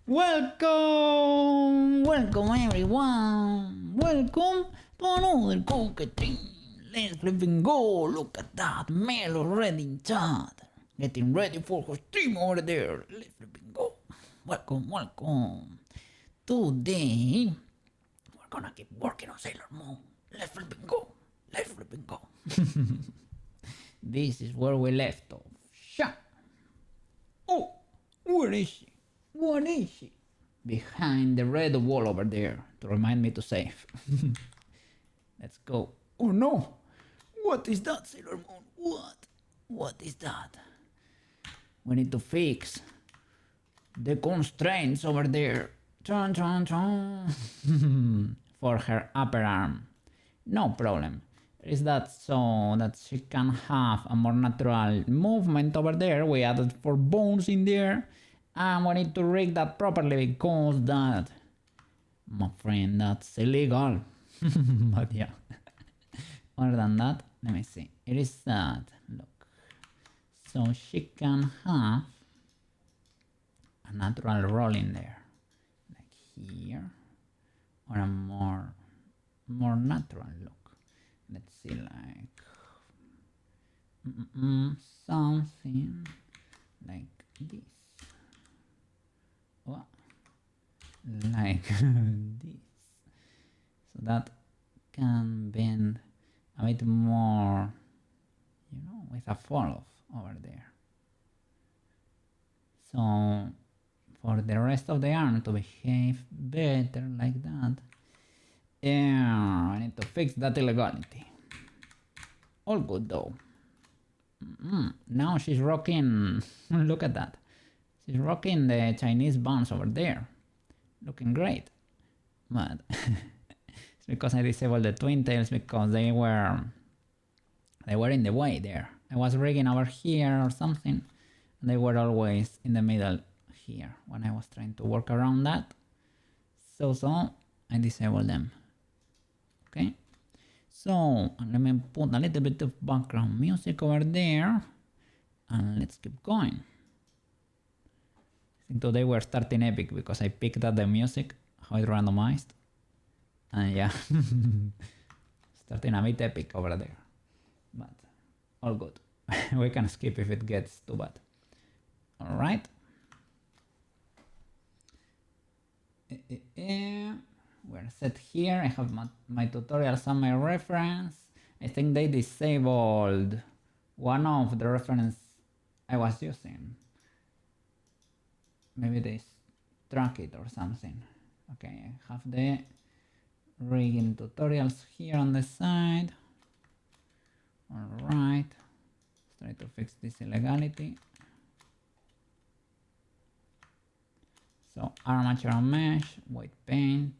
Welcome everyone! Welcome to another cooking. Let's flipping go! Look at that, Mel already in chat. Getting ready for her stream over there. Let's flipping go. Welcome. Today, we're gonna keep working on Sailor Moon. Let's flipping go. This is where we left off. Sha! Oh, where is she? What is she? Behind the red wall over there to remind me to save. Let's go. Oh no! What is that, Sailor Moon? What is that? We need to fix the constraints over there. For her upper arm. No problem. Is that so that she can have a more natural movement over there? We added 4 bones in there. And we need to rig that properly because that, my friend, that's illegal. But yeah. Other than that, let me see. It is that. Look. So she can have a natural roll in there. Like here. Or a more natural look. Let's see, like something like this. What? Like this. So that can bend a bit more, you know, with a fall off over there. So for the rest of the arm to behave better like that, yeah, I need to fix that illegality. All good though. Now she's rocking, look at that. She's rocking the Chinese buns over there. Looking great. But it's because I disabled the twin tails because they were in the way there. I was rigging over here or something. And they were always in the middle here when I was trying to work around that. So I disabled them. Okay. So let me put a little bit of background music over there. And let's keep going. I think today we're starting epic because I picked up the music, how it randomized. And yeah, starting a bit epic over there. But all good. We can skip if it gets too bad. Alright. We're set here. I have my tutorials and my reference. I think they disabled one of the reference I was using. Maybe they struck it or something. Okay, I have the rigging tutorials here on the side. Alright, let's try to fix this illegality. So armature and mesh, white paint.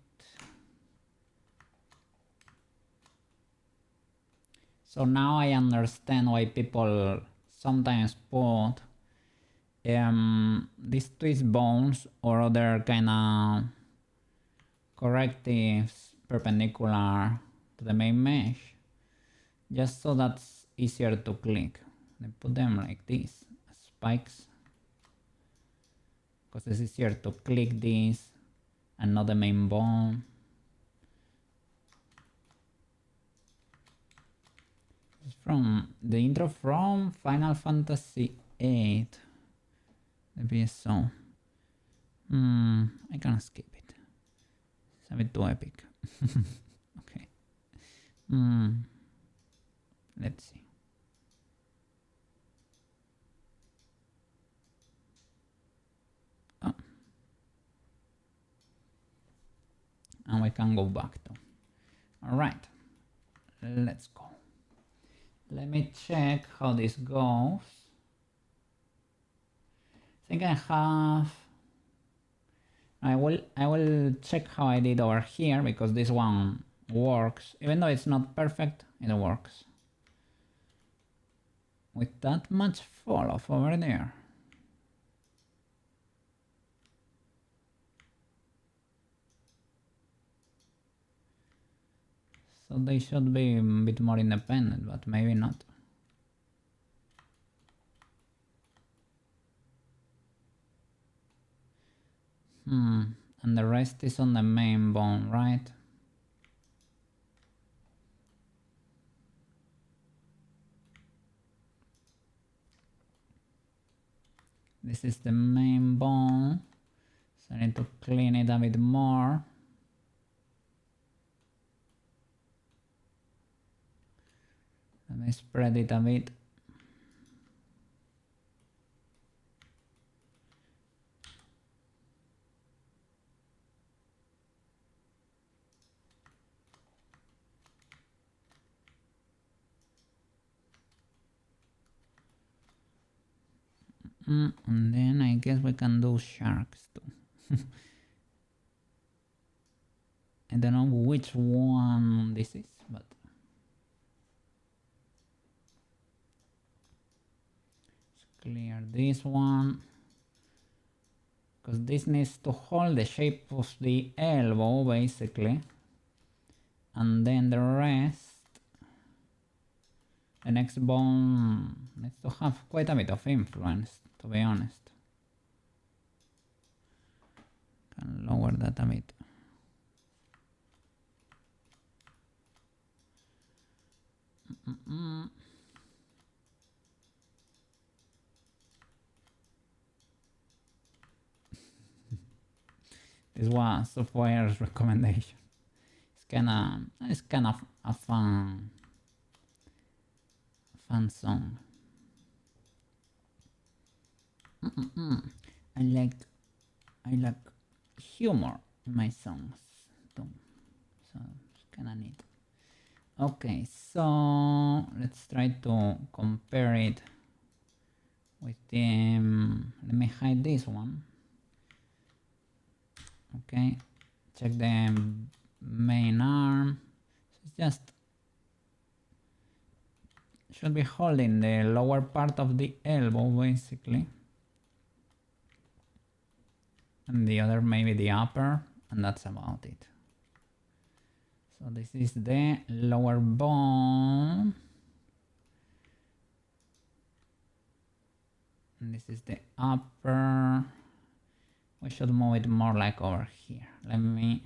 So now I understand why people sometimes put these twist bones or other kind of correctives perpendicular to the main mesh, just so that's easier to click. They put them like this, spikes, because it's easier to click this and not the main bone. It's from the intro from Final Fantasy VIII. The BSO. I can skip it. It's a bit too epic. Okay. Let's see. Oh. And we can go back to. Alright. Let's go. Let me check how this goes. I think I have. I will check how I did over here because this one works. Even though it's not perfect, it works. With that much fall off over there. So they should be a bit more independent, but maybe not. And the rest is on the main bone, right? This is the main bone, so I need to clean it a bit more. Let me spread it a bit. And then I guess we can do sharks too. I don't know which one this is, but let's clear this one. Because this needs to hold the shape of the elbow basically. And then the rest, the next bone needs to have quite a bit of influence, to be honest. Can lower that a bit. This was Software's recommendation. It's kind of a fun song. I like humor in my songs too, so it's kind of neat. Okay, so let's try to compare it with the. Let me hide this one. Okay, check the main arm. It's just should be holding the lower part of the elbow basically, and the other maybe the upper, and that's about it. So this is the lower bone, and this is the upper. We should move it more like over here. Let me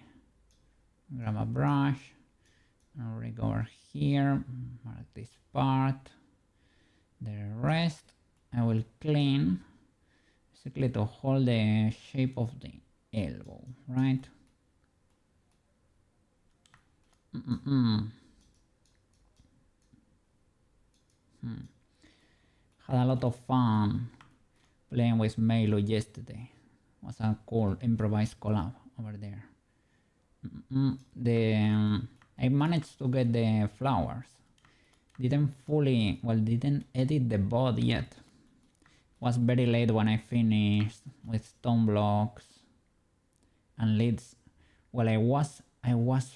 grab a brush and rig over here, mark this part. The rest I will clean basically to hold the shape of the elbow, right? Had a lot of fun playing with Melo yesterday. It was a cool improvised collab over there. I managed to get the flowers. Didn't edit the body yet. Was very late when I finished with stone blocks and leads. Well, I was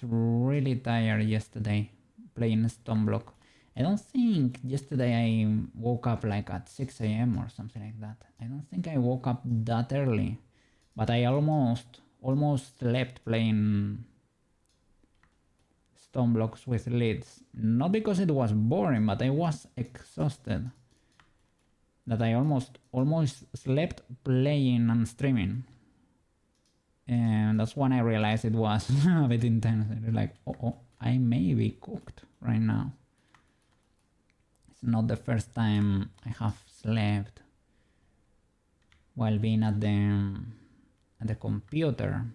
really tired yesterday playing stone block. I don't think yesterday I woke up like at 6 a.m. or something like that. I don't think I woke up that early, but I almost slept playing stone blocks with leads. Not because it was boring, but I was exhausted. That I almost slept playing and streaming. And that's when I realized it was a bit intense. It was like, oh, I may be cooked right now. It's not the first time I have slept while being at the computer.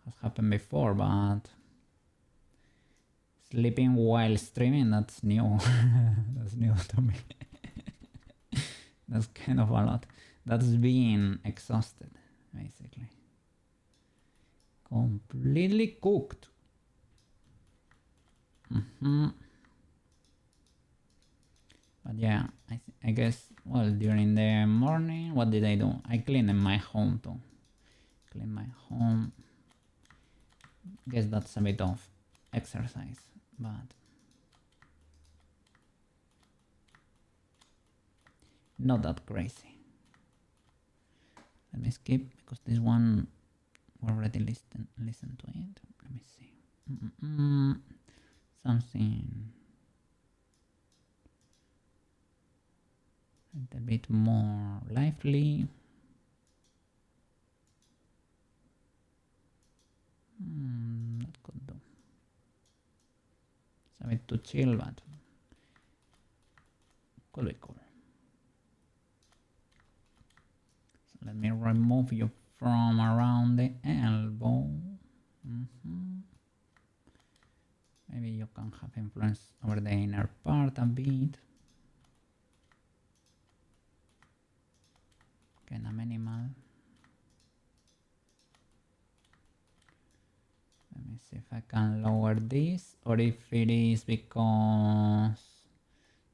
Has happened before, but sleeping while streaming, that's new. That's new to me. That's kind of a lot. That's being exhausted, basically. Completely cooked. But yeah, I guess, well, during the morning, what did I do? I cleaned my home too. Clean my home. Guess that's a bit of exercise, but not that crazy. Let me skip because this one we already listen to it. Let me see. Something a little bit more lively. a bit too chill, but could be cool. So let me remove you from around the elbow. Maybe you can have influence over the inner part a bit. Kinda minimal. Let me see if I can lower this, or if it is because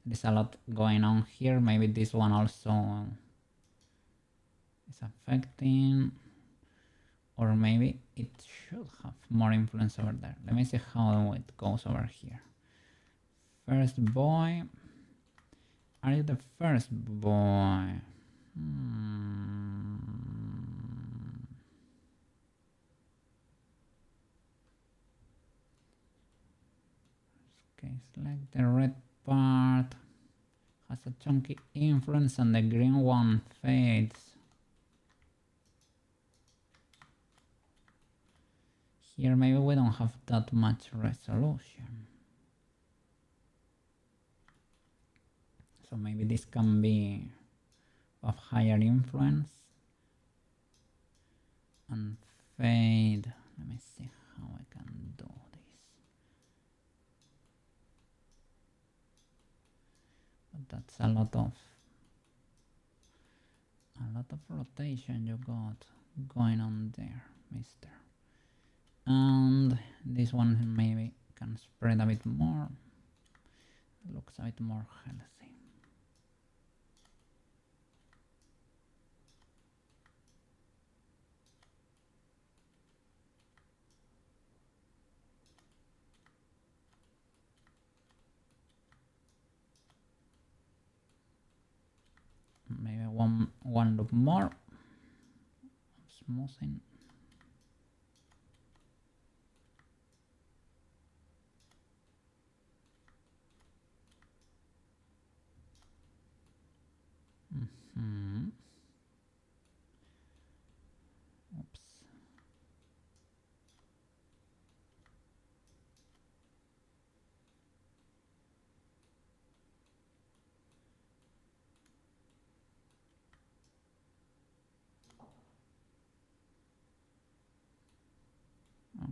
there's a lot going on here. Maybe this one also is affecting, or maybe it should have more influence over there. Let me see how it goes over here. First boy. Are you the first boy? Okay, select the red part. Has a chunky influence and the green one fades. Here maybe we don't have that much resolution. So maybe this can be of higher influence. And fade. Let me see how I can do this. But that's a lot of rotation you got going on there, mister. And this one maybe can spread a bit more. Looks a bit more healthy. Maybe one loop more. Smoothing. Oops.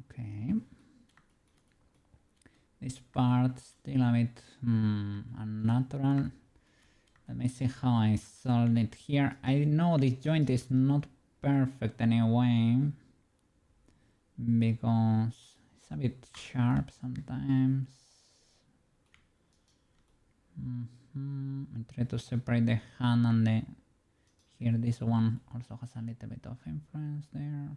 Okay. This part still a bit unnatural. Let me see how I solve it here. I know this joint is not perfect anyway, because it's a bit sharp sometimes. I try to separate the hand and the... Here this one also has a little bit of influence there.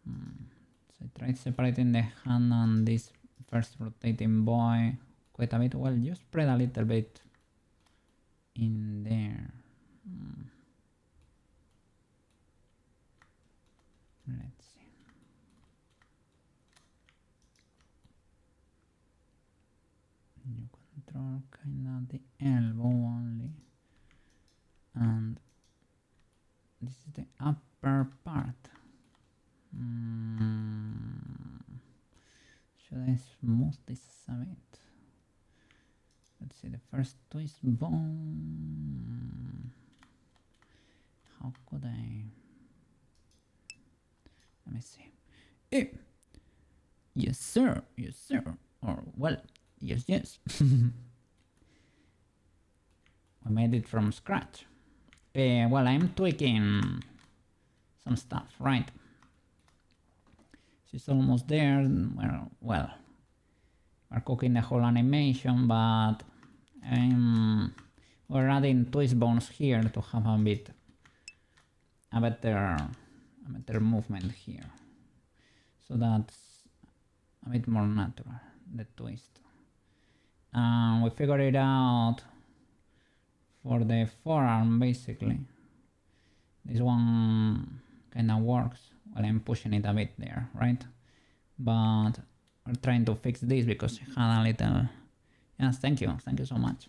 So I tried separating the hand and this first rotating boy quite a bit. Well, you spread a little bit in there. Let's see. You control kind of the elbow only. And this is the upper part. Should I smooth this a bit? Let's see, the first twist bone. How could I? Let me see. Yes, sir. Yes, sir. Or, well, yes, yes. We made it from scratch. Well, I'm tweaking some stuff, right? She's almost there. Well, we're cooking the whole animation, but we're adding twist bones here to have a better movement here. So that's a bit more natural, the twist. We figured it out for the forearm, basically. This one kind of works while I'm pushing it a bit there, right? But we're trying to fix this because it had a little... Yes, thank you so much.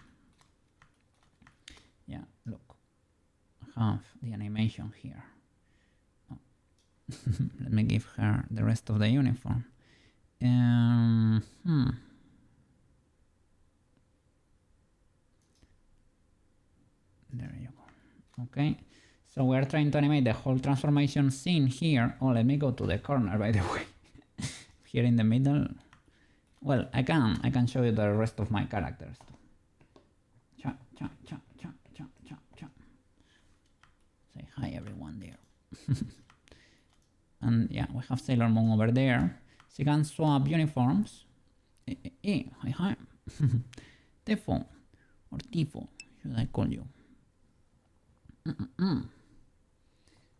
Yeah, look, I have the animation here. Oh. Let me give her the rest of the uniform. There you go. Okay. So we're trying to animate the whole transformation scene here. Oh, let me go to the corner, by the way. Here in the middle. Well, I can show you the rest of my characters. Cha, cha, cha, cha, cha, cha, cha. Say hi everyone there. And yeah, we have Sailor Moon over there. She can swap uniforms. Hi. Tefo, or Tifo, should I call you?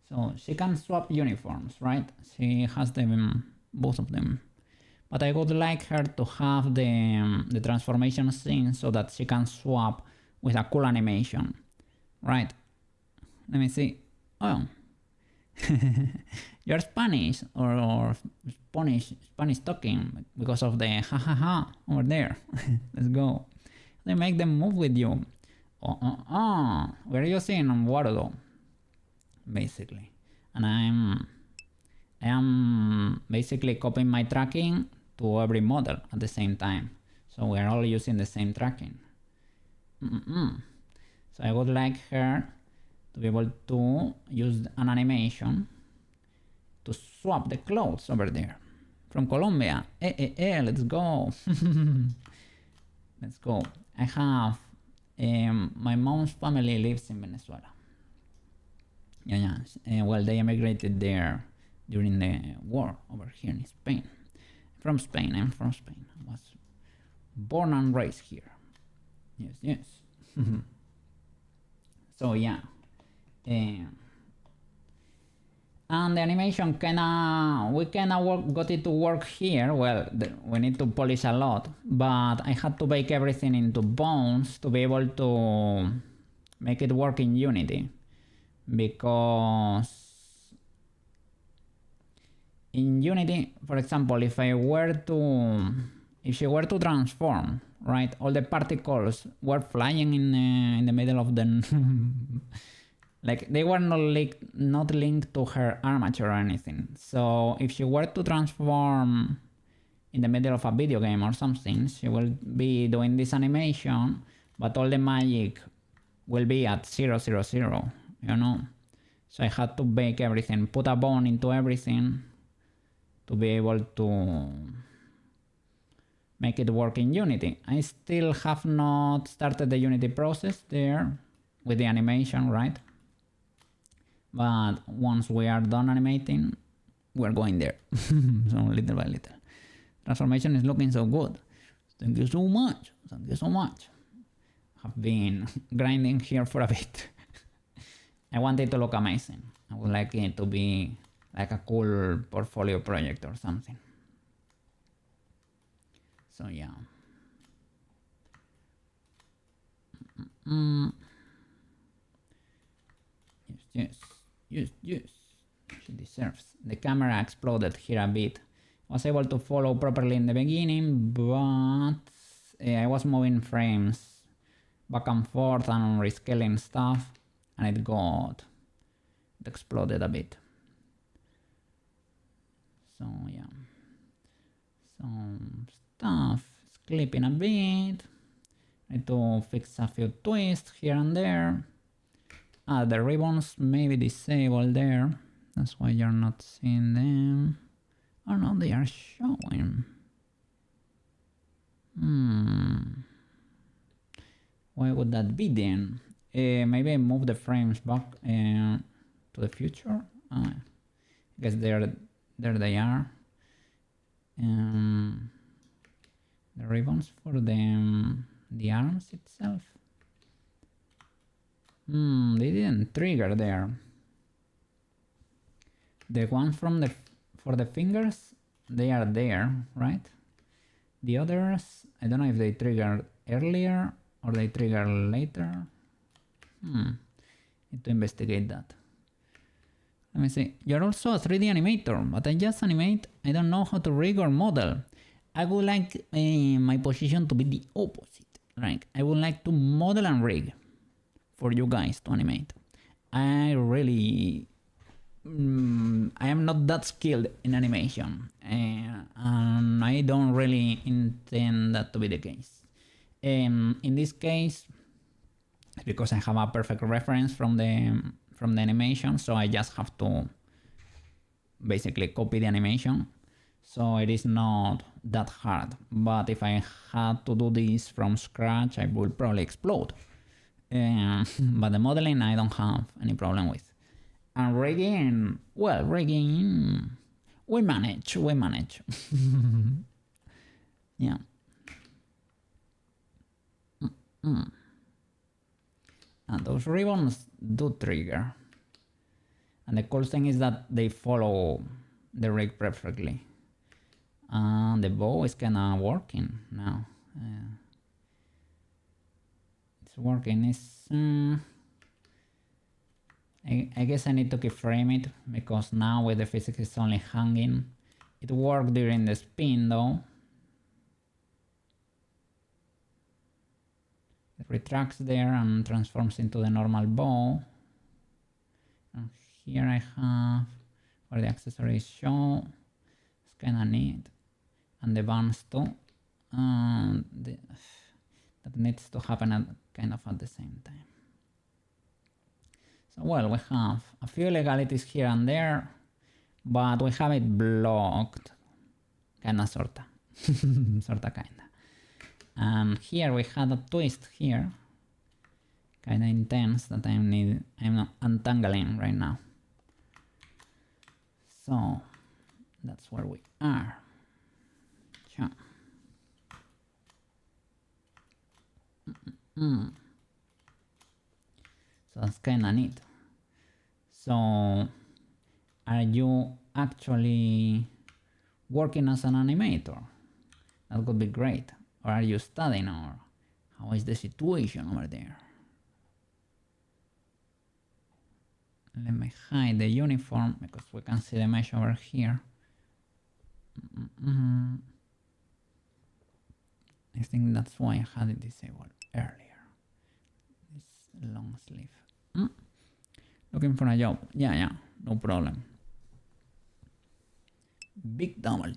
So she can swap uniforms, right? She has them, both of them. But I would like her to have the transformation scene so that she can swap with a cool animation, right? Let me see. Oh, you're Spanish or Spanish talking because of the ha ha ha over there. Let's go. They make them move with you. We're using Warudo, basically, and I am basically copying my tracking to every model at the same time, so we're all using the same tracking. So I would like her to be able to use an animation to swap the clothes over there. From Colombia. Let's go. Let's go. I have my mom's family lives in Venezuela. Yeah. Well, they emigrated there during the war over here in Spain. I'm from Spain. I was born and raised here. Yes. So yeah. And the animation we got it to work here. Well, we need to polish a lot, but I had to bake everything into bones to be able to make it work in Unity, because in Unity, for example, if she were to transform, right, all the particles were flying in the middle of the like they were not linked to her armature or anything. So if she were to transform in the middle of a video game or something, she will be doing this animation, but all the magic will be at 0, 0, 0, you know? So I had to bake everything, put a bone into everything to be able to make it work in Unity. I still have not started the Unity process there with the animation, right? But once we are done animating, we're going there. So little by little. Transformation is looking so good. Thank you so much. I've been grinding here for a bit. I want it to look amazing. I would like it to be like a cool portfolio project or something. So yeah. Yes. She deserves. The camera exploded here a bit. I was able to follow properly in the beginning, but I was moving frames back and forth and rescaling stuff, and it exploded a bit. So yeah. Some stuff is clipping a bit. Need to fix a few twists here and there. The ribbons may be disabled there. That's why you're not seeing them. Oh no, they are showing. Why would that be then? Maybe I move the frames back to the future. I guess there they are. The ribbons for the arms itself. They didn't trigger there. The ones for the fingers, they are there, right? The others, I don't know if they triggered earlier or they trigger later. Need to investigate that. Let me see. You're also a 3D animator, but I just animate. I don't know how to rig or model. I would like my position to be the opposite. Like, I would like to model and rig for you guys to animate. I am not that skilled in animation, and I don't really intend that to be the case. In this case, because I have a perfect reference from the animation, so I just have to basically copy the animation. So it is not that hard. But if I had to do this from scratch, I would probably explode. But the modeling I don't have any problem with. And rigging, well, rigging, we manage. Yeah. And those ribbons do trigger. And the cool thing is that they follow the rig perfectly. And the bow is kinda working now. It's working. It's I guess I need to keyframe it because now with the physics it's only hanging. It worked during the spin though. It retracts there and transforms into the normal bow. And here I have where the accessories show. It's kinda neat. And the bands too. That needs to happen kind of at the same time. So well, we have a few legalities here and there, but we have it blocked. Kinda sorta. Sorta kinda. And here we had a twist here. Kinda intense that I'm untangling right now. So that's where we are. Sure. So that's kinda neat. So are you actually working as an animator? That would be great. Or are you studying, or how is the situation over there? Let me hide the uniform because we can see the mesh over here. I think that's why I had it disabled earlier. This long sleeve. Looking for a job. Yeah, no problem. Big W.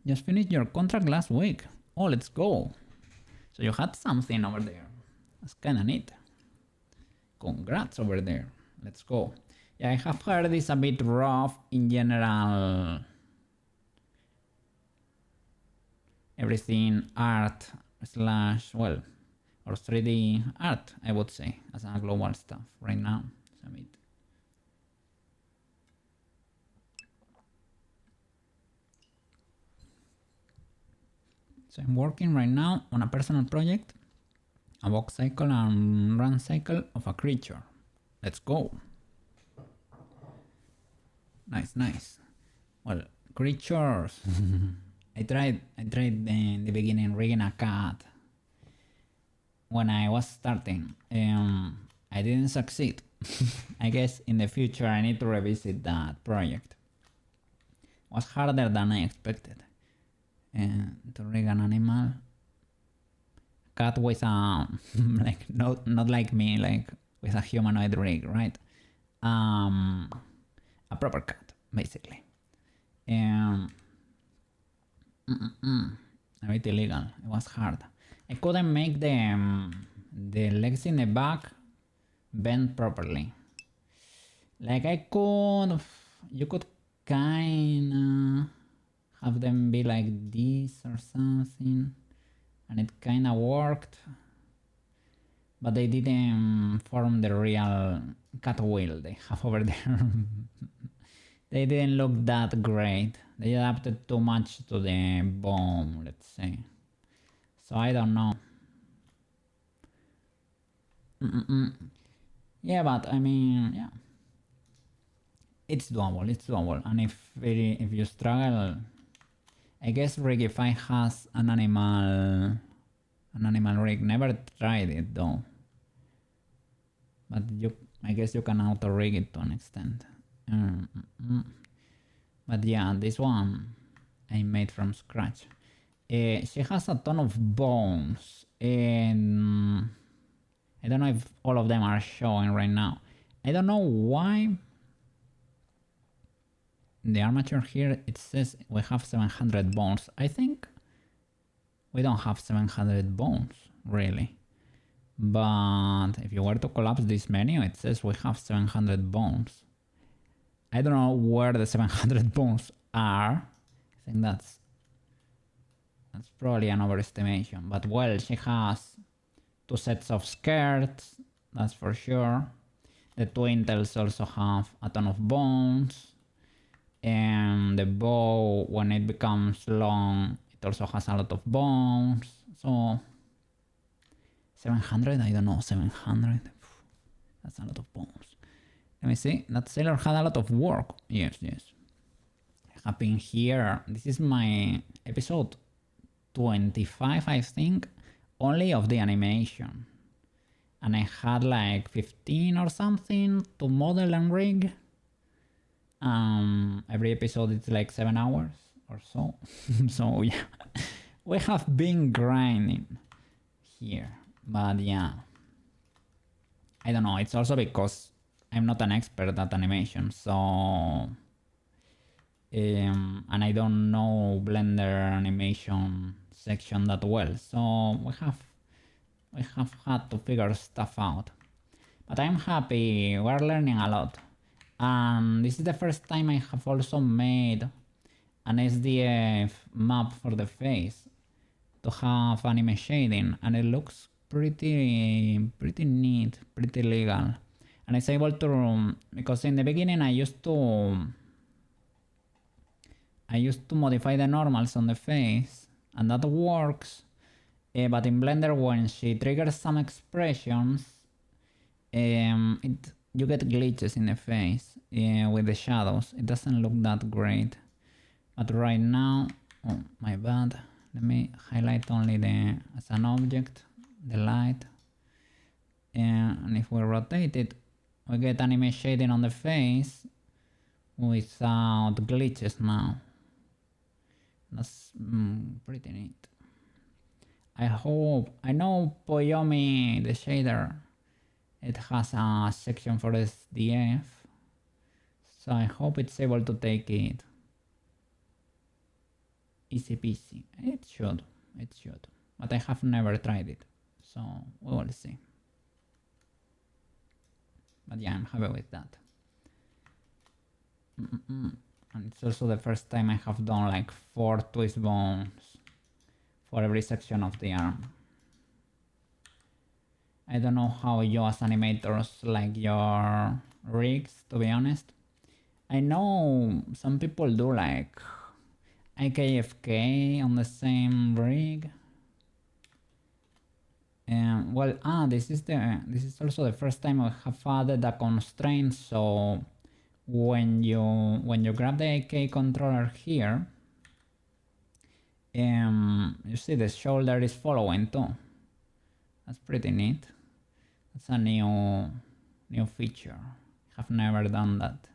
Just finished your contract last week. Oh, let's go. So you had something over there. That's kinda neat. Congrats over there. Let's go. Yeah, I have heard it's a bit rough in general. Everything art slash, well, or 3D art, I would say, as a global stuff right now. It's a bit. So I'm working right now on a personal project, a walk cycle and run cycle of a creature. Let's go. Nice. Well, creatures. I tried in the beginning rigging a cat when I was starting. I didn't succeed. I guess in the future I need to revisit that project. It was harder than I expected. To rig an animal. Cat with a like not like me, like with a humanoid rig, right? A proper cat, basically. A bit illegal. It was hard. I couldn't make the legs in the back bend properly. Like you could kinda have them be like this or something, and it kinda worked, but they didn't form the real cat wheel they have over there. They didn't look that great. They adapted too much to the bone, let's say. So I don't know. Yeah, but I mean, yeah. It's doable. And if you struggle, I guess Rigify has an animal rig. Never tried it though. But I guess you can auto rig it to an extent. But yeah, this one I made from scratch. She has a ton of bones, and I don't know if all of them are showing right now. I don't know why. in the armature here it says we have 700 bones. I think we don't have 700 bones really, but if you were to collapse this menu it says we have 700 bones. I don't know where the 700 bones are. I think that's probably an overestimation, but well, she has 2 sets of skirts, that's for sure. The twin tails also have a ton of bones, and the bow, when it becomes long, it also has a lot of bones. So 700, I don't know, 700, that's a lot of bones. Let me see, that sailor had a lot of work. Yes. I have been here, this is my episode 25, I think, only of the animation. And I had like 15 or something to model and rig. Every episode it's like 7 hours or so. So yeah, we have been grinding here. But yeah, I don't know, it's also because I'm not an expert at animation, so... and I don't know Blender animation section that well, so we have had to figure stuff out. But I'm happy, we're learning a lot. And this is the first time I have also made an SDF map for the face to have anime shading, and it looks pretty neat, pretty legal. And it's able to, because in the beginning I used to modify the normals on the face, and that works. But in Blender, when she triggers some expressions, you get glitches in the face with the shadows. It doesn't look that great. But right now, oh my bad. Let me highlight only as an object, the light. And if we rotate it, we get anime shading on the face without glitches now. That's pretty neat. I know Poyomi, the shader, it has a section for SDF, so I hope it's able to take it. Easy peasy. It should, but I have never tried it, so we will see. But yeah, I'm happy with that. And it's also the first time I have done like 4 twist bones for every section of the arm. I don't know how you as animators like your rigs, to be honest. I know some people do like IKFK on the same rig. Well, this is also the first time I have added a constraint, so when you grab the AK controller here, you see the shoulder is following too. That's pretty neat. That's a new feature. I have never done that.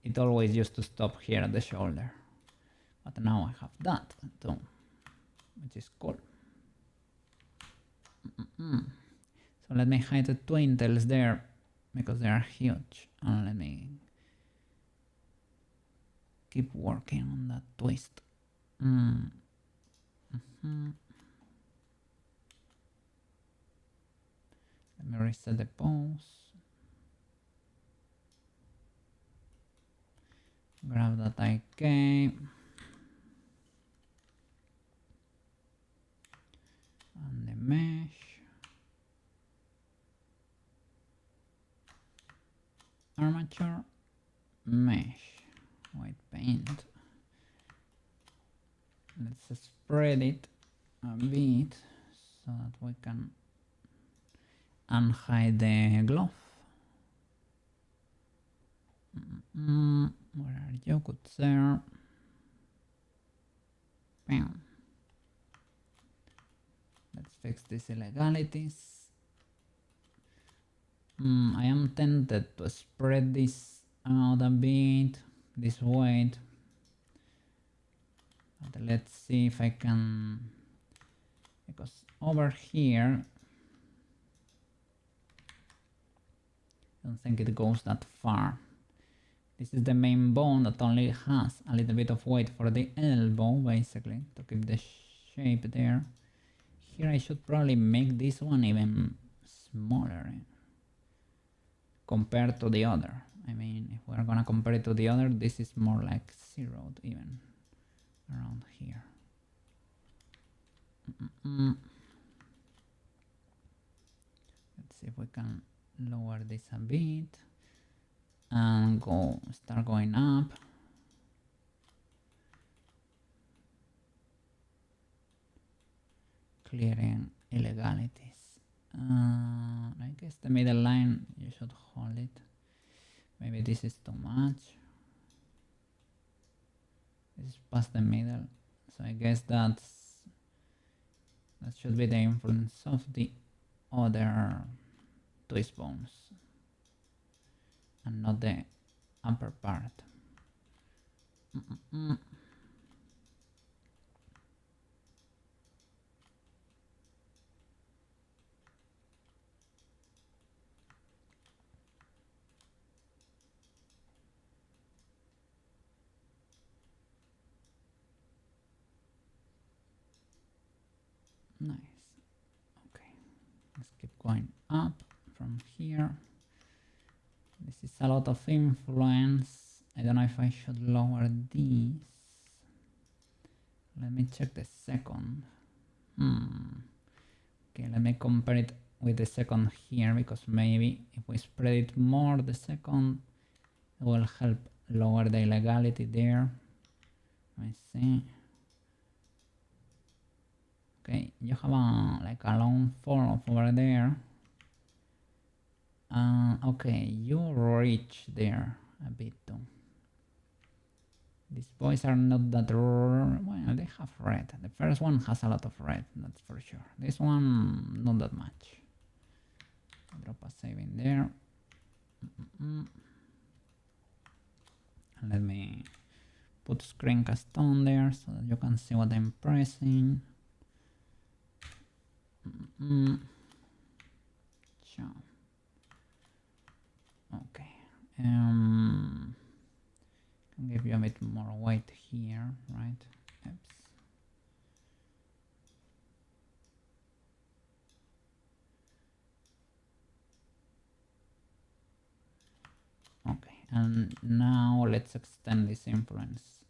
It always used to stop here at the shoulder, but now I have that too, which is cool. So let me hide the twin tails there because they are huge, and let me keep working on that twist. Let me reset the pose. Grab that IK. And the mesh. Armature. Mesh. White paint. Let's spread it a bit so that we can unhide the glove. Where are you? Good sir. Bam. Let's fix these illegalities. I am tempted to spread this out a bit, this weight. But let's see if I can, because over here don't think it goes that far. This is the main bone that only has a little bit of weight for the elbow, basically, to keep the shape there. Here I should probably make this one even smaller compared to the other. I mean, if we're gonna compare it to the other, this is more like 0 even, around here. Let's see if we can lower this a bit and start going up. Clearing illegalities. I guess the middle line, you should hold it. Maybe this is too much. This is past the middle. So I guess that should be the influence of the other twist bones and not the upper part. Nice. Okay, let's keep going up from here. This is a lot of influence. I don't know if I should lower these. Let me check the second. Okay, let me compare it with the second here, because maybe if we spread it more, the second will help lower the illegality there. Let me see. Okay, you have like a long fall over there. Okay, you reach there a bit too. These boys are not that well, they have red. The first one has a lot of red, that's for sure. This one, not that much. I'll drop a save in there. And let me put screencast on there so that you can see what I'm pressing. Sure. Okay. Can give you a bit more weight here, right? Oops. Okay, and now let's extend this influence.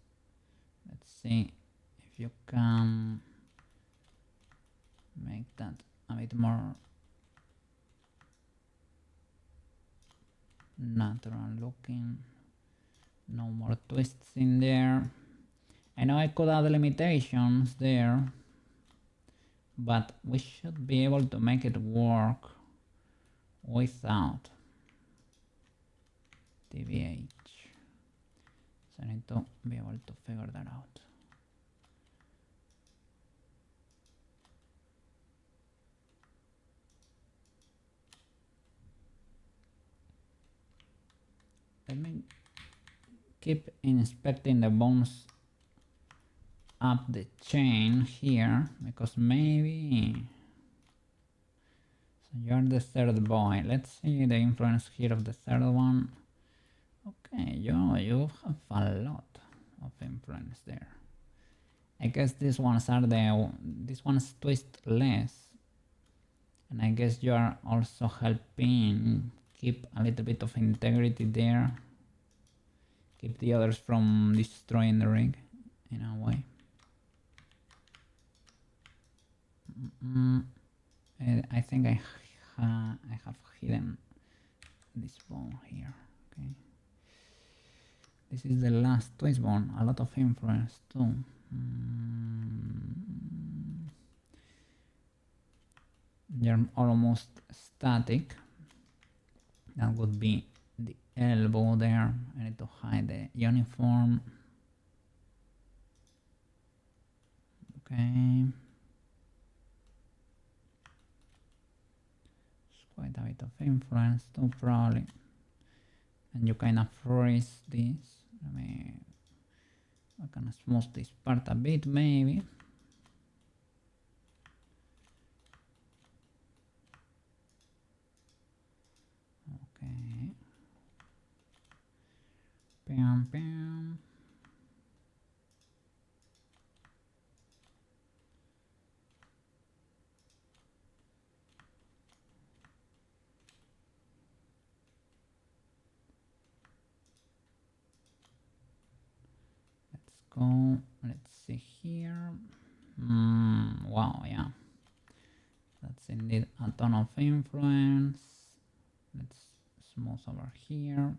Let's see if you can make that a bit more natural looking. No more twists in there. I know I could add limitations there, but we should be able to make it work without TVH. So I need to be able to figure that out. Let me keep inspecting the bones up the chain here, because maybe... So you're the third boy. Let's see the influence here of the third one. Okay, you have a lot of influence there. I guess these ones twist less, and I guess you are also helping keep a little bit of integrity there. Keep the others from destroying the rig in a way. I think I have hidden this bone here. Okay. This is the last twist bone. A lot of influence too. They're almost static. That would be the elbow there. I need to hide the uniform. Okay. It's quite a bit of influence too, probably. And you kind of freeze this. I can smooth this part a bit, maybe. Okay. Bam, bam. Let's go. Let's see here. Wow, yeah. That's indeed a ton of influence. Let's smooth over here.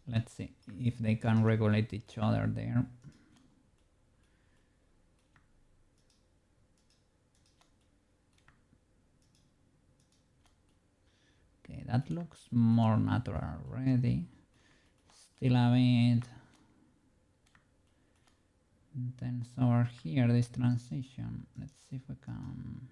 Let's see if they can regulate each other there. Okay, that looks more natural already. Still a bit intense over here, this transition. Let's see if we can...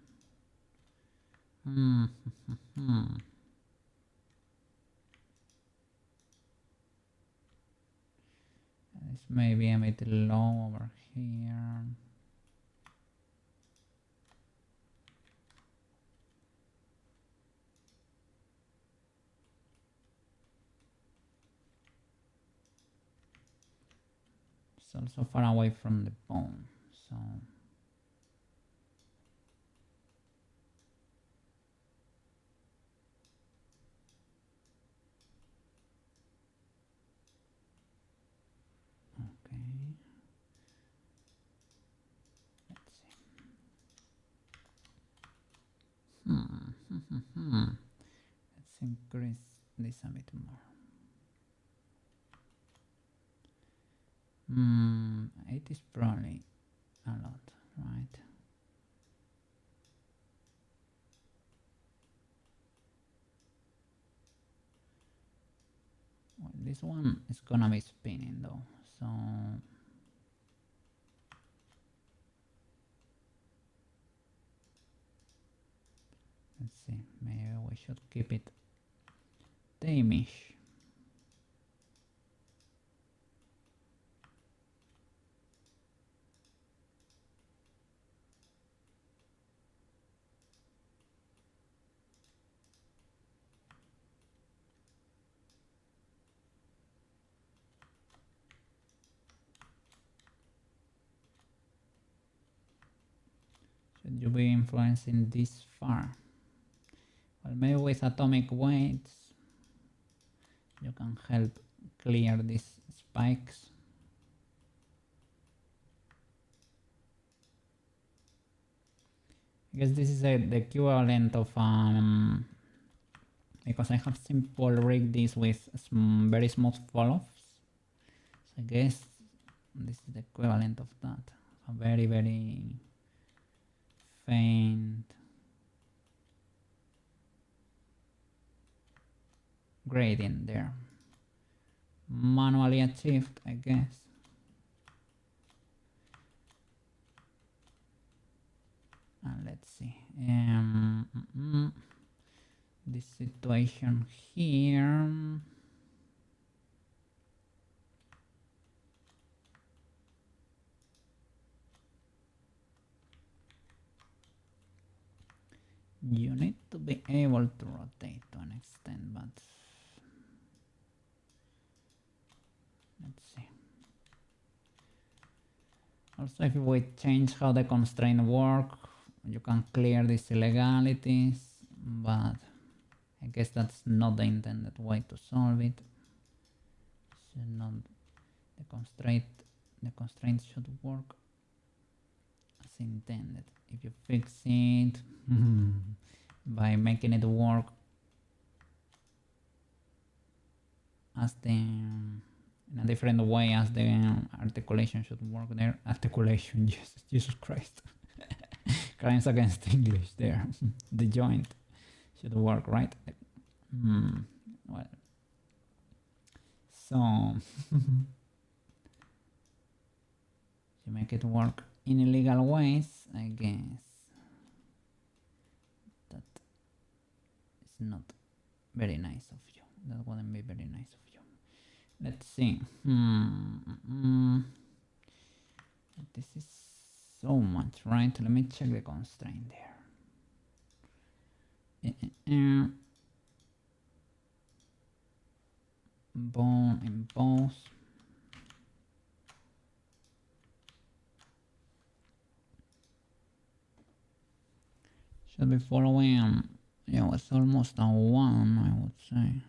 This may be a bit low over here. It's also far away from the bone, so... Okay. Let's see. Let's increase this a bit more. 8 is probably a lot, right? Well, this one is gonna be spinning though, so... Let's see, maybe we should keep it tame-ish. Should you be influencing this far? Well, maybe with atomic weights you can help clear these spikes. I guess this is the equivalent of because I have simple rigged this with very smooth fall-offs. So I guess this is the equivalent of that. A very, very faint gradient there. Manually achieved, I guess. And let's see. This situation here. You need to be able to rotate to an extent, but let's see. Also, if we change how the constraints work, you can clear these illegalities, but I guess that's not the intended way to solve it. So not the constraints should work as intended. If you fix it by making it work as in a different way as the articulation should work there. Articulation, Jesus Christ. Crimes against English there. The joint should work, right? Well, so you make it work in illegal ways, I guess that is not very nice of you. That wouldn't be very nice of you. Let's see. This is so much, right? Let me check the constraint there. And bone impose. Should be following. Yeah, it's almost a 1, I would say.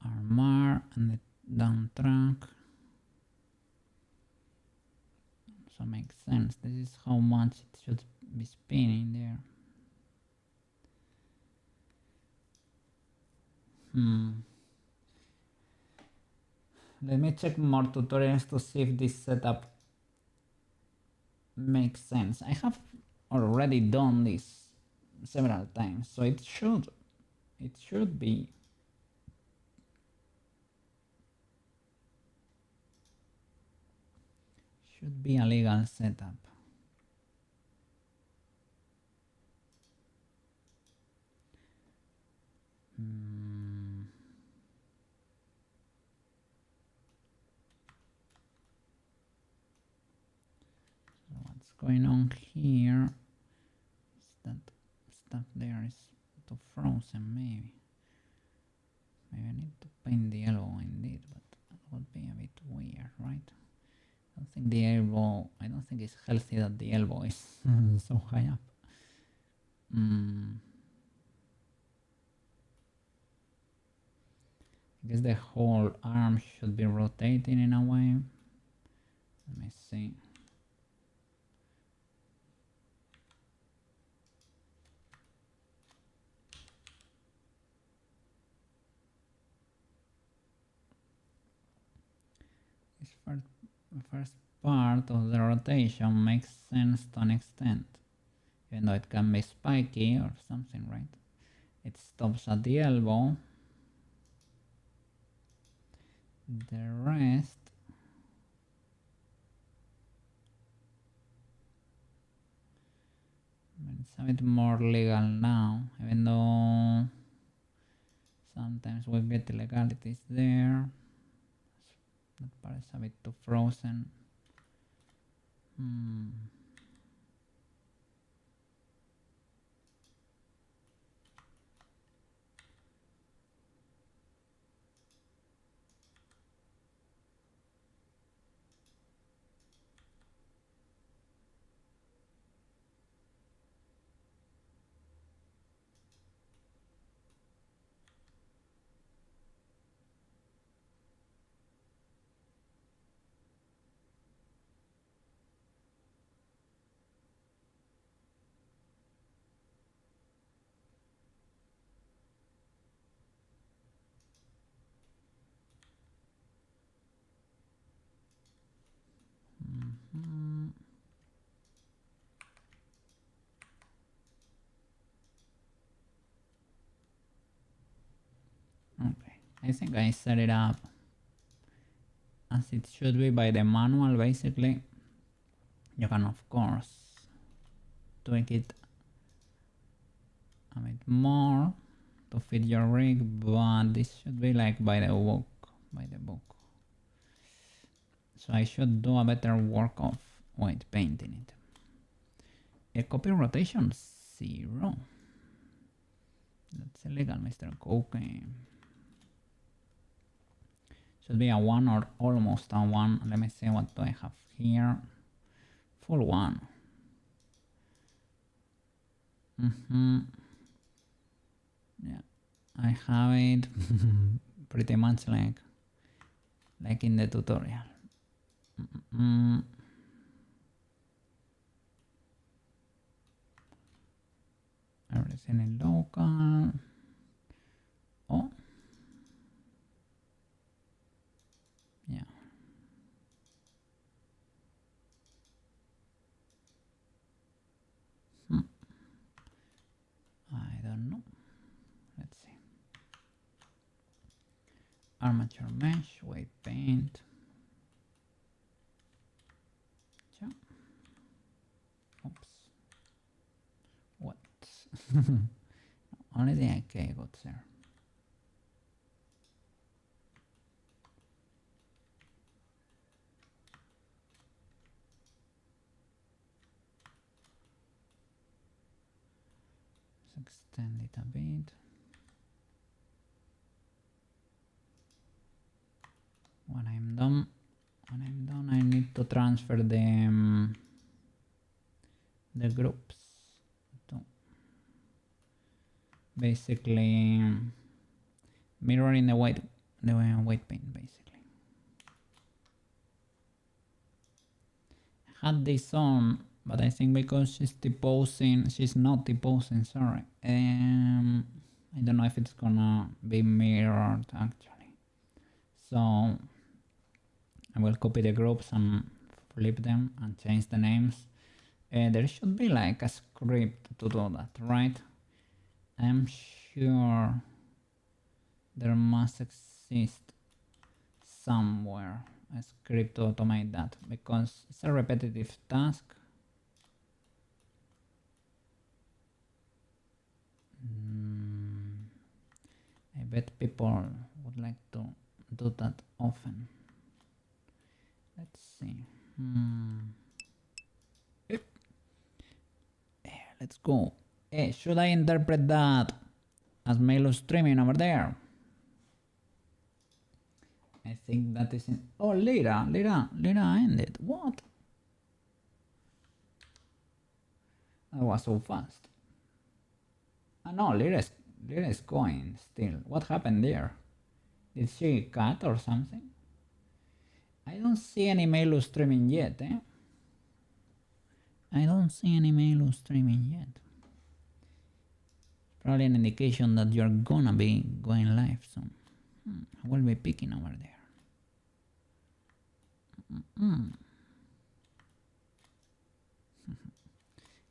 Armor and the down track. So makes sense. This is how much it should be spinning there. Let me check more tutorials to see if this setup makes sense. I have already done this several times, so it should be a legal setup. So what's going on here is that stuff there is too frozen. Maybe I need to paint the elbow indeed, but that would be a bit weird, right? I don't think it's healthy that the elbow is so high up. I guess the whole arm should be rotating in a way. Let me see. This first part of the rotation makes sense to an extent, even though it can be spiky or something, right? It stops at the elbow. The rest it's a bit more legal now, even though sometimes we get illegalities there. That part is a bit too frozen. Okay, I think I set it up as it should be by the manual basically. You can of course tweak it a bit more to fit your rig, but this should be like by the book. So I should do a better work of white painting it. A copy rotation 0. That's illegal, Mr. Cookie. Should be a 1 or almost a 1. Let me see what do I have here. Full 1. Yeah, I have it pretty much like in the tutorial. Everything in local. Oh, yeah. I don't know. Let's see. Armature mesh, white paint. Yeah. Oops. What? Only the IK got there. Let's extend it a bit. When I'm done, I need to transfer the groups to basically mirroring the white paint basically. I had this on, but I think because she's not deposing, sorry. I don't know if it's gonna be mirrored actually. So I will copy the groups and flip them and change the names. There should be like a script to do that, right? I'm sure there must exist somewhere a script to automate that because it's a repetitive task. I bet people would like to do that often. Let's see. Let's go. Should I interpret that as Melo streaming over there? I think that is in. Oh, Lira ended. What? That was so fast. No, Lira is going still. What happened there? Did she cut or something? I don't see any Melo streaming yet, eh? I don't see any Melo streaming yet. Probably an indication that you're gonna be going live soon. I will be picking over there.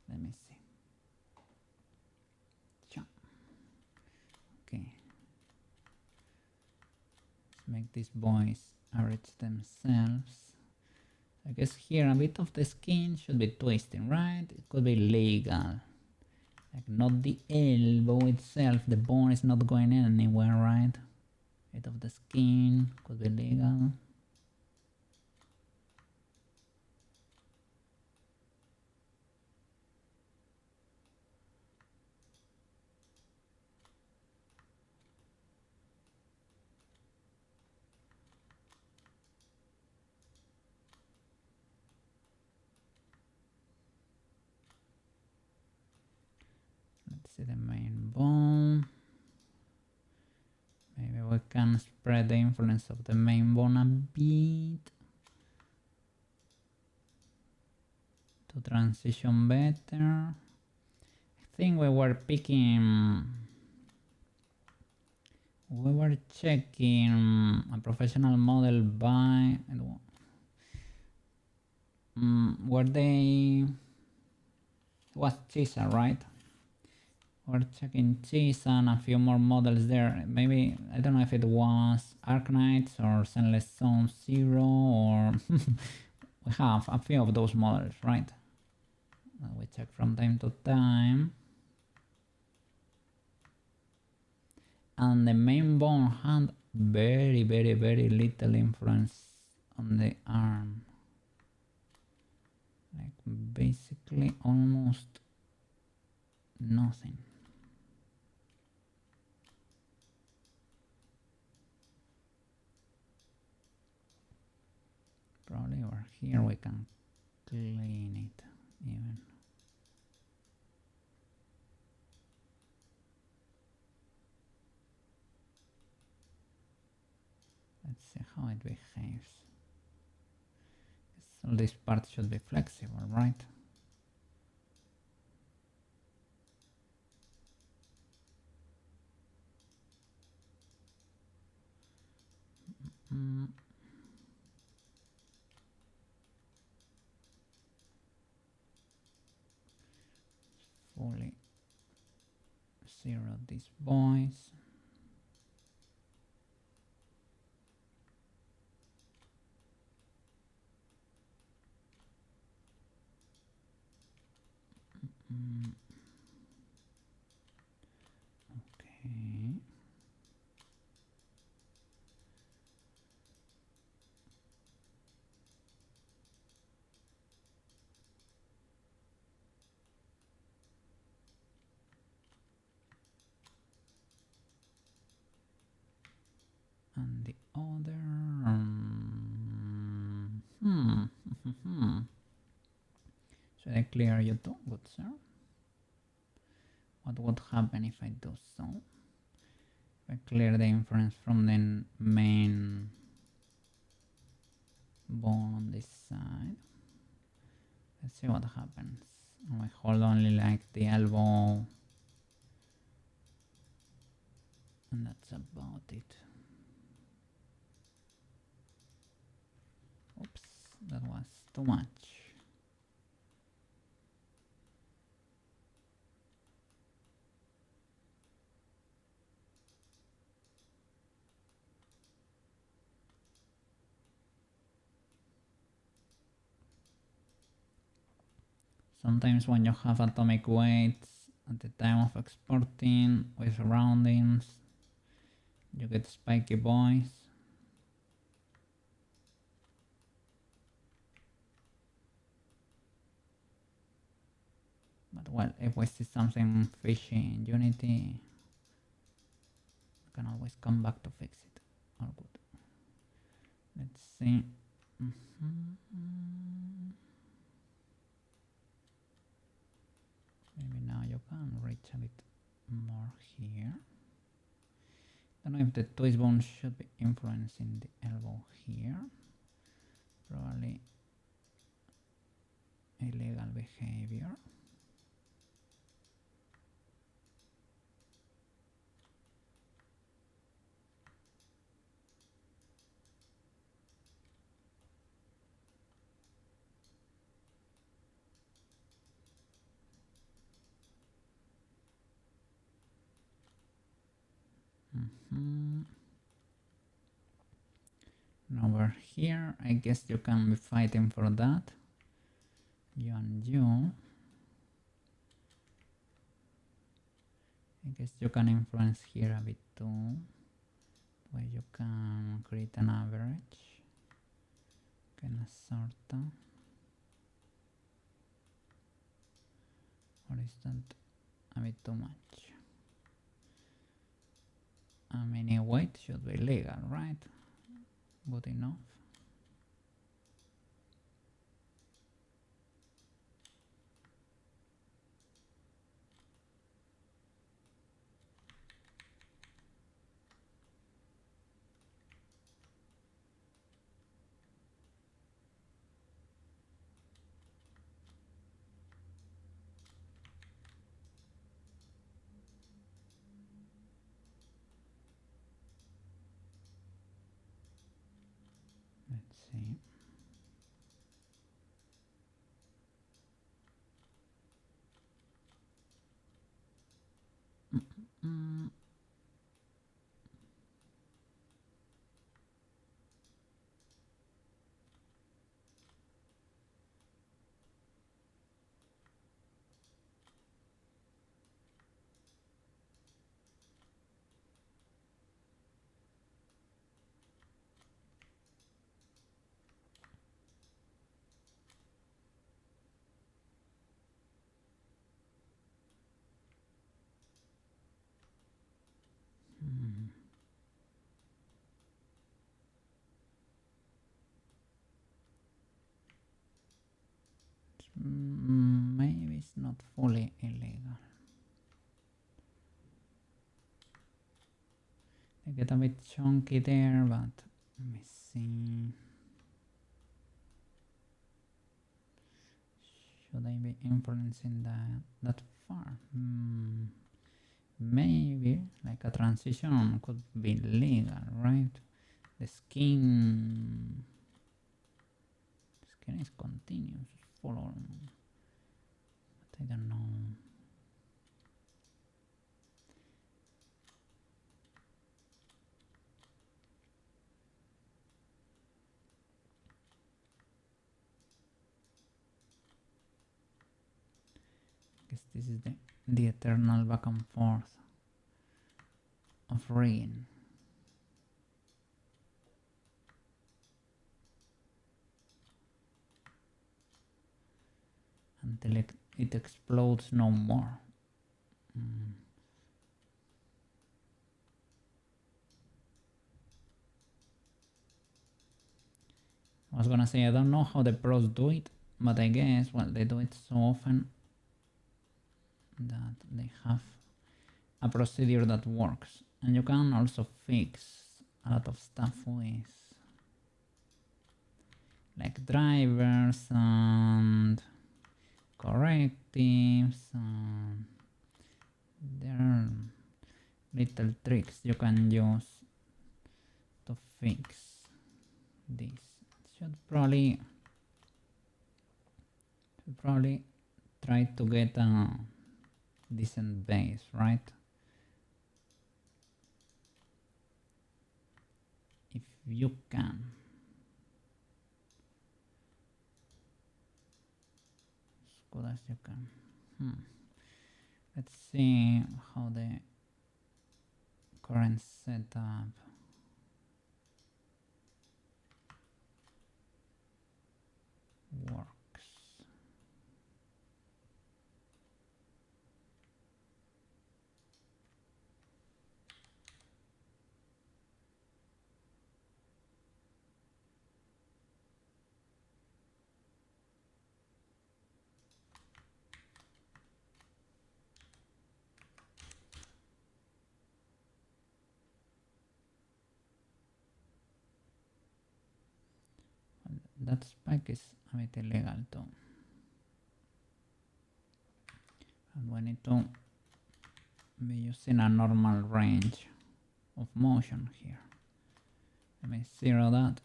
Let me see. Okay. Let's make these boys arrange themselves. I guess here a bit of the skin should be twisting, right? It could be legal. Like not the elbow itself, the bone is not going anywhere, right? Bit of the skin could be legal. Let's see the main bone. Maybe we can spread the influence of the main bone a bit to transition better. I think we were checking a professional model by were they was Chisa, right? We're checking Chisa and a few more models there. Maybe I don't know if it was Arknights or Senless Zone 0 or we have a few of those models, right? We check from time to time. And the main bone had very little influence on the arm. Like basically almost nothing. Probably over here we can clean it even. Let's see how it behaves. So this part should be flexible, right? Fully zero these boys. Okay. clear you too, good sir. What would happen if I do so? If I clear the inference from the main bone on this side. Let's see what happens. I hold only like the elbow, and that's about it. Oops, that was too much. Sometimes when you have atomic weights at the time of exporting with roundings, you get spiky boys. But well, if we see something fishy in Unity, we can always come back to fix it. All good. Let's see. Maybe now you can reach a bit more here. Don't know if the twist bone should be influencing the elbow here. Probably illegal behavior. And over here, I guess you can be fighting for that. You and you. I guess you can influence here a bit too, where you can create an average, kind of sorta. Or is that a bit too much? I mean, a weight should be legal, right? Good enough. Let's see. Maybe it's not fully illegal. They get a bit chunky there, but let me see. Should I be influencing that far? Maybe like a transition could be legal, right? The skin is continuous, follow, but I don't know. I guess this is the eternal back and forth of rigging. Until it explodes no more. I was gonna say, I don't know how the pros do it, but I guess, well, they do it so often that they have a procedure that works. And you can also fix a lot of stuff with like drivers and correctives, and there are little tricks you can use to fix this. Should probably try to get a decent base, right? If you can. As good as you can. Let's see how the current setup works. That spike is a bit illegal too. And we need to be using a normal range of motion here. Let me zero that.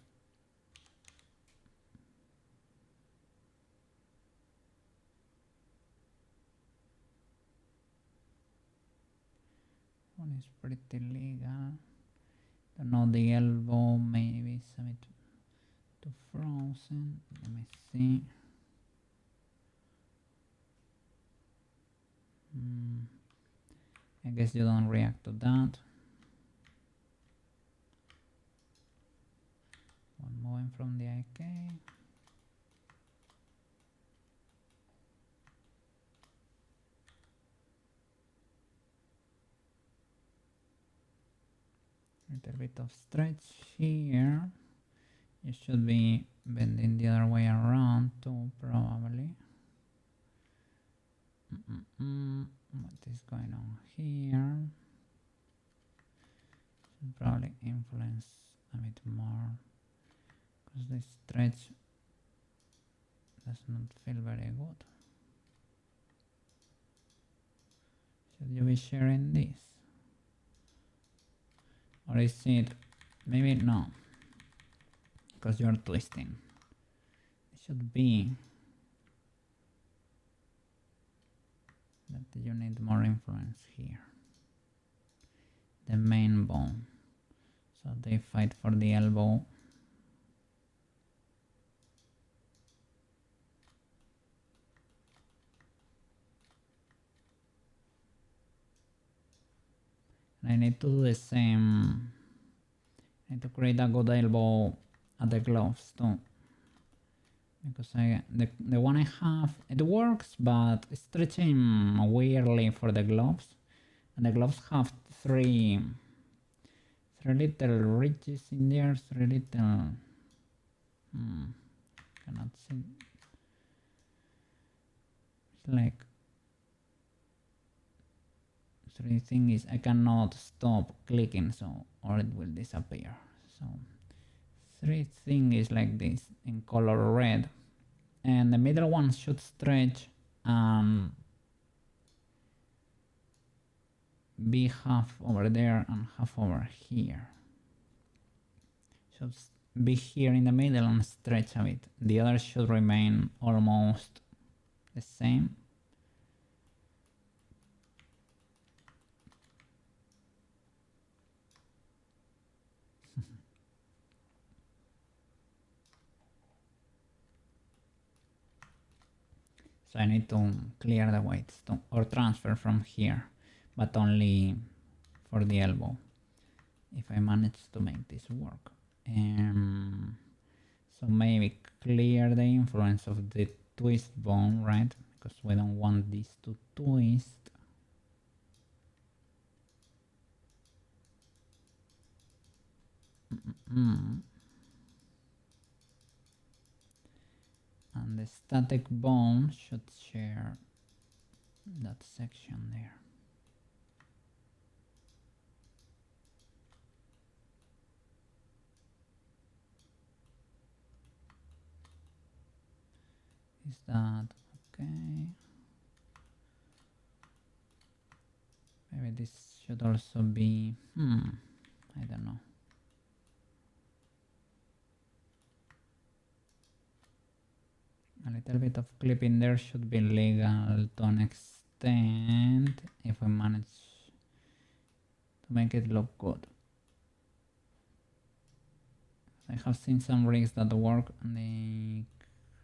One is pretty legal. Don't know, the elbow maybe is a bit too frozen. Let me see. I guess you don't react to that. One moving from the IK. Little bit of stretch here. You should be bending the other way around too, probably. What is going on here? Should probably influence a bit more, because the stretch does not feel very good. Should you be sharing this? Or is it, maybe no, because you're twisting. It should be that you need more influence here. The main bone. So they fight for the elbow. And I need to do the same. I need to create a good elbow at the gloves too. Because the one I have, it works, but it's stretching weirdly for the gloves. And the gloves have three little ridges in there, three little... cannot see. It's like... three thing is I cannot stop clicking, so or it will disappear. So three thing is like this in color red, and the middle one should stretch and be half over there and half over here. Should be here in the middle and stretch a bit. The other should remain almost the same. So I need to clear the weights or transfer from here, but only for the elbow, if I manage to make this work. So maybe clear the influence of the twist bone, right? Because we don't want this to twist. And the the static bone should share that section there. Is that okay? Maybe this should also be, I don't know. A little bit of clipping there should be legal to an extent if we manage to make it look good. I have seen some rigs that work and they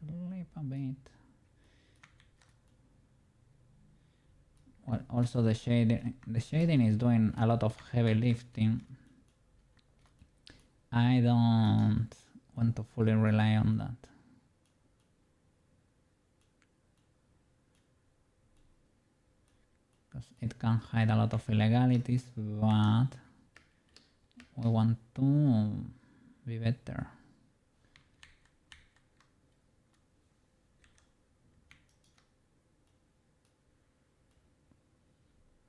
clip a bit. Well, also the shading is doing a lot of heavy lifting. I don't want to fully rely on that. Because it can hide a lot of illegalities, but we want to be better.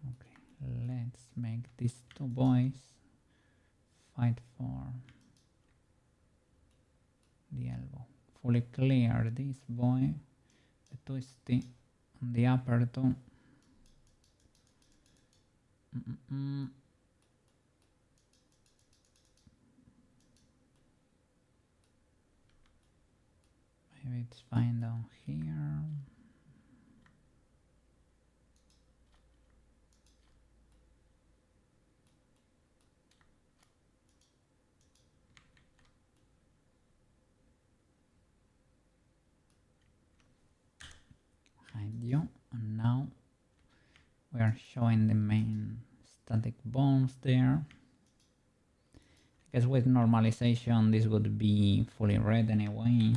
Okay, let's make these two boys fight for the elbow. Fully clear this boy, the twisty on the upper two. Maybe it's fine down here. Hide you, and now we are showing the main static bones there. I guess with normalization this would be fully red anyway,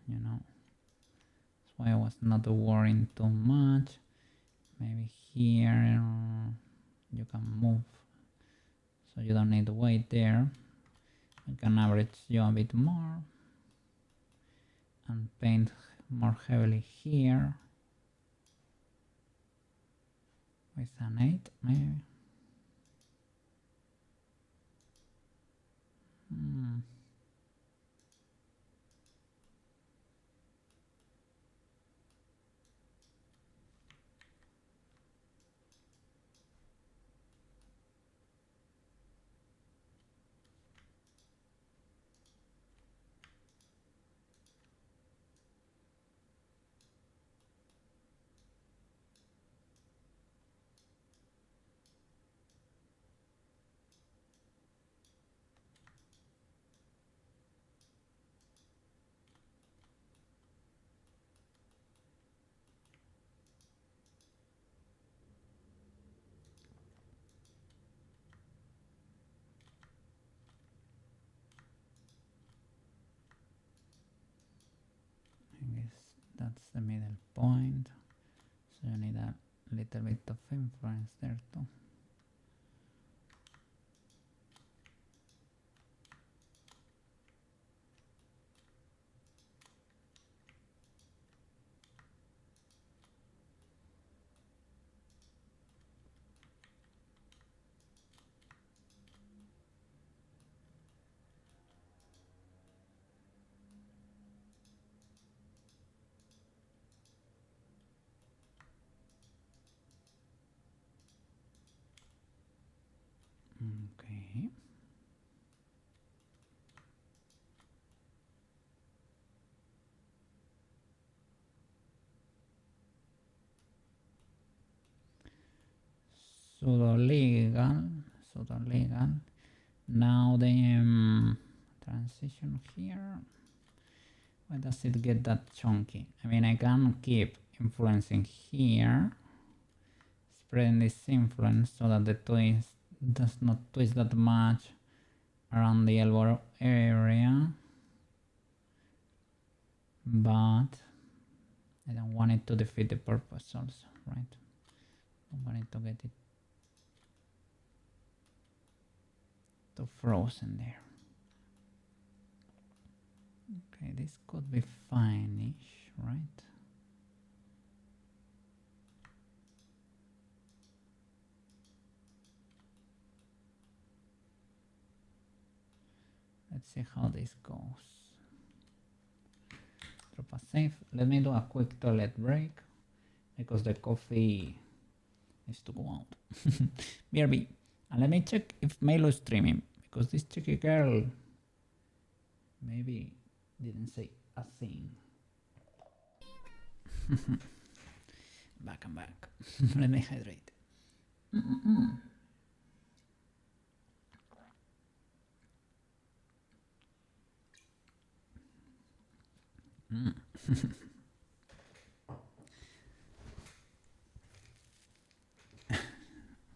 you know. That's why I was not worrying too much. Maybe here you can move, so you don't need to wait there. I can average you a bit more and paint more heavily here with an 8 maybe. I guess that's the middle point, so you need a little bit of influence there too. Okay. Pseudo legal. Now the transition here. Why does it get that chunky? I mean, I can keep influencing here, spreading this influence so that the twist does not twist that much around the elbow area, but I don't want it to defeat the purpose also, right? I want it to get it to frozen there. Okay, this could be fine-ish, right? Let's see how this goes. Drop a save. Let me do a quick toilet break because the coffee needs to go out. BRB. And let me check if Melo is streaming because this cheeky girl maybe didn't say a thing. Back and back. Let me hydrate.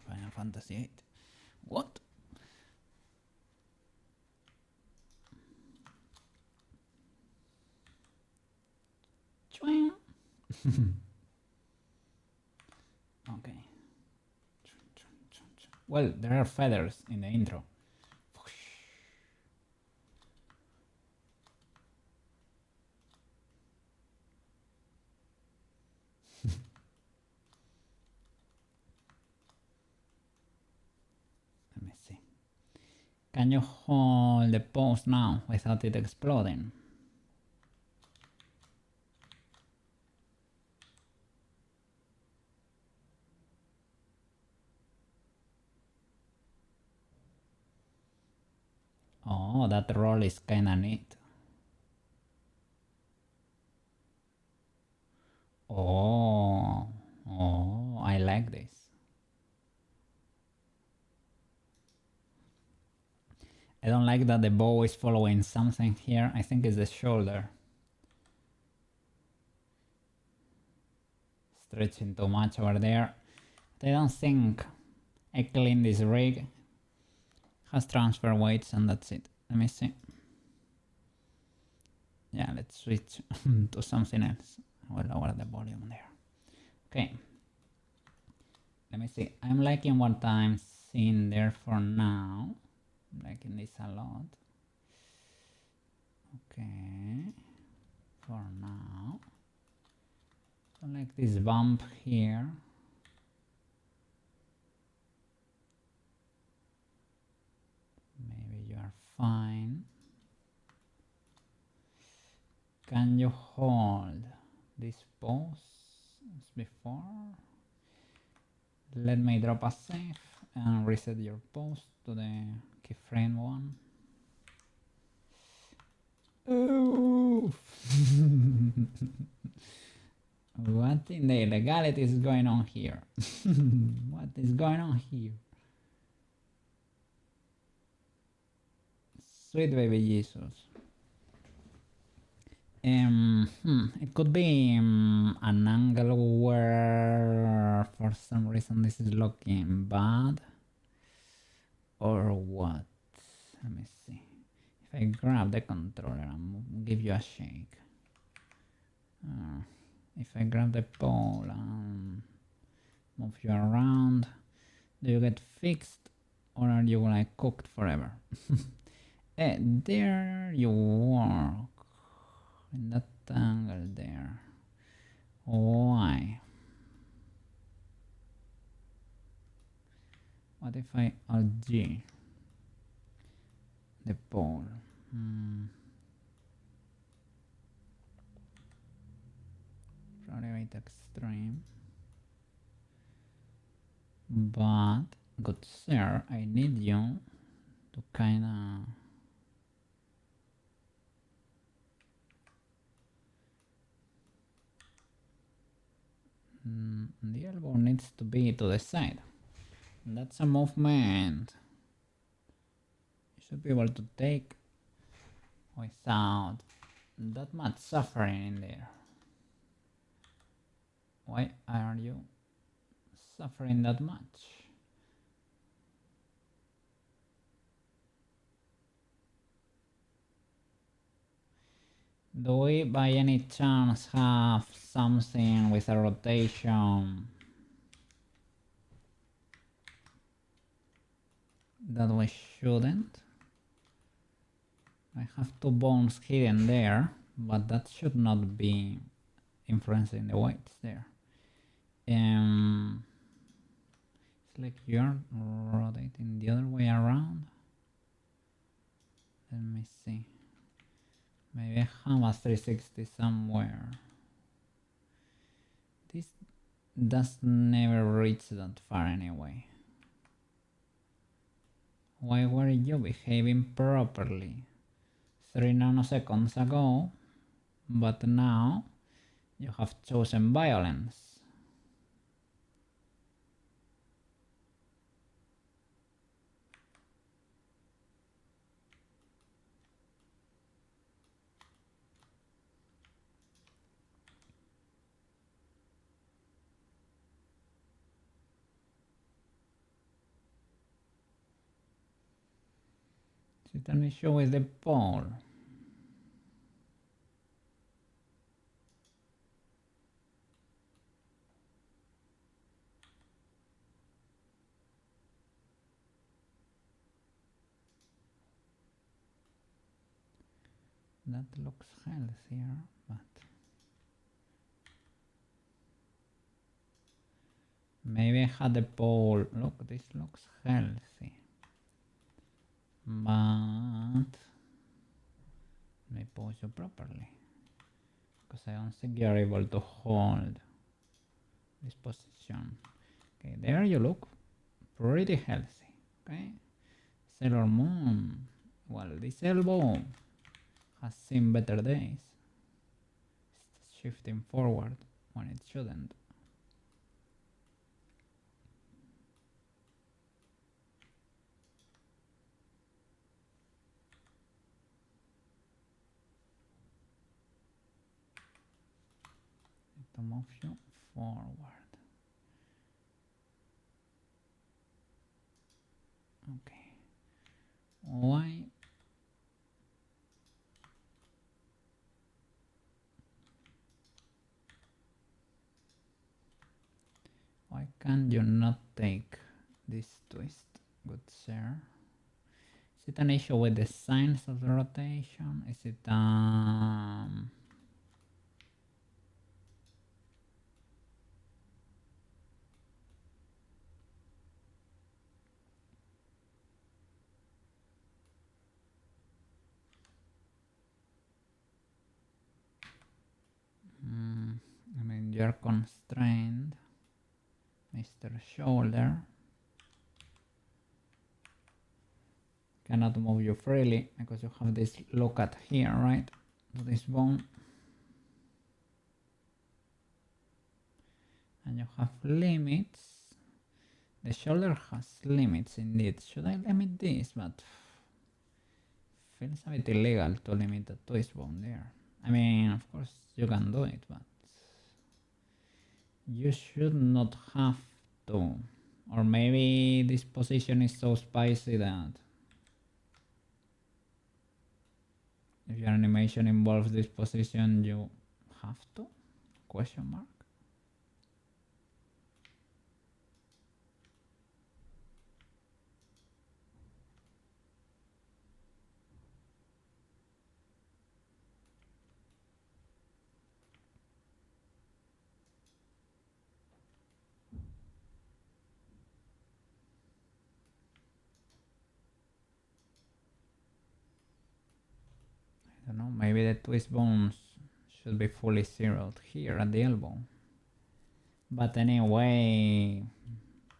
Final Fantasy 8. What? Okay. Well, there are feathers in the intro. Let me see. Can you hold the pose now without it exploding? Oh, that roll is kinda neat. Oh, I like this. I don't like that the bow is following something here. I think it's the shoulder. Stretching too much over there. But I don't think I clean this rig. Has transfer weights and that's it. Let me see. Yeah, let's switch to something else. I will lower the volume there. Okay. Let me see. I'm liking what I'm seeing there for now. I'm liking this a lot. Okay. For now. I like this bump here. Maybe you are fine. Can you hold this pose as before? Let me drop a save and reset your pose to the keyframe one. Oh. What in the illegality is going on here? What is going on here? Sweet baby Jesus. It could be an angle where for some reason this is looking bad. Or what? Let me see. If I grab the controller and give you a shake. If I grab the pole and move you around, do you get fixed or are you like cooked forever? There you work. In that angle there. Why? What if I Alt-G the pole? Probably extreme. But, good sir, I need you to kinda... the elbow needs to be to the side. That's a movement you should be able to take without that much suffering in there. Why are you suffering that much? Do we by any chance have something with a rotation that we shouldn't? I have two bones hidden there, but that should not be influencing the weights there. It's like you're rotating the other way around. Let me see. Maybe I have a 360 somewhere. This does never reach that far anyway. Why were you behaving properly 3 nanoseconds ago, but now you have chosen violence? Is it an issue with the pole? That looks healthier, but maybe I had the pole. Look, this looks healthy, but let me pose you properly, because I don't think you're able to hold this position. Okay, there you look pretty healthy. Okay, Sailor Moon. Well, this elbow has seen better days. It's shifting forward when it shouldn't. To move you forward. Okay. Why can you not take this twist, good sir? Is it an issue with the signs of the rotation? Is it I mean, you're constrained, Mr. Shoulder. Cannot move you freely because you have this lockout here, right? To this bone. And you have limits. The shoulder has limits indeed. Should I limit this? But feels a bit illegal to limit the twist bone there. I mean, of course you can do it, but you should not have to. Or maybe this position is so spicy that if your animation involves this position, you have to? Question mark. I don't know, maybe the twist bones should be fully zeroed here at the elbow. But anyway,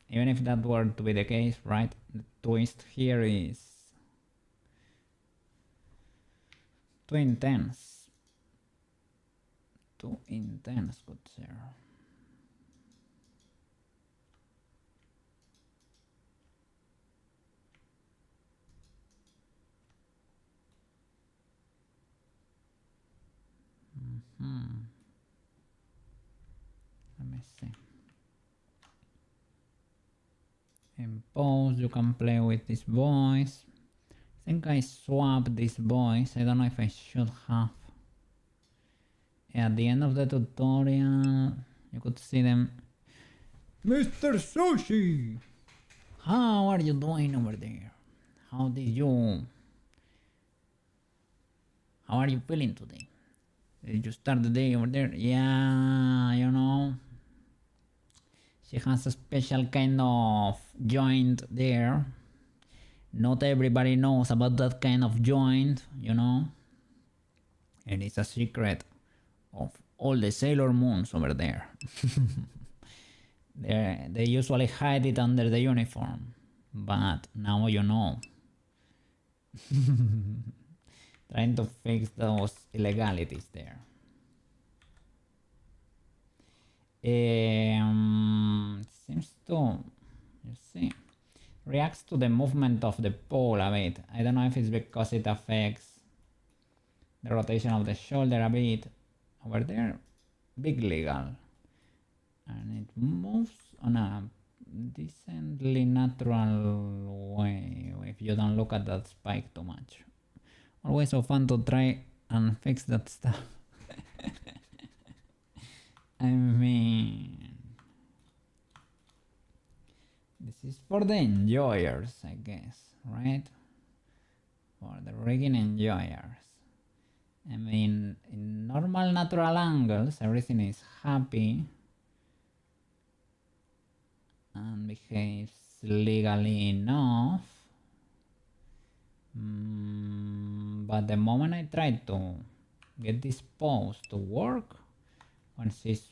even if that were to be the case, right, the twist here is too intense. Too intense, good sir. Let me see. In pose, you can play with this voice. I think I swapped this voice. I don't know if I should have. At the end of the tutorial, you could see them. Mr. Sushi! How are you doing over there? How did you How are you feeling today? Did you start the day over there? Yeah, you know, she has a special kind of joint there. Not everybody knows about that kind of joint, you know. And it's a secret of all the Sailor Moons over there. They usually hide it under the uniform, but now you know. Trying to fix those illegalities there. Seems to, you see, reacts to the movement of the pole a bit. I don't know if it's because it affects the rotation of the shoulder a bit. Over there, big legal. And it moves on a decently natural way if you don't look at that spike too much. Always so fun to try and fix that stuff. I mean, this is for the enjoyers, I guess, right? For the rigging enjoyers. I mean, in normal natural angles, everything is happy and behaves legally enough. But the moment I try to get this pose to work, when she's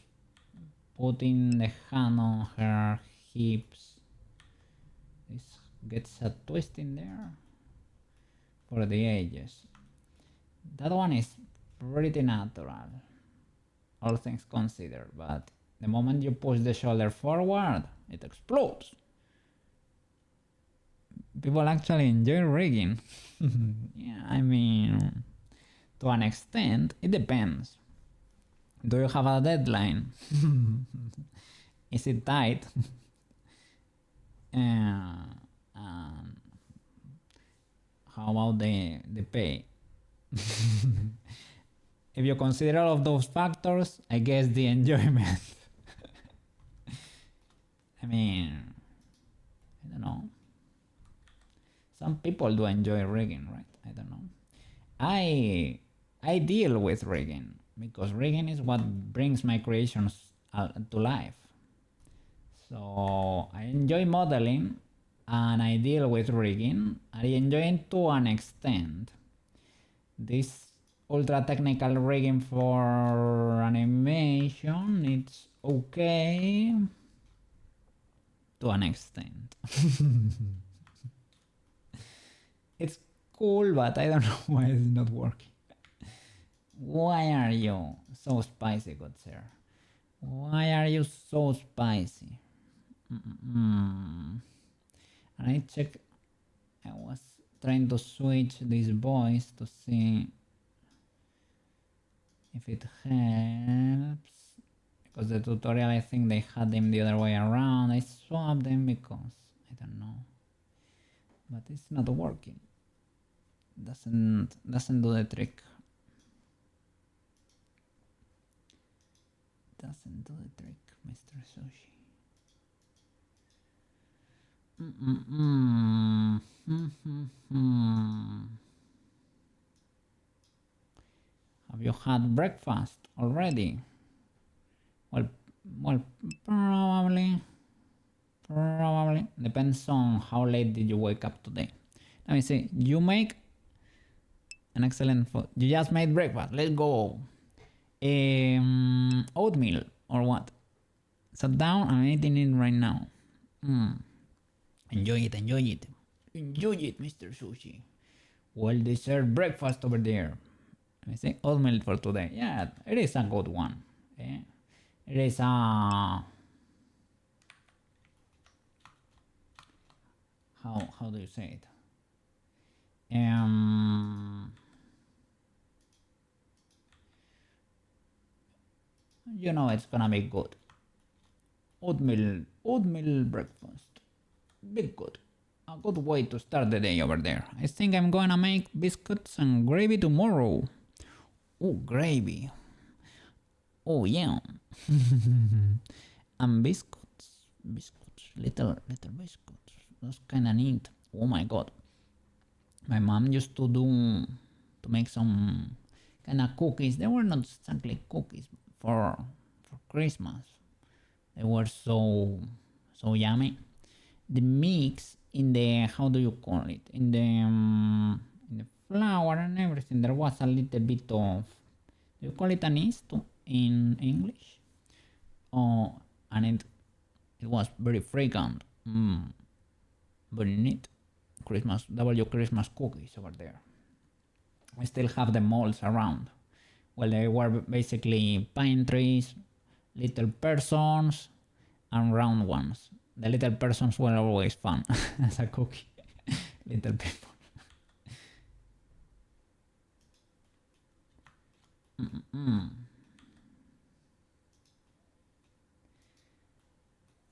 putting the hand on her hips, this gets a twist in there for the edges. That one is pretty natural, all things considered, but the moment you push the shoulder forward, it explodes. People actually enjoy rigging. Yeah, I mean, to an extent, it depends. Do you have a deadline? Is it tight? How about the pay? If you consider all of those factors, I guess the enjoyment. I mean, I don't know. Some people do enjoy rigging, right? I don't know. I deal with rigging because rigging is what brings my creations to life. So I enjoy modeling and I deal with rigging. I enjoy it to an extent. This ultra technical rigging for animation, it's okay to an extent. It's cool, but I don't know why it's not working. Why are you so spicy, good sir? Why are you so spicy? And I check. I was trying to switch this voice to see if it helps. Because the tutorial, I think they had them the other way around. I swapped them because I don't know. But it's not working. Doesn't do the trick. Doesn't do the trick, Mr. Sushi. Have you had breakfast already? Well, probably depends on how late did you wake up today. Let me see. You make an excellent food. You just made breakfast. Let's go. Oatmeal or what? Sat down. I'm eating it right now. Enjoy it, Mr. Sushi. Well deserved breakfast over there. Let me say oatmeal for today. Yeah, it is a good one. It is a how do you say it? You know it's gonna be good. Oatmeal breakfast. Be good. A good way to start the day over there. I think I'm gonna make biscuits and gravy tomorrow. Oh, gravy. Oh, yeah. And biscuits. Little biscuits. Those kinda neat. Oh my god. My mom used to make some kind of cookies. They were not exactly cookies for Christmas. They were so yummy. The mix in the, how do you call it, in the flour and everything, there was a little bit of, do you call it anise in English? Oh, and it was very fragrant. Very neat. Christmas cookies over there. We still have the molds around. Well, they were basically pine trees, little persons, and round ones. The little persons were always fun as a cookie. Little people.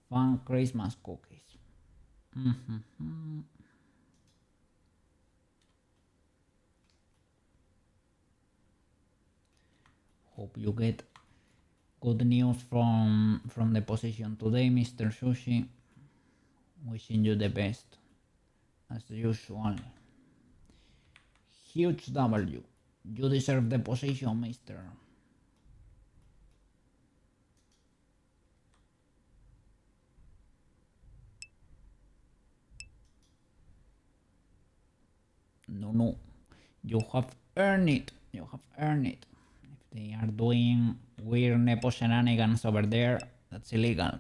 Fun Christmas cookies. Hope you get good news from the position today, Mr. Sushi. Wishing you the best, as usual. Huge W. You deserve the position, mister. No. You have earned it. You have earned it. If they are doing weird Nepo shenanigans over there, that's illegal.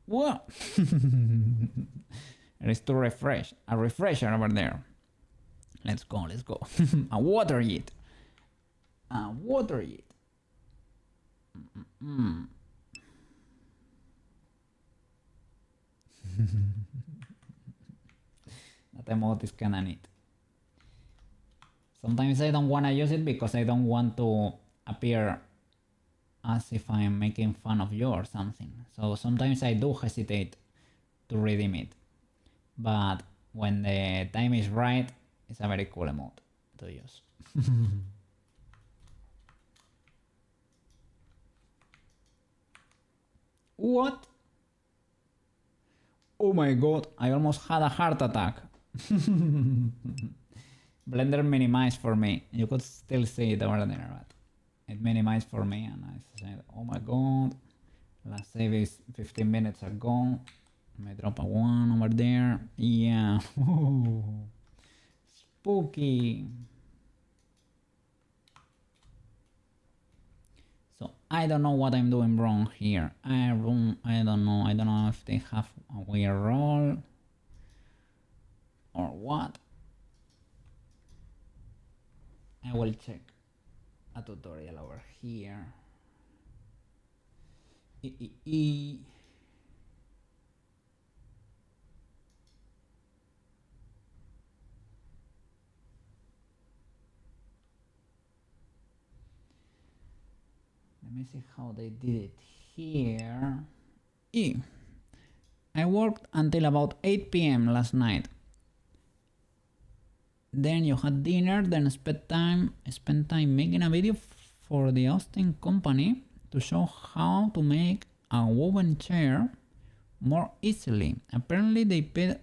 What? It is to refresh. A refresher over there. Let's go. A water it. That emote is kinda neat. Sometimes I don't wanna use it because I don't want to appear as if I'm making fun of you or something. So sometimes I do hesitate to redeem it. But when the time is right, it's a very cool emote to use. What? Oh my god, I almost had a heart attack. Blender minimized for me. You could still see it over there, but it minimized for me and I said, oh my god, last save is 15 minutes ago. I may drop a 1 over there. Yeah. Spooky. So I don't know what I'm doing wrong here. I don't know if they have a weird roll or what. I will check a tutorial over here. Let me see how they did it here. I worked until about 8 p.m. last night. Then you had dinner, then spent time making a video for the Austin company to show how to make a woven chair more easily. Apparently they paid...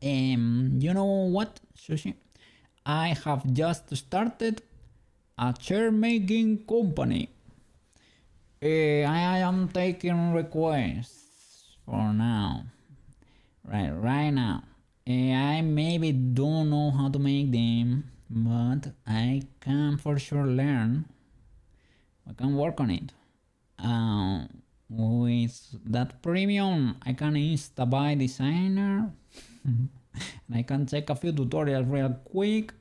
you know what, Sushi? I have just started a chair making company. I am taking requests for now. Right now. I maybe don't know how to make them, but I can for sure learn. I can work on it. With that premium, I can insta-buy designer. And I can check a few tutorials real quick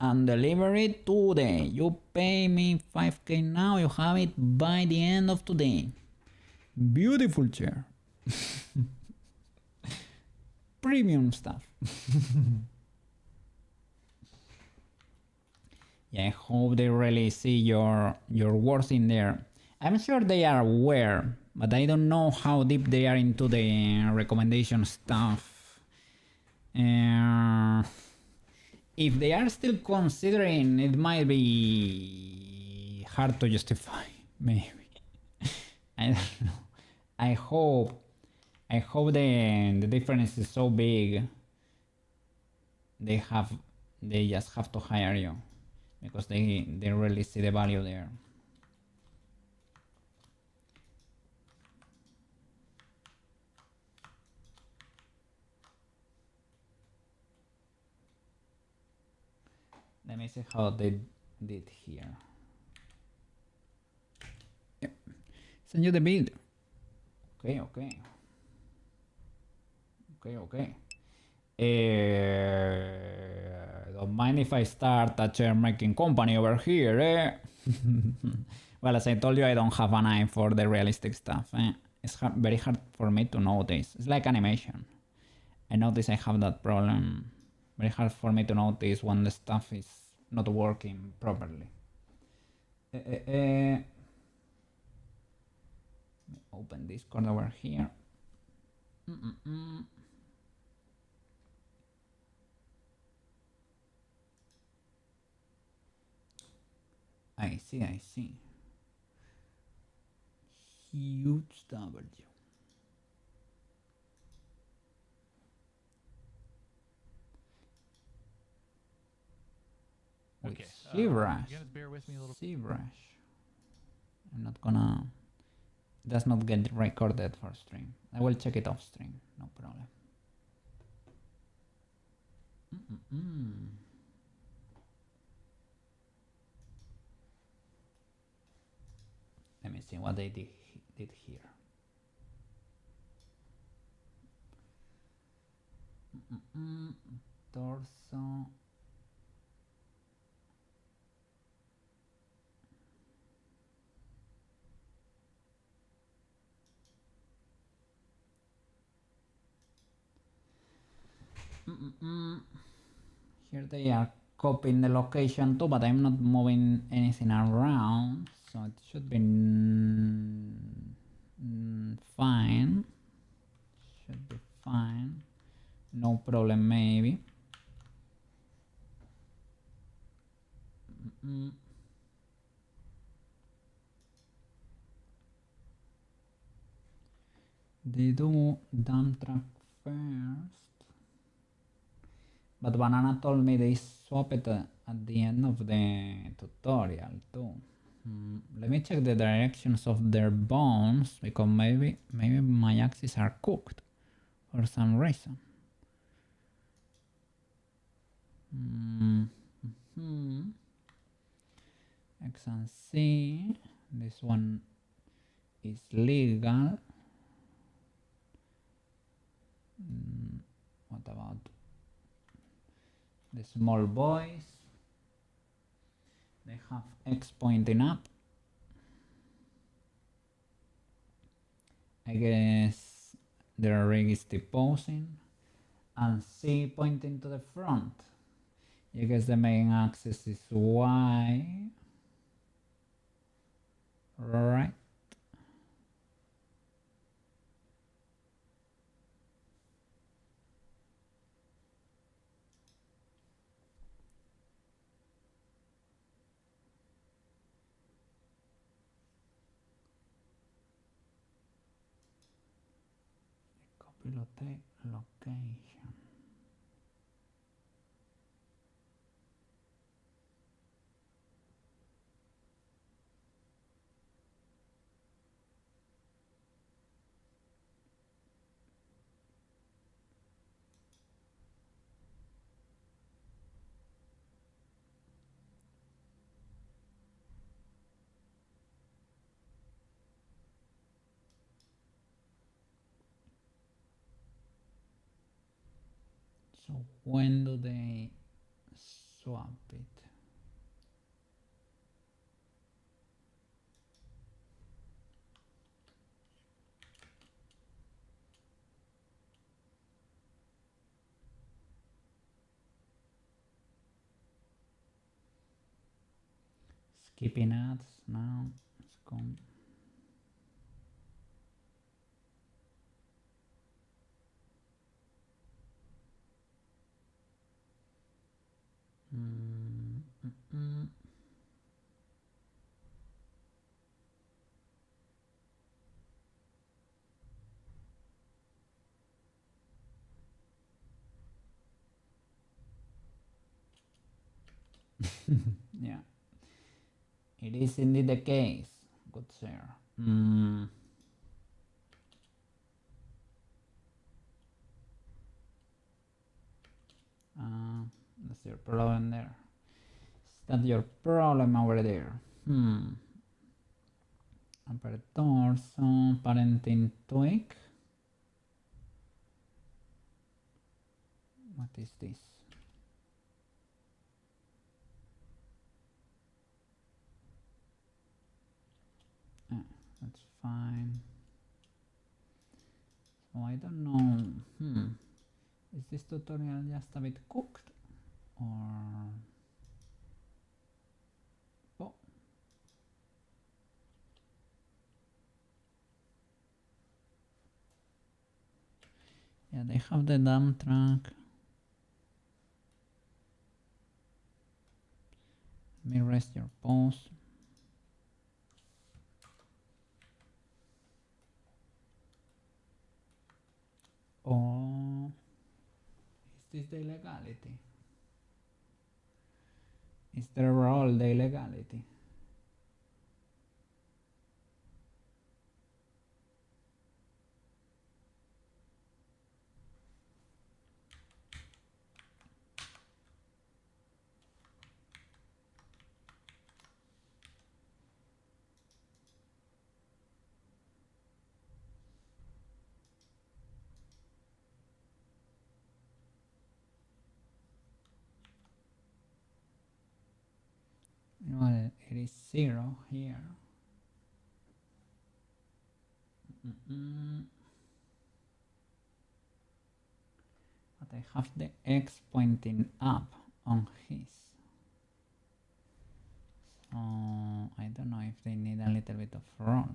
and deliver it today. You pay me 5k now, you have it by the end of today. Beautiful chair. Premium stuff. Yeah, I hope they really see your worth in there. I'm sure they are aware, but I don't know how deep they are into the recommendation stuff. If they are still considering, it might be hard to justify, maybe. I don't know. I hope the difference is so big. They just have to hire you because they really see the value there. Let me see how they did here. Yep. Send you the build. Okay. Don't mind if I start a chair making company over here, eh? Well, as I told you, I don't have an eye for the realistic stuff. It's very hard for me to notice. It's like animation. I notice I have that problem. Very hard for me to notice when the stuff is not working properly. Open Discord over here. I see. Huge W. Okay. ZBrush. You gotta bear with me a little. ZBrush. I'm not gonna. It does not get recorded for stream. I will check it off stream. No problem. Let me see what they did here. Torso. Here they are copying the location too, but I'm not moving anything around, so it should be fine. Should be fine. No problem, maybe. They do dump truck first. But Banana told me they swap it at the end of the tutorial too. Let me check the directions of their bones because maybe my axes are cooked for some reason. X and C. This one is legal. What about the small boys? They have X pointing up. I guess their rig is deposing. And C pointing to the front. I guess the main axis is Y. Right. Copy location. So when do they swap it? Skipping ads now. Let's go. Yeah, it is indeed the case. Good sir. That's your problem there. Is that your problem over there? Upper torso, parenting tweak. What is this? That's fine. So I don't know. Is this tutorial just a bit cooked? Or... Oh. Yeah, they have the dump track. Let me rest your pose. Oh, is this the illegality? Is the role the illegality? Well, it is 0 here. But I have the X pointing up on his. So I don't know if they need a little bit of roll.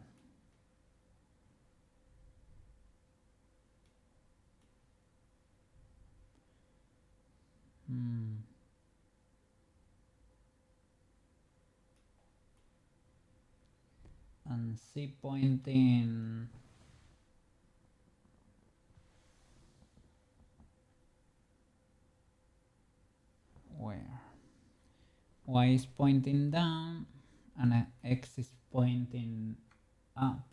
And C pointing where? Y is pointing down and X is pointing up.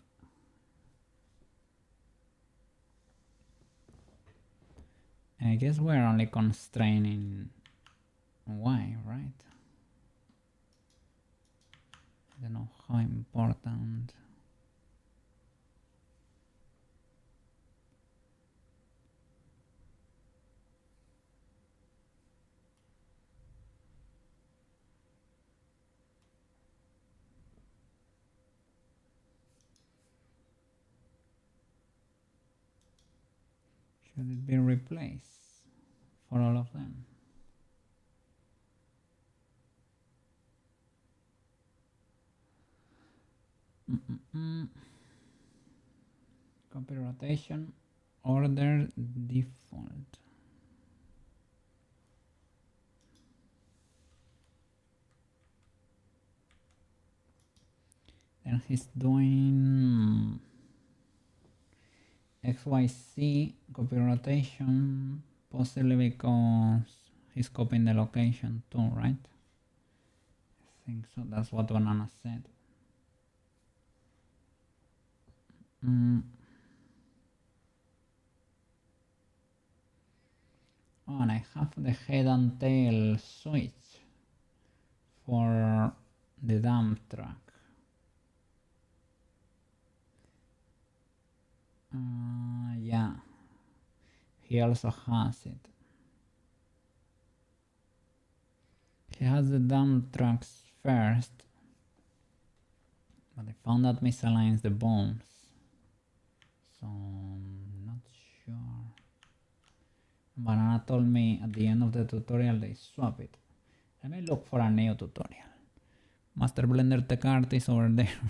I guess we're only constraining Y, right? I don't know how important. Should it be replaced for all of them? Copy rotation, order default. Then he's doing XYZ copy rotation, possibly because he's copying the location too, right? I think so. That's what Banana said. Oh, and I have the head and tail switch for the dump truck. Yeah, he also has it. He has the dump trucks first, but I found that misaligns the bones, so I'm not sure. Banana told me at the end of the tutorial they swap it. Let me look for a new tutorial. Master Blender tech artist over there.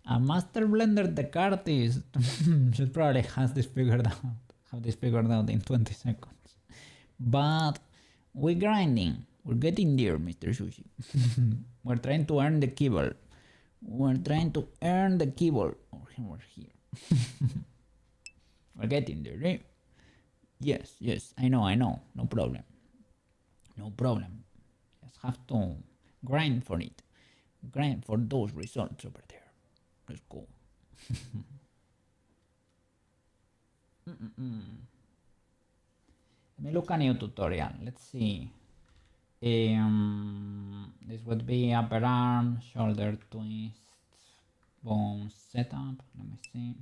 A Master Blender tech artist should probably have this figured out in 20 seconds. But we're grinding. We're getting there, Mr. Sushi. We're trying to earn the keyboard. We're trying to earn the keyboard. We're here. We're getting there, right? Yes, I know, no problem. No problem. Just have to grind for it. Grind for those results over there. Let's go. Let me look a new tutorial. Let's see. This would be upper arm, shoulder twist, bone setup. Let me see.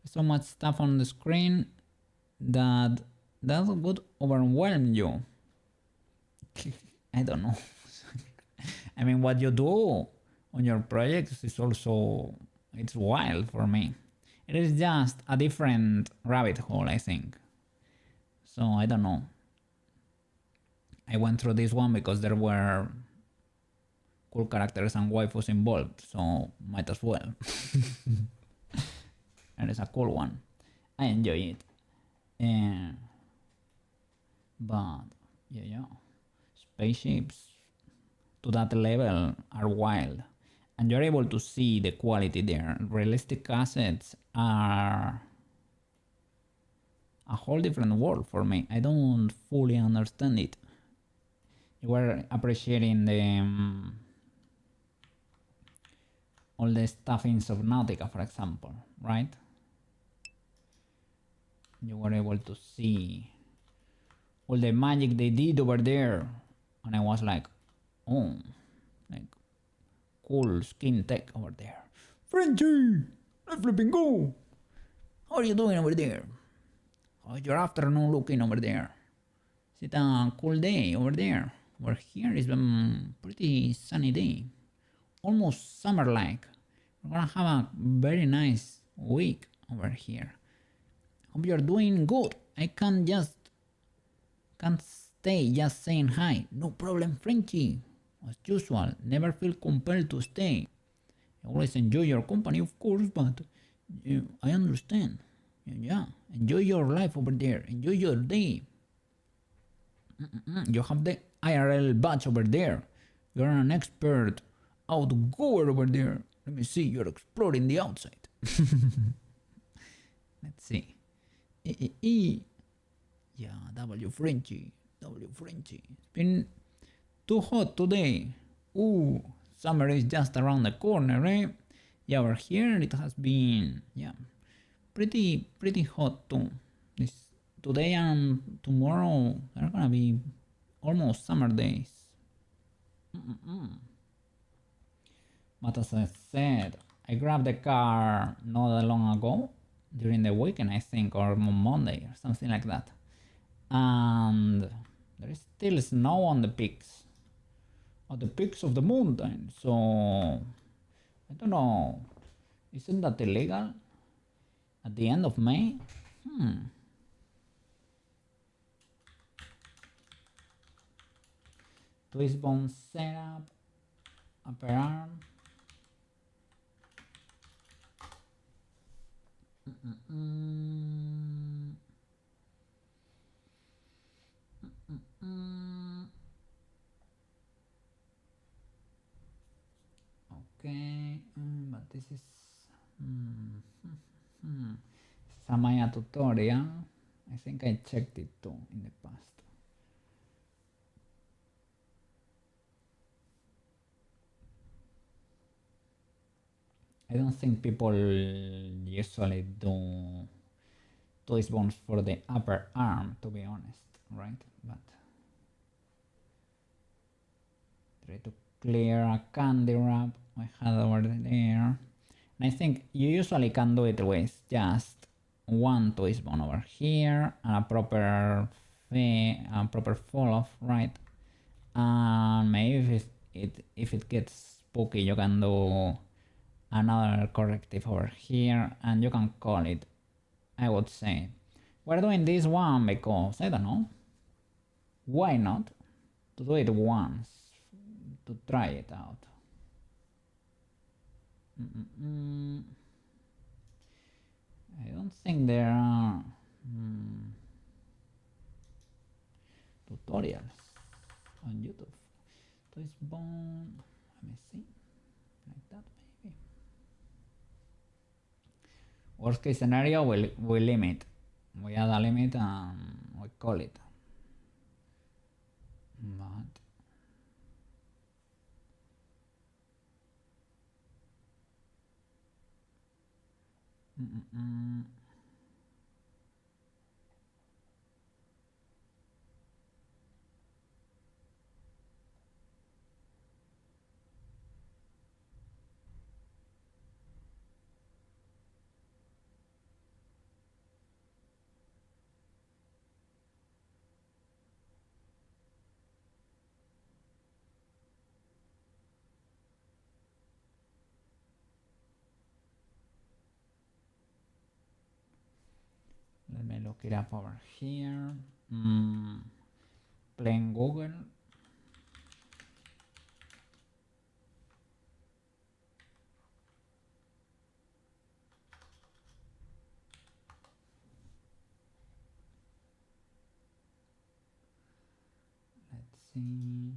So much stuff on the screen that would overwhelm you. I don't know. I mean, what you do on your projects is also, it's wild for me. It is just a different rabbit hole, I think. So I don't know. I went through this one because there were cool characters and waifus involved, so might as well. And it's a cool one. I enjoy it. But yeah, spaceships to that level are wild, and you're able to see the quality there. Realistic assets are a whole different world for me. I don't fully understand it. You were appreciating the all the stuff in Subnautica, for example, right? You were able to see all the magic they did over there, and I was like, oh, like cool skin tech over there. Frenchie, let's flipping go. How are you doing over there? How's your afternoon looking over there? Is it a cool day over there? Over here is a pretty sunny day, almost summer-like. We're gonna have a very nice week over here. Hope you're doing good. I can't stay just saying hi. No problem, Frenchie. As usual, never feel compelled to stay. I always enjoy your company, of course, but I understand. Yeah, enjoy your life over there. Enjoy your day. You have the IRL badge over there. You're an expert outgoer over there. Let me see, you're exploring the outside. Let's see. Yeah, W Frenchy. It's been too hot today. Ooh, summer is just around the corner, eh? Yeah, over here it has been, yeah, pretty hot too. Today and tomorrow are gonna be almost summer days. But as I said, I grabbed the car not that long ago, during the weekend I think, or on Monday or something like that. And there is still snow on the peaks. On the peaks of the mountain, so I don't know. Isn't that illegal? At the end of May? Twist bone setup, upper arm. Okay, but this is a Maya tutorial. I think I checked it too in the past. I don't think people usually do twist bones for the upper arm, to be honest, right? But try to clear a candy wrap I had over there. And I think you usually can do it with just one twist bone over here and a proper fall off, right? And maybe if it gets spooky, you can do another corrective over here, and you can call it. I would say we're doing this one because I don't know, why not to do it once, to try it out. I don't think there are tutorials on YouTube. Twist bone, let me see, like that maybe. Worst case scenario, we limit We add a limit and we call it. But let me look it up over here. Plain Google. Let's see.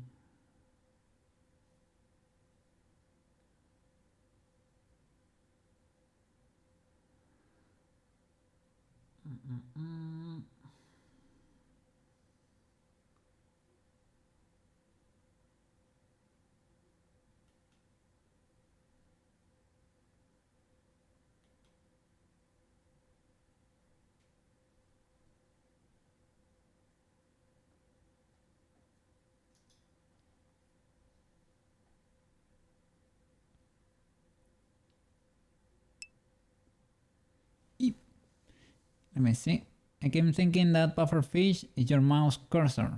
Let me see. I keep thinking that pufferfish is your mouse cursor.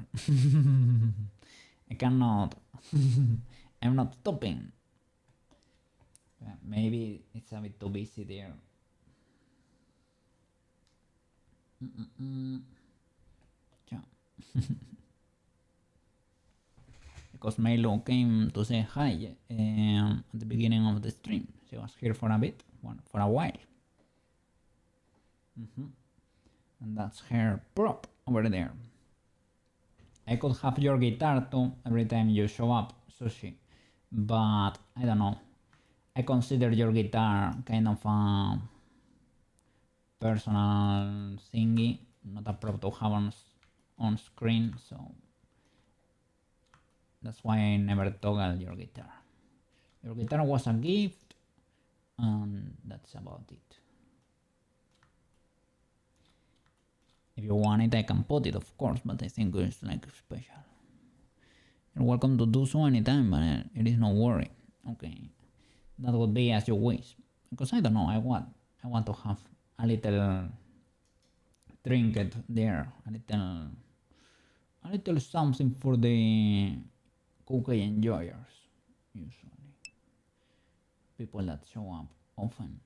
I cannot. I'm not stopping. Maybe it's a bit too busy there. Yeah. Because Milo came to say hi at the beginning of the stream. She was here for a bit, for a while. And that's her prop over there. I could have your guitar too every time you show up, Sushi. But I don't know. I consider your guitar kind of a personal thingy, not a prop to have on screen, so that's why I never toggle your guitar. Your guitar was a gift, and that's about it. If you want it, I can put it, of course, but I think it's like special. You're welcome to do so anytime, but it is no worry. Okay, that would be as you wish. Because I don't know, I want to have a little trinket there, a little something for the cookie enjoyers. Usually, people that show up often,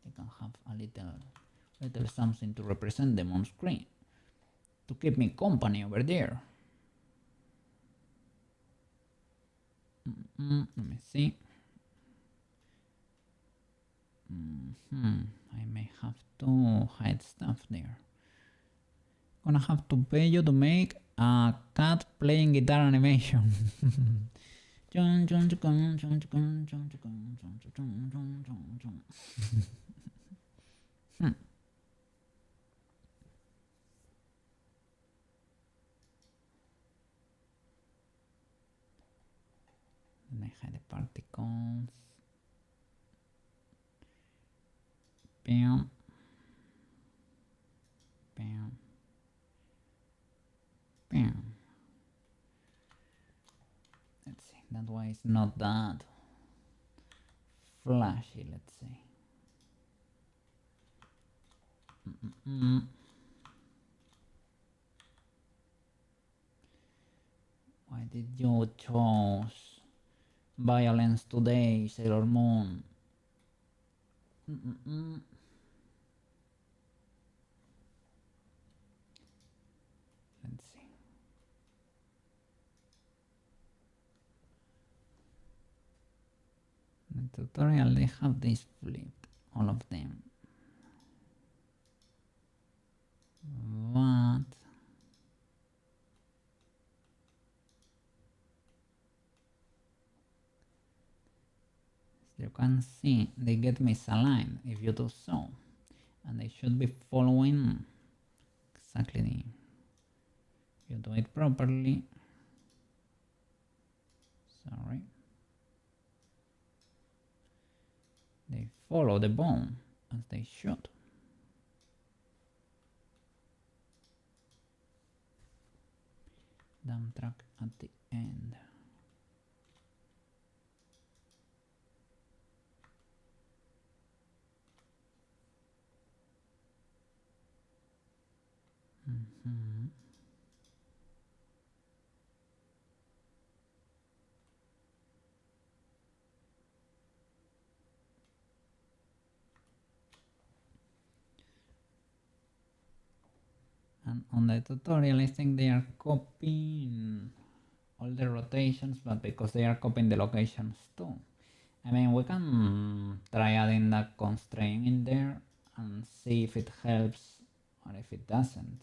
they can have a little something to represent them on screen, to keep me company over there. Let me see. I may have to hide stuff there. Gonna have to pay you to make a cat playing guitar animation. Then I hide the particles. Bam. Bam. Bam. Let's see, that way it's not that flashy, let's say. Why did you choose violence today, Sailor Moon? Let's see. In the tutorial they have this flipped, all of them. What? As you can see, they get misaligned if you do so. And they should be following exactly the... You do it properly. Sorry. They follow the bone as they should. Dump truck at the end. Mm-hmm. And on the tutorial, I think they are copying all the rotations, but because they are copying the locations too. I mean, we can try adding that constraint in there and see if it helps or if it doesn't.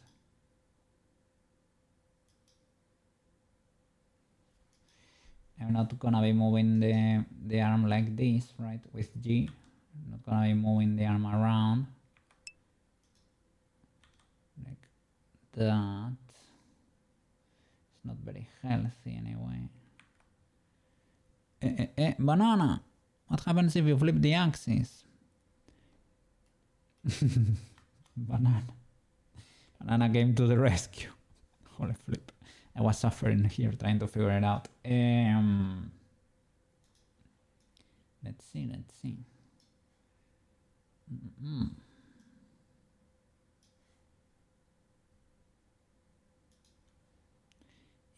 I'm not gonna be moving the arm like this, right, with G. I'm not gonna be moving the arm around like that. It's not very healthy anyway. Banana! What happens if you flip the axis? Banana. Banana came to the rescue. Holy flip. I was suffering here trying to figure it out. Let's see.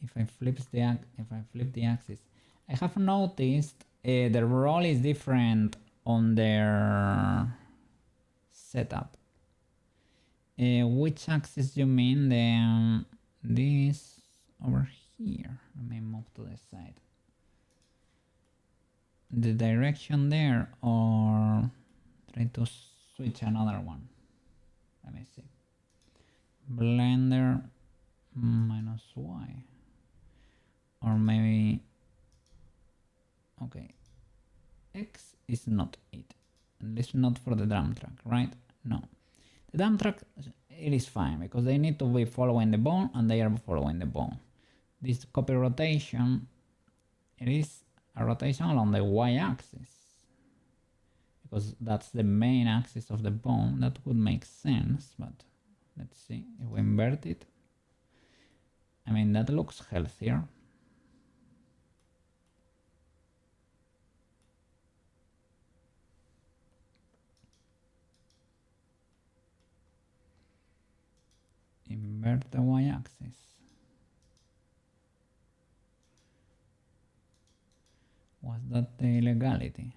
If I flip the axis, I have noticed the roll is different on their setup. Which axis you mean? This over here. Let me move to the side. The direction there, or try to switch another one. Let me see. Blender minus Y. Or maybe, okay, X is not it. At least not for the dump truck, right? No. The dump truck, it is fine because they need to be following the bone and they are following the bone. This copy rotation, it is a rotation along the y-axis because that's the main axis of the bone. That would make sense, but let's see if we invert it. I mean, that looks healthier. Invert the y-axis. Was that the illegality?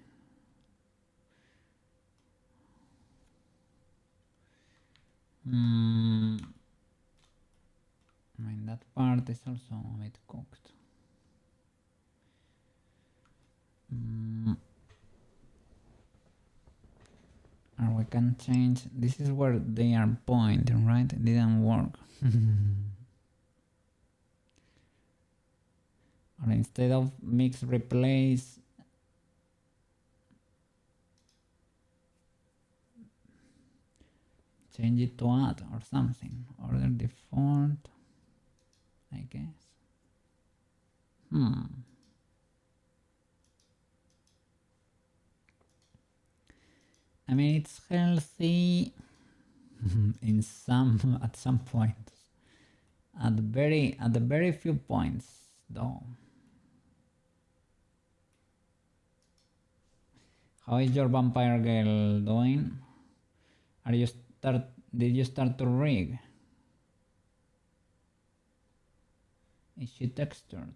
I mean, that part is also a bit cooked. Or we can change. This is where they are pointing, right? It didn't work. Or instead of mix replace, change it to add or something. Order default, I guess. I mean, it's healthy in some at some points. At the very few points though. How is your vampire girl doing? Did you start to rig? Is she textured?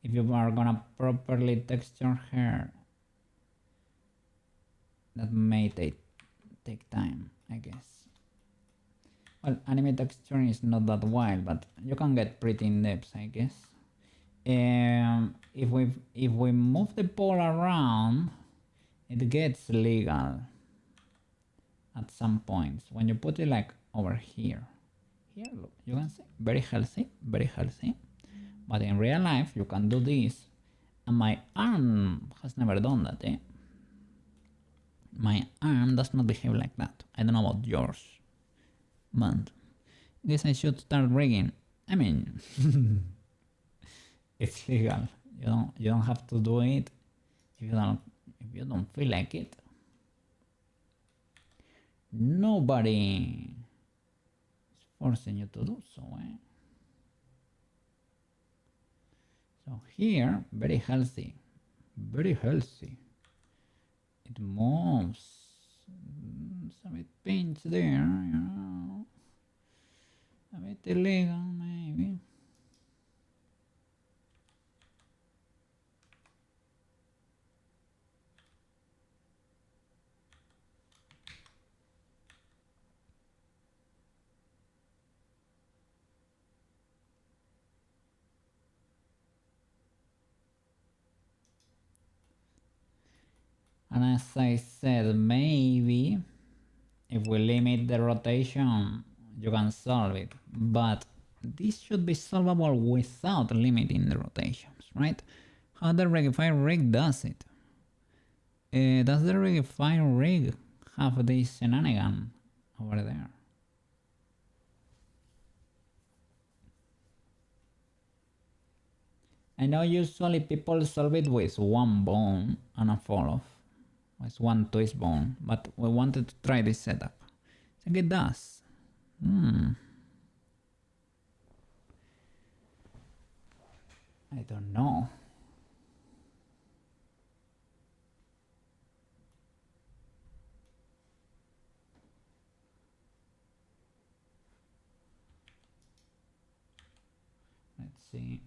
If you are gonna properly texture her, that may take time, I guess. Well, animate texturing is not that wild, but you can get pretty in depth, I guess. If we move the pole around, it gets legal at some points. When you put it like over here, look, you can see very healthy, very healthy. But in real life, you can do this, and my arm has never done that. My arm does not behave like that. I don't know about yours. But I guess I should start rigging. I mean, it's legal. You don't have to do it if you don't feel like it. Nobody is forcing you to do so, eh? So here, very healthy. Very healthy. It moves. Some bit pinch there, you know. A bit illegal, maybe. And as I said, maybe if we limit the rotation, you can solve it. But this should be solvable without limiting the rotations, right? How the Regify rig does it? Does the Regify rig have this shenanigan over there? I know usually people solve it with one bone and a fall off. With one twist bone, but we wanted to try this setup. I think it does. I don't know. Let's see.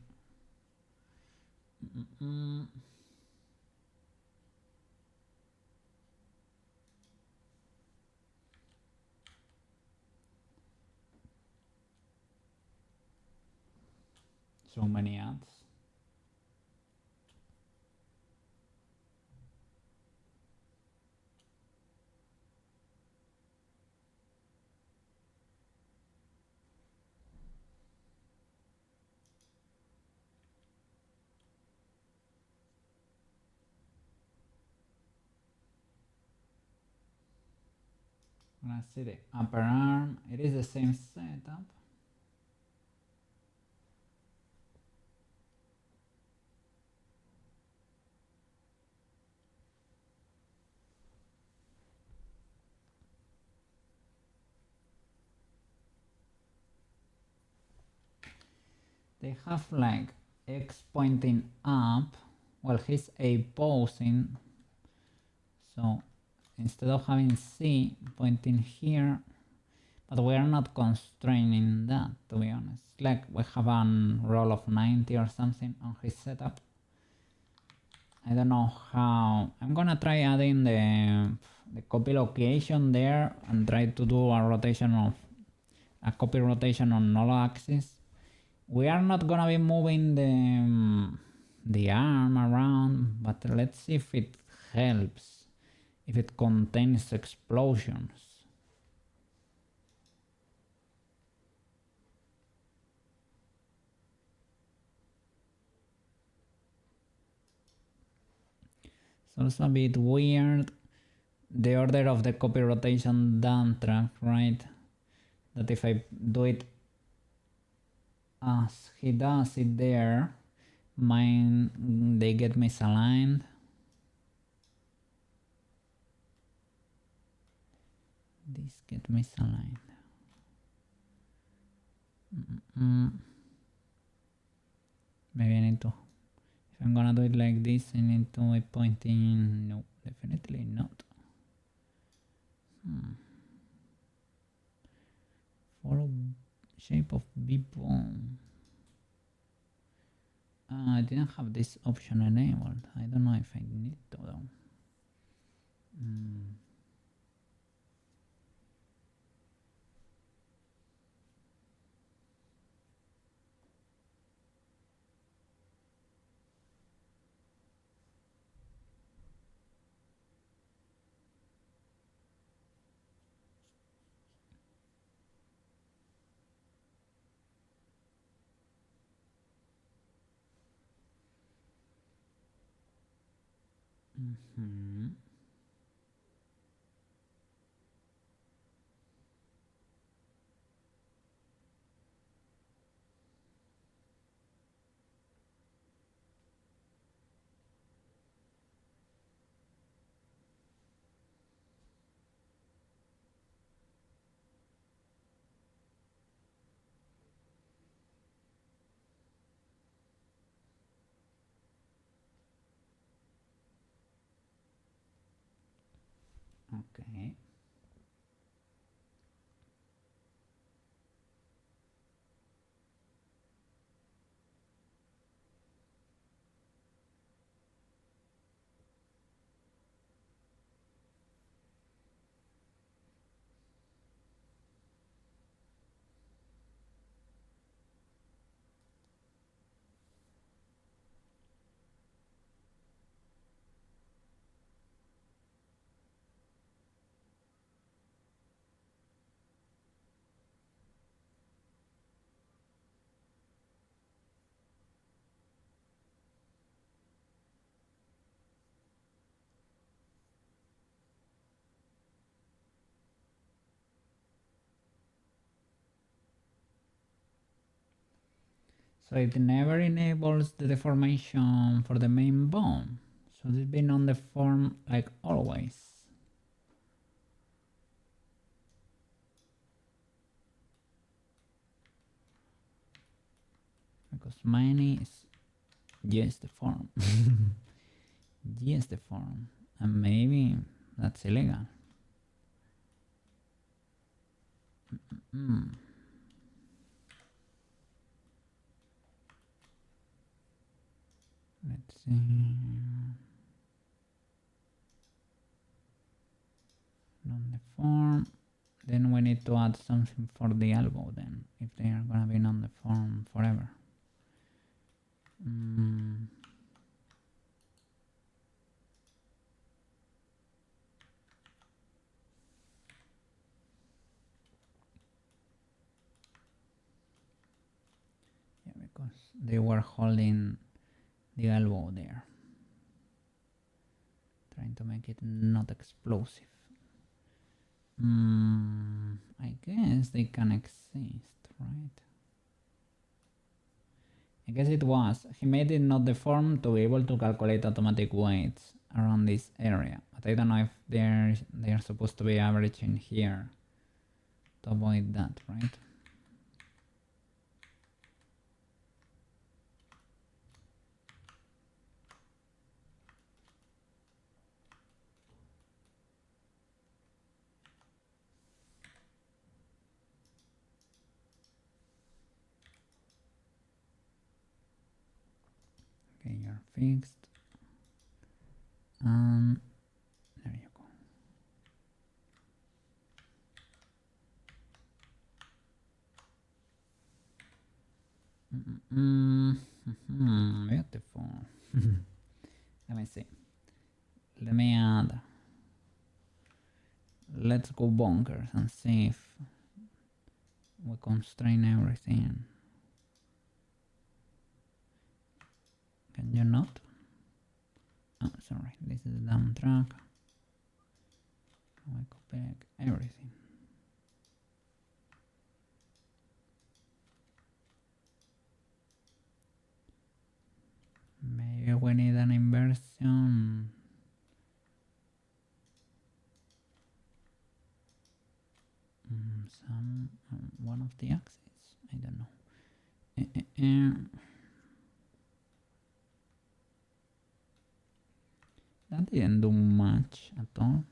So many ads. Let's see the upper arm. It is the same setup. They have like X pointing up while he's opposing. So instead of having C pointing here, but we are not constraining that, to be honest. Like we have a roll of 90 or something on his setup. I don't know how. I'm gonna try adding the copy location there and try to do a copy rotation on null axis. We are not gonna be moving the arm around, but let's see if it helps, if it contains explosions. It's also a bit weird, the order of the copy rotation down track, right? That if I do it as he does it there, mine, they get misaligned. These get misaligned. Maybe I need to, if I'm gonna do it like this, I need to be pointing, no, definitely not. Follow shape of B-bone. I didn't have this option enabled. I don't know if I need to though. Okay. So it never enables the deformation for the main bone. So it's been on the form like always. Because mine is just the form. Just the form. And maybe that's illegal. Let's see. On the form. Then we need to add something for the elbow then, if they are gonna be on the form forever. Yeah, because they were holding the elbow there. Trying to make it not explosive. I guess they can exist, right? I guess it was. He made it not deformed to be able to calculate automatic weights around this area. But I don't know if they're supposed to be averaging here to avoid that, right? Okay, you're fixed. There you go. Beautiful. Let me see. Let me add. Let's go bonkers and see if we constrain everything. Can you not? Oh, sorry. This is the dumb track. I go back everything. Maybe we need an inversion. Some one of the axes. I don't know. That didn't do much at all.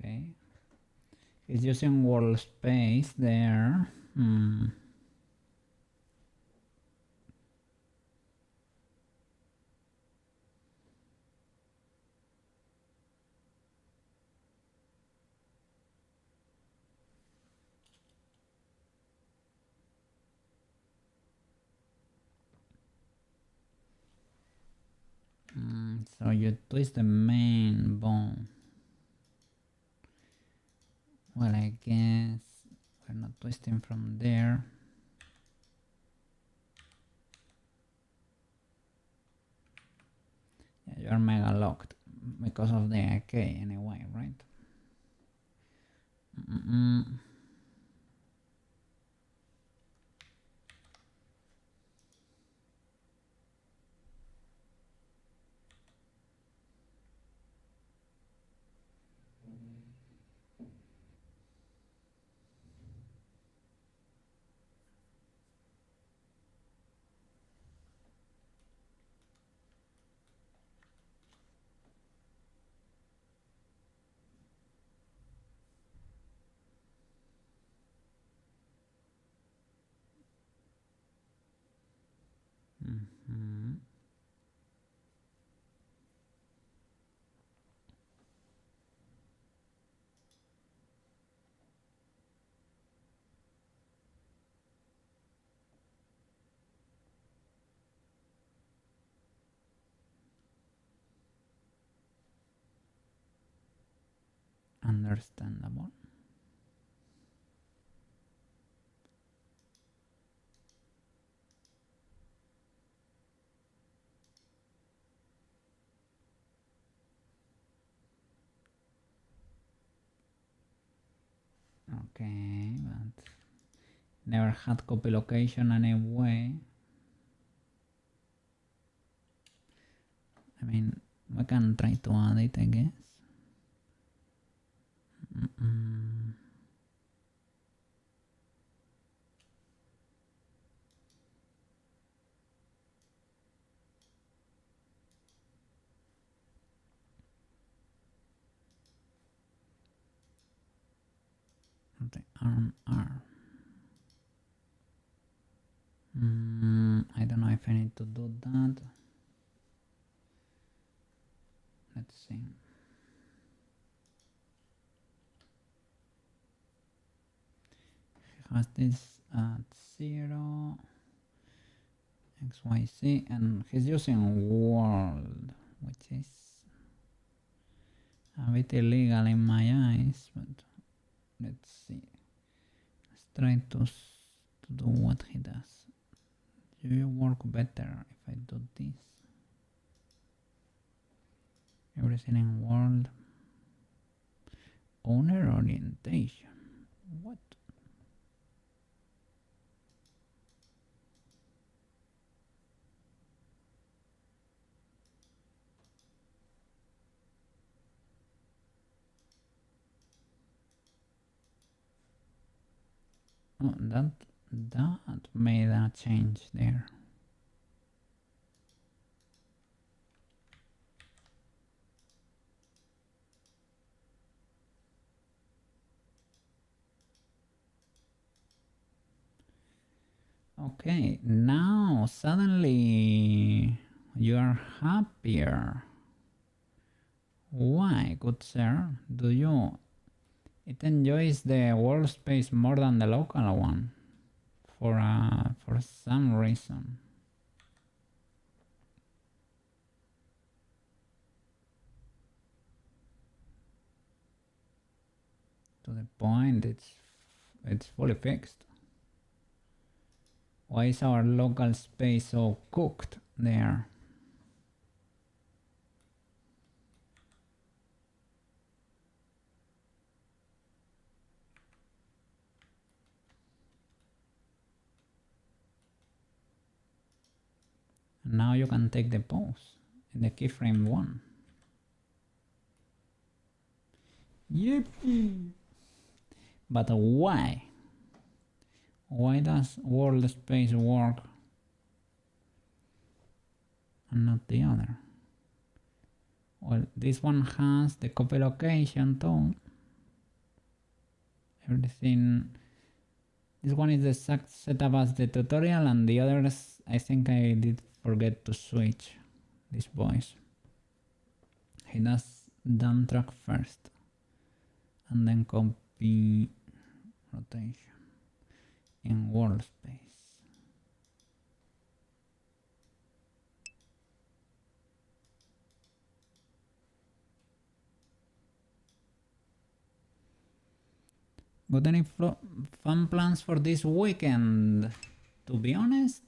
Okay. It's using world space there. So you twist the main bone. Well, I guess we're not twisting from there. Yeah, you're mega locked because of the AK anyway, right? Understandable. Okay, but never had copy location anyway. I mean, we can try to add it, I guess. The arm. I don't know if I need to do that. Let's see. He has this at 0, XYZ, and he's using world, which is a bit illegal in my eyes, but let's see. Let's try to do what he does. Do you work better if I do this? Everything in world. Owner orientation. What? Oh, that made a change there. Okay, now suddenly you are happier. Why, good sir? Do you? It enjoys the world space more than the local one, for some reason. To the point, it's fully fixed. Why is our local space so cooked there? And now you can take the pose in the keyframe 1. Yippee! But why? Why does world space work and not the other? Well, this one has the copy location too. Everything. This one is the exact setup as the tutorial, and the others I think I did forget to switch this voice. He does dump track first and then copy rotation in world space. Got any fun plans for this weekend? To be honest,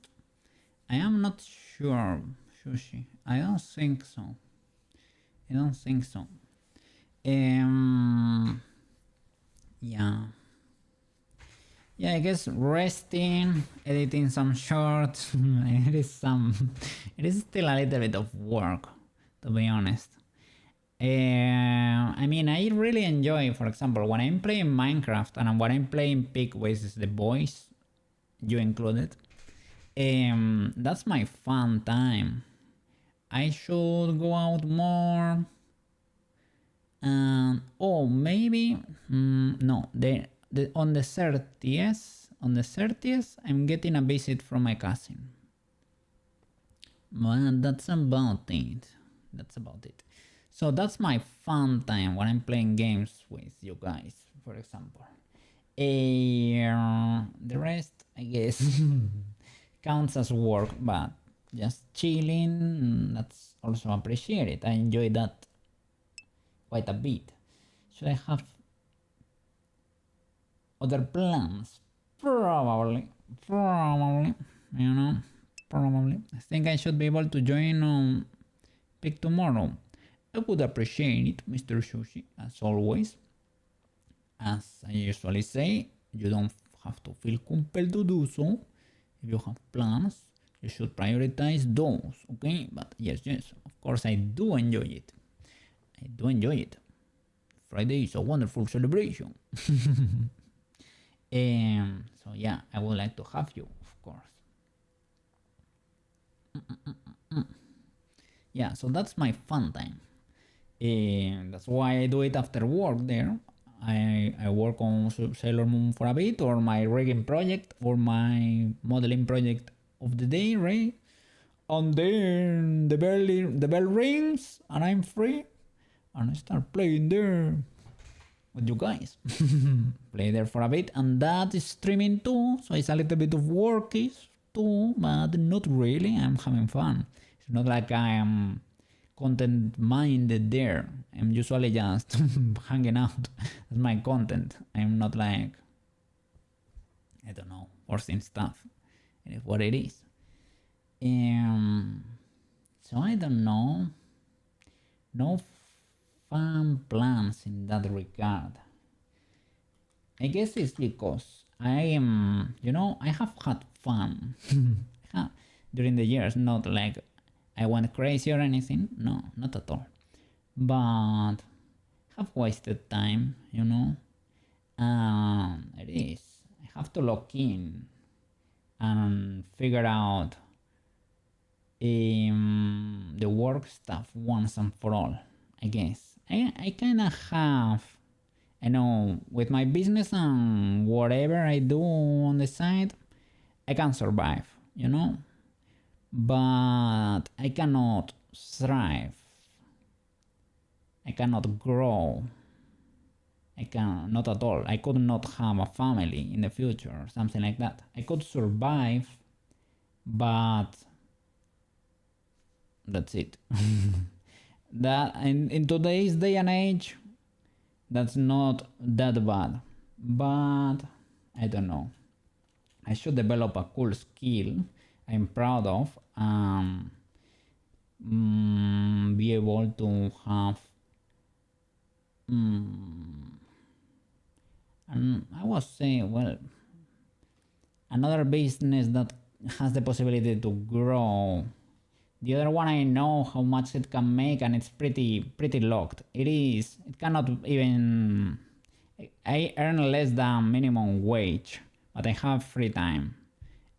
I am not sure, Sushi. I don't think so. I don't think so. Yeah. Yeah, I guess resting, editing some shorts. It is still a little bit of work, to be honest. I mean, I really enjoy, for example, when I'm playing Minecraft and when I'm playing Pig with the boys, you included. That's my fun time. I should go out more. Oh, maybe no. On the 30th, I'm getting a visit from my cousin. But that's about it. So that's my fun time when I'm playing games with you guys, for example. The rest, I guess, counts as work, but just chilling, that's also appreciated. I enjoy that quite a bit. Should I have other plans? Probably, you know, probably. I think I should be able to join Pick tomorrow. I would appreciate it, Mr. Sushi, as always. As I usually say, you don't have to feel compelled to do so. If you have plans, you should prioritize those, okay? But yes, of course I do enjoy it. Friday is a wonderful celebration. So yeah, I would like to have you, of course. Yeah, so that's my fun time. That's why I do it after work there. I work on Sailor Moon for a bit, or my rigging project, or my modeling project of the day, right? And then the bell rings, and I'm free, and I start playing there with you guys. Play there for a bit, and that is streaming too, so it's a little bit of workies too, but not really. I'm having fun. It's not like I am content minded there. I'm usually just hanging out. That's my content. I'm not like, I don't know, forcing stuff. It is what it is. So I don't know. No fun plans in that regard. I guess it's because I have had fun during the years, not like I went crazy or anything. No, not at all. But have wasted time, It is. I have to lock in and figure out the work stuff once and for all, I guess. I kind of have, with my business and whatever I do on the side, I can survive, but I cannot thrive. I cannot grow. Not at all. I could not have a family in the future or something like that. I could survive, but that's it. That in today's day and age, that's not that bad. But I don't know. I should develop a cool skill I'm proud of. Be able to have. And I was saying, well, another business that has the possibility to grow. The other one, I know how much it can make, and it's pretty locked. It cannot even. I earn less than minimum wage, but I have free time,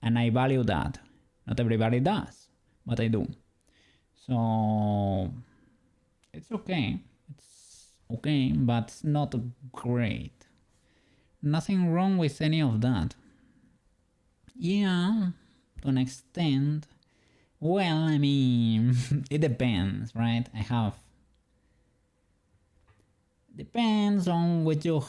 and I value that. Not everybody does, but I do. So it's okay. But it's not great. Nothing wrong with any of that. Yeah, to an extent. Well, I mean, it depends, right? Depends on with who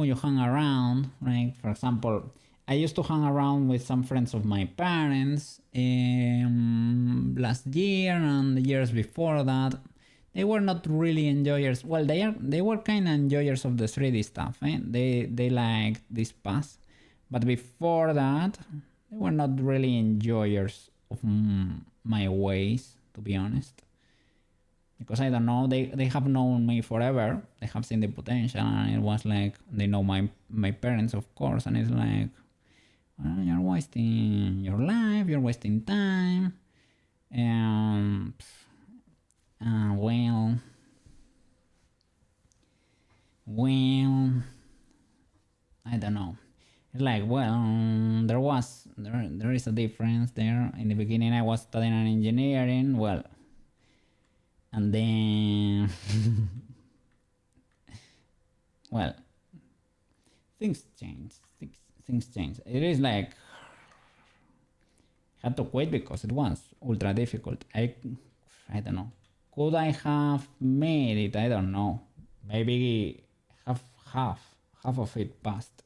you hang around, right? For example, I used to hang around with some friends of my parents last year and the years before that. They were not really enjoyers. Well, they were kind of enjoyers of the 3D stuff. They liked this path, but before that, they were not really enjoyers of my ways, to be honest. Because I don't know, they have known me forever. They have seen the potential, and it was like they know my parents, of course, and it's like, well, you're wasting your life, you're wasting time, and well, I don't know. It's like, well, there is a difference there. In the beginning, I was studying an engineering, well, and then, well, things change. Things change. It is like I had to quit because it was ultra difficult. I don't know. Could I have made it? I don't know. Maybe half of it passed.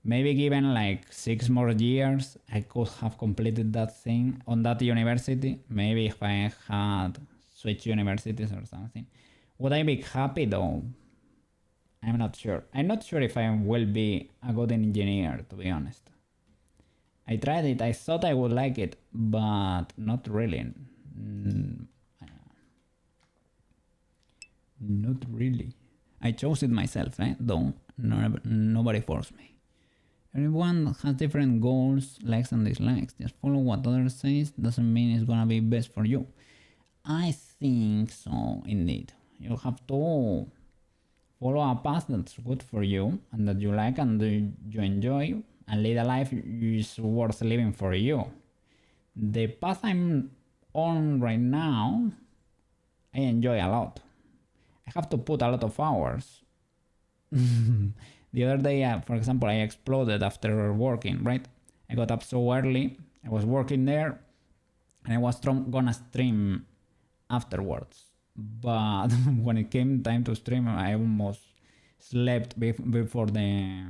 Maybe given like 6 more years, I could have completed that thing on that university. Maybe if I had switched universities or something. Would I be happy though? I'm not sure. I'm not sure if I will be a good engineer, to be honest. I tried it, I thought I would like it, but not really. Not really. I chose it myself, nobody forced me. Everyone has different goals, likes and dislikes. Just follow what others say doesn't mean it's gonna be best for you. I think so, indeed. You have to follow a path that's good for you and that you like and you enjoy, and lead a life is worth living for you. The path I'm on right now, I enjoy a lot. I have to put a lot of hours. The other day, for example, I exploded after working, right? I got up so early, I was working there, and I was gonna stream afterwards. But when it came time to stream, I almost slept before the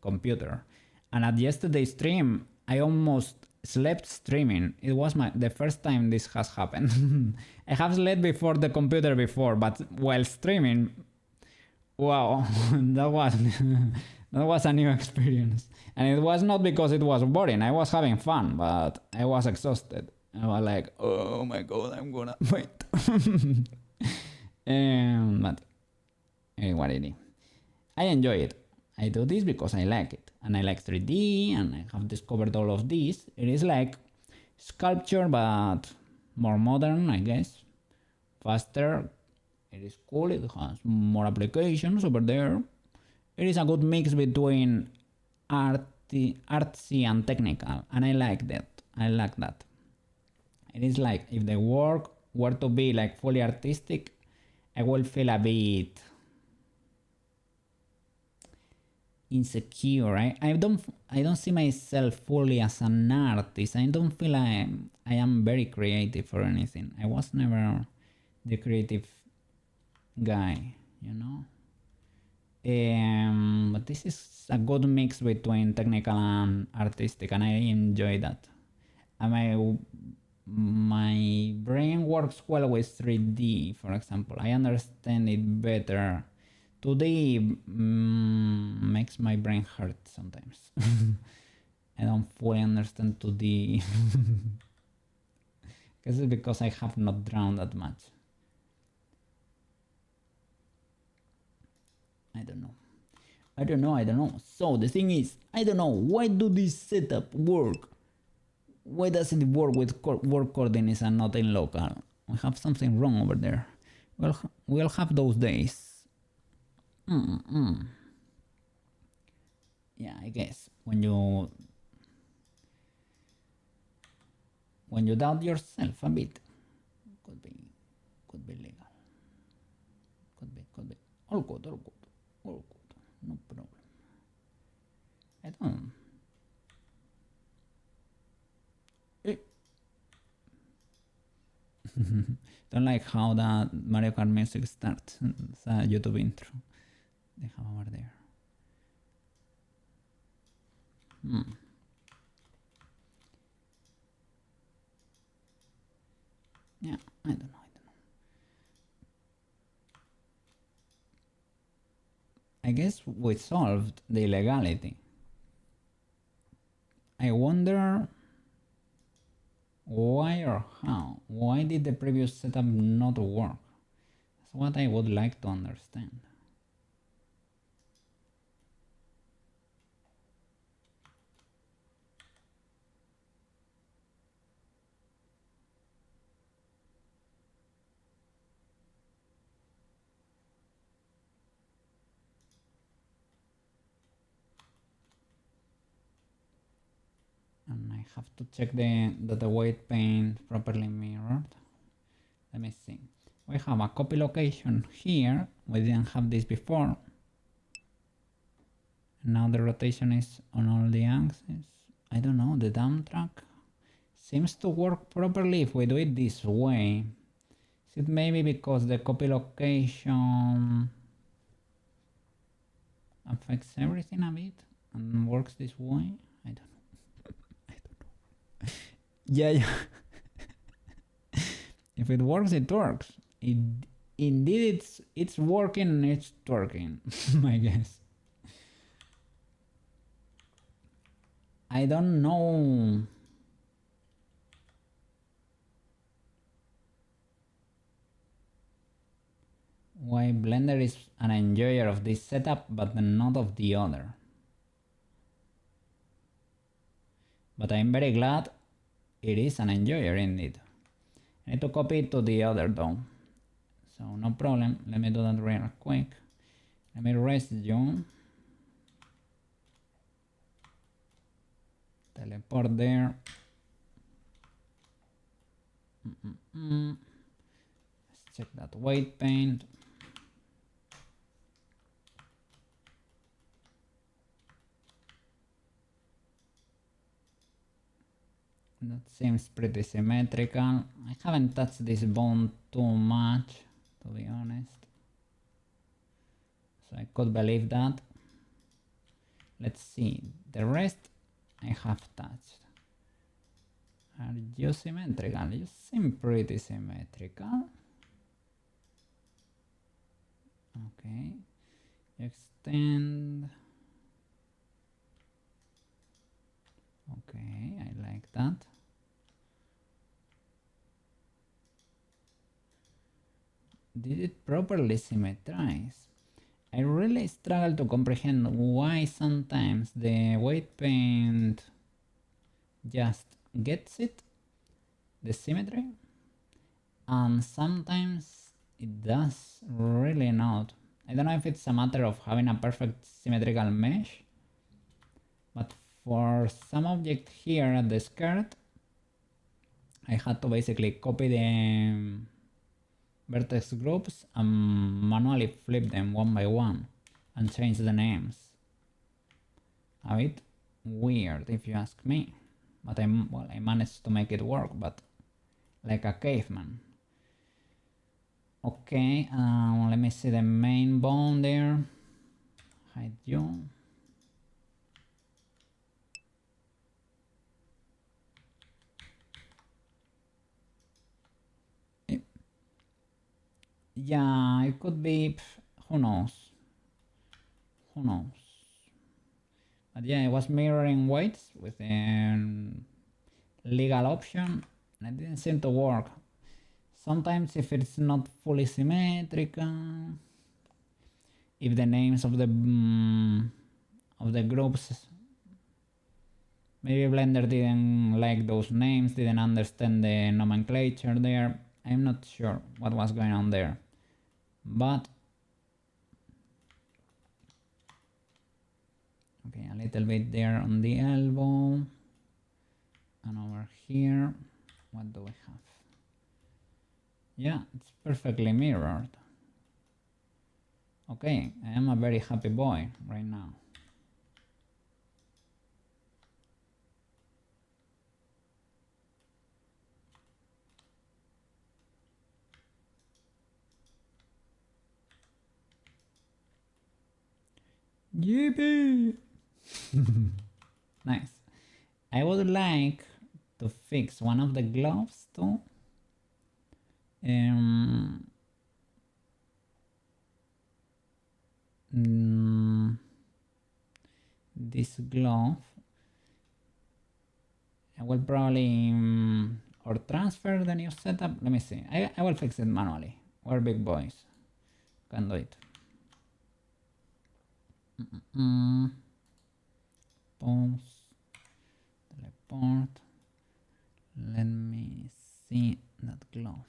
computer. And at yesterday's stream, I almost slept streaming. It was the first time this has happened. I have slept before the computer before, but while streaming, wow, that was a new experience. And it was not because it was boring. I was having fun, but I was exhausted. I was like, oh my god, I'm gonna faint. But what it is. I enjoy it. I do this because I like it. And I like 3D, and I have discovered all of this. It is like sculpture, but more modern, I guess. Faster. It is cool. It has more applications over there. It is a good mix between artsy and technical. And I like that. I like that. It is like if the work were to be like fully artistic, I will feel a bit insecure. I don't see myself fully as an artist. I don't feel I am very creative or anything. I was never the creative guy, you know. But this is a good mix between technical and artistic, and I enjoy that. And my brain works well with 3D, for example. I understand it better. 2D makes my brain hurt sometimes. I don't fully understand 2D. Guess it's because I have not drawn that much. I don't know. So the thing is, I don't know, why do this setup work? Why does it work with work coordinates and not in local? We have something wrong over there. Well, we'll have those days. Yeah, I guess when you doubt yourself a bit, could be legal. Could be. All good. No problem. I don't like how that Mario Kart music starts. It's a YouTube intro they have over there. Yeah, I don't know. guess we solved the illegality. I wonder why or how. Why did the previous setup not work? That's what I would like to understand. And I have to check that the weight paint properly mirrored. Let me see. We have a copy location here. We didn't have this before. Now the rotation is on all the axes. I don't know, the dump track seems to work properly if we do it this way. Is it maybe because the copy location affects everything a bit and works this way? I don't know. I don't know. Yeah. If it works, it works. Indeed, it's working, it's twerking, I guess. I don't know. Why Blender is an enjoyer of this setup but not of the other. But I'm very glad it is an enjoyer indeed. I need to copy it to the other though. So no problem, let me do that real quick. Let me rest you. Teleport there. Let's check that weight paint. That seems pretty symmetrical. I haven't touched this bone too much, to be honest. So I could believe that. Let's see, the rest I have touched. Are you symmetrical? You seem pretty symmetrical. Okay, extend. Okay, I like that. Did it properly symmetrize? I really struggle to comprehend why sometimes the weight paint just gets it, the symmetry, and sometimes it does really not. I don't know if it's a matter of having a perfect symmetrical mesh, but for some object here at the skirt, I had to basically copy the vertex groups and manually flip them one by one and change the names. A bit weird if you ask me, but I managed to make it work, but like a caveman. Okay, let me see the main bone there. Hide you. Yeah, it could be, who knows? Who knows? But yeah, it was mirroring weights with a legal option and it didn't seem to work. Sometimes if it's not fully symmetrical, if the names of the groups, maybe Blender didn't like those names, didn't understand the nomenclature there. I'm not sure what was going on there, but okay, a little bit there on the elbow, and over here, what do we have? Yeah, it's perfectly mirrored. Okay, I am a very happy boy right now. Yippee! Nice. I would like to fix one of the gloves too. this glove. I will probably or transfer the new setup. Let me see. I will fix it manually. We're big boys. Can do it. Pause. Teleport. Let me see that glove.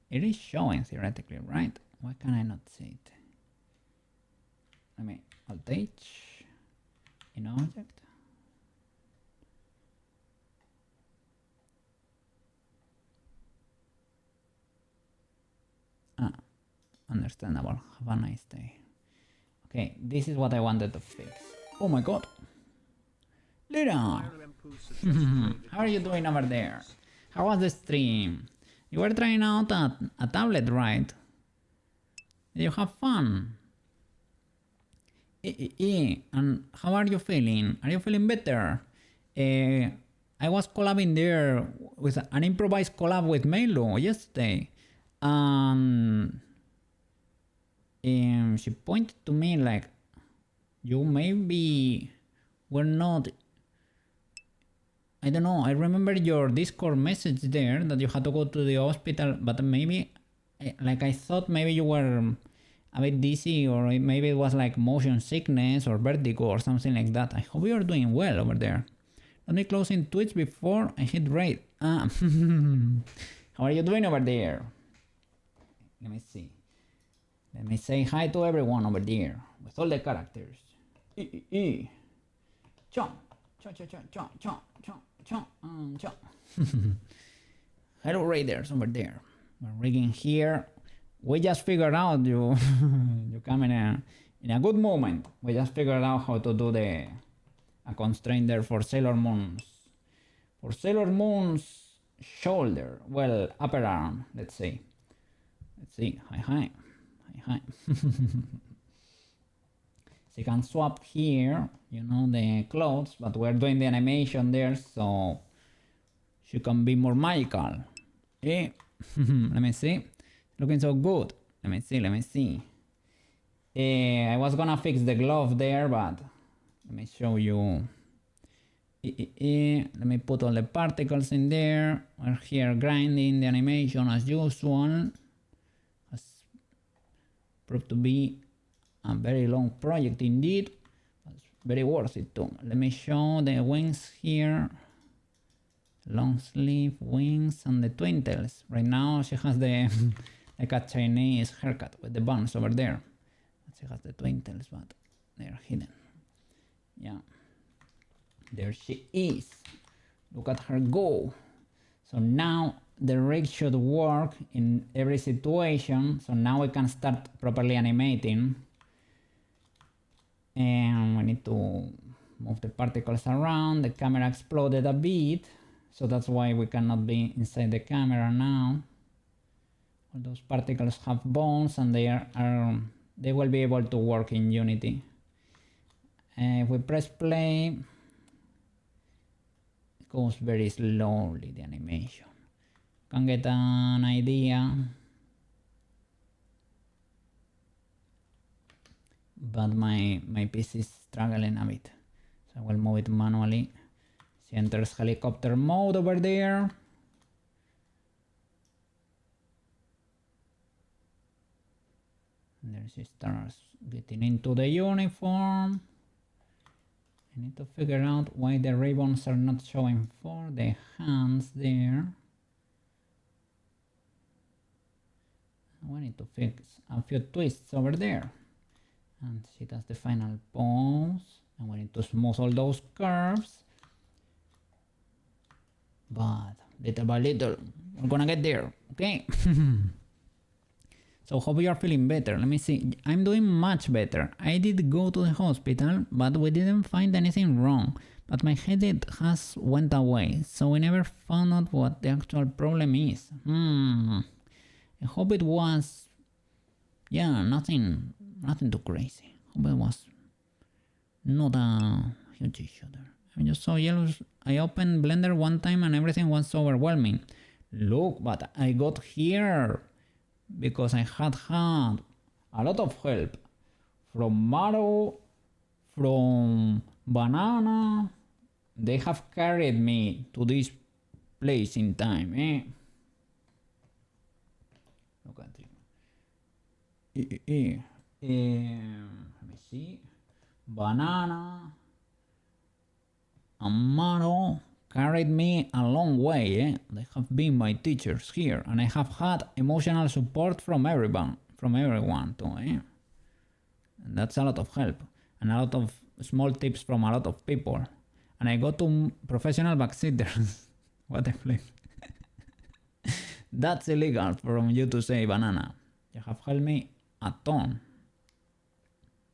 It is showing theoretically, right? Why can I not see it? Let me Alt H in object. Understandable. Have a nice day. Okay, this is what I wanted to fix. Oh my god. Lira! How are you doing over there? How was the stream? You were trying out a tablet, right? Did you have fun? And how are you feeling? Are you feeling better? I was collabing there with an improvised collab with Melo yesterday. She pointed to me like, you maybe were not, I don't know, I remember your Discord message there that you had to go to the hospital, but maybe, like I thought maybe you were a bit dizzy, or maybe it was like motion sickness or vertigo or something like that. I hope you are doing well over there. Let me close in Twitch before I hit raid. How are you doing over there? Let me see. Let me say hi to everyone over there with all the characters. Chomp, chomp, chomp, chomp, chomp, chomp, chomp, chomp. Hello raiders over there. We're rigging here. We just figured out you come in a good moment. We just figured out how to do a constraint there for Sailor Moon's shoulder. Well, upper arm, let's say. Let's see. Hi. She can swap here, you know, the clothes, but we're doing the animation there, so she can be more magical. Let me see. Looking so good. Let me see. I was gonna fix the glove there, but let me show you. Let me put all the particles in there. We're here grinding the animation as usual. Proved to be a very long project indeed. It's very worth it too. Let me show the wings here. Long sleeve wings and the twin tails. Right now she has the like a Chinese haircut with the buns over there. She has the twin tails, but they're hidden. Yeah. There she is. Look at her go. So now the rig should work in every situation. So now we can start properly animating. And we need to move the particles around. The camera exploded a bit, so that's why we cannot be inside the camera now. All those particles have bones and they will be able to work in Unity. If we press play, it goes very slowly, the animation. Can get an idea, but my PC is struggling a bit, so I will move it manually. She enters helicopter mode over there. And there she starts getting into the uniform. I need to figure out why the ribbons are not showing for the hands there. We need to fix a few twists over there. And she does the final pose. And we need to smooth all those curves. But little by little, we're gonna get there, okay? So hope you are feeling better. Let me see. I'm doing much better. I did go to the hospital, but we didn't find anything wrong. But my headache has went away, so we never found out what the actual problem is. I hope it was, yeah, nothing too crazy. Hope it was not a huge issue there. I'm just so jealous. I opened Blender one time and everything was so overwhelming. Look, but I got here because I had a lot of help from marrow, from banana. They have carried me to this place in time, eh? Look at it. Let me see. Banana and marrow carried me a long way, eh? They have been my teachers here, and I have had emotional support from everyone too, eh? And that's a lot of help, and a lot of small tips from a lot of people. And I go to professional babysitters. What a flip. That's illegal from you to say banana. You have helped me a ton.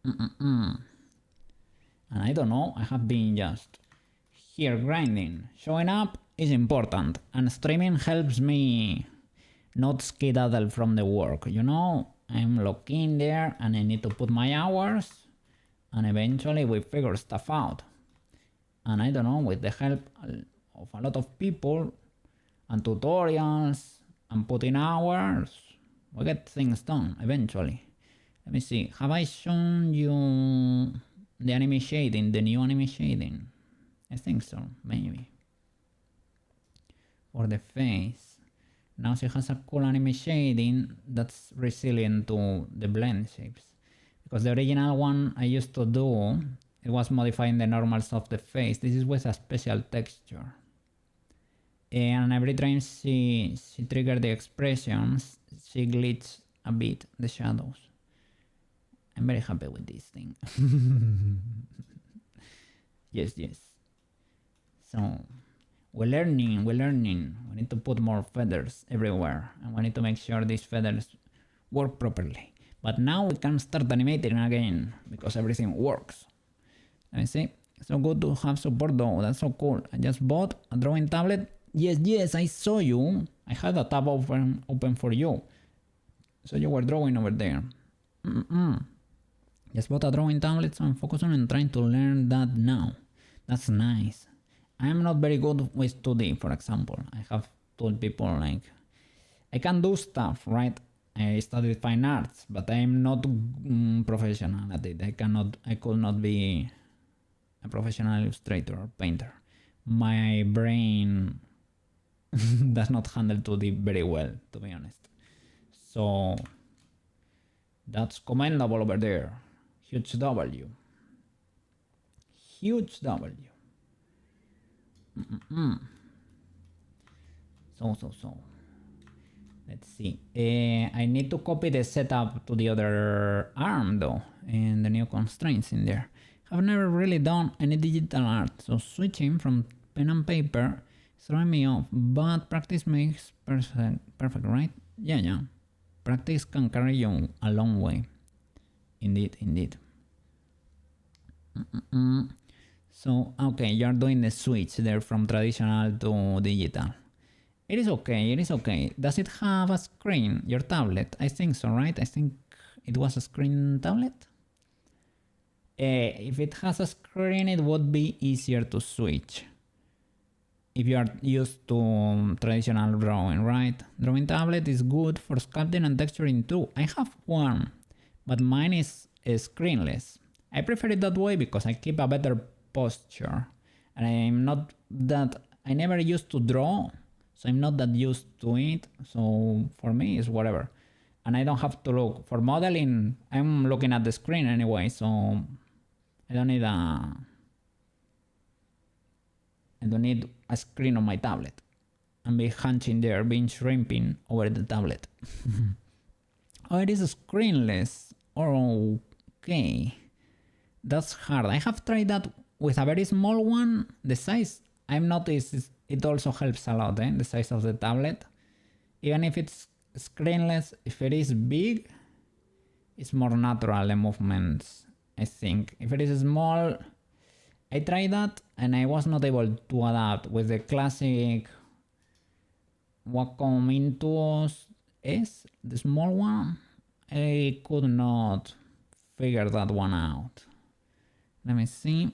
And I don't know, I have been just here grinding. Showing up is important, and streaming helps me not skedaddle from the work. You know, I'm locked in there and I need to put my hours, and eventually we figure stuff out. And I don't know, with the help of a lot of people and tutorials and putting hours, we get things done eventually. Let me see, have I shown you the anime shading, the new anime shading? I think so, maybe. For the face. Now she has a cool anime shading that's resilient to the blend shapes. Because the original one I used to do, it was modifying the normals of the face. This is with a special texture. And every time she triggered the expressions, she glitched a bit the shadows. I'm very happy with this thing. Yes. So, we're learning. We need to put more feathers everywhere. And we need to make sure these feathers work properly. But now we can start animating again, because everything works. Let me see. So good to have support though, that's so cool. I just bought a drawing tablet. Yes, I saw you. I had a tab open for you. So you were drawing over there. Just bought a drawing tablet, so I'm focusing on trying to learn that now. That's nice. I'm not very good with 2D, for example. I have told people like, I can do stuff, right? I studied fine arts, but I'm not professional at it. I could not be a professional illustrator or painter. My brain does not handle 2D very well, to be honest. So that's commendable over there. Huge W. Huge W. So. Let's see. I need to copy the setup to the other arm though, and the new constraints in there. I've never really done any digital art, so switching from pen and paper is throwing me off, but practice makes perfect, right? Yeah. Practice can carry you a long way. Indeed. So, okay, you're doing the switch there from traditional to digital. It is okay. Does it have a screen, your tablet? I think so, right? I think it was a screen tablet. If it has a screen, it would be easier to switch. If you are used to traditional drawing, right? Drawing tablet is good for sculpting and texturing too. I have one, but mine is screenless. I prefer it that way because I keep a better posture. And I never used to draw, so I'm not that used to it. So for me, it's whatever. And I don't have to look. For modeling, I'm looking at the screen anyway, so I don't need a screen on my tablet and be hunching there, being shrimping over the tablet. Oh, it is screenless. Okay. That's hard. I have tried that with a very small one. The size, I've noticed it also helps a lot, the size of the tablet. Even if it's screenless, if it is big, it's more natural, the movements, I think. If it is small, I tried that and I was not able to adapt with the classic Wacom Intuos S, the small one. I could not figure that one out. Let me see.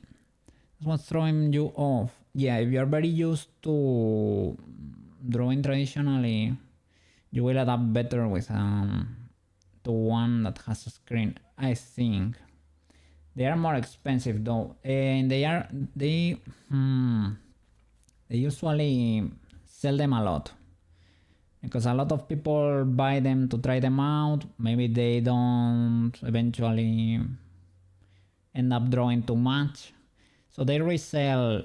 That's what's throwing you off. Yeah, if you're very used to drawing traditionally, you will adapt better with to one that has a screen, I think. They are more expensive though, and they usually sell them a lot because a lot of people buy them to try them out. Maybe they don't eventually end up drawing too much, so they resell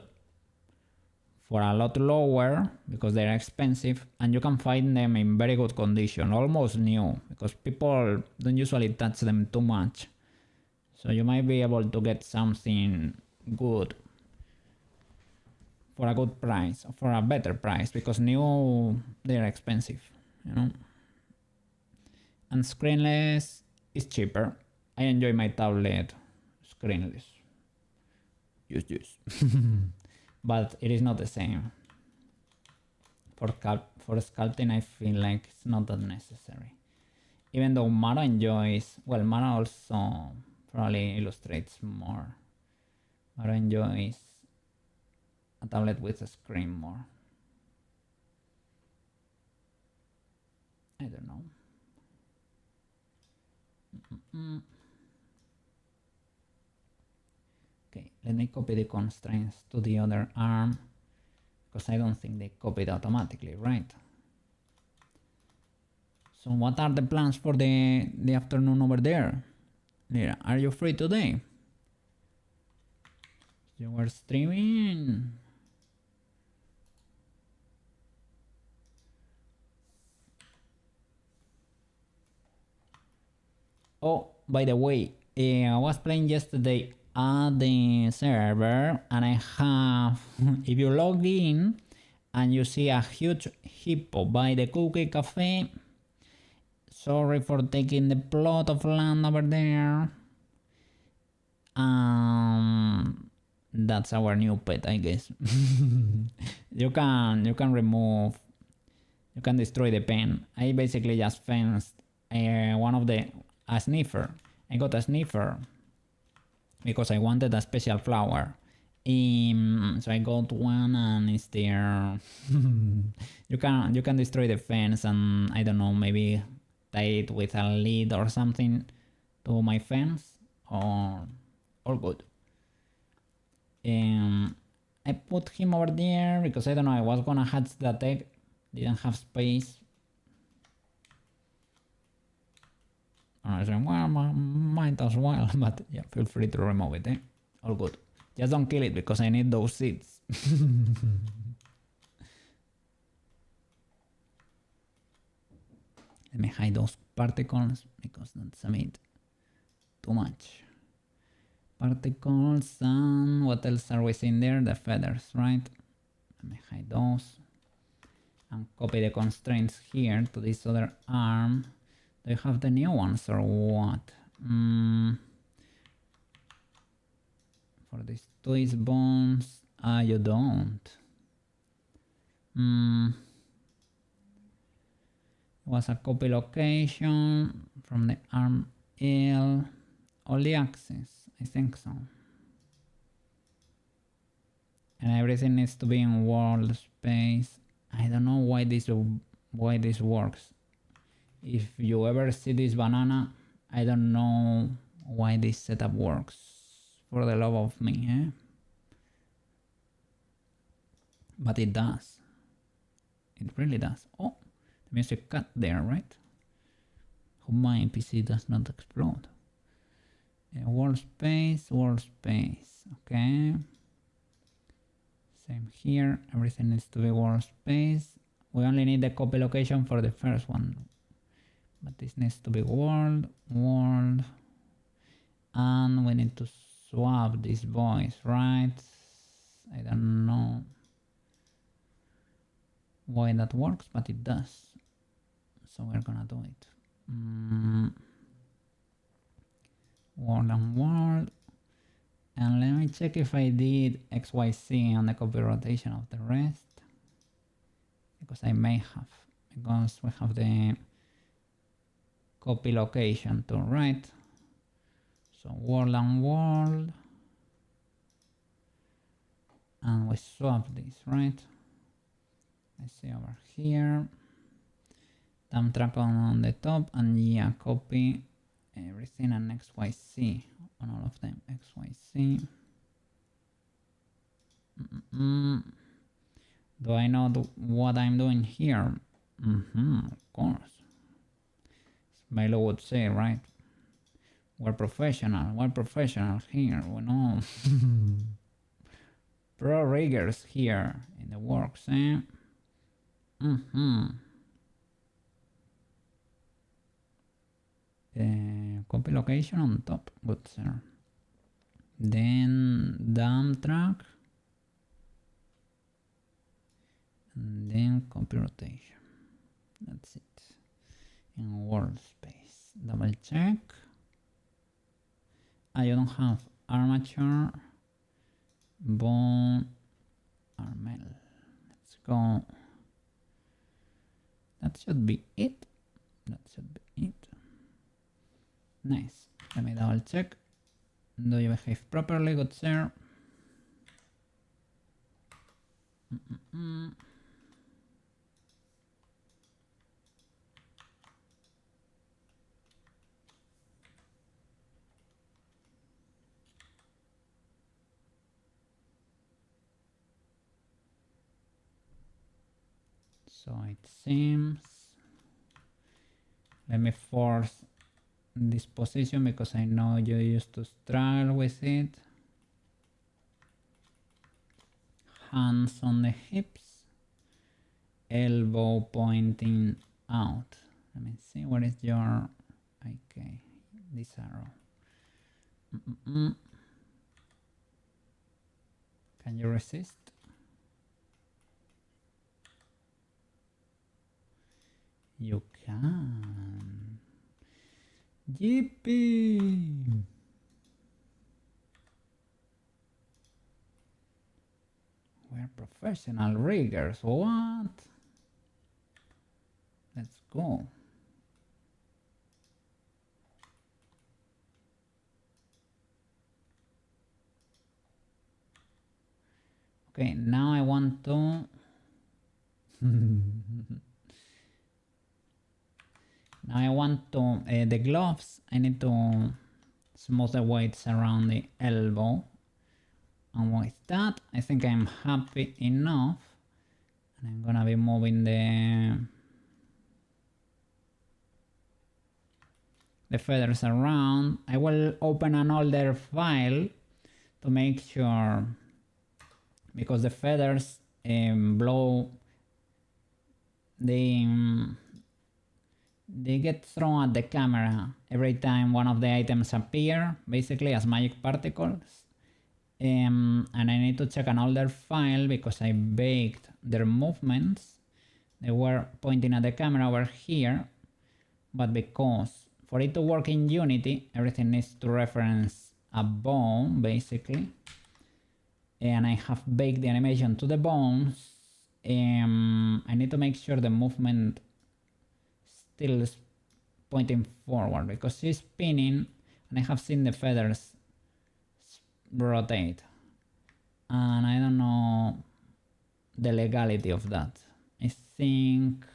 for a lot lower because they're expensive, and you can find them in very good condition, almost new, because people don't usually touch them too much. So you might be able to get something good for a good price, for a better price, because new, they're expensive, you know. And screenless is cheaper. I enjoy my tablet screenless. Use. But it is not the same. For sculpting, I feel like it's not that necessary. Even though Mara enjoys, well, Mara also probably illustrates more. Mara enjoys a tablet with a screen more. I don't know. Okay, let me copy the constraints to the other arm, because I don't think they copied automatically, right? So what are the plans for the afternoon over there? Lira, are you free today? You were streaming. Oh, by the way, I was playing yesterday at the server, and I have, if you log in and you see a huge hippo by the cookie cafe, sorry for taking the plot of land over there. That's our new pet, I guess. You can remove, you can destroy the pen. I basically just fenced a sniffer. I got a sniffer because I wanted a special flower. So I got one, and it's there. You can destroy the fence, and I don't know, maybe tie it with a lead or something to my fence, or good. I put him over there because I don't know, I was gonna hatch that egg, didn't have space. I said, well, might as well, but yeah, feel free to remove it, eh? All good. Just don't kill it because I need those seeds. Let me hide those particles because that's a bit too much. Particles, and what else are we seeing there? The feathers, right? Let me hide those and copy the constraints here to this other arm. Do you have the new ones or what? For these twist bones, you don't. Was a copy location from the arm L. Only axis, I think so. And everything needs to be in world space. I don't know why this works. If you ever see this banana, I don't know why this setup works. For the love of me, eh? But it does. It really does. Oh, the music cut there, right? Hope my PC does not explode. World space, okay. Same here, everything needs to be world space. We only need the copy location for the first one, but this needs to be world, and we need to swap these boys, right? I don't know why that works, but it does, so we're gonna do it. World and world, and let me check if I did XYZ on the copy rotation of the rest, because I may have, because we have the copy location too, right? So world and world, and we swap this, right? I see over here, dump track on the top, and yeah, copy everything and XYZ on all of them. XYZ. Do I know what I'm doing here? Of course. Milo would say, right? We're professional here. We know. Pro riggers here in the works, eh? Copy location on top, good sir. Then dump track. And then copy rotation. That's it. In world space. Double check. You don't have armature. Bone. Armel. Let's go. That should be it. That should be it. Nice. Let me double check. Do you behave properly, good sir? So it seems, let me force this position because I know you used to struggle with it. Hands on the hips, elbow pointing out. Let me see, what is your, okay, this arrow. Can you resist? You can. Yippee! We're professional riggers. What? Let's go. Okay, now I want to now I want to the gloves. I need to smooth the weights around the elbow, and with that I think I'm happy enough, and I'm gonna be moving the feathers around. I will open an older file to make sure, because the feathers blow, they get thrown at the camera every time one of the items appear, basically as magic particles. And I need to check an older file because I baked their movements. They were pointing at the camera over here, but because for it to work in Unity, everything needs to reference a bone, basically. And I have baked the animation to the bones. I need to make sure the movement still is pointing forward because she's spinning and I have seen the feathers rotate, and I don't know the legality of that. I think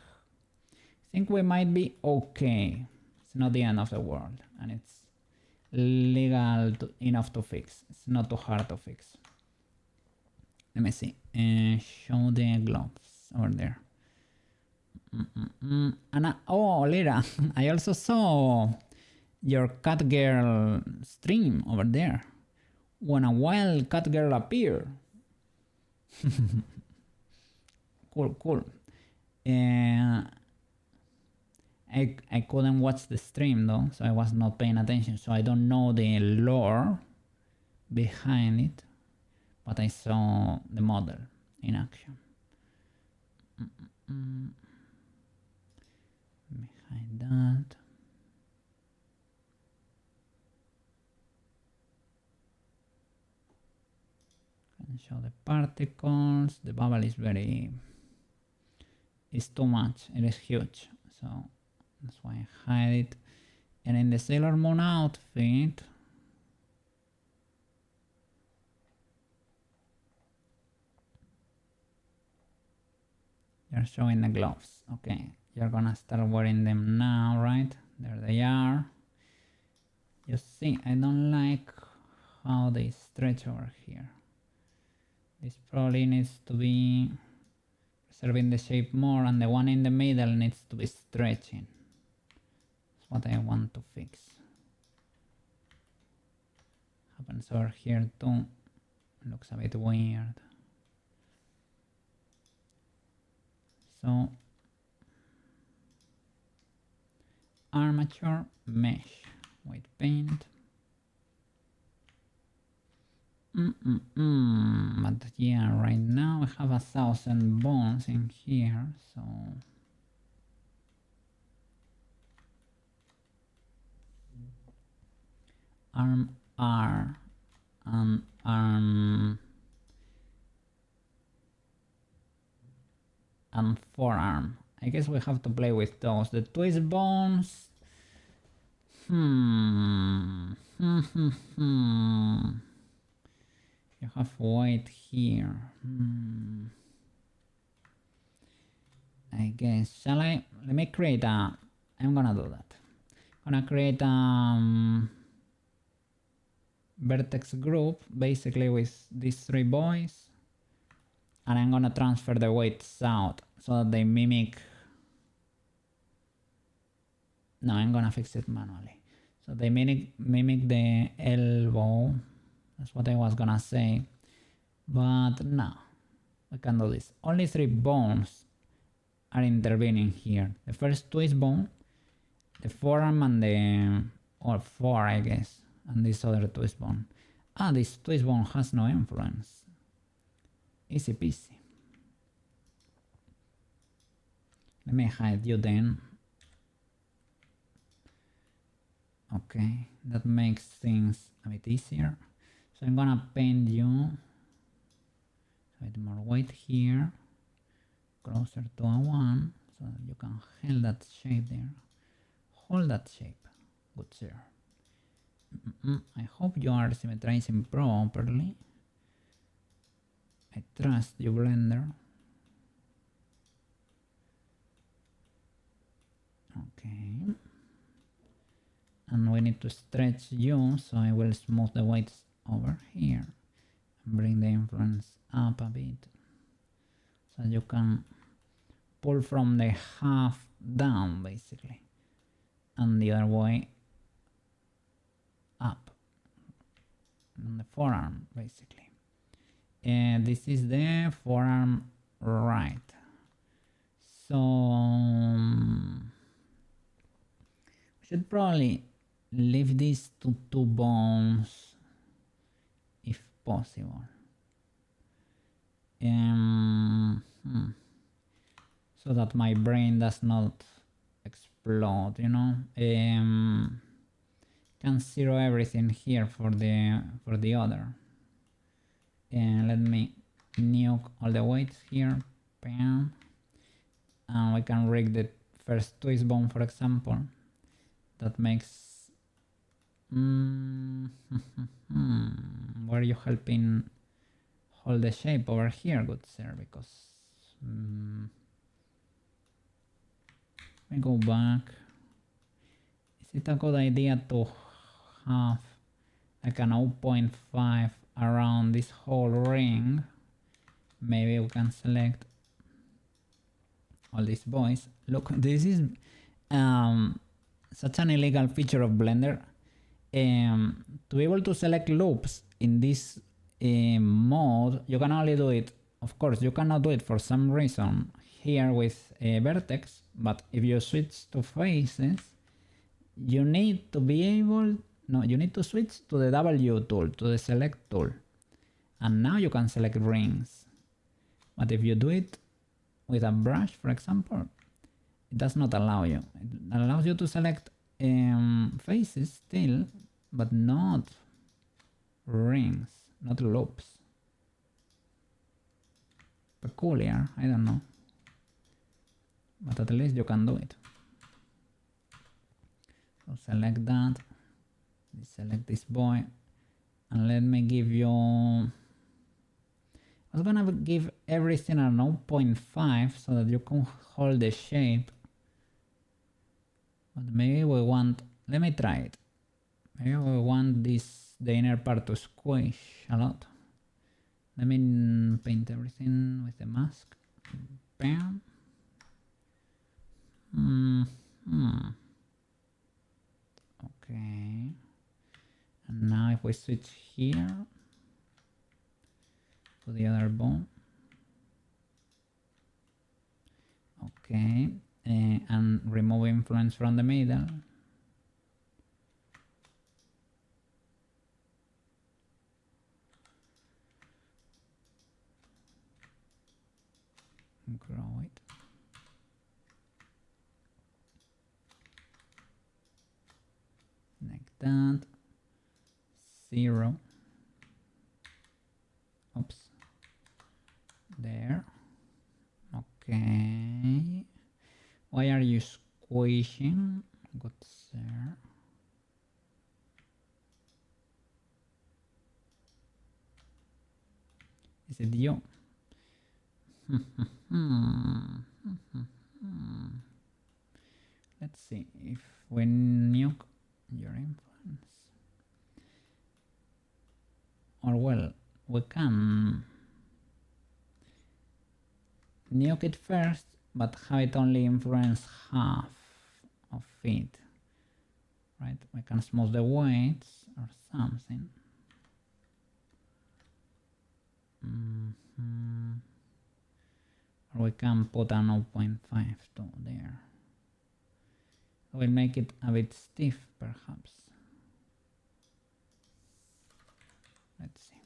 we might be okay. It's not the end of the world, and it's legal enough to fix. It's not too hard to fix. Let me see. Show the gloves over there. And oh, Lira, I also saw your cat girl stream over there. When a wild cat girl appeared. Cool. I couldn't watch the stream though, so I was not paying attention, so I don't know the lore behind it, but I saw the model in action. Behind that. Can show the particles. The bubble is it's too much. It is huge, so that's why I hide it. And in the Sailor Moon outfit, they're showing the gloves. Okay, you're gonna start wearing them now, right? There they are. You see, I don't like how they stretch over here. This probably needs to be preserving the shape more, and the one in the middle needs to be stretching. That's what I want to fix. Happens over here too. Looks a bit weird. So armature mesh, white paint. But yeah, right now we have 1,000 bones in here, so arm R and arm and forearm. I guess we have to play with those. The twist bones. You have white here. I guess. Shall I? Let me create a. I'm gonna do that. I'm gonna create a vertex group basically with these three boys. And I'm gonna transfer the weights out so that they mimic. No, I'm gonna fix it manually. So they mimic the elbow. That's what I was gonna say. But no, we can do this. Only 3 bones are intervening here. The first twist bone, the forearm, and the. Or 4, I guess. And this other twist bone. Ah, this twist bone has no influence. Easy peasy. Let me hide you then. Okay, that makes things a bit easier. So I'm gonna paint you a bit more white here, closer to a 1, so that you can hold that shape there. Hold that shape. Good sir. I hope you are symmetrizing properly. I trust you, Blender. Okay. And we need to stretch you, so I will smooth the weights over here and bring the influence up a bit, so you can pull from the half down basically, and the other way up on the forearm basically. And this is the forearm right. So we should probably leave these to 2 bones if possible. So that my brain does not explode, you know. Can zero everything here for the other. And let me nuke all the weights here. Bam. And we can rig the first twist bone, for example. That makes. Where are you helping hold the shape over here, good sir? Because let me go back. Is it a good idea to have like a 0.5 around this whole ring? Maybe we can select all these boys. Look, this is such an illegal feature of Blender. To be able to select loops in this mode, you can only do it, of course, you cannot do it for some reason here with a vertex, but if you switch to faces, you need to be able, no, you need to switch to the W tool, to the select tool, and now you can select rings. But if you do it with a brush, for example, it does not allow you. It allows you to select faces still, but not rings, not loops. Peculiar, I don't know. But at least you can do it. So select that, select this boy, and let me give you. I was gonna give everything a 0.5 so that you can hold the shape. But maybe we want, let me try it. Maybe we want the inner part to squish a lot. Let me paint everything with the mask. Bam. Okay. And now if we switch here to the other bone. Okay. And remove influence from the middle. Grow it. Like that. 0. Oops. There. Okay. Why are you squishing? Good sir. Is it you? Let's see if we nuke your influence. Or well, we can nuke it first, but have it only influence half of it. Right? We can smooth the weights or something. Or we can put a 0.5 to there. We'll make it a bit stiff, perhaps. Let's see.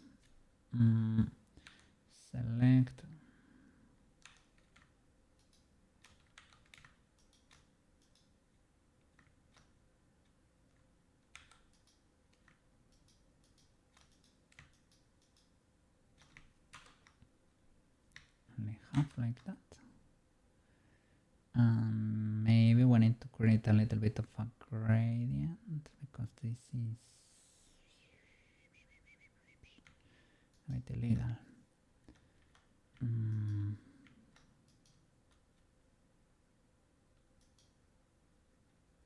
Select. Only half like that. Maybe we need to create a little bit of a gradient because this is a bit illegal.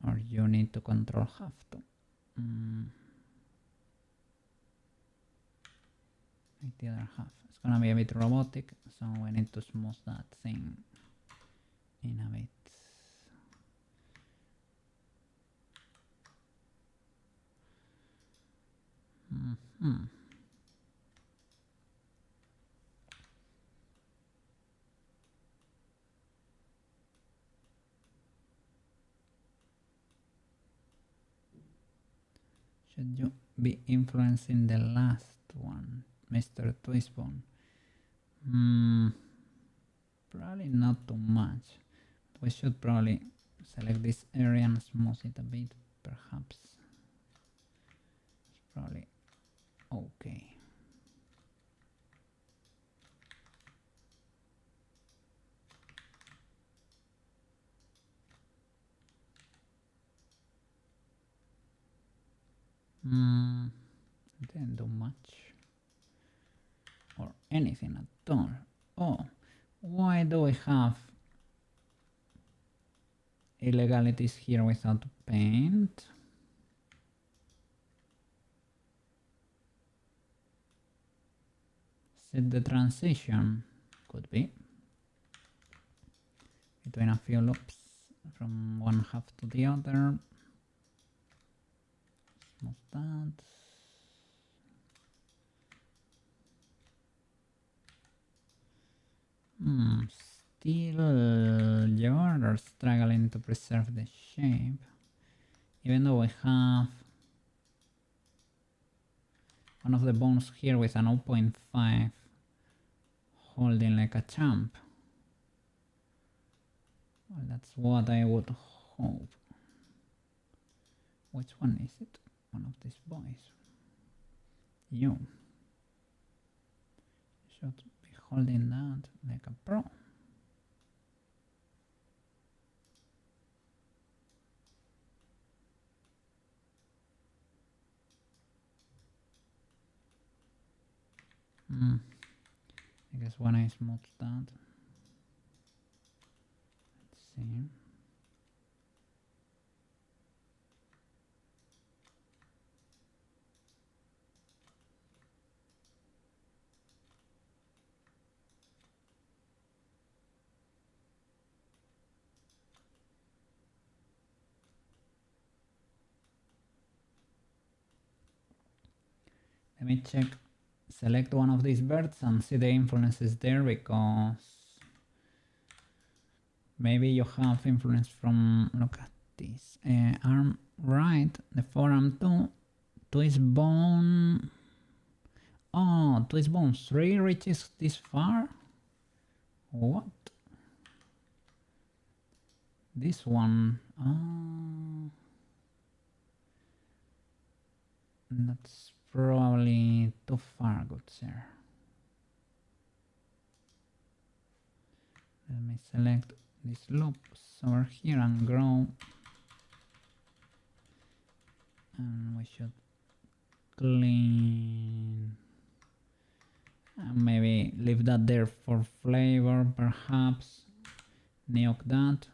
Or you need to control half to. Like the other half. It's gonna be a bit robotic, so we need to smooth that thing in a bit. Should you be influencing the last one, Mr. Twistbone? Probably not too much. We should probably select this area and smooth it a bit, perhaps. It's probably okay. Didn't do much or anything at all. Oh, why do we have illegalities here without paint? Set the transition, could be, between a few loops from one half to the other. Smooth that. Still you're struggling to preserve the shape, even though we have one of the bones here with a 0.5 holding like a champ. Well, that's what I would hope. Which one is it? One of these boys. You should be holding that like a pro. I guess when I smooth that, let's see. Let me check, select one of these birds and see the influences there, because maybe you have influence from, look at this, arm right, the forearm 2, twist bone, oh, twist bone 3 reaches this far? What? This one, that's probably too far, good sir. Let me select these loops over here and grow. And we should clean. Maybe leave that there for flavor, perhaps. Nuke that.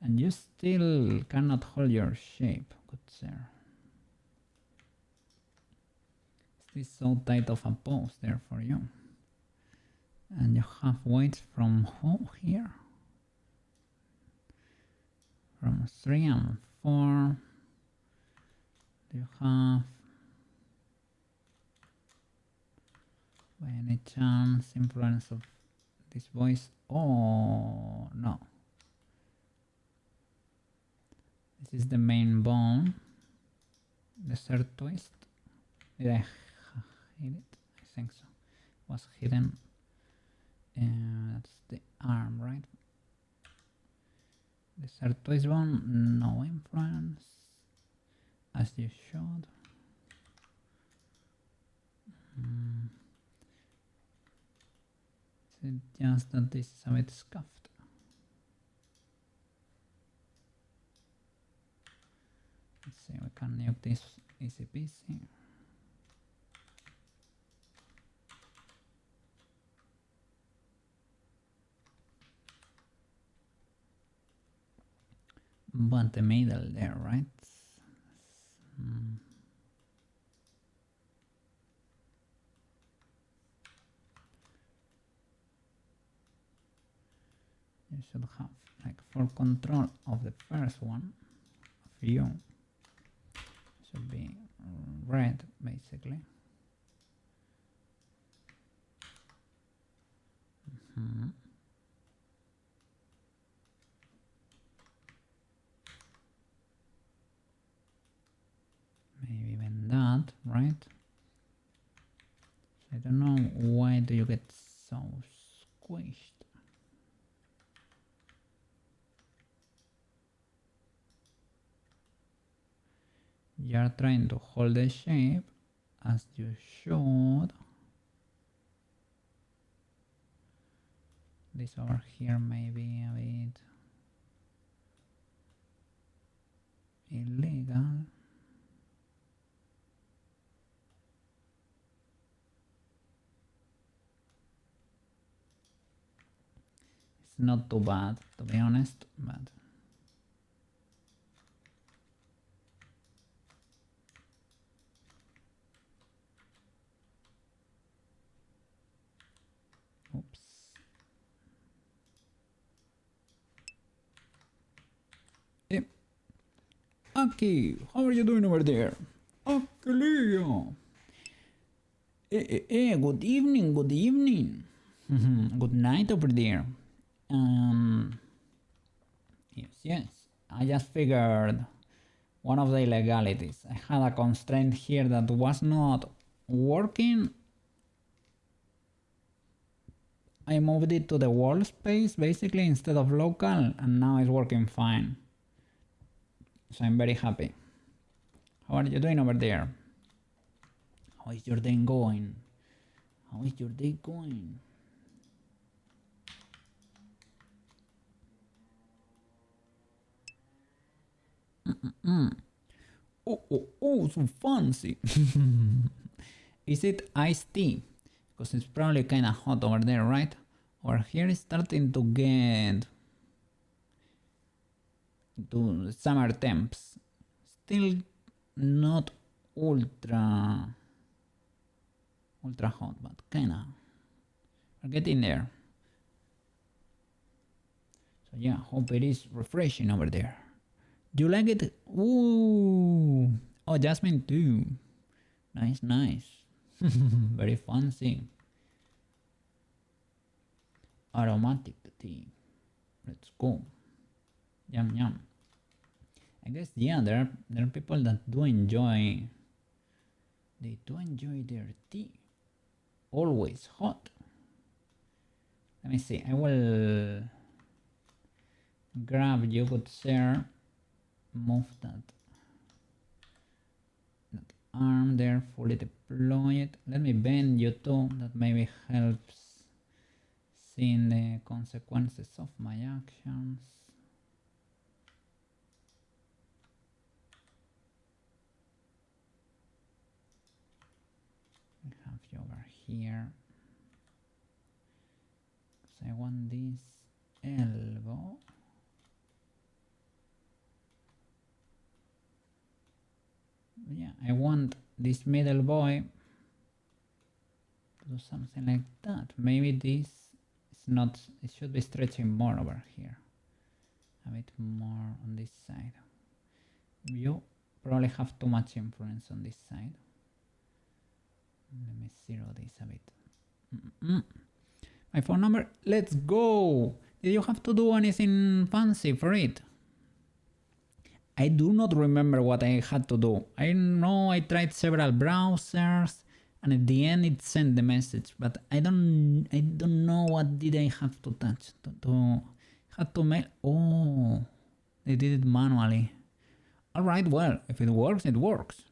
And you still cannot hold your shape, good sir. Is this so tight of a pose there for you? And you have weights from who here? From 3 and 4. Do you have, by any chance, influence of this voice? Oh, no. This is the main bone. The third twist. Did I hit it? I think so. It was hidden. That's the arm, right? The third twist bone, no influence, as you should. Is it just that this is a bit scuffed? Let's see, we can nuke this easy peasy. But the middle there, right? You should have, like, for control of the first one, of you, should be red, basically. Maybe even that, right? I don't know, why do you get so squished? You're trying to hold the shape as you should. This over here may be a bit illegal. It's not too bad, to be honest, but oops. Yep. Aki, how are you doing over there? Akilio. Good evening, good evening. Good night over there. Yes. I just figured one of the illegalities. I had a constraint here that was not working. I moved it to the world space basically instead of local, and now it's working fine. So I'm very happy. How are you doing over there? How is your day going? How is your day going? Oh, so fancy. Is it iced tea? Because it's probably kind of hot over there, right? Or here it's starting to get to summer temps. Still not ultra hot, but kinda. We're getting there. So yeah, hope it is refreshing over there. Do you like it? Ooh. Oh, Jasmine too. Nice, nice. Very fancy. Aromatic tea. Let's go. Yum yum. I guess yeah, there are people that do enjoy. They do enjoy their tea. Always hot. Let me see. I will grab you, good sir. Move that arm there, fully deploy it. Let me bend you too. That maybe helps seeing the consequences of my actions. I have you over here. So I want this elbow. Yeah, I want this middle boy to do something like that. Maybe this is not, it should be stretching more over here. A bit more on this side. You probably have too much influence on this side. Let me zero this a bit. My phone number, let's go! Did you have to do anything fancy for it? I do not remember what I had to do. I know I tried several browsers and at the end it sent the message, but I don't know what did I have to touch to had to make. Oh, they did it manually. All right, well, if it works, it works.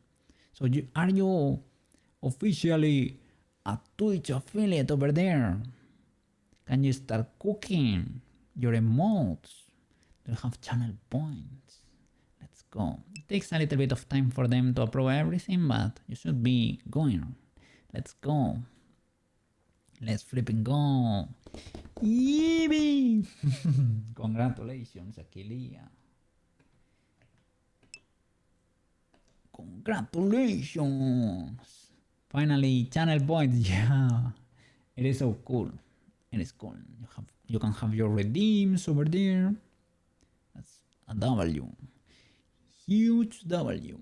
So are you officially a Twitch affiliate over there? Can you start cooking your emotes? Do you have channel points? Let's go. It takes a little bit of time for them to approve everything, but you should be going. Let's go. Let's flipping go. Yippee! Congratulations, Aquilia. Congratulations! Finally, channel points. Yeah, it is so cool. It is cool. You can have your redeems over there. That's a W. Huge W.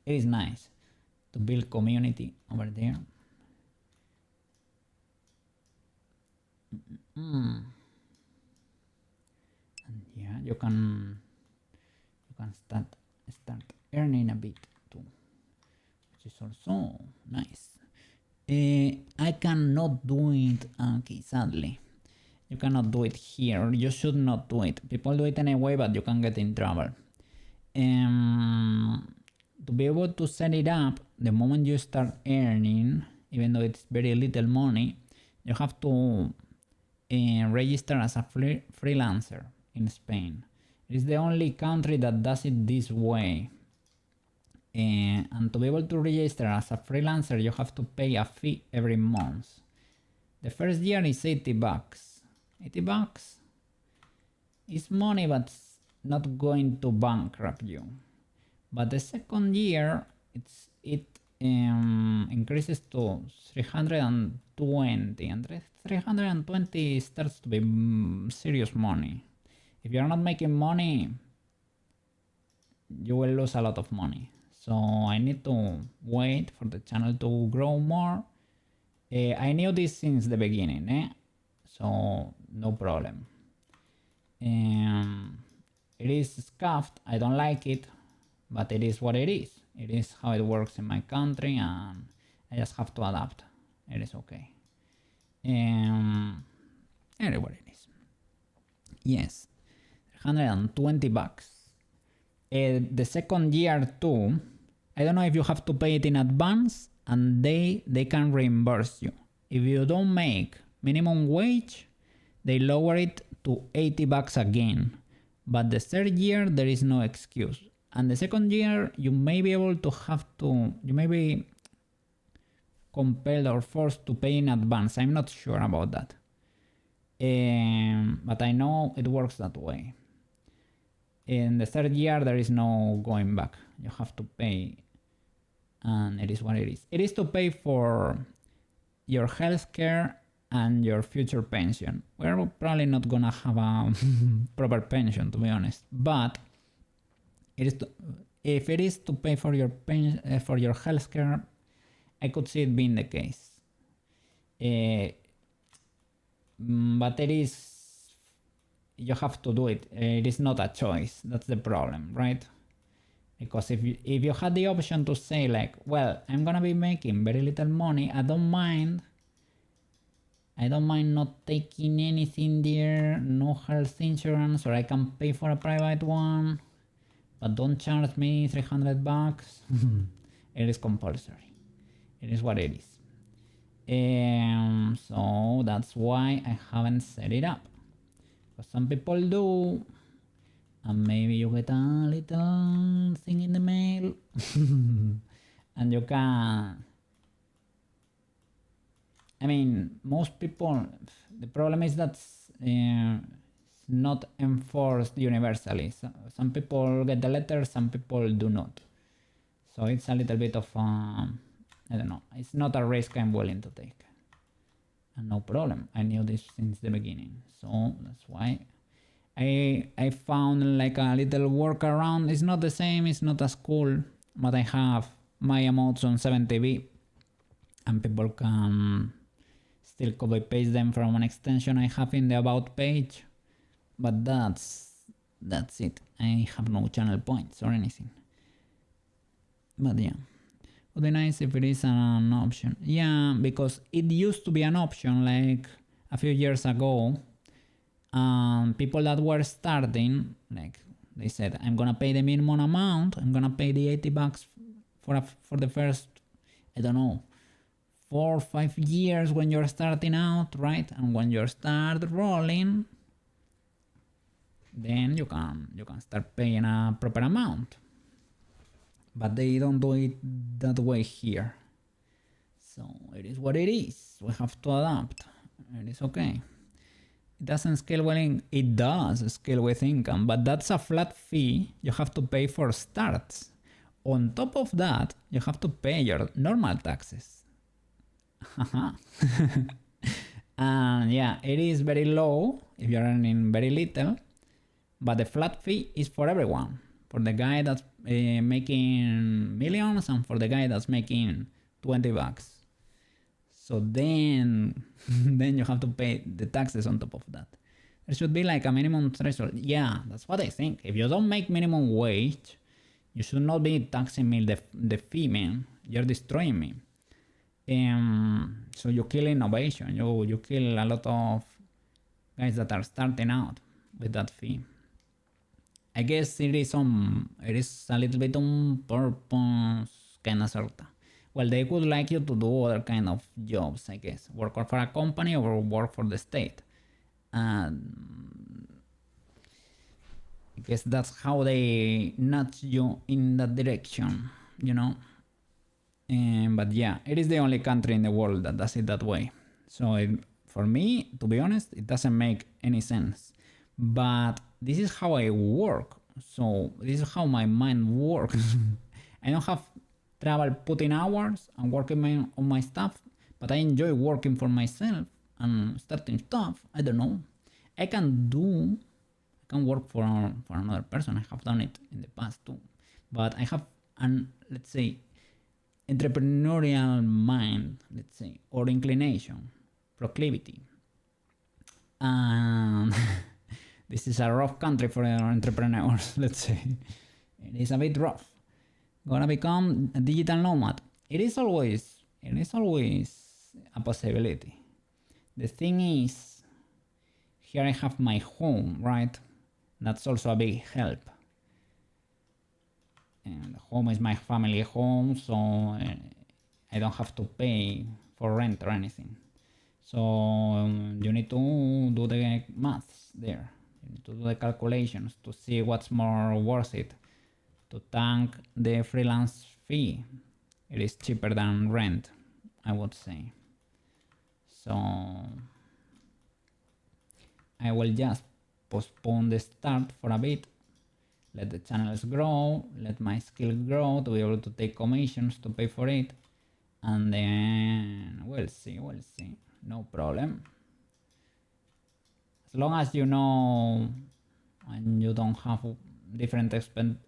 It is nice to build community over there. And yeah, you can start earning a bit too, which is also nice. I cannot do it, okay, sadly. You cannot do it here. You should not do it. People do it anyway, but you can get in trouble. To be able to set it up, the moment you start earning, even though it's very little money, you have to register as a freelancer in Spain. It is the only country that does it this way. And to be able to register as a freelancer, you have to pay a fee every month. The first year is 80 bucks. 80 bucks is money, but it's not going to bankrupt you. But the second year, it increases to 320, and 320 starts to be serious money. If you're not making money, you will lose a lot of money. So I need to wait for the channel to grow more. I knew this since the beginning, so no problem. It is scuffed. I don't like it, but it is what it is. It is how it works in my country, and I just have to adapt. It is okay. Anyway, it is. Yes, 120 bucks. The second year too, I don't know if you have to pay it in advance, and they can reimburse you. If you don't make minimum wage, they lower it to 80 bucks again. But the third year, there is no excuse. And the second year, you may be able to you may be compelled or forced to pay in advance. I'm not sure about that. But I know it works that way. In the third year, there is no going back. You have to pay, and it is what it is. It is to pay for your healthcare and your future pension. We're probably not gonna have a proper pension, to be honest, but it if it is to pay for your for your healthcare, I could see it being the case. But it is, you have to do it. It is not a choice. That's the problem, right? Because if you had the option to say like, well, I'm gonna be making very little money, I don't mind not taking anything there, no health insurance, or I can pay for a private one, but don't charge me $300. It is compulsory. It is what it is. So that's why I haven't set it up. Because some people do, and maybe you get a little thing in the mail, and you can. I mean, most people, the problem is that it's not enforced universally. So some people get the letter, some people do not. So it's a little bit of, I don't know, it's not a risk I'm willing to take. And no problem, I knew this since the beginning. So that's why I found like a little workaround. It's not the same, it's not as cool, but I have my amounts on 70B, and people can still copy paste them from an extension I have in the about page, but that's it. I have no channel points or anything. But yeah, would be nice if it is an option. Yeah, because it used to be an option like a few years ago. People that were starting, like they said, I'm gonna pay the minimum amount. I'm gonna pay the $80 for the first, I don't know, 4 or 5 years when you're starting out, right? And when you start rolling, then you can start paying a proper amount. But they don't do it that way here. So it is what it is. We have to adapt. It is okay. It doesn't scale well it does scale with income, but that's a flat fee you have to pay for starts. On top of that, you have to pay your normal taxes. And yeah, it is very low if you're earning very little, but the flat fee is for everyone. For the guy that's making millions and for the guy that's making $20. So then you have to pay the taxes on top of that. There should be like a minimum threshold. Yeah, that's what I think. If you don't make minimum wage, you should not be taxing me the fee, man. You're destroying me. So you kill innovation. You kill a lot of guys that are starting out with that fee. I guess it is a little bit on purpose, kind of sorta. Well, they would like you to do other kind of jobs, I guess. Work for a company or work for the state. And I guess that's how they nudge you in that direction, you know? But yeah, it is the only country in the world that does it that way. So for me, to be honest, it doesn't make any sense. But this is how I work. So this is how my mind works. I don't have trouble putting hours and working on my stuff, but I enjoy working for myself and starting stuff. I don't know. I can work for another person. I have done it in the past too. But I have let's say, entrepreneurial mind, let's say, or inclination, proclivity. And this is a rough country for entrepreneurs, let's say. It is a bit rough. Gonna become a digital nomad. It is always a possibility. The thing is, here I have my home, right? That's also a big help. And home is my family home, so I don't have to pay for rent or anything. So you need to do the maths there. You need to do the calculations to see what's more worth it. To tank the freelance fee, it is cheaper than rent, I would say. So I will just postpone the start for a bit, let the channels grow, let my skill grow to be able to take commissions to pay for it, and then we'll see, no problem. As long as you know and you don't have different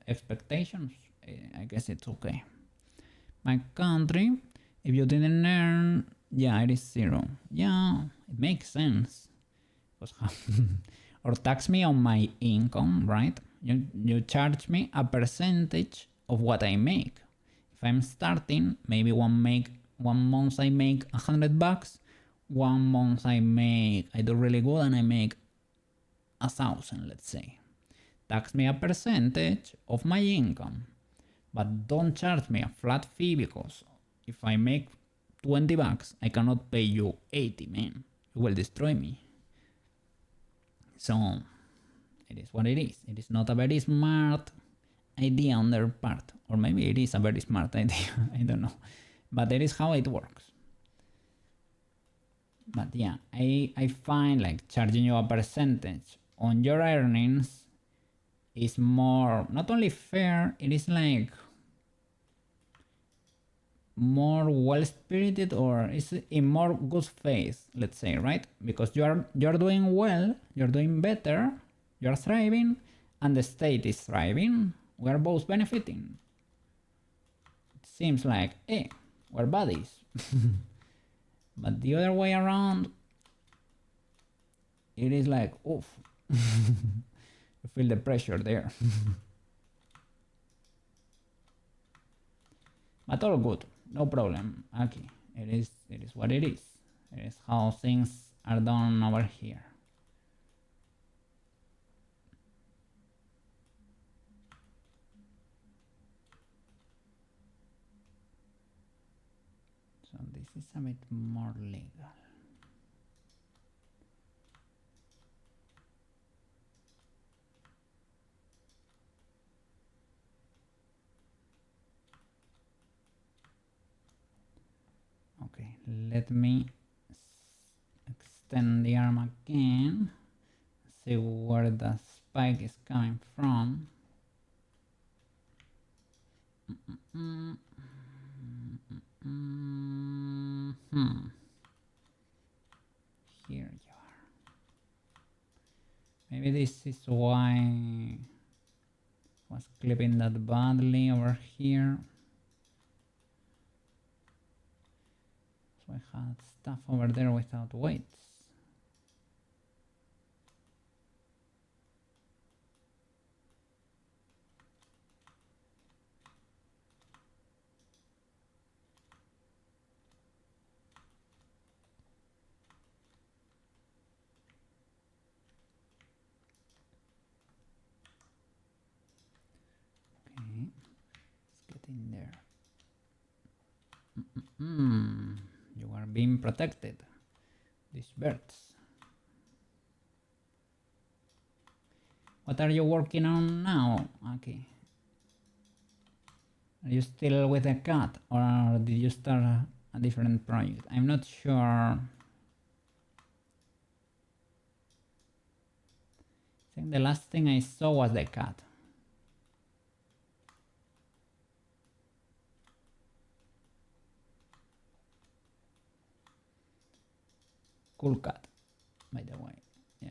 expectations, I guess it's okay. My country, if you didn't earn, yeah, it is 0. Yeah, it makes sense. Or tax me on my income, right? You charge me a percentage of what I make. If I'm starting, maybe one month I make $100. 1 month I do really good and I make 1,000, let's say. Tax me a percentage of my income, but don't charge me a flat fee, because if I make $20, I cannot pay you 80, man. You will destroy me. So it is what it is. It is not a very smart idea on their part, or maybe it is a very smart idea. I don't know, but that is how it works. But yeah, I find like charging you a percentage on your earnings is more, not only fair, it is like more well-spirited, or is in more good faith, let's say, right? Because you're doing well, you're doing better, you're thriving, and the state is thriving. We're both benefiting. It seems like, hey, we're buddies. But the other way around, it is like, oof. You feel the pressure there. But all good, no problem. Okay, it is what it is. It is how things are done over here. So this is a bit more legal. Okay, let me extend the arm again, see where the spike is coming from. Here you are. Maybe this is why I was clipping that badly over here. So I had stuff over there without weights. Okay, let's get in there. You are being protected, these birds. What are you working on now? Okay. Are you still with a cat, or did you start a different project? I'm not sure. I think the last thing I saw was the cat. Cool cat, by the way. Yeah.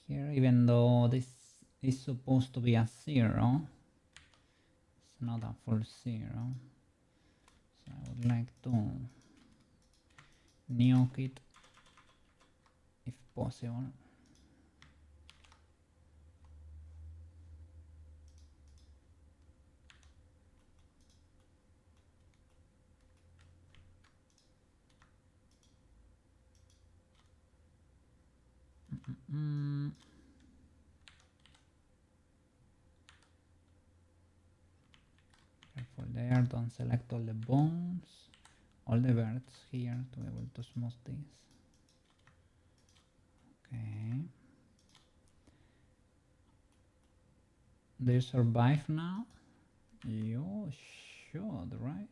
Here, even though this is supposed to be a 0, it's not a full 0. So I would like to nuke it if possible. Careful there, don't select all the bones, all the birds here to be able to smooth this. Okay. Do you survive now? You should, right?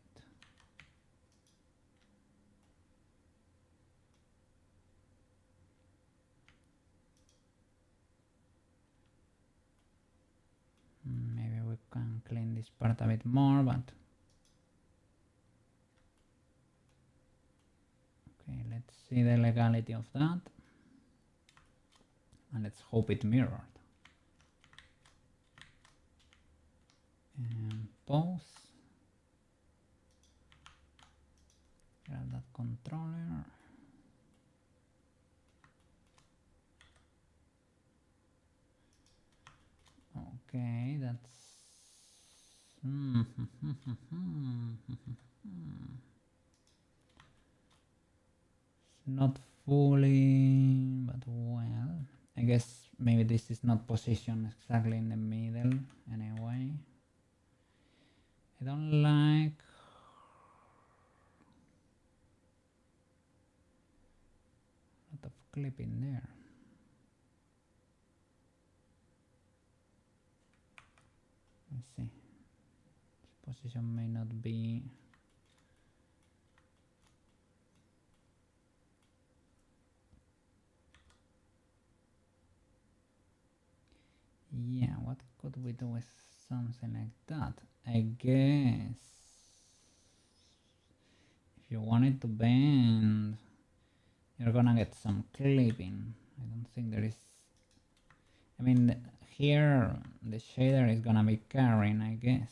Maybe we can clean this part a bit more, but okay, let's see the legality of that. And let's hope it mirrored. And pause. Grab that controller. Okay, that's not fully, but well, I guess maybe this is not positioned exactly in the middle anyway. I don't like a lot of clipping there. Let's see. This position may not be yeah, what could we do with something like that? I guess if you want it to bend, you're gonna get some clipping. I don't think there is, I mean, here the shader is gonna be carrying, I guess.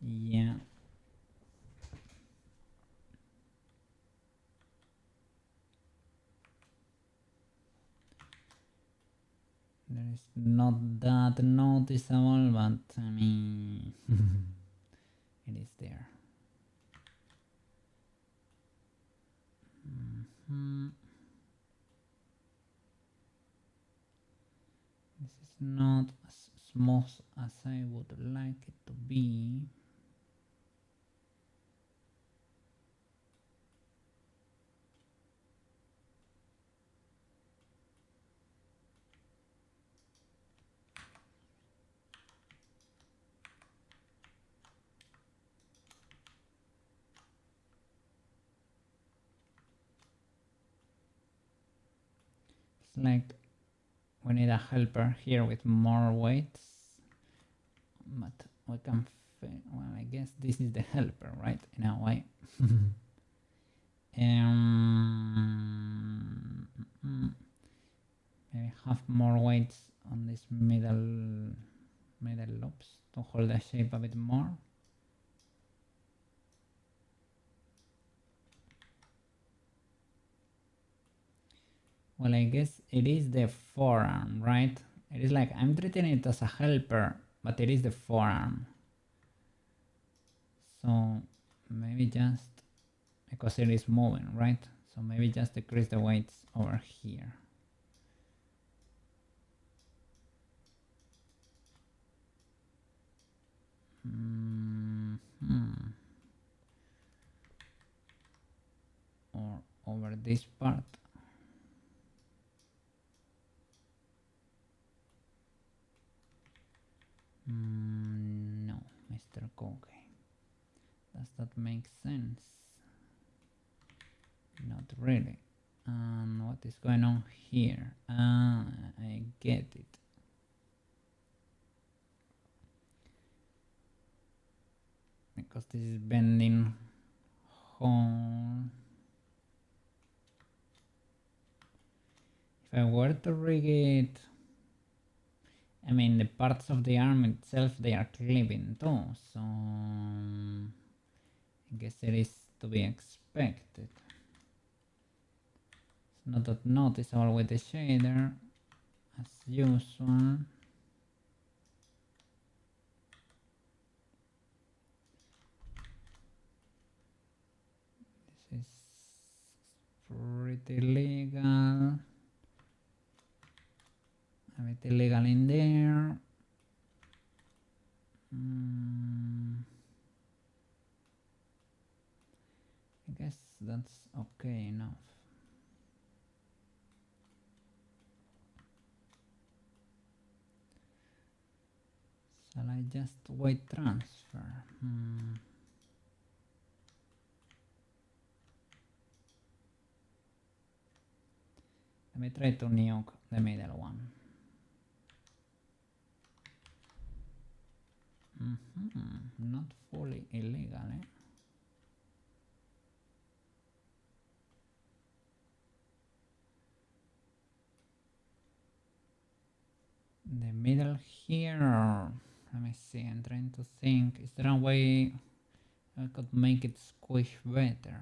Yeah. There is not that noticeable, but I mean, it is there. This is not as smooth as I would like it to be. It's like we need a helper here with more weights, but we can, well, I guess this is the helper, right, in a way. Maybe have more weights on these middle lobes to hold the shape a bit more. Well, I guess it is the forearm, right? It is like I'm treating it as a helper, but it is the forearm. So maybe just because it is moving, right? So maybe just decrease the weights over here. Or over this part. No, Mr. Koke. Does that make sense? Not really. And what is going on here? Ah, I get it. Because this is bending hole. If I were to rig it, I mean the parts of the arm itself, they are clipping too, so I guess it is to be expected. It's not that noticeable with the shader as usual. pretty legal. A bit illegal in there. I guess that's okay enough. Shall I just wait transfer? Let me try to nuke the middle one. Not fully illegal, eh? The middle here, let me see, I'm trying to think, is there a way I could make it squish better?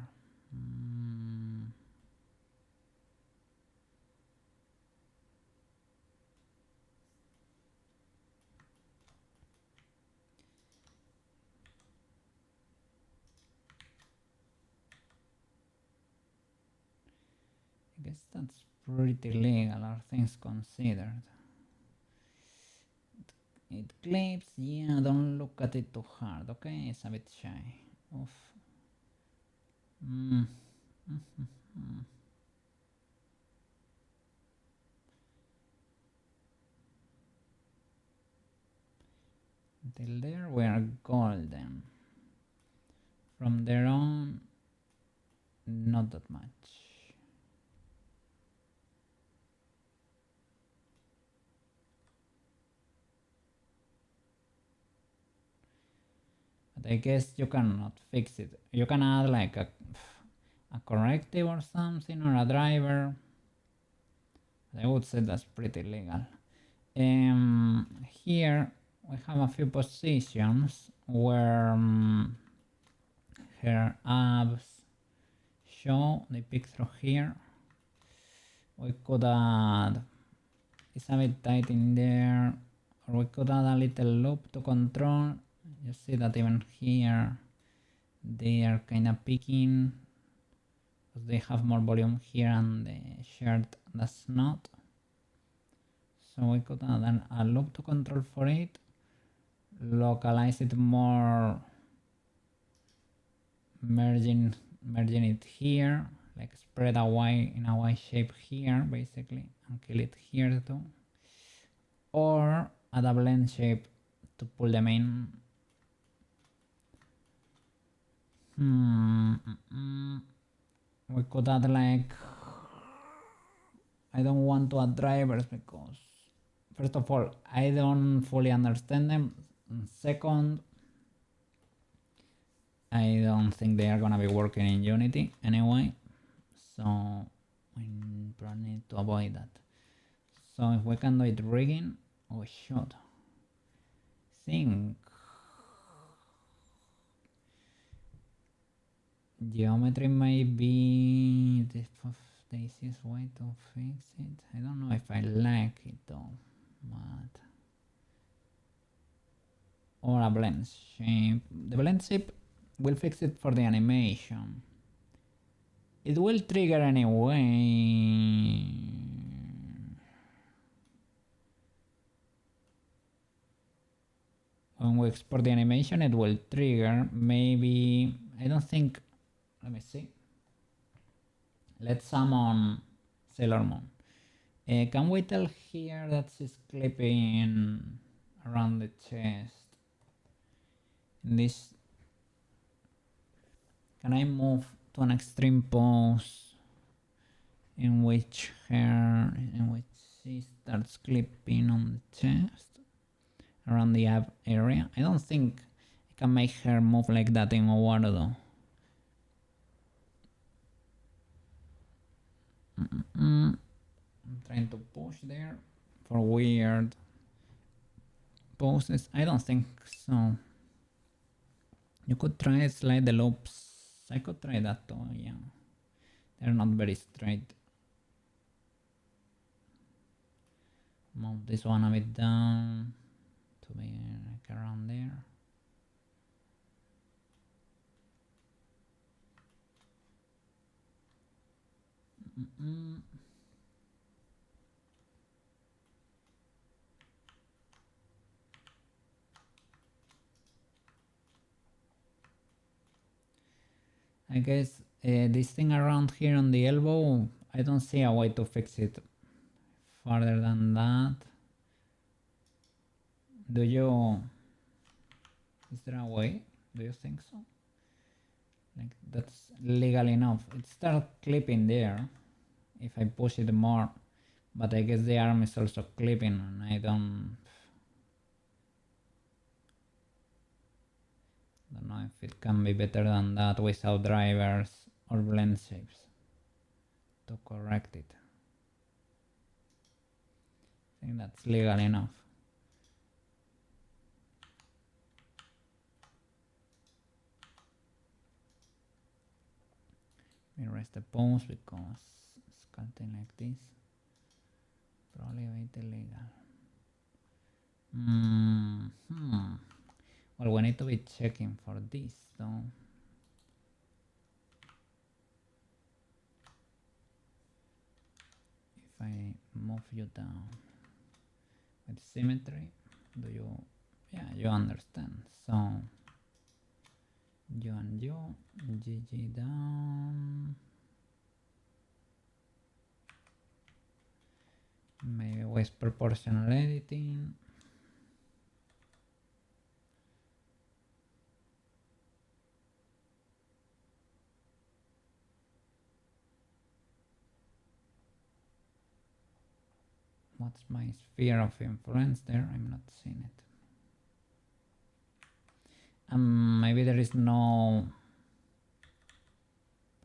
I guess that's pretty legal, all things considered. It clips, yeah, don't look at it too hard, okay? It's a bit shy. Oof. Until there we are golden. From there on, not that much. But I guess you cannot fix it. You can add like a corrective or something, or a driver. I would say that's pretty legal. Here we have a few positions where her abs show, they pick through here. We could add, it's a bit tight in there, or we could add a little loop to control. You see that even here they are kind of picking because they have more volume here and the shirt does not. So we could add a loop to control for it, localize it more, merging it here, like spread a Y in a Y shape here basically, and kill it here too, or add a blend shape to pull them in. We could add like, I don't want to add drivers because first of all I don't fully understand them, and second I don't think they are gonna be working in Unity anyway, so we probably need to avoid that. So if we can do it rigging, we should. Think geometry may be the easiest way to fix it. I don't know if I like it though, but or a blend shape. The blend shape will fix it for the animation. It will trigger anyway. When we export the animation, it will trigger. Maybe, I don't think, let me see. Let's summon Sailor Moon. Can we tell here that she's clipping around the chest? In this, can I move to an extreme pose in which she starts clipping on the chest around the ab area? I don't think I can make her move like that in OR though. I'm trying to push there for weird poses. I don't think so. You could try slide the loops. I could try that too, yeah. They're not very straight. Move this one a bit down to be like around there. I guess this thing around here on the elbow, I don't see a way to fix it further than that. Do you? Is there a way? Do you think so? Like that's legal enough. It starts clipping there if I push it more, but I guess the arm is also clipping and I don't know if it can be better than that without drivers or blend shapes to correct it. I think that's legal enough. Erase the pose because sculpting like this probably a bit illegal. Well, we need to be checking for this though. If I move you down with symmetry, do you? Yeah, you understand. So you and you, GG down. Maybe with proportional editing. What's my sphere of influence there? I'm not seeing it. Maybe there is no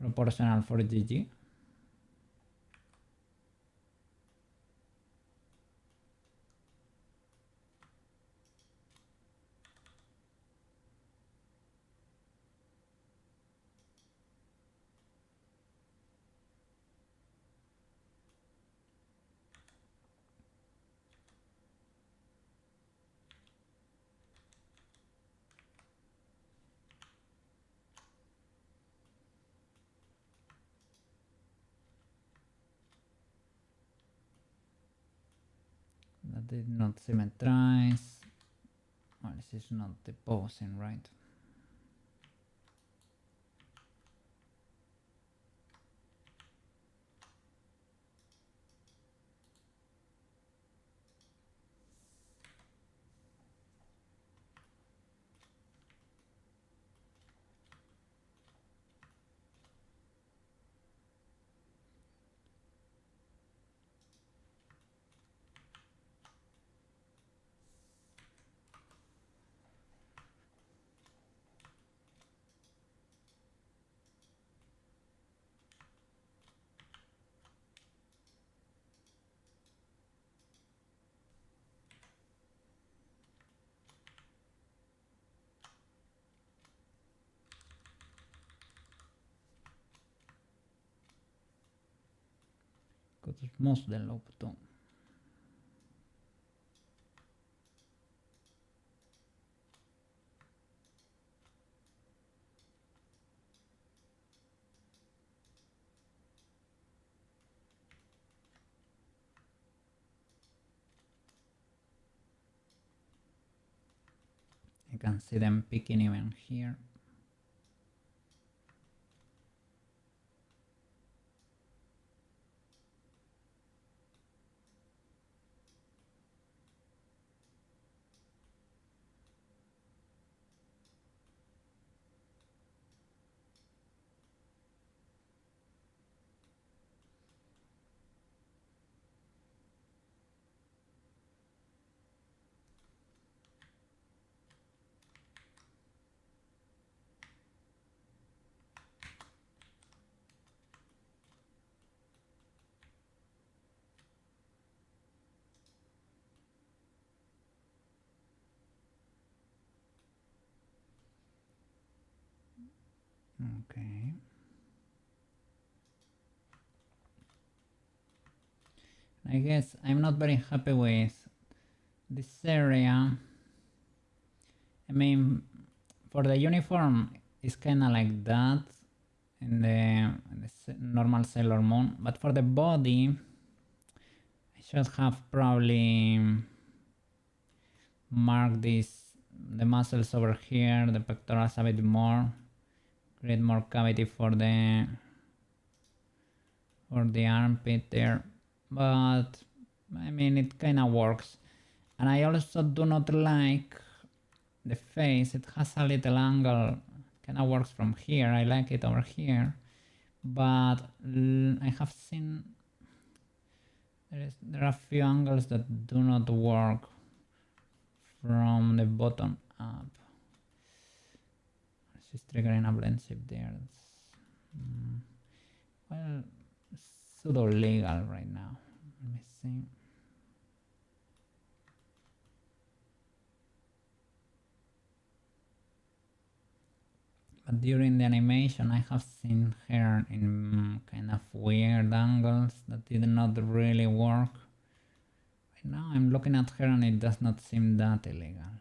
proportional for GG. That did not symmetrize. Well, this is not the posing, right? Could smooth the loop too. You can see them picking even here. Okay. I guess I'm not very happy with this area. I mean, for the uniform, it's kind of like that. in the normal Sailor Moon. But for the body, I should have probably marked the muscles over here, the pectorals a bit more, create more cavity for the armpit there. But I mean, it kind of works. And I also do not like the face. It has a little angle, kind of works from here. I like it over here, but I have seen there are a few angles that do not work from the bottom up. She's triggering a blend shift there. Well, pseudo legal right now. Let me see. But during the animation, I have seen her in kind of weird angles that did not really work. Right now I'm looking at her and it does not seem that illegal,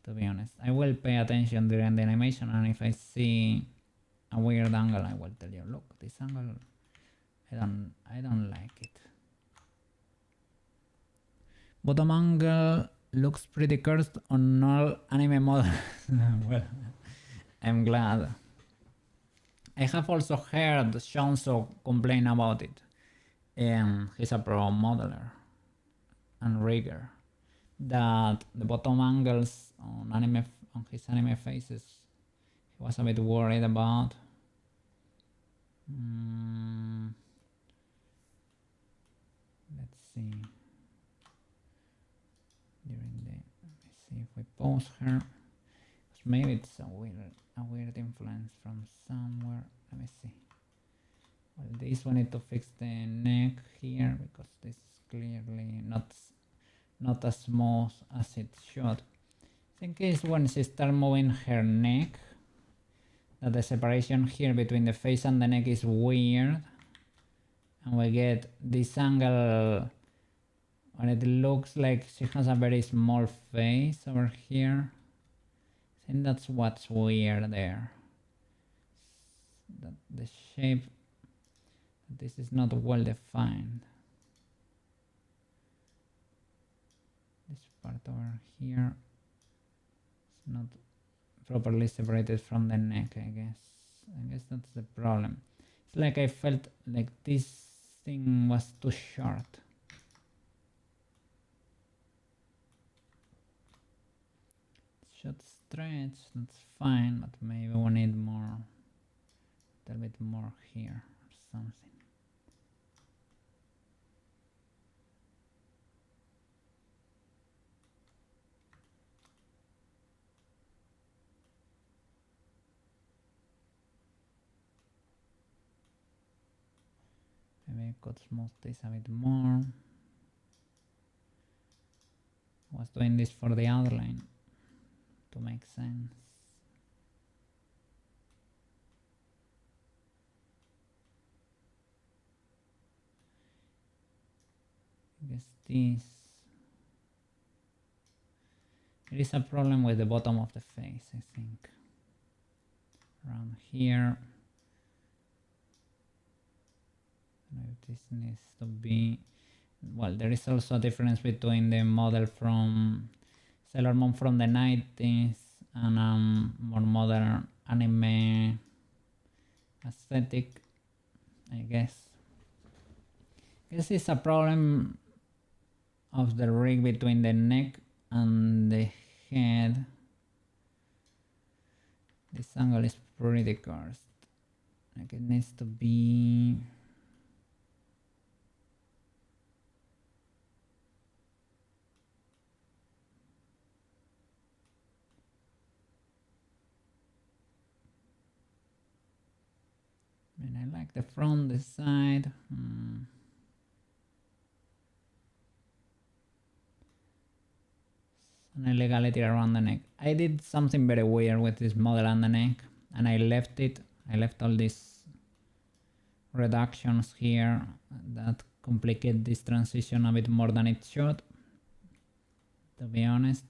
to be honest. I will pay attention during the animation, and if I see a weird angle, I will tell you, look, this angle, I don't like it. Bottom angle looks pretty cursed on all anime models. Well, I'm glad. I have also heard Shonso complain about it. He's a pro modeler and rigger. That the bottom angles on his anime faces, he was a bit worried about. Let's see. Let me see if we pause her. Maybe it's a weird influence from somewhere. Let me see. Well, this one need to fix the neck here because this is clearly not as smooth as it should. I think it's when she starts moving her neck that the separation here between the face and the neck is weird, and we get this angle when it looks like she has a very small face over here. I think that's what's weird there. That the shape, this is not well defined. This part over here is not properly separated from the neck, I guess. I guess that's the problem. It's like I felt like this thing was too short. Should stretch, that's fine, but maybe we need more, a little bit more here or something. Maybe I could smooth this a bit more. I was doing this for the outline to make sense. I guess this. There is a problem with the bottom of the face, I think. Around here. This needs to be. Well, there is also a difference between the model from Sailor Moon from the 90s and more modern anime aesthetic, I guess. This is a problem of the rig between the neck and the head. This angle is pretty cursed. Like it needs to be. I like the front, the side. Some illegality around the neck. I did something very weird with this model and the neck, and I left it. I left all these reductions here that complicate this transition a bit more than it should, to be honest.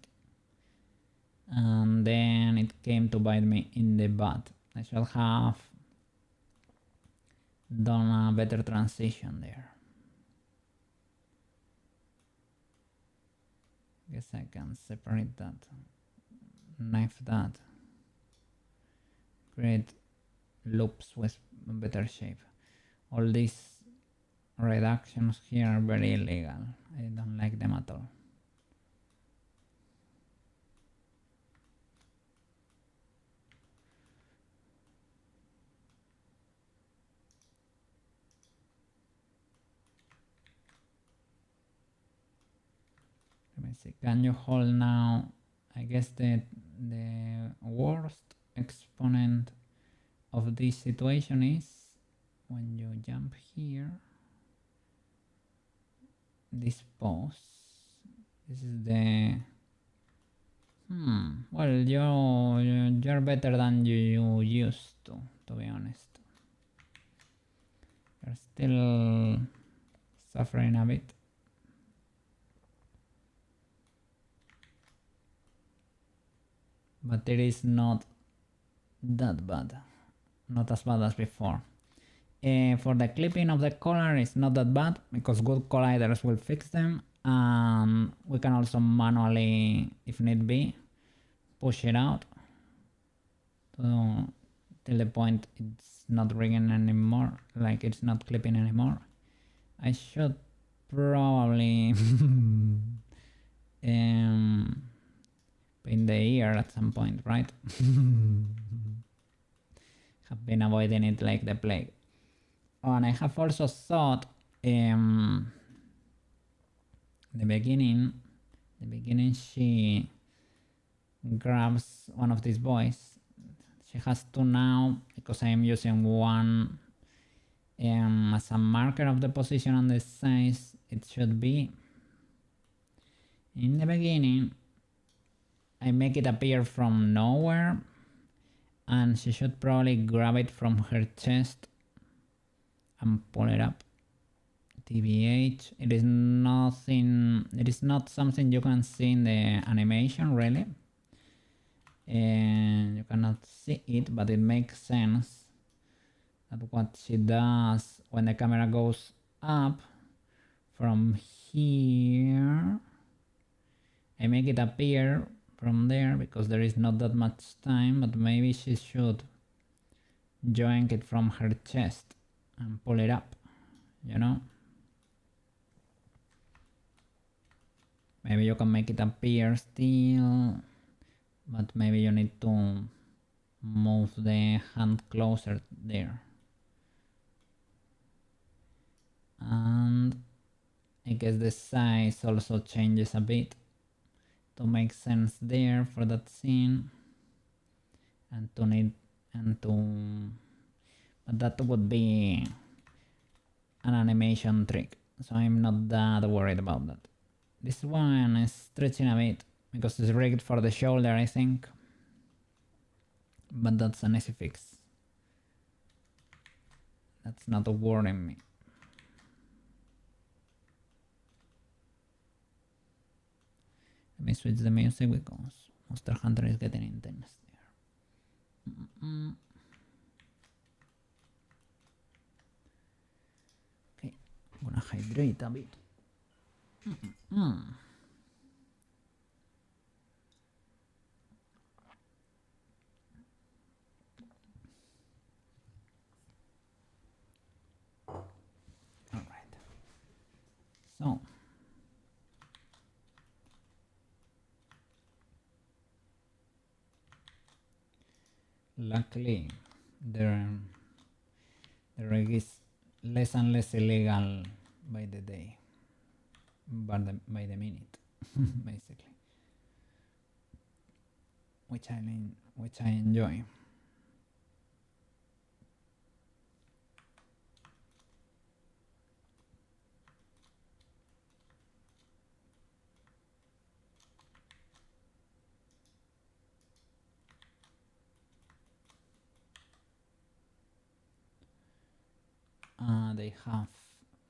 And then it came to bite me in the butt. I should have done a better transition there. Guess I can separate that, knife that, create loops with better shape. All these reductions here are very illegal. I don't like them at all. Let me see, can you hold now? I guess the worst exponent of this situation is when you jump here, this pose. This is the well, you're better than you used to be honest. You're still suffering a bit. But it is not that bad. Not as bad as before. For the clipping of the collar, it's not that bad because good colliders will fix them. And we can also manually, if need be, push it out till the point it's not rigging anymore, like it's not clipping anymore. I should probably paint the ear at some point, right? Have been avoiding it like the plague. Oh, and I have also thought the beginning she grabs one of these boys. She has two now because I am using one as a marker of the position and the size it should be. In the beginning I make it appear from nowhere and she should probably grab it from her chest and pull it up. TBH, it is nothing, it is not something you can see in the animation really. And you cannot see it, but it makes sense that what she does when the camera goes up from here, I make it appear from there because there is not that much time, but maybe she should join it from her chest and pull it up, you know? Maybe you can make it appear still, but maybe you need to move the hand closer there. And I guess the size also changes a bit to make sense there for that scene and but that would be an animation trick, so I'm not that worried about that. This one is stretching a bit because it's rigged for the shoulder, I think, but that's an easy fix. That's not worrying me. Let me switch the music because Monster Hunter is getting intense there. Okay, I'm gonna hydrate a bit. Alright. So luckily the rig is less and less illegal by the day, but by the minute, basically, which I enjoy.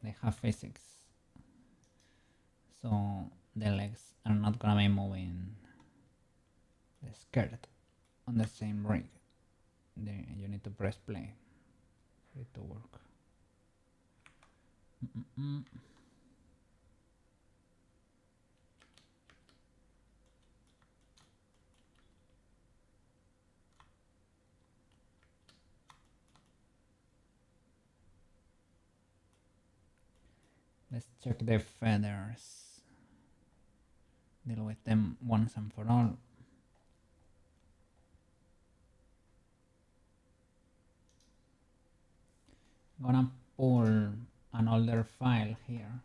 They have physics, so the legs are not gonna be moving the skirt on the same rig. You need to press play for it to work. Let's check the feathers. Deal with them once and for all. Gonna pull an older file here.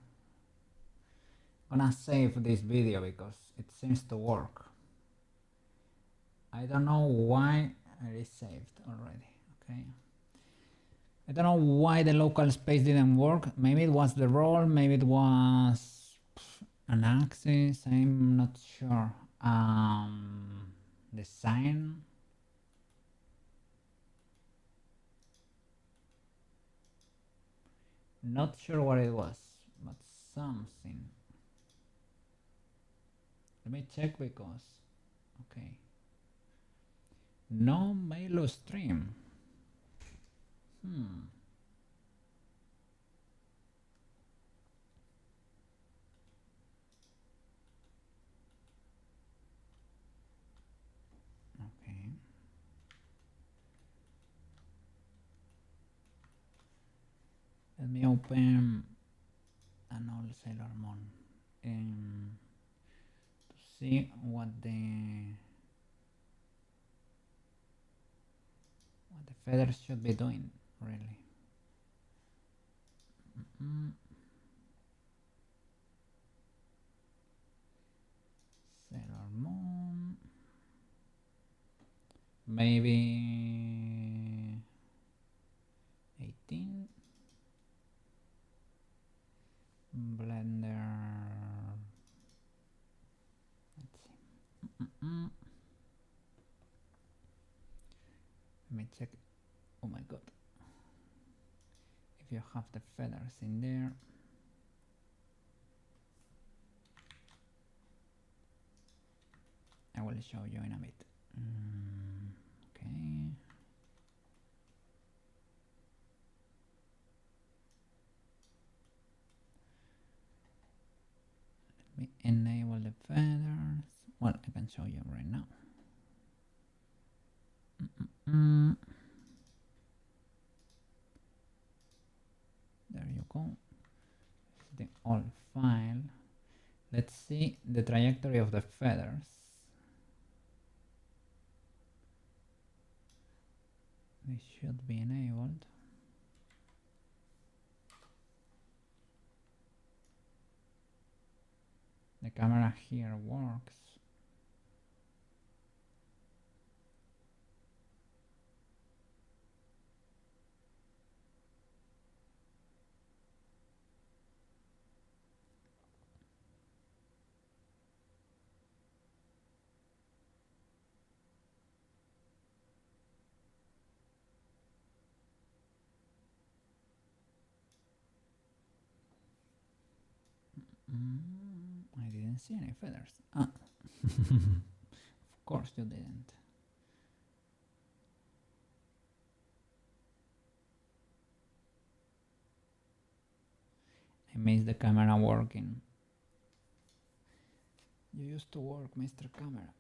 Gonna save this video because it seems to work. I don't know why it is saved already. Okay. I don't know why the local space didn't work. Maybe it was the role, maybe it was an axis, I'm not sure. The sign. Not sure what it was, but something. Let me check because, okay. No mail stream. Okay. Let me open an old Sailor Moon to see what the feathers should be doing, really. Sailor Moon. Maybe 18. Blender. Let's see. Let me check. Oh my god. If you have the feathers in there. I will show you in a bit. Okay. Let me enable the feathers. Well, I can show you right now. There you go. This is the old file. Let's see the trajectory of the feathers. They should be enabled. The camera here works. I didn't see any feathers. Ah. Of course you didn't. I miss the camera working. You used to work, Mr. Camera.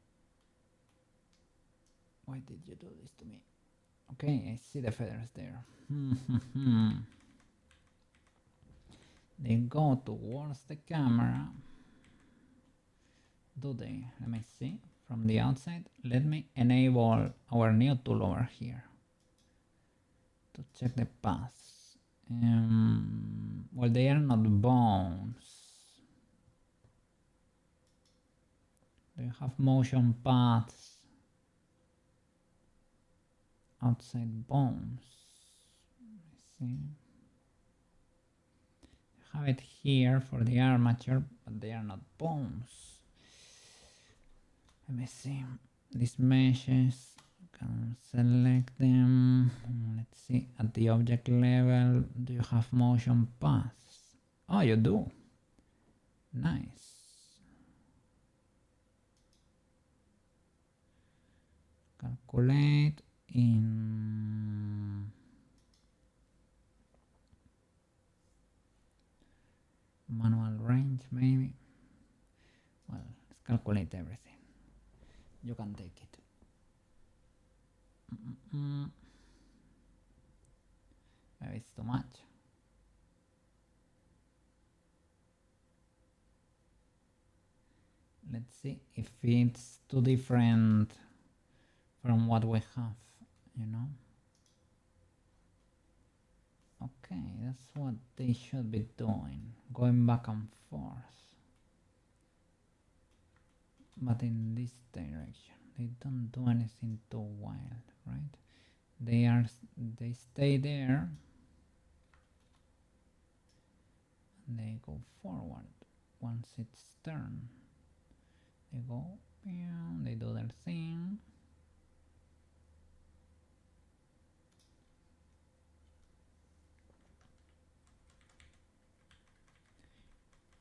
Why did you do this to me? Okay, I see the feathers there. They go towards the camera. Do they? Let me see. From the outside, let me enable our new tool over here to check the paths. Well, they are not bones. Do you have motion paths outside bones? Let me see. I have it here for the armature, but they are not bones. Let me see. These meshes, you can select them. Let's see, at the object level, do you have motion paths? Oh, you do. Nice. Calculate in manual range maybe. Well, let's calculate everything. You can take it. Maybe it's too much. Let's see if it's too different from what we have, you know. Okay, that's what they should be doing, going back and forth. But in this direction, they don't do anything too wild, right? They stay there and they go forward. Once it's turned, they go, they do their thing.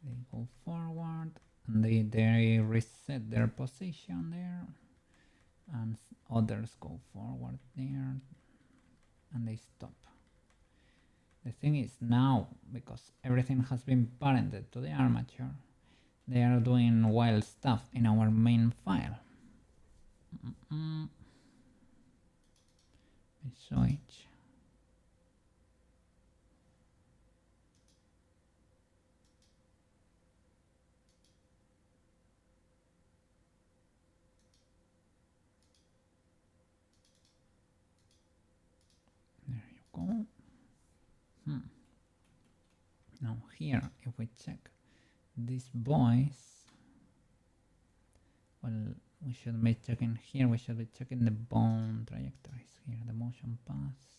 They go forward and they reset their position there, and others go forward there and they stop. The thing is now, because everything has been parented to the armature, they are doing wild stuff in our main file. Switch. There you go. Now here, if we check these boys, well, we should be checking here, we should be checking the bone trajectories here, the motion paths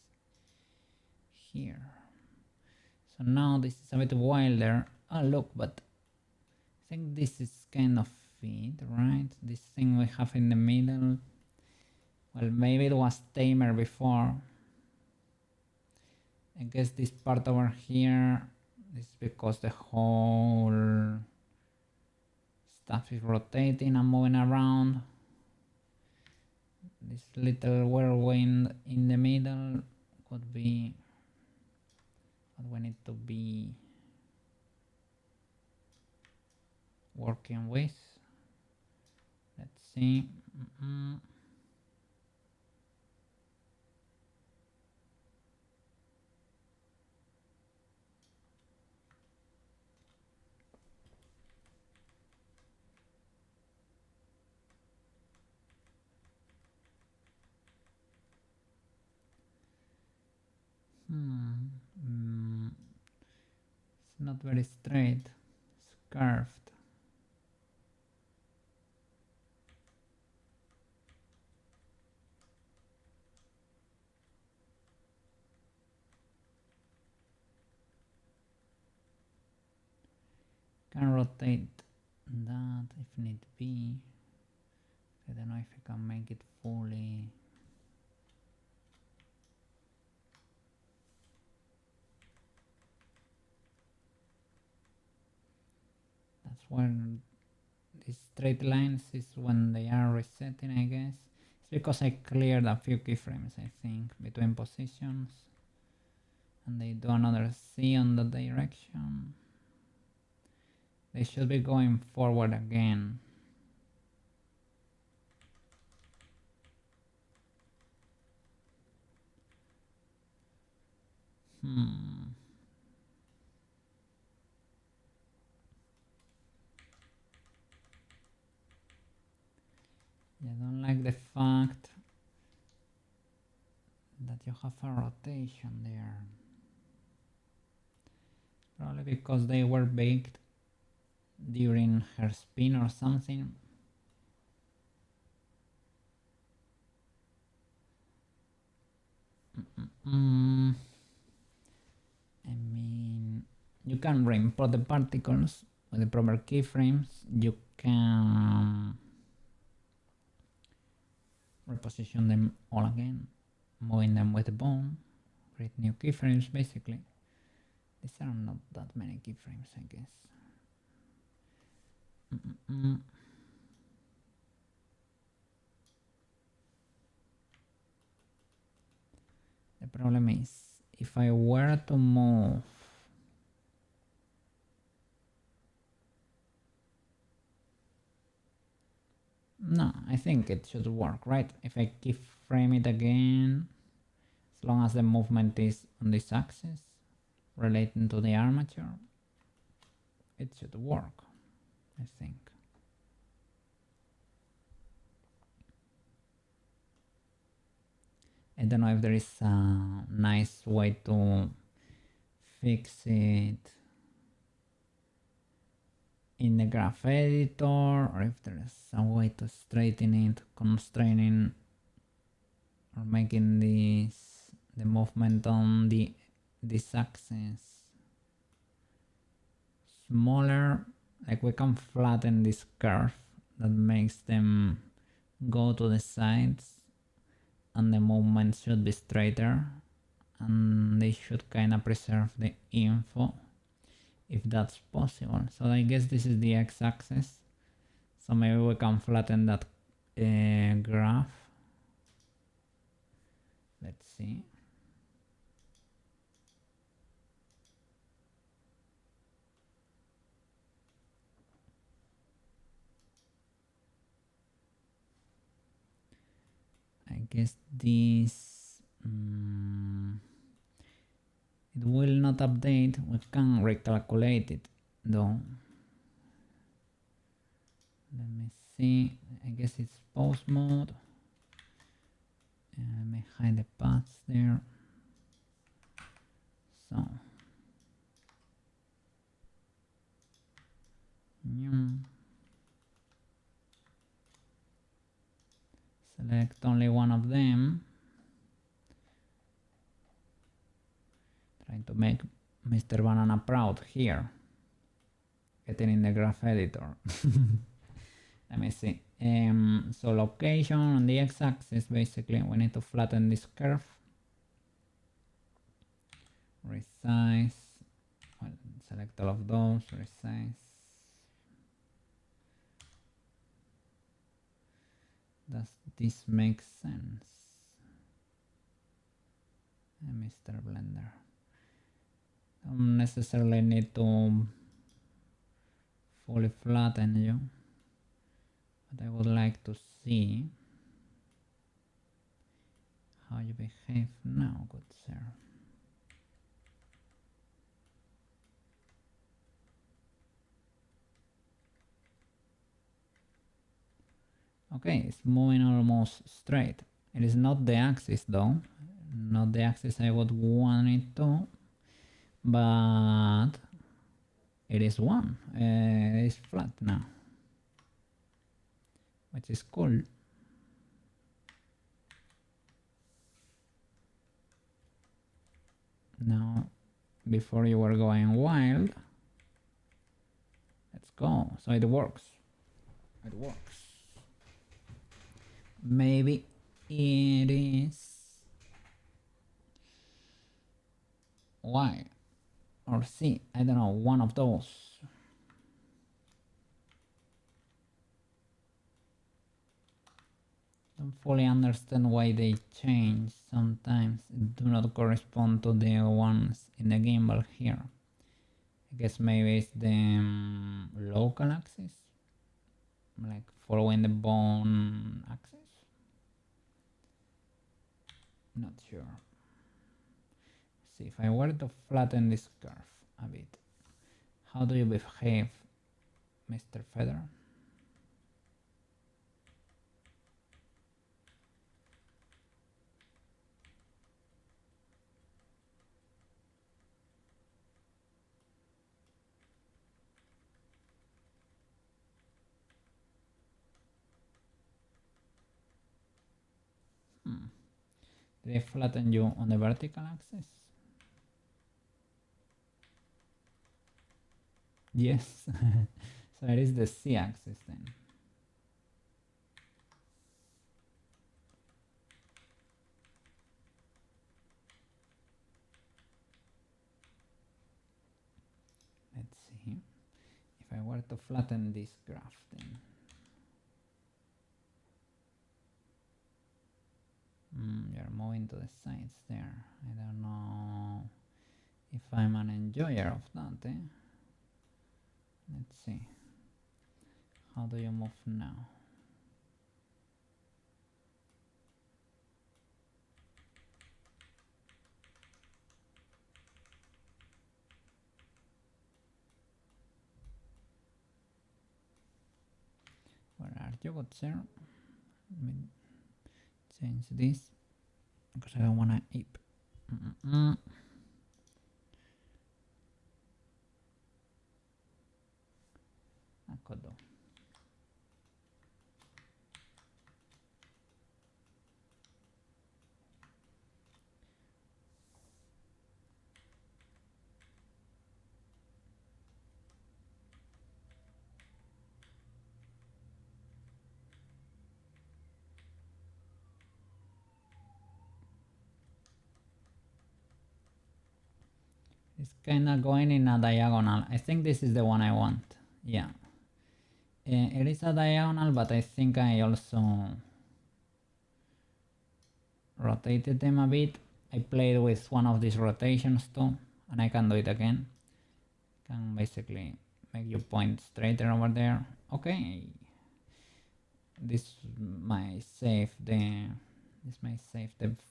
here. So now this is a bit wilder. Oh look, but I think this is kind of it, right? This thing we have in the middle, well, maybe it was tamer before. I guess this part over here is because the whole stuff is rotating and moving around. This little whirlwind in the middle could be what we need to be working with. Let's see. It's not very straight. It's curved. Can rotate that if need be. I don't know if I can make it fully. That's when these straight lines is when they are resetting, I guess. It's because I cleared a few keyframes, I think, between positions. And they do another C on the direction. They should be going forward again. I don't like the fact that you have a rotation there. Probably because they were baked during her spin or something. I mean, you can re-import the particles with the proper keyframes. You can reposition them all again, moving them with the bone, create new keyframes basically. These are not that many keyframes, I guess. The problem is, if I were to move No, I think it should work, right? If I keyframe it again, as long as the movement is on this axis relating to the armature, it should work, I think. I don't know if there is a nice way to fix it in the graph editor, or if there is some way to straighten it, constraining or making the movement on this axis smaller. Like we can flatten this curve that makes them go to the sides, and the movement should be straighter, and they should kind of preserve the info if that's possible. So I guess this is the x-axis, so maybe we can flatten that graph. Let's see. I guess this it will not update. We can recalculate it though. Let me see. I guess it's pause mode. Let me hide the paths there. So select only one of them. Trying to make Mr. Banana proud here. Getting in the graph editor. Let me see. So location on the x-axis, basically we need to flatten this curve. Resize. Well, select all of those. Resize. Does this make sense? Mr. Blender. Don't necessarily need to fully flatten you, but I would like to see how you behave now, good sir. Okay, it's moving almost straight. It is not the axis though, not the axis I would want it to, but it is one. It is flat now, which is cool. Now, before you were going wild, let's go. So it works. It works. Maybe it is Y or C. I don't know, one of those. Don't fully understand why they change. Sometimes do not correspond to the ones in the gimbal here. I guess maybe it's the local axis, like following the bone axis. Not sure. See, if I were to flatten this curve a bit, how do you behave, Mr. Feather? Did I flatten you on the vertical axis? Yes. So it is the z-axis then. Let's see. If I were to flatten this graph then. You're moving to the sides there. I don't know if I'm an enjoyer of that, eh? Let's see. How do you move now? you could share. Let me change this because I don't want to eat. I could do. It's kind of going in a diagonal. I think this is the one I want. Yeah. It is a diagonal, but I think I also rotated them a bit. I played with one of these rotations too, and I can do it again. Can basically make you point straighter over there. Okay. This might save the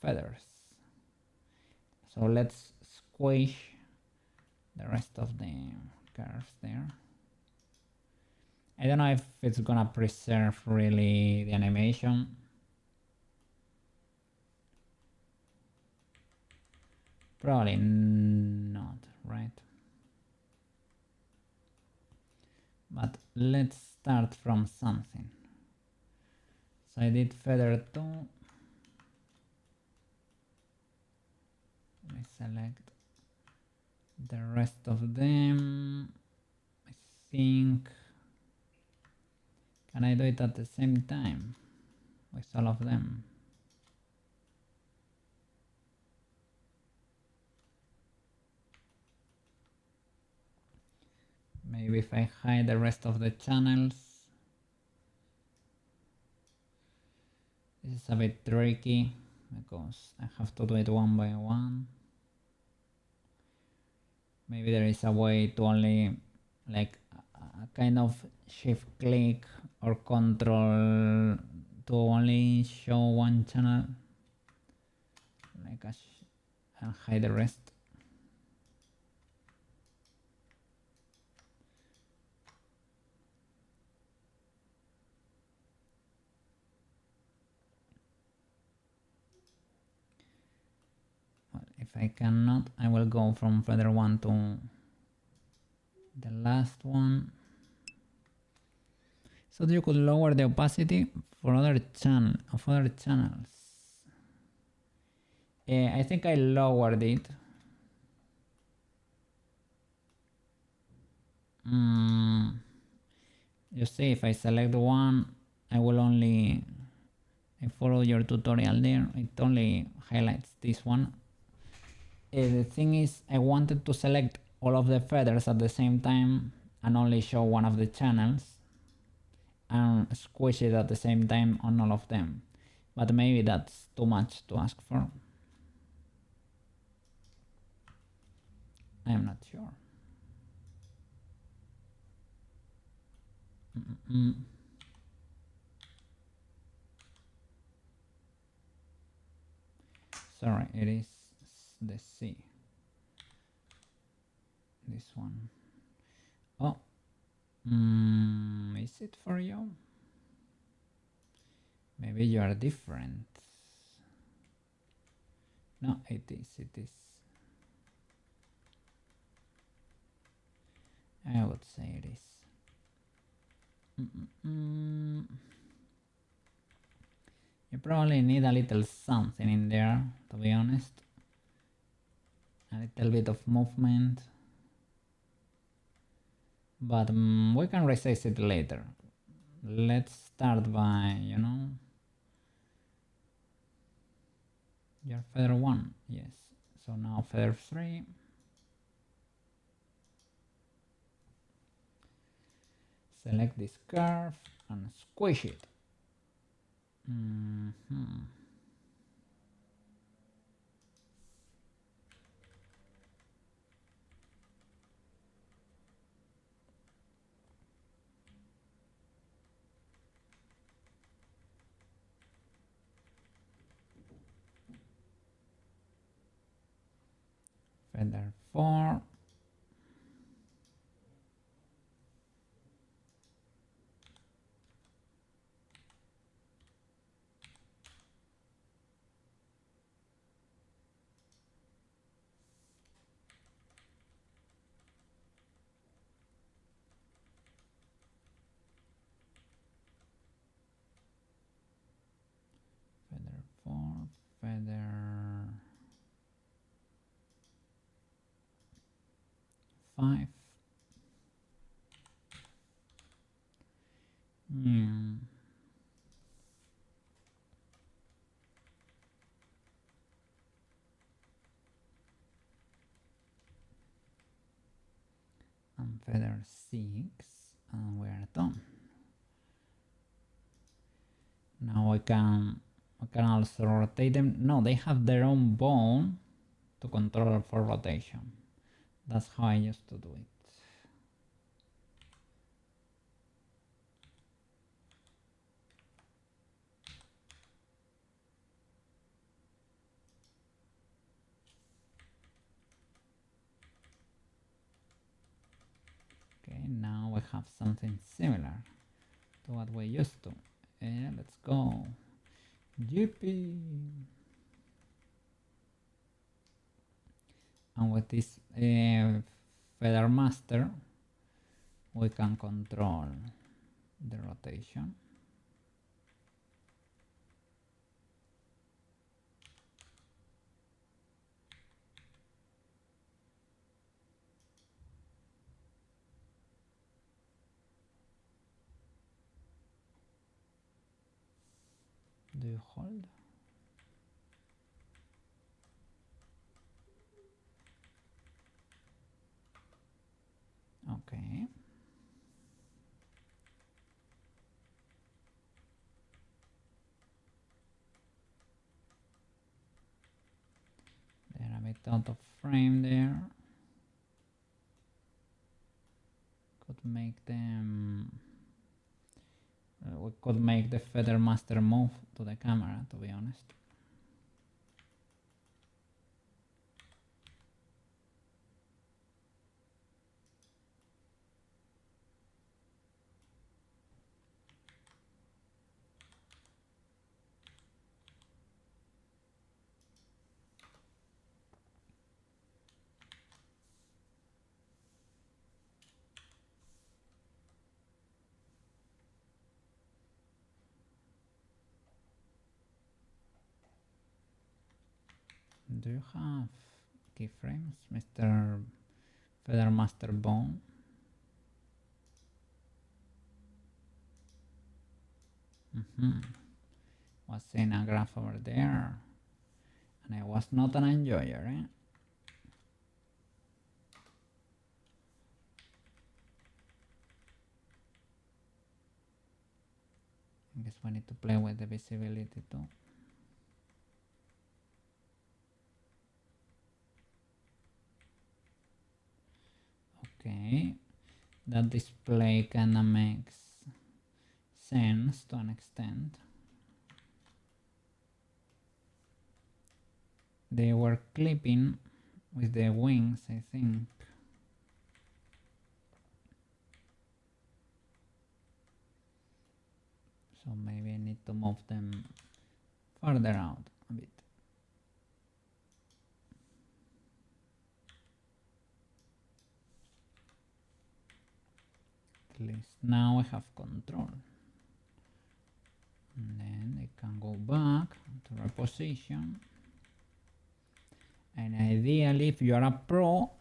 feathers. So let's squish the rest of the curves there. I don't know if it's gonna preserve really the animation. Probably not, right? But let's start from something. So I did feather 2. Let me select the rest of them. I think, can I do it at the same time with all of them? Maybe if I hide the rest of the channels. This is a bit tricky because I have to do it one by one. Maybe there is a way to only like a kind of shift click or control to only show one channel, like and hide the rest. Well, if I cannot, I will go from feather 1 to the last one. So you could lower the opacity for other channels. I think I lowered it. You see, if I select one, I follow your tutorial there. It only highlights this one. The thing is, I wanted to select all of the feathers at the same time and only show one of the channels and squish it at the same time on all of them. But maybe that's too much to ask for. I am not sure. Sorry, it is the C. This one. Oh, is it for you? Maybe you are different. No, it is. I would say it is. You probably need a little something in there, to be honest. A little bit of movement. But we can resize it later. Let's start by, your feather 1, yes. So now feather 3. Select this curve and squish it. Feather 4. feather 5. And feather 6, and we're done. Now we can also rotate them. No, they have their own bone to control for rotation. That's how I used to do it. Okay, now we have something similar to what we used to. Let's go. Yippee! And with this feather master, we can control the rotation. Do you hold? Okay. They're a bit out of frame there. Could make them... we could make the feather master move to the camera, to be honest. Do you have keyframes, Mr. Feather Master Bone? Was seeing a graph over there, and I was not an enjoyer, eh? I guess we need to play with the visibility too. Okay, that display kinda makes sense to an extent. They were clipping with the wings, I think. So maybe I need to move them further out a bit. At least now I have control. And then I can go back to reposition. And ideally, if you are a pro,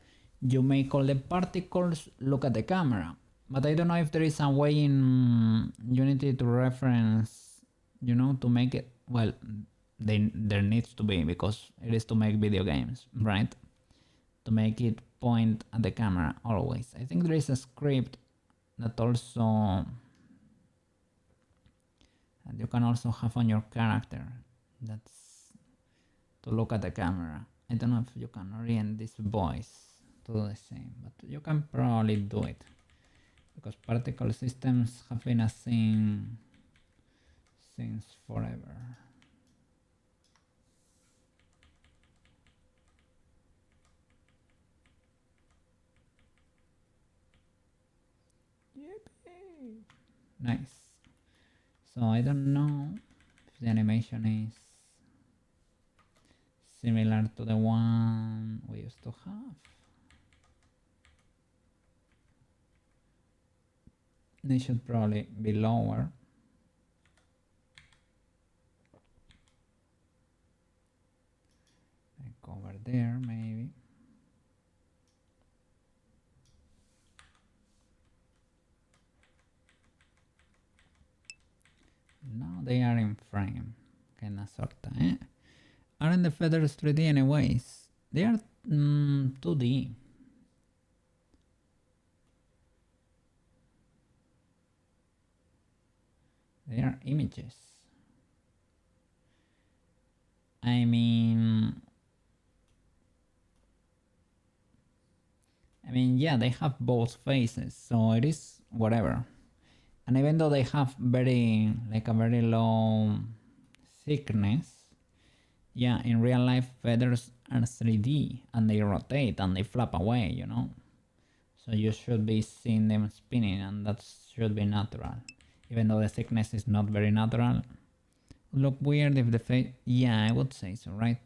you make all the particles look at the camera. But I don't know if there is a way in Unity to reference, you know, to make it, well, there needs to be, because it is to make video games, right? To make it point at the camera always. I think there is a script that also, and you can also have on your character, that's to look at the camera. I don't know if you can orient this voice to do the same, but you can probably do it, because particle systems have been a thing since forever. Yippee! Nice. So I don't know if the animation is similar to the one we used to have. They should probably be lower. there, maybe. Now they are in frame, kinda sorta, eh? Aren't the feathers 3D anyways? They are 2D. They are images. I mean, yeah, they have both faces, so it is whatever. And even though they have a very low thickness, yeah, in real life feathers are 3D and they rotate and they flap away, you know. So you should be seeing them spinning, and that should be natural. Even though the thickness is not very natural. Would look weird if the face... Yeah, I would say so, right?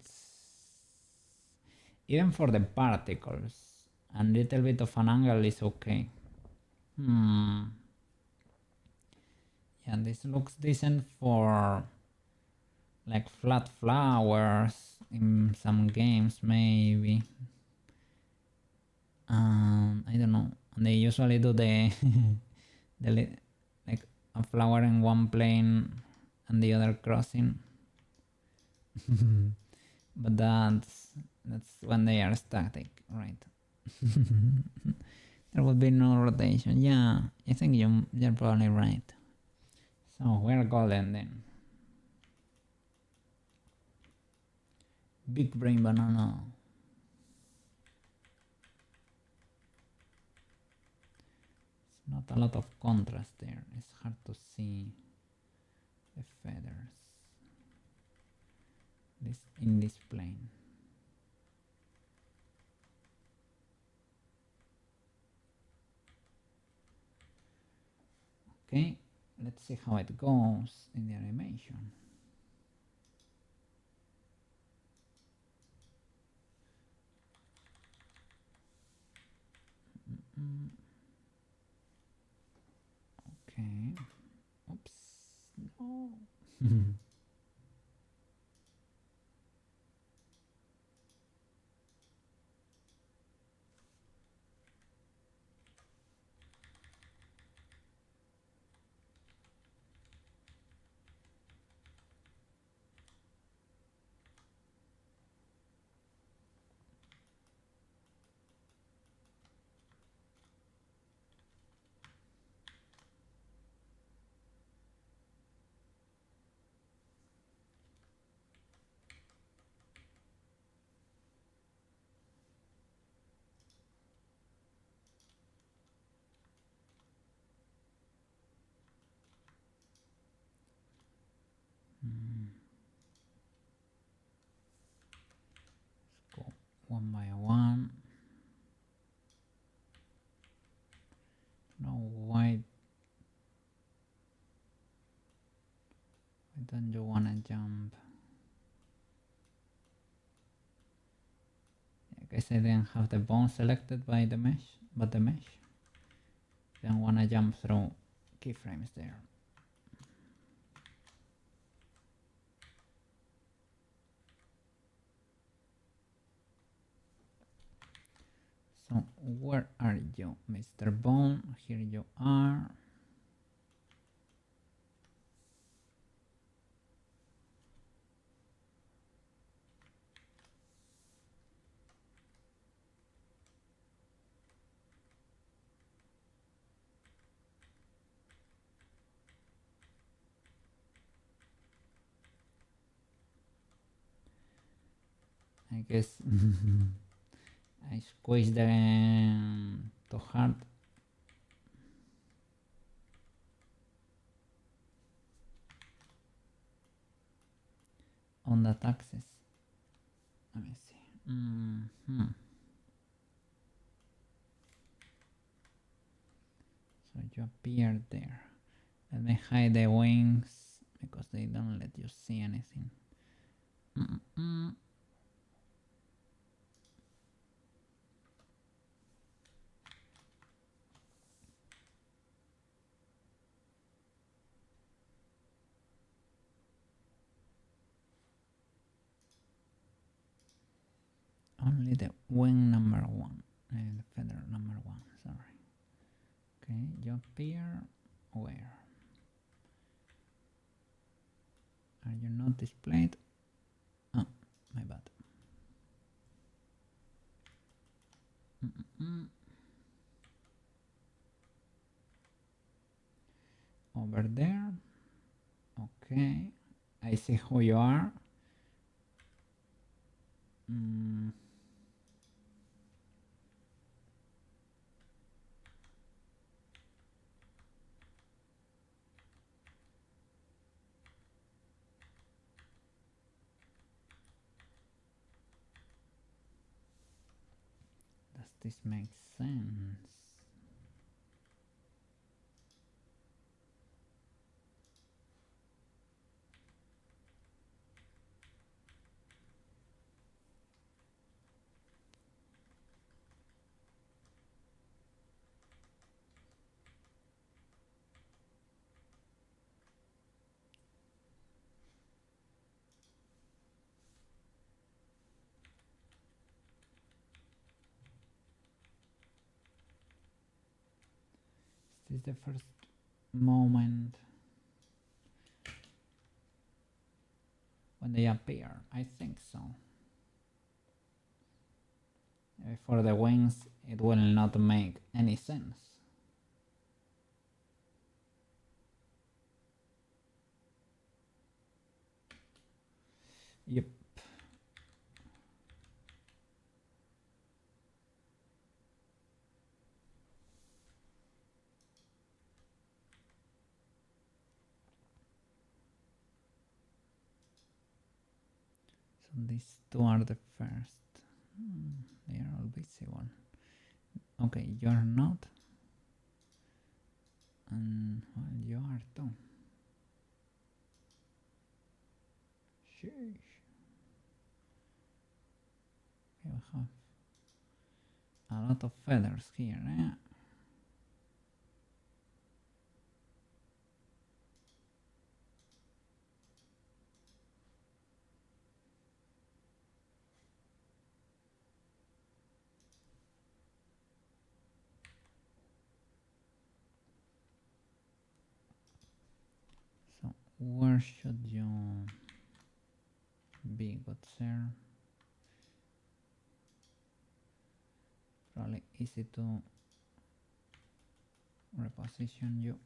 Even for the particles, a little bit of an angle is okay. Yeah, this looks decent for like flat flowers in some games, maybe. I don't know. And they usually do the, like a flower in one plane and the other crossing. But that's when they are static, right? There would be no rotation. Yeah, I think you're probably right. So we're golden then. Big brain banana. It's not a lot of contrast there. It's hard to see the feathers in this plane. Okay, let's see how it goes in the animation. Okay. Oops. No. Let's go one by one. No, why don't you wanna jump? I guess I didn't have the bone selected by the mesh, but the mesh. Don't wanna jump through keyframes there. So where are you, Mr. Bone? Here you are. I guess I squeezed them too hard. On that axis. Let me see. So you appear there. Let me hide the wings because they don't let you see anything. only the wing number 1 and the feather number 1, sorry. Okay, you appear where? Are you not displayed? Oh, my bad. Over there. Okay, I see who you are. Does this make sense? This is the first moment when they appear. I think so. For the wings, it will not make any sense. Yep. So these two are the first. They are all visible. Okay, you are not. And well, you are too. Sheesh. We have a lot of feathers here, eh? So where should you be, good sir? Probably easy to reposition you.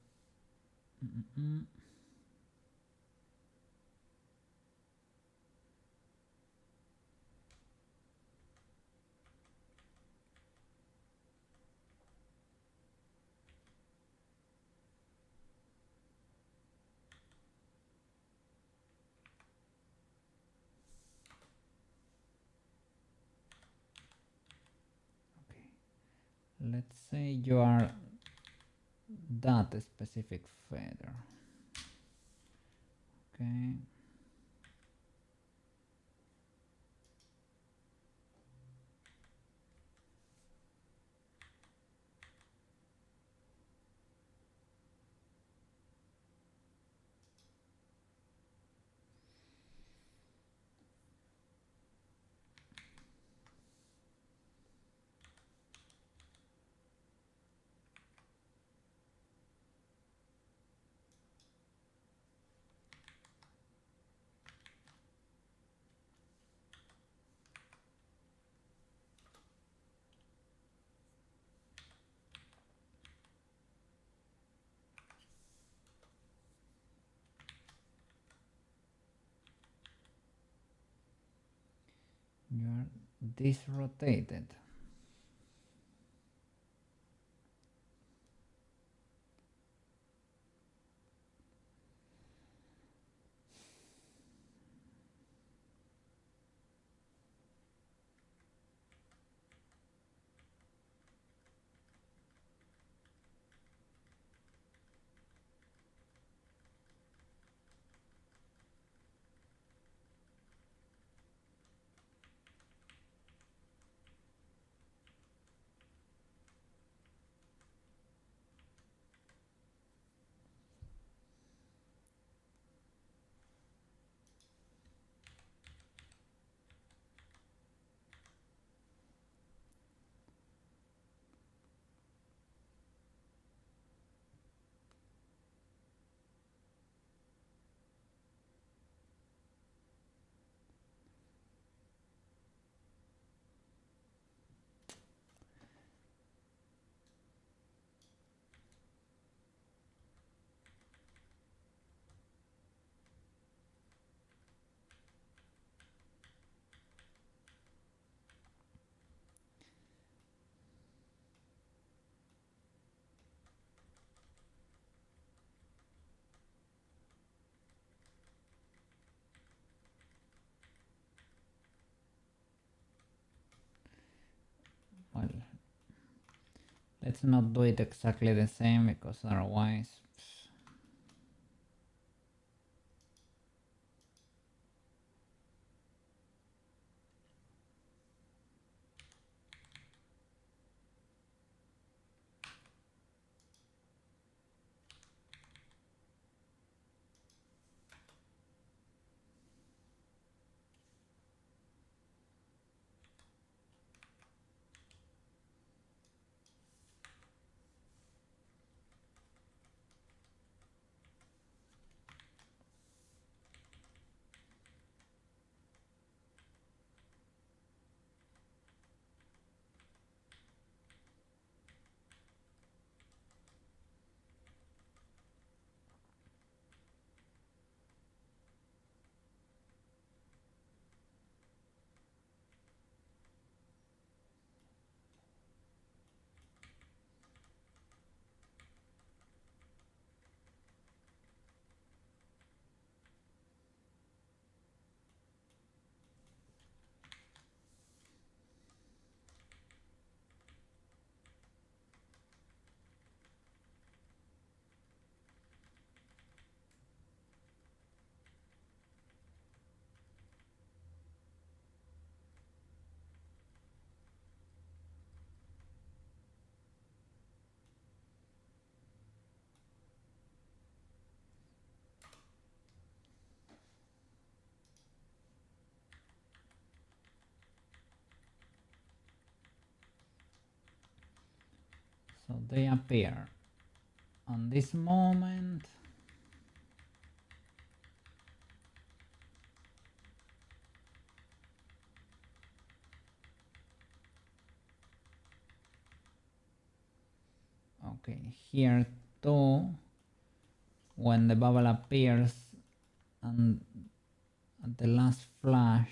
Okay, let's say you are that specific feather. Okay. You are disrotated. Well, let's not do it exactly the same because otherwise. So they appear on this moment. Okay, here too, when the bubble appears and at the last flash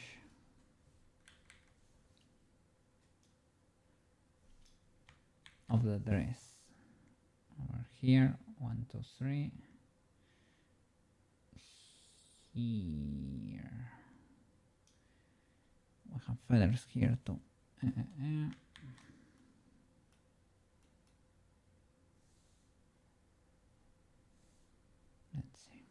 of the dress. Over here, 1, 2, 3. Here. We have feathers here too. Let's see.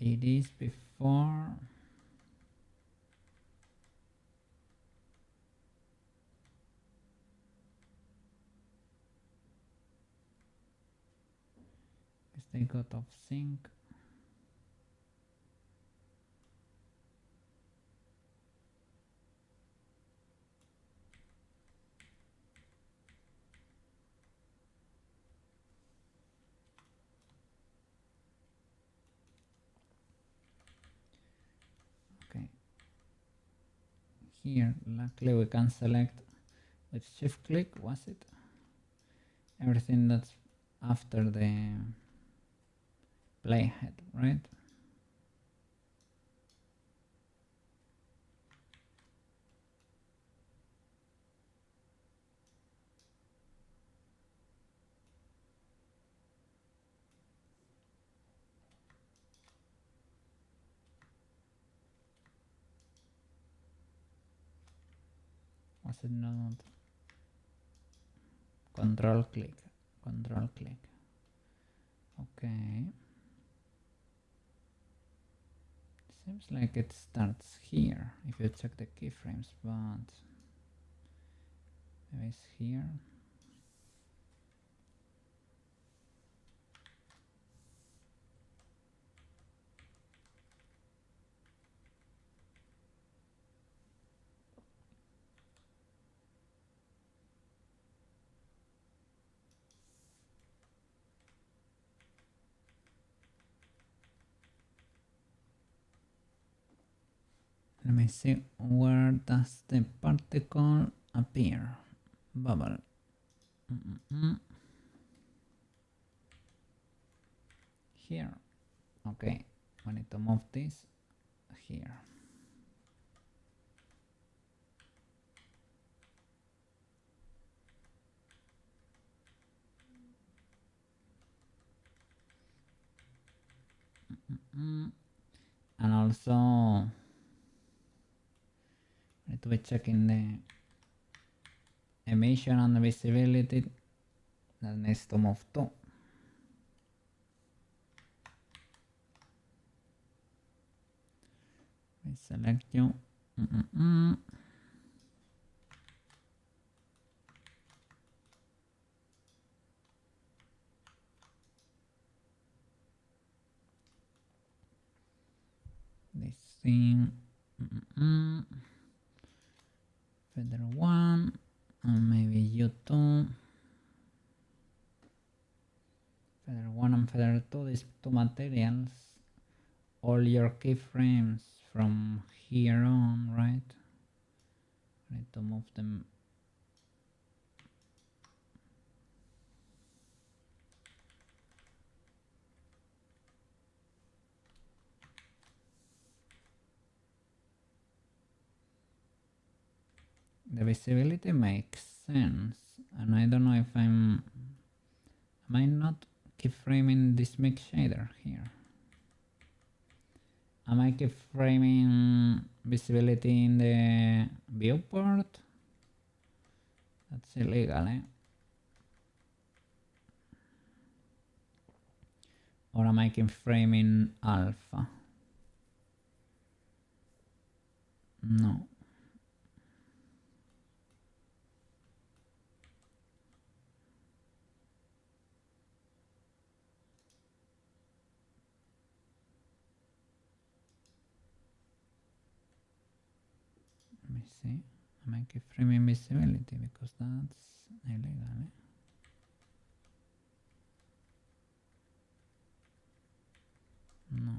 It is before. Because they got off sync. Okay. Here, luckily we can select with shift click, was it? Everything that's after the playhead, right? Was it not? Control click, control click. Okay. Seems like it starts here if you check the keyframes, but maybe it's here. Let me see, where does the particle appear? Bubble. here. Okay, we need to move this here. And also need to be checking the emission and the visibility. That needs to move too. We select you. This thing. Feather 1. And maybe you too. Feather 1 and feather 2. These two materials. All your keyframes from here on, right? I need to move them. The visibility makes sense, and I don't know if am I not keyframing this mix shader here? Am I keyframing visibility in the viewport? That's illegal, eh? Or am I keyframing alpha? No. Let me see. Am I keyframing visibility? Because that's illegal, eh? No.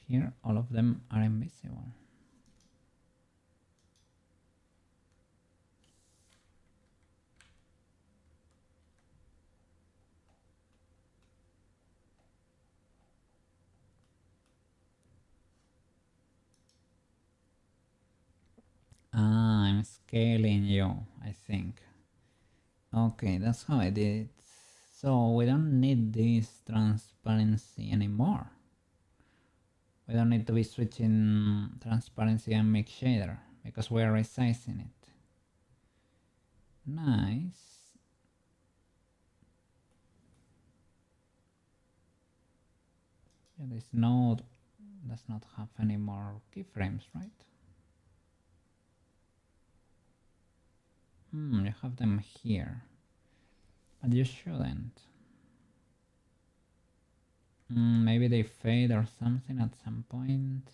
Here, all of them are invisible. Ah, I'm scaling you, I think. Okay, that's how I did it. So we don't need this transparency anymore. We don't need to be switching transparency and mix shader because we're resizing it. Nice. Yeah, this node does not have any more keyframes, right? You have them here, but you shouldn't. Maybe they fade or something at some point.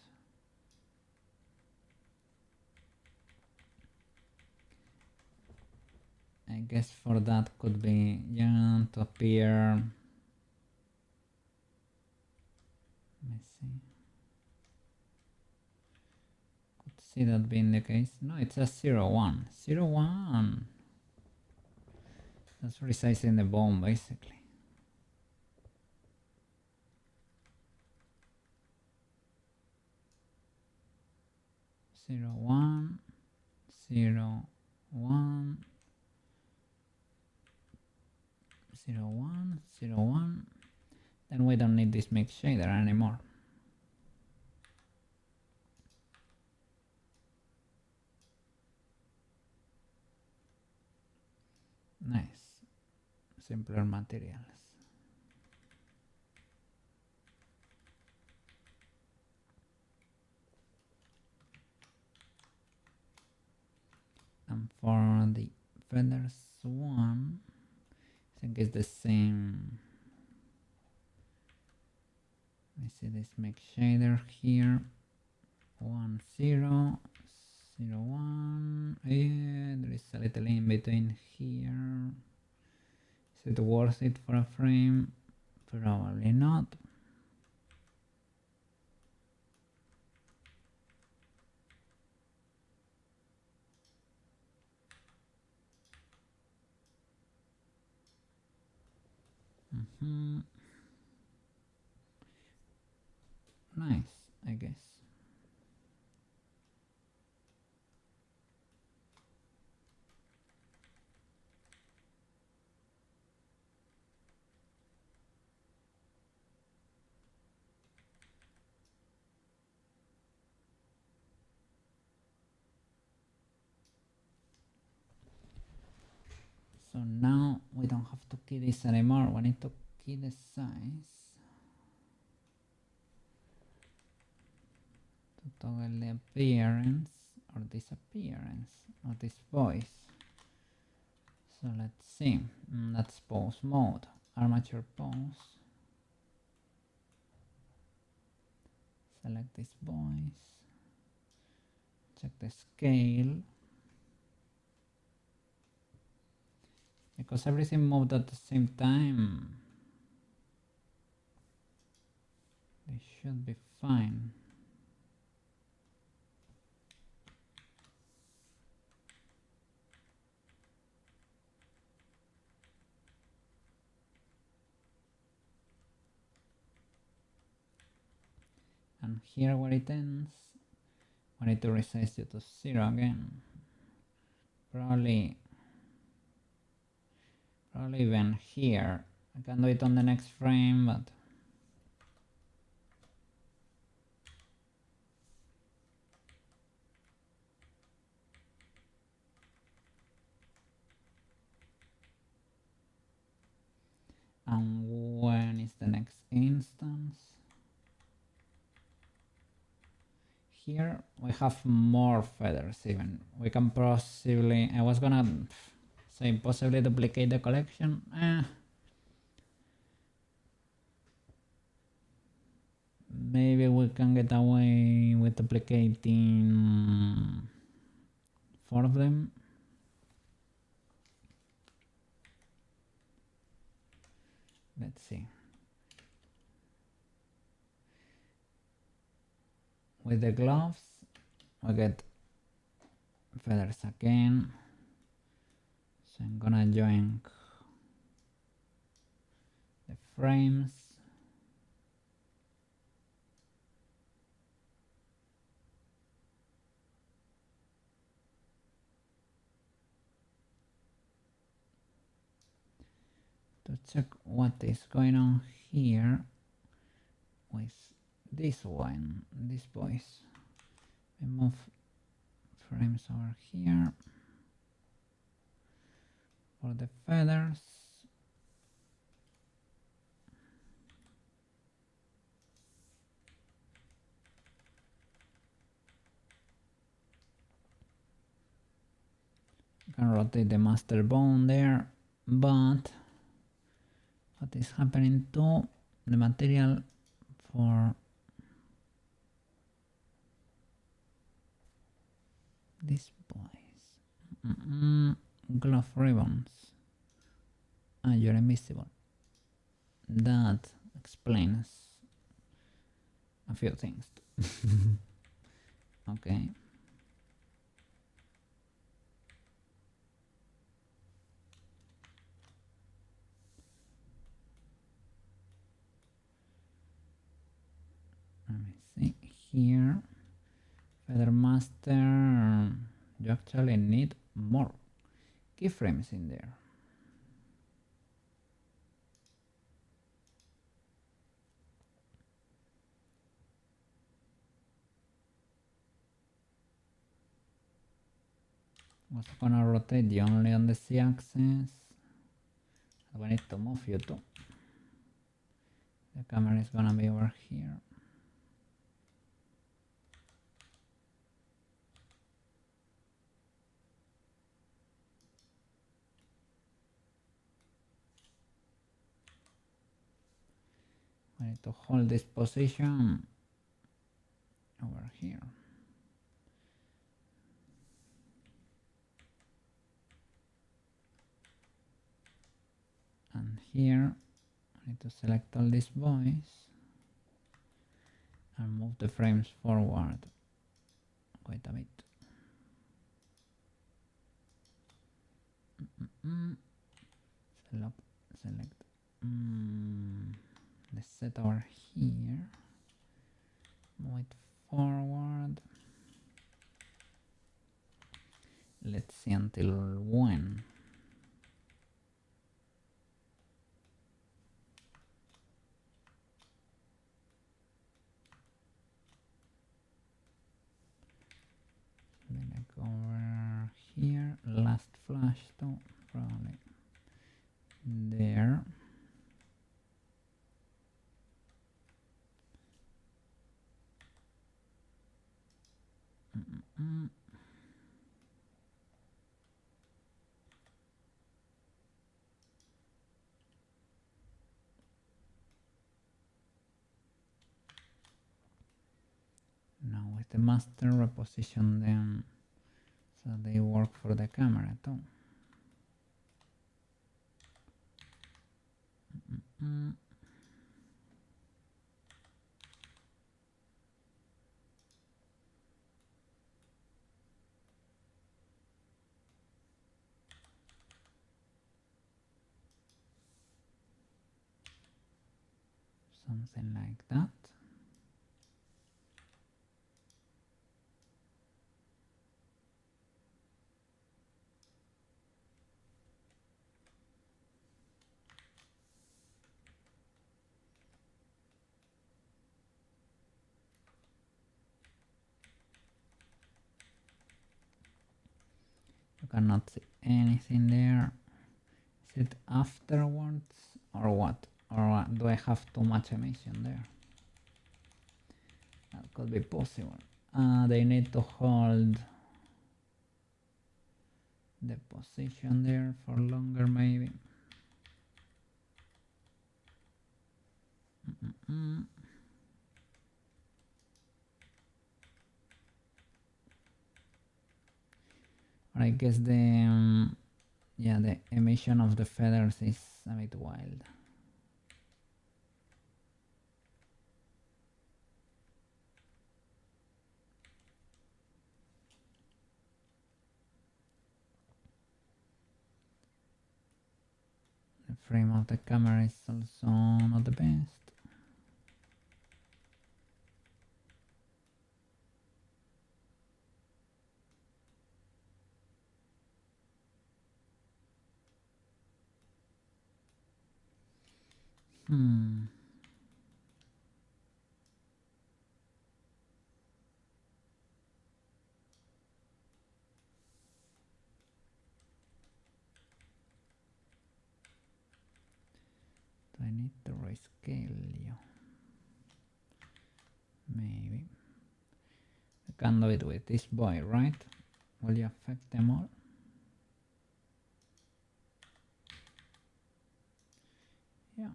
I guess for that could be, yeah, to appear. Let me see. Could see that being the case. No, it's a 0, 1. 0, 1. That's resizing the bone basically. Zero, 1, 0, 1, 0, 1, 0, 1. Then we don't need this mix shader anymore. Nice. Simpler materials. And for the feathers one, I think it's the same. Let me see this mix shader here. 1, 0, 0, 1. Yeah, there is a little in between here. Is it worth it for a frame? Probably not. Nice, I guess. So now we don't have to key this anymore. We need to key the size to toggle the appearance or disappearance of this voice. So let's see. That's pose mode. Armature pose. Select this voice. Check the scale. Because everything moved at the same time, they should be fine. And here where it ends, I need to resize it to 0 again. Probably even here. I can do it on the next frame, but and when is the next instance? Here we have more feathers even. We can possibly, I was gonna say possibly duplicate the collection. Maybe we can get away with duplicating 4 of them. Let's see. With the gloves, we get feathers again. So I'm gonna join the frames. To check what is going on here with this one, this voice. We move frames over here for the feathers. You can rotate the master bone there, but what is happening to the material for this voice? Glove ribbons. Ah, you're invisible. That explains a few things. Okay. Let me see here. Feather master. You actually need more keyframes in there. Was gonna rotate you only on the z-axis. We need to move you too. The camera is gonna be over here. I need to hold this position over here. here I need to select all these boys and move the frames forward quite a bit. Select let's set over here, move it forward. Let's see until when. Then I go over here, last flash though, probably there. Now with the master, reposition them so they work for the camera too. Something like that. You cannot see anything there. Is it afterwards or what? Or do I have too much emission there? That could be possible. They need to hold the position there for longer maybe. Or I guess the yeah, the emission of the feathers is a bit wild. The frame of the camera is also not the best. Do I need to rescale you? Maybe. I can do it with this boy, right? Will you affect them all? Yeah.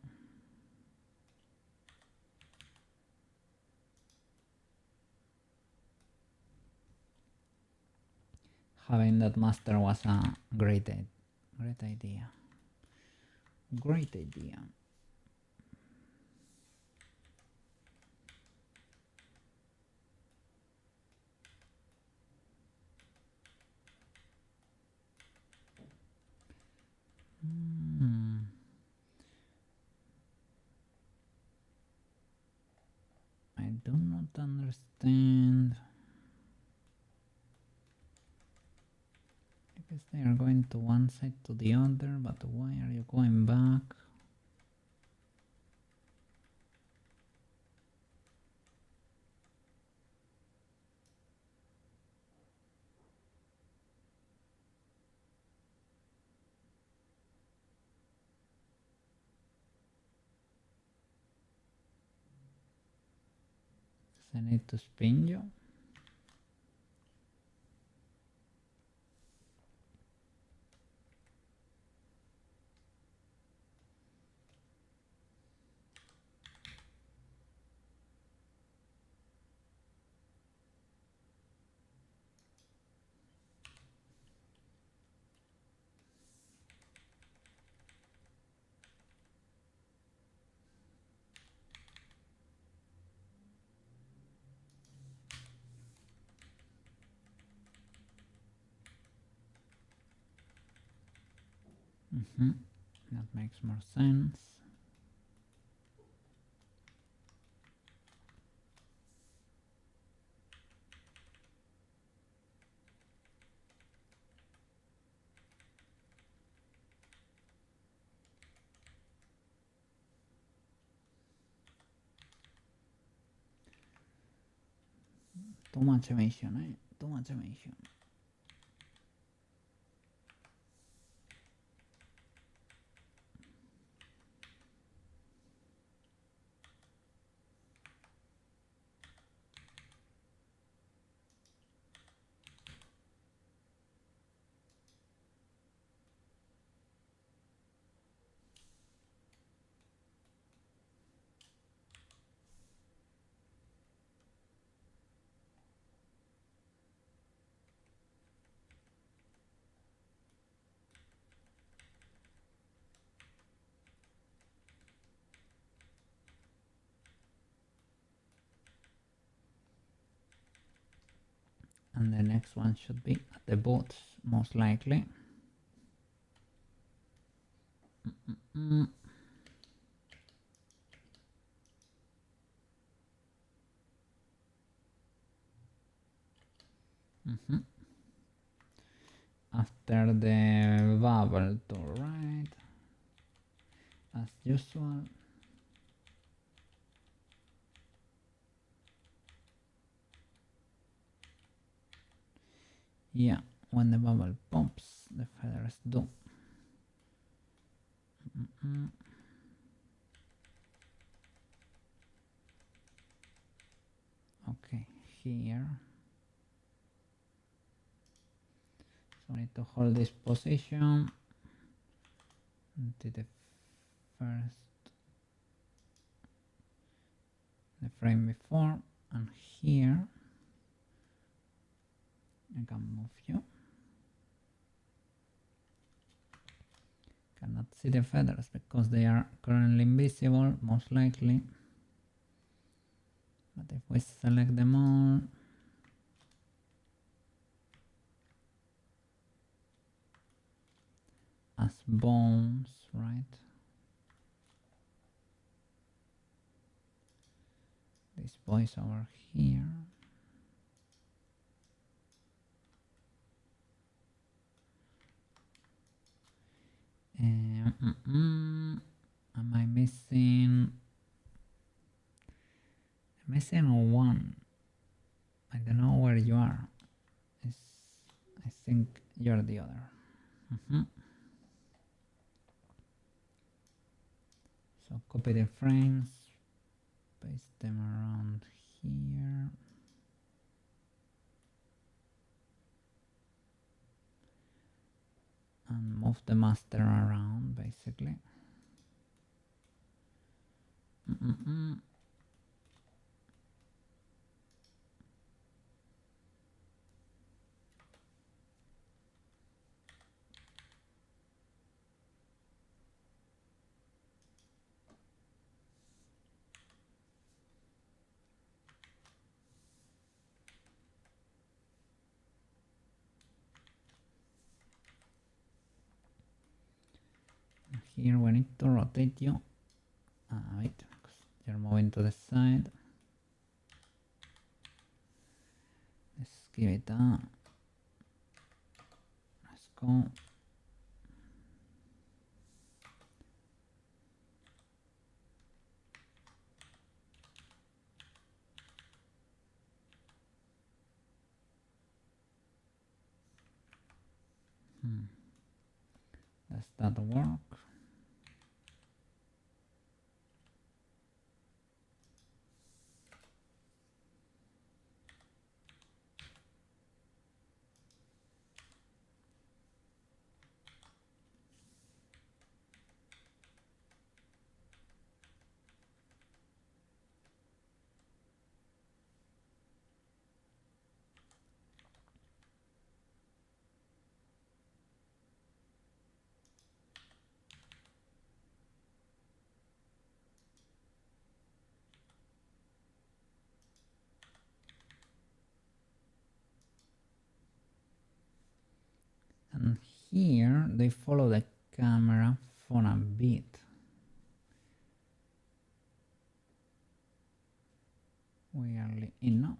Having that master was a great idea. Great idea. I do not understand. Because they are going to one side to the other, but why are you going back? Does I need to spin you? That makes more sense. Too much emission, Too much emission. And the next one should be at the boots, most likely. After the bubble to right, as usual. Yeah, when the bubble pops, the feathers do. Okay, here. So I need to hold this position until the frame before, and here I can move you. Cannot see the feathers because they are currently invisible, most likely. But if we select them all, as bones, right? This voice over here. Am I missing? I'm missing one. I don't know where you are. I think you're the other. So copy the frames, paste them around here. And move the master around, basically. Here we need to rotate you. Wait, because you're moving to the side. Let's give it a. Let's go. Does that work? And here they follow the camera for a bit. Weirdly enough.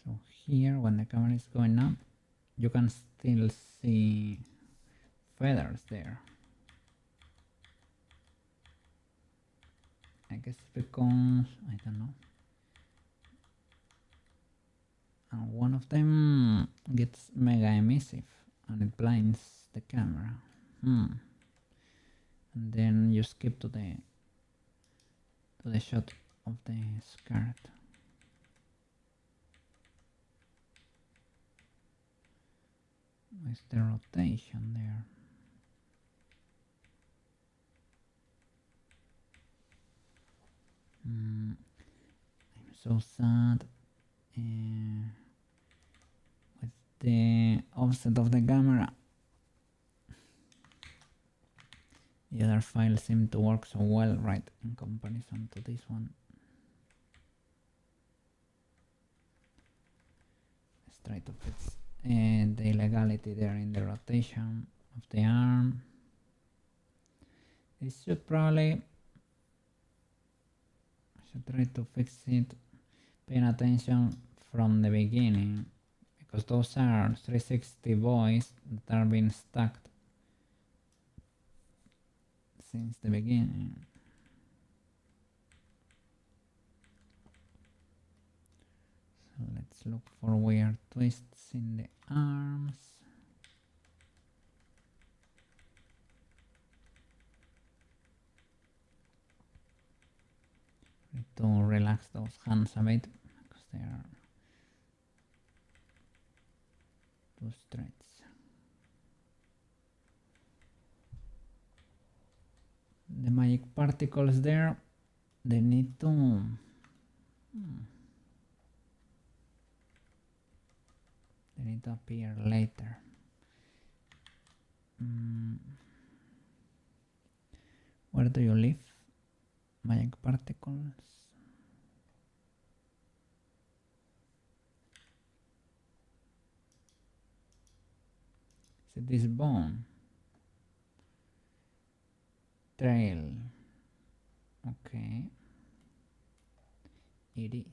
So here, when the camera is going up, you can still see feathers there. I guess because, I don't know. And one of them gets mega emissive and it blinds the camera. And then you skip to the shot of the skirt. Where's the rotation there? I'm so sad. With the offset of the camera, the other file seemed to work so well, right, in comparison to this one. Let's try to fix the illegality there in the rotation of the arm. This should probably, I should try to fix it paying attention from the beginning, because those are 360 buoys that are being stacked since the beginning. So let's look for weird twists in the arms. Need to relax those hands a bit because they are too stretched. The magic particles there, they need to they need to appear later. Where do you live? Magic particles. Is it this bone? Trail. Okay. It is.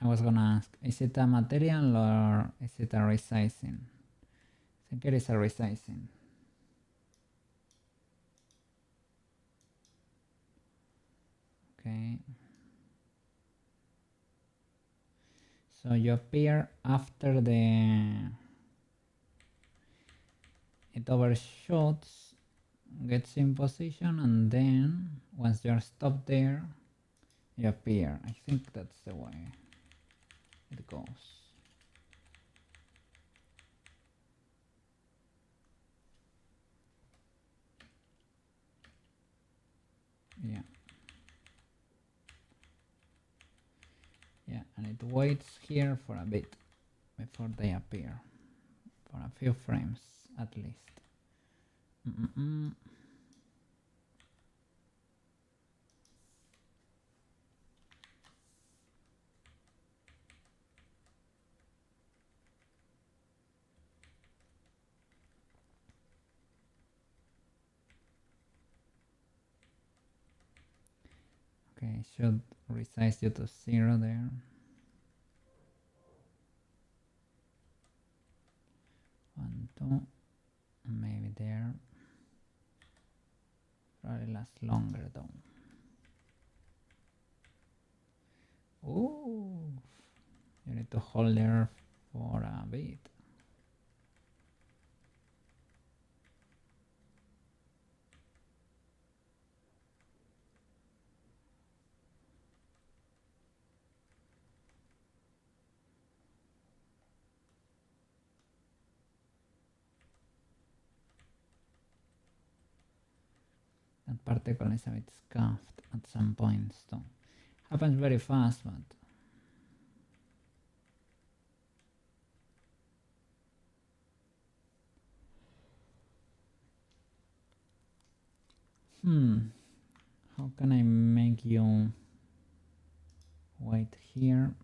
I was gonna ask, is it a material or is it a resizing? I think it is a resizing. Okay. So you appear after it overshoots, gets in position, and then once you're stopped there, you appear. I think that's the way it goes. Yeah. Yeah, and it waits here for a bit before they appear. For a few frames at least. Okay, should resize you to 0 there. One, two, maybe there. Probably lasts longer though. Ooh, you need to hold there for a bit. That particle is a bit scuffed at some points though. Happens very fast, but how can I make you wait here?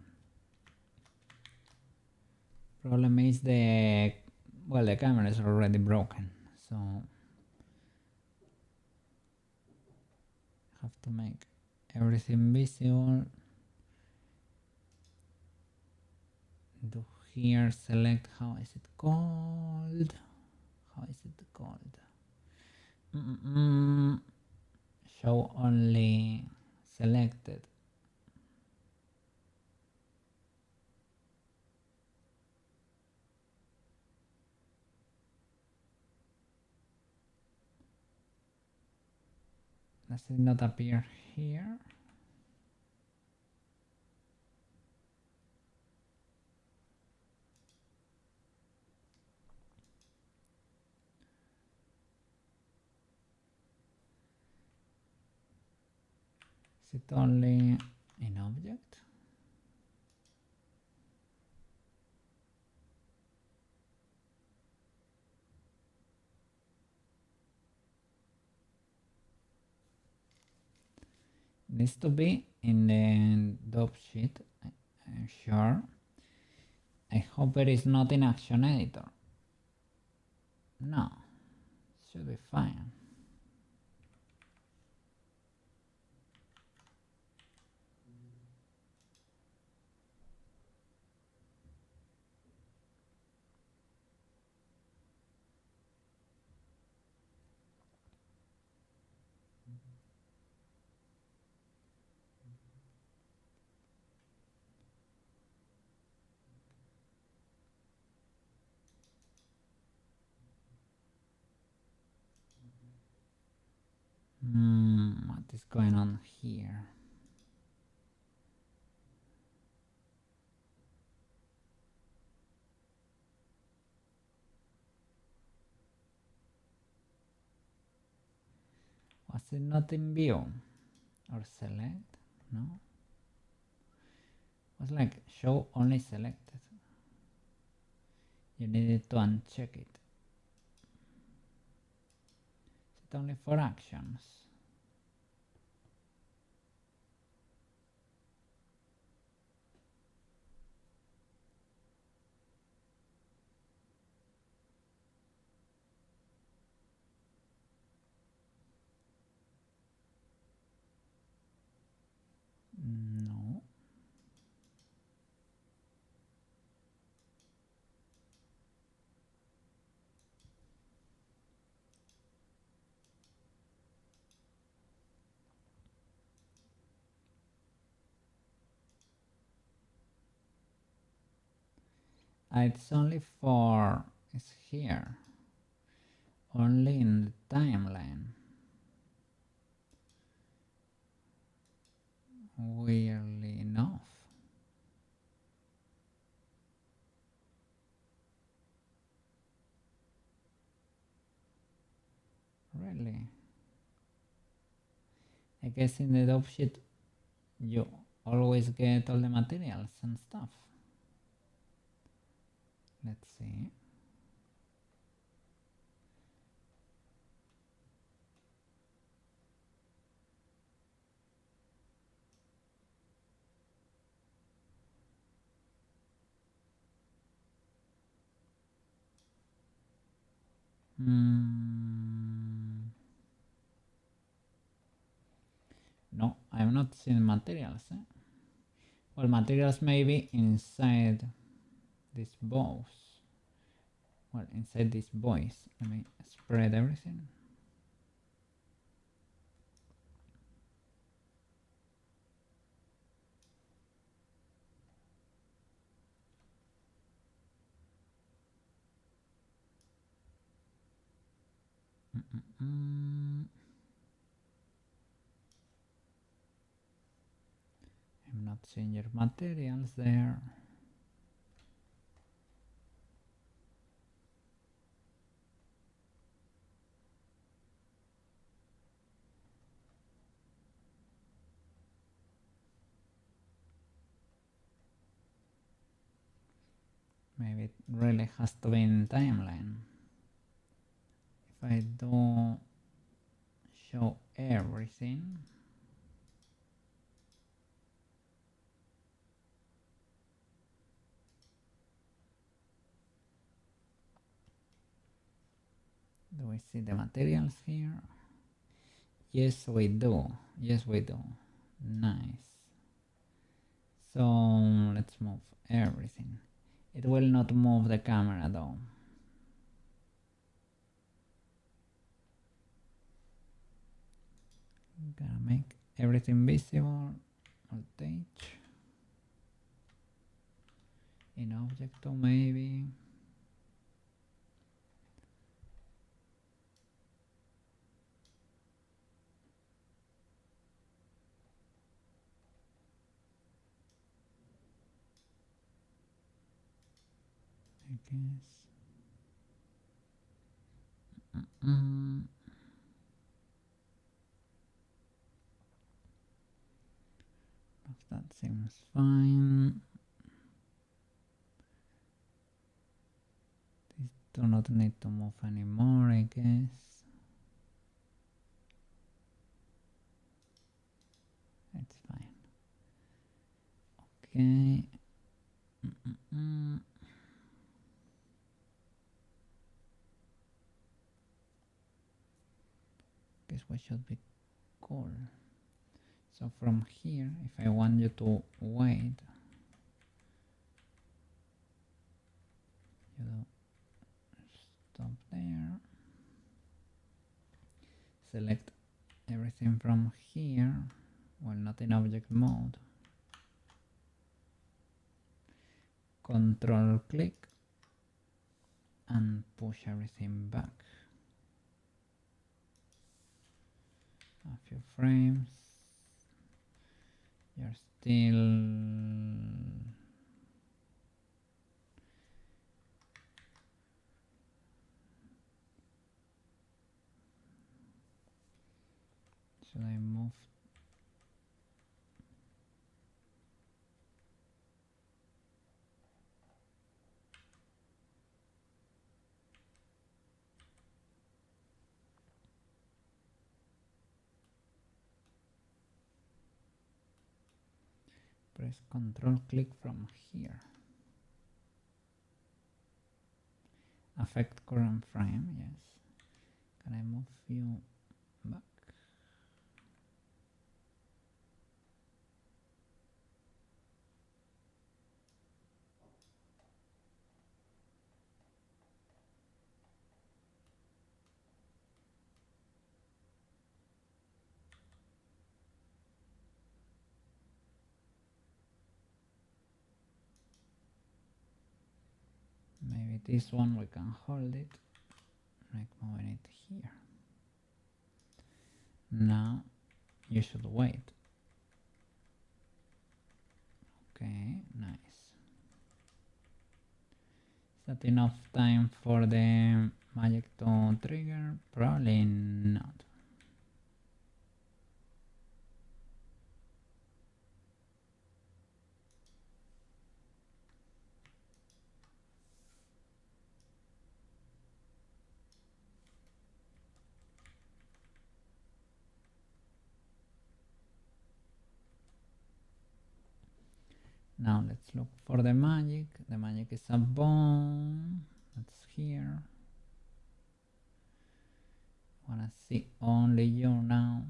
Problem is the camera is already broken, so have to make everything visible. Do here, select, how is it called? Show only selected. Does it not appear here? Is it only in object? Needs to be in the dope sheet, I'm sure. I hope it is not in Action Editor. No, should be fine. What is going on here? Was it not in view or select? No. It was like show only selected. You needed to uncheck it. Is it only for actions? No. It's only for, it's here. Only in the timeline. Weirdly enough. Really? I guess in the dope sheet you always get all the materials and stuff. Let's see. No, I'm not seeing materials. Well, materials may be inside this box. Well, inside this voice. Let me spread everything. I'm not seeing your materials there. Maybe it really has to be in timeline. If I do show everything, do we see the materials here? Yes, we do. Yes, we do. Nice. So let's move everything. It will not move the camera though. Gotta make everything visible. Voltage. In object maybe. I guess. That seems fine. These do not need to move anymore, I guess. It's fine. Okay. Guess we should be cool. So from here, if I want you to wait, you do stop there. Select everything from here, well, not in object mode. Control click and push everything back. A few frames. You're still should I move? Press control click from here. Affect current frame, yes. Can I move you back? Maybe this one we can hold it, like moving it here. Now you should wait. Okay, nice. Is that enough time for the magic to trigger? Probably not. Now let's look for the magic. The magic is a bone. That's here. Wanna see only you now.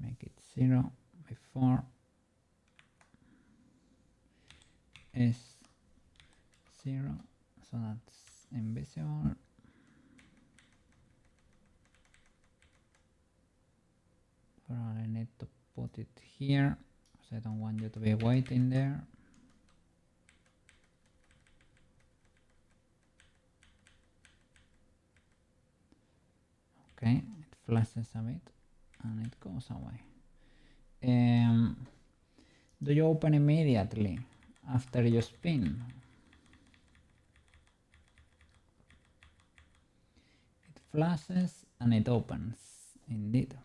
make it 0 before is 0, so that's invisible. Probably need to put it here because I don't want you to be waiting there. Okay, it flashes a bit and it goes away. Do you open immediately after you spin? It flashes and it opens, indeed.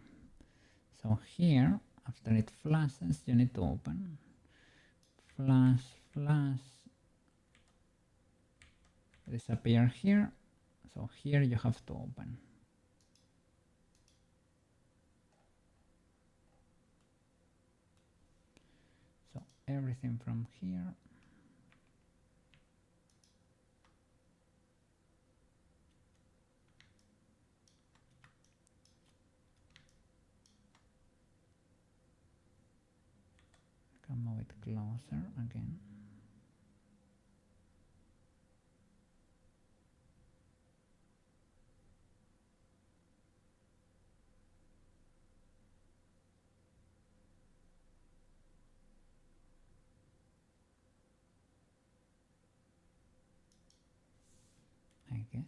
So here, after it flashes, you need to open. Flash, flash. Disappear here. So here you have to open. So everything from here. I can move it closer again. I guess.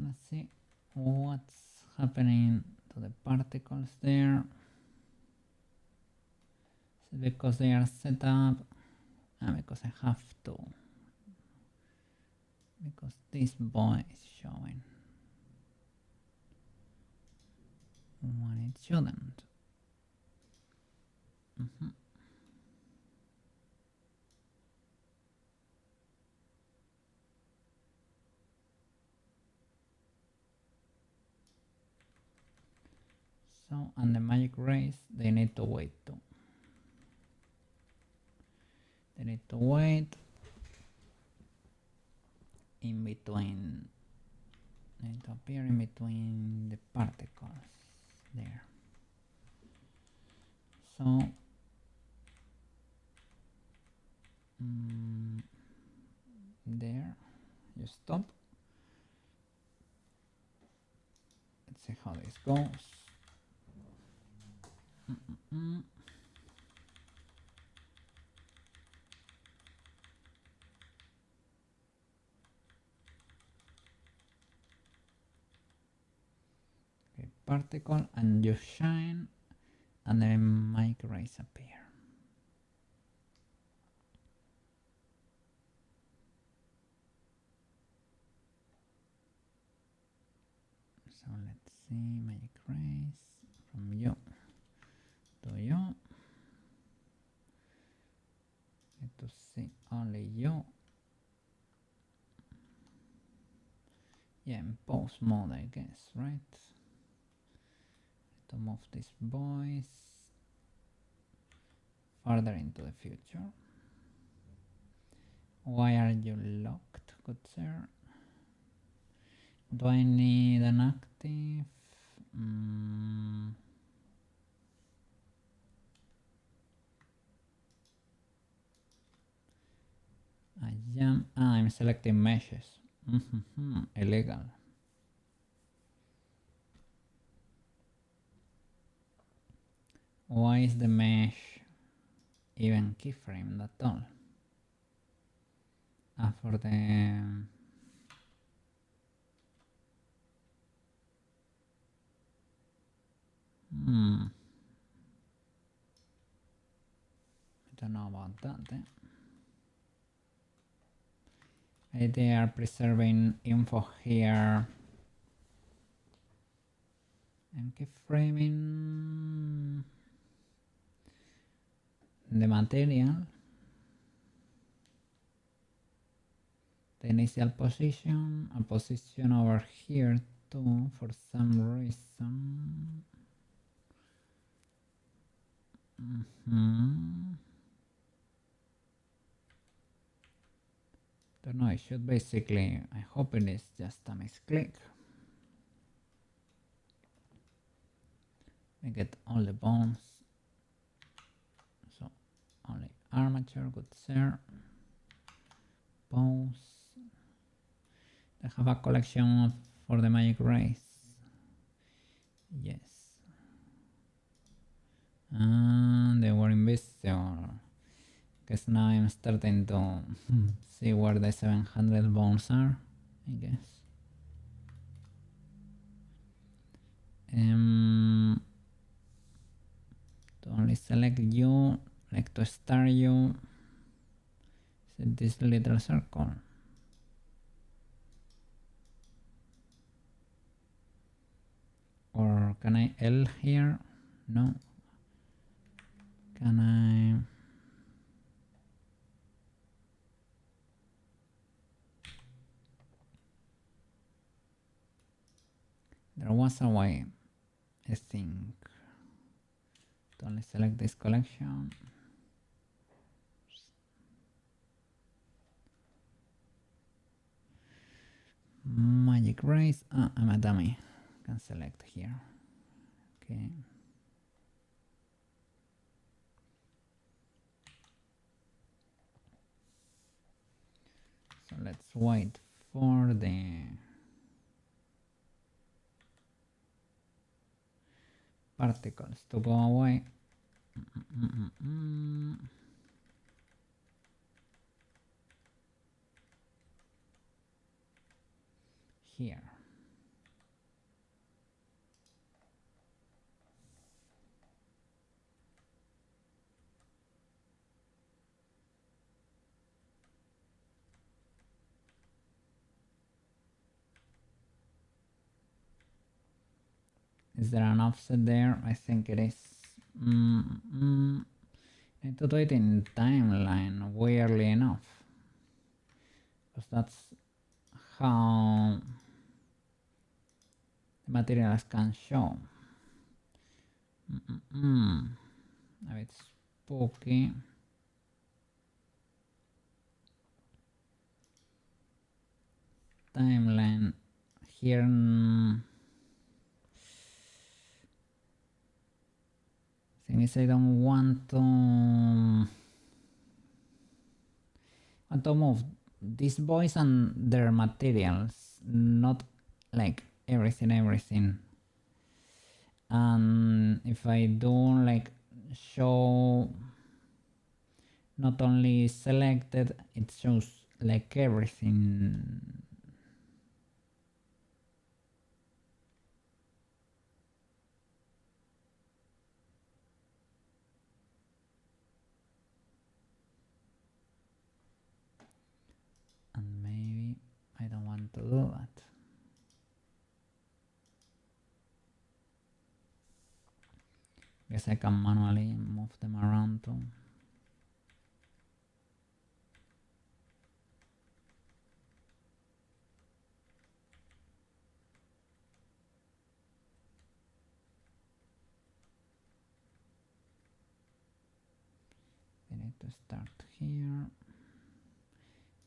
Let's see what's happening to the particles there. Is it because they are set up? Because I have to. Because this boy is showing when it shouldn't. So, and the magic rays, they need to wait too. They need to wait in between. They need to appear in between the particles there. So, there, you stop. Let's see how this goes. Okay, particle, and you shine, and then mic rays appear. So let's see, magic rays from you to you. Need to see only you. Yeah, in pose mode, I guess, right? To move these boys further into the future. Why are you locked, good sir? Do I need an active? I'm selecting meshes. Illegal. Why is the mesh even keyframed at all? For the I don't know about that. They are preserving info here keyframing the material, the initial position, a position over here too for some reason. Don't know, I should basically, I hope it is just a misclick. I get all the bones. So only armature, good sir. Bones. I have a collection for the magic race. Yes. And they were invisible. Guess now I'm starting to see where the 700 bones are, I guess. To only select you, like to start you, set this little circle. Or can I L here? No. Can I? There was a way, I think, to only select this collection. Magic race. Ah, I'm a dummy. Can select here. Okay. So let's wait for the particles to go away. Here. Is there an offset there? I think it is. I need to do it in timeline, weirdly enough. Because that's how the materials can show. A bit spooky. Timeline here. Thing is, I don't want to move these boys and their materials, not like everything. And if I do like show not only selected, it shows like everything. And maybe I don't want to do that. Guess I can manually move them around too. I need to start here.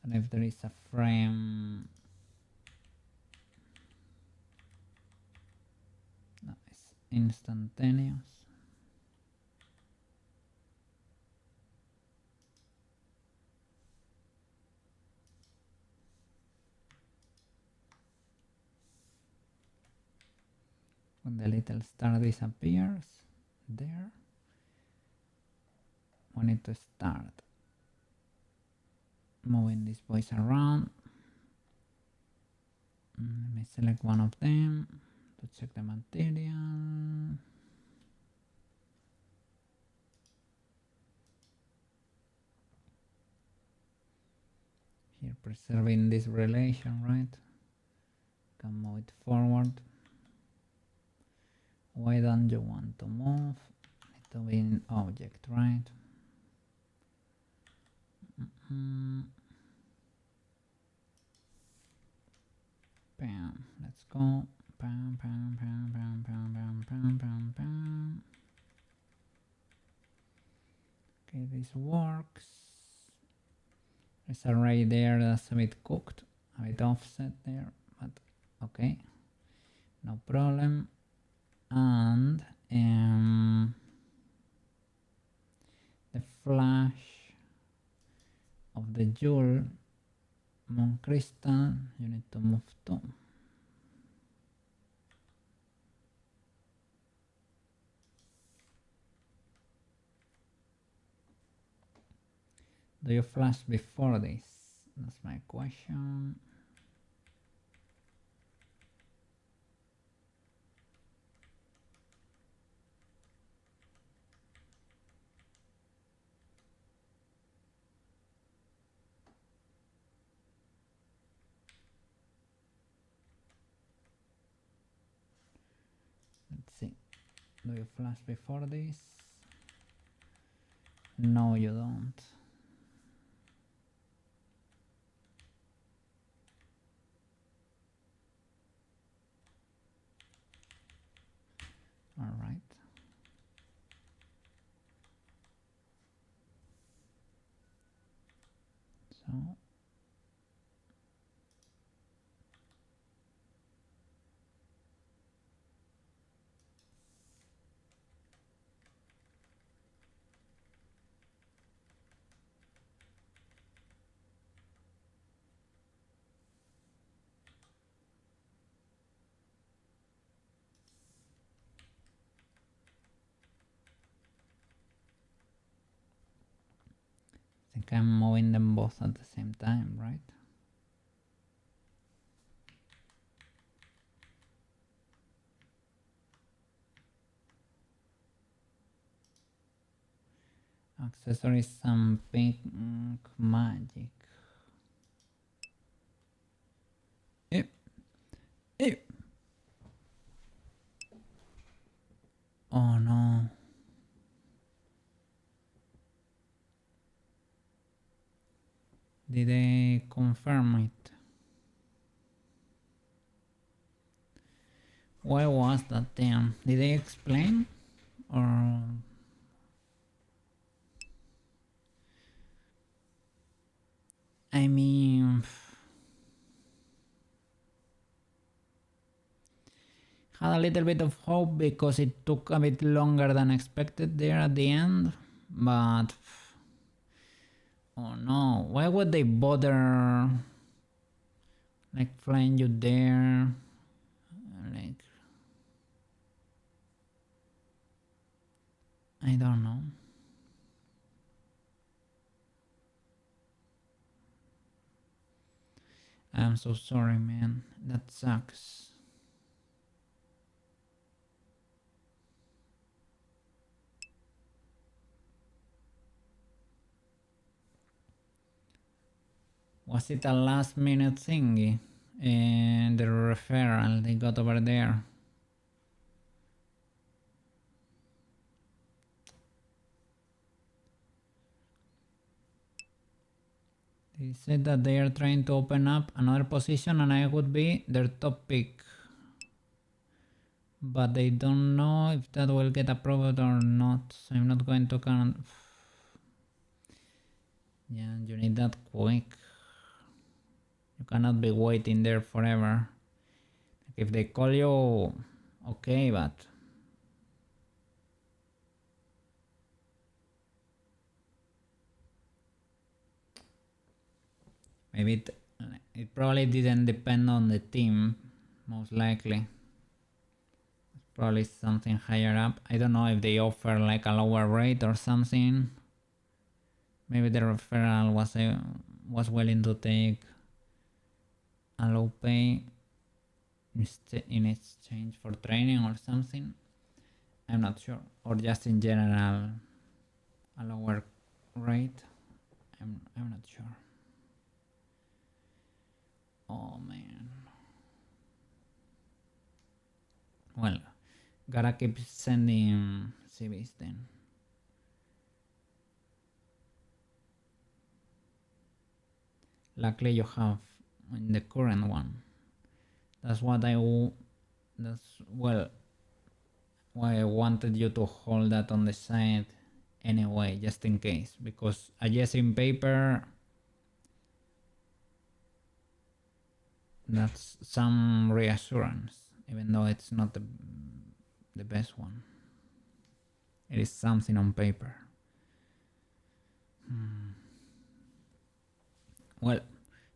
And if there is a frame, no, it's instantaneous. When the little star disappears there, we need to start moving these boys around. Let me select one of them to check the material. Here, preserving this relation, right? Can move it forward. Why don't you want to move? Need to be in object, right? Bam, let's go. Bam, bam, bam, bam, bam, bam, bam, bam, bam. Okay, this works. There's a array there that's a bit cooked, a bit offset there, but okay, no problem. And the flash of the jewel moon crystal, you need to move to. Do you flash before this? That's my question. Let's see. Do you flash before this? No, you don't. All right. So I think I'm moving them both at the same time, right? Accessories, some pink magic. Yep. Yep. Oh no. Did they confirm it? Why was that then? Did they explain? Or I mean, had a little bit of hope because it took a bit longer than expected there at the end, but oh no, why would they bother like flying you there? Like, I don't know. I'm so sorry, man. That sucks. Was it a last minute thingy? And the referral they got over there? They said that they are trying to open up another position and I would be their top pick. But they don't know if that will get approved or not, so I'm not going to count. Yeah, you need that quick. You cannot be waiting there forever. If they call you, okay, but maybe it probably didn't depend on the team, most likely. It's probably something higher up. I don't know if they offer like a lower rate or something. Maybe the referral was willing to take a low pay in exchange for training or something. I'm not sure, or just in general a lower rate. I'm not sure. Oh man. Well, Gotta keep sending CVs then. Luckily you have in the current one. That's what that's well why I wanted you to hold that on the side anyway, just in case, because a yes in paper, that's some reassurance, even though it's not the best one. It is something on paper. Well,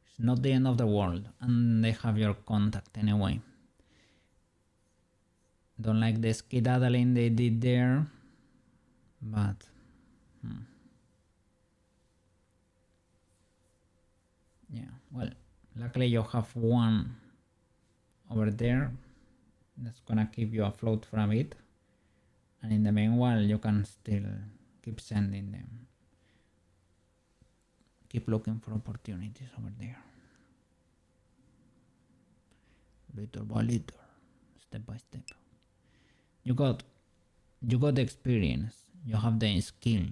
it's not the end of the world, and they have your contact anyway. Don't like the skedaddling they did there, but yeah, well, luckily you have one over there that's gonna keep you afloat for a bit, and in the meanwhile you can still keep sending them, keep looking for opportunities over there, little by little, step by step. You got the experience, you have the skill,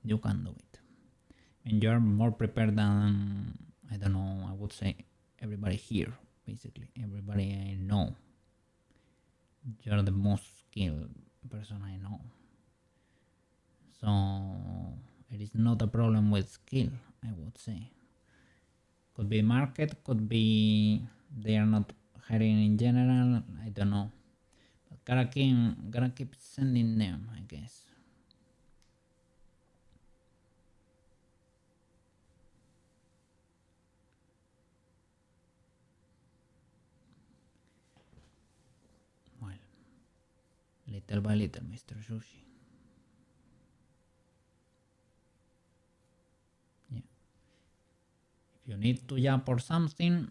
you can do it, and you're more prepared than, I don't know, I would say everybody here, basically everybody I know. You're the most skilled person I know, so it is not a problem with skill, I would say. Could be market, could be they are not hiring in general, I don't know, but gotta keep sending them, I guess. Well, little by little, Mr. Sushi. Yeah. If you need to jump or something,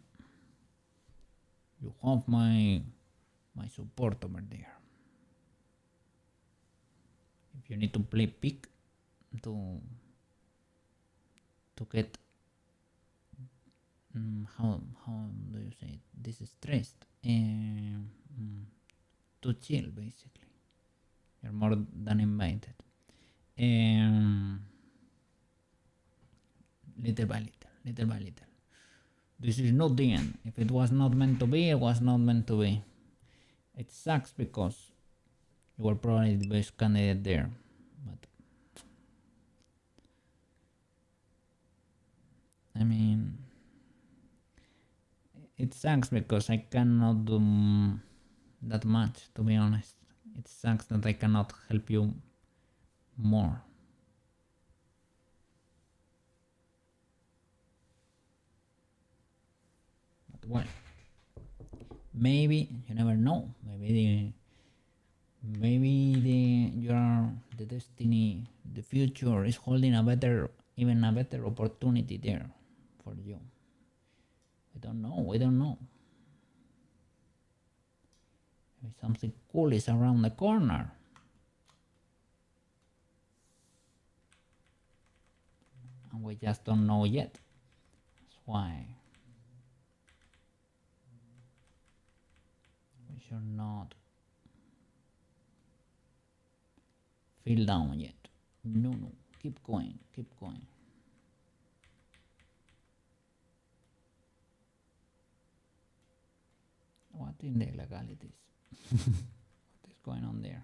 you have my support over there. If you need to play pick to get how do you say it? This is stressed to chill, basically. You're more than invited. Little by little, little by little. This is not the end. If it was not meant to be, it was not meant to be. It sucks because you were probably the best candidate there, but I mean, it sucks because I cannot do that much, to be honest. It sucks that I cannot help you more. But well, maybe you never know. Maybe the destiny, the future is holding even a better opportunity there for you. We don't know. We don't know. Maybe something cool is around the corner. And we just don't know yet. That's why we should not feel down yet. No, no. Keep going. Keep going. What in the legalities? What is going on there?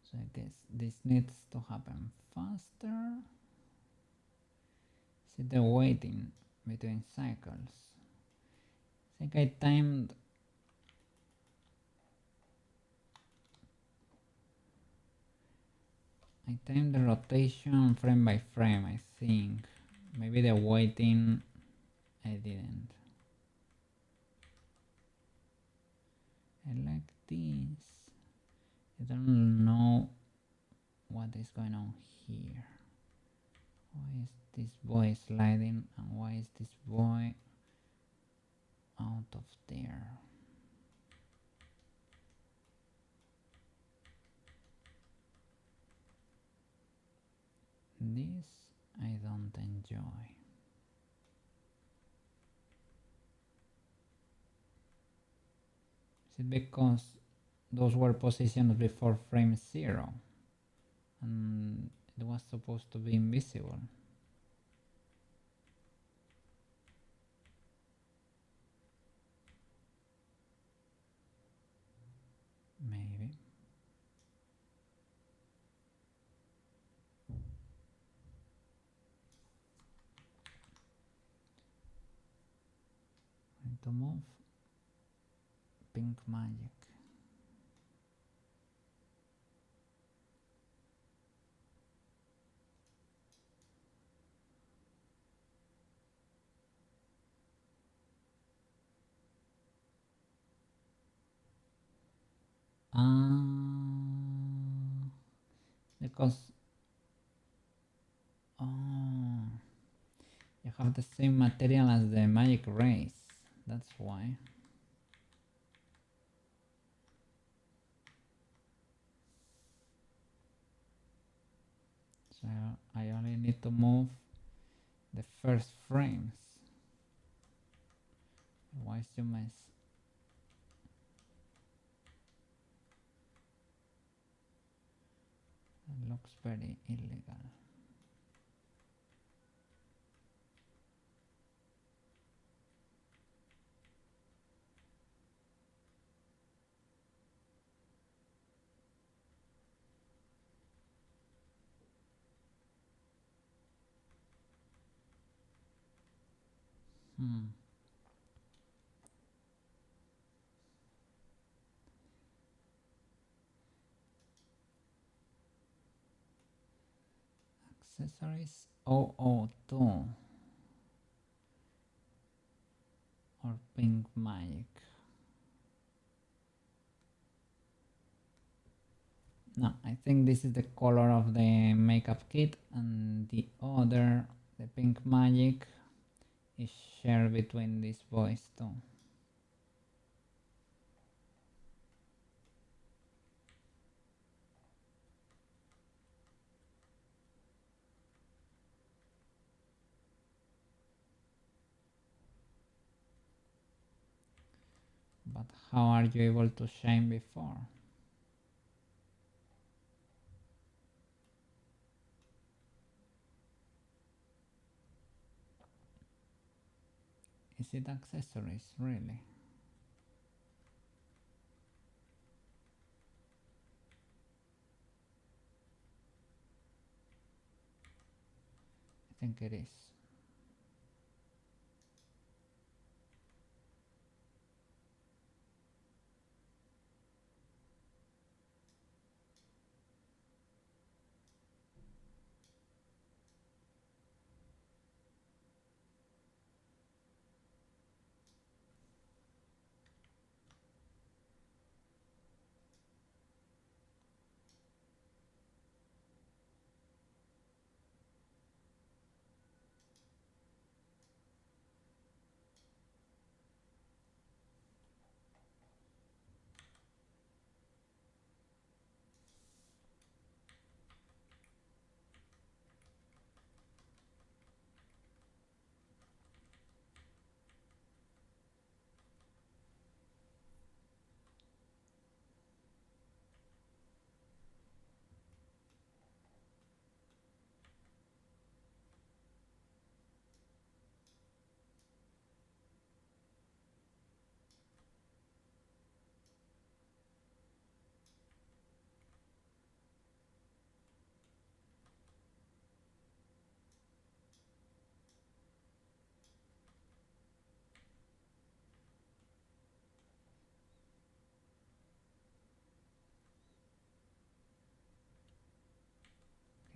So I guess this needs to happen faster. See the waiting between cycles. I think I timed the rotation frame by frame, I think. Maybe the waiting I didn't. I like this. I don't know what is going on here. Why is this boy sliding and why is this boy out of there? This I don't enjoy. Is it because those were positioned before frame 0 and it was supposed to be invisible? Maybe. Going to move pink magic. Because you have the same material as the magic rays. That's why. So I only need to move the first frames. Otherwise you mess. It looks very illegal. Accessories 002 or pink magic. No, I think this is the color of the makeup kit, and the other, the pink magic, is shared between these boys too. But how are you able to shine before? Is it accessories, really? I think it is.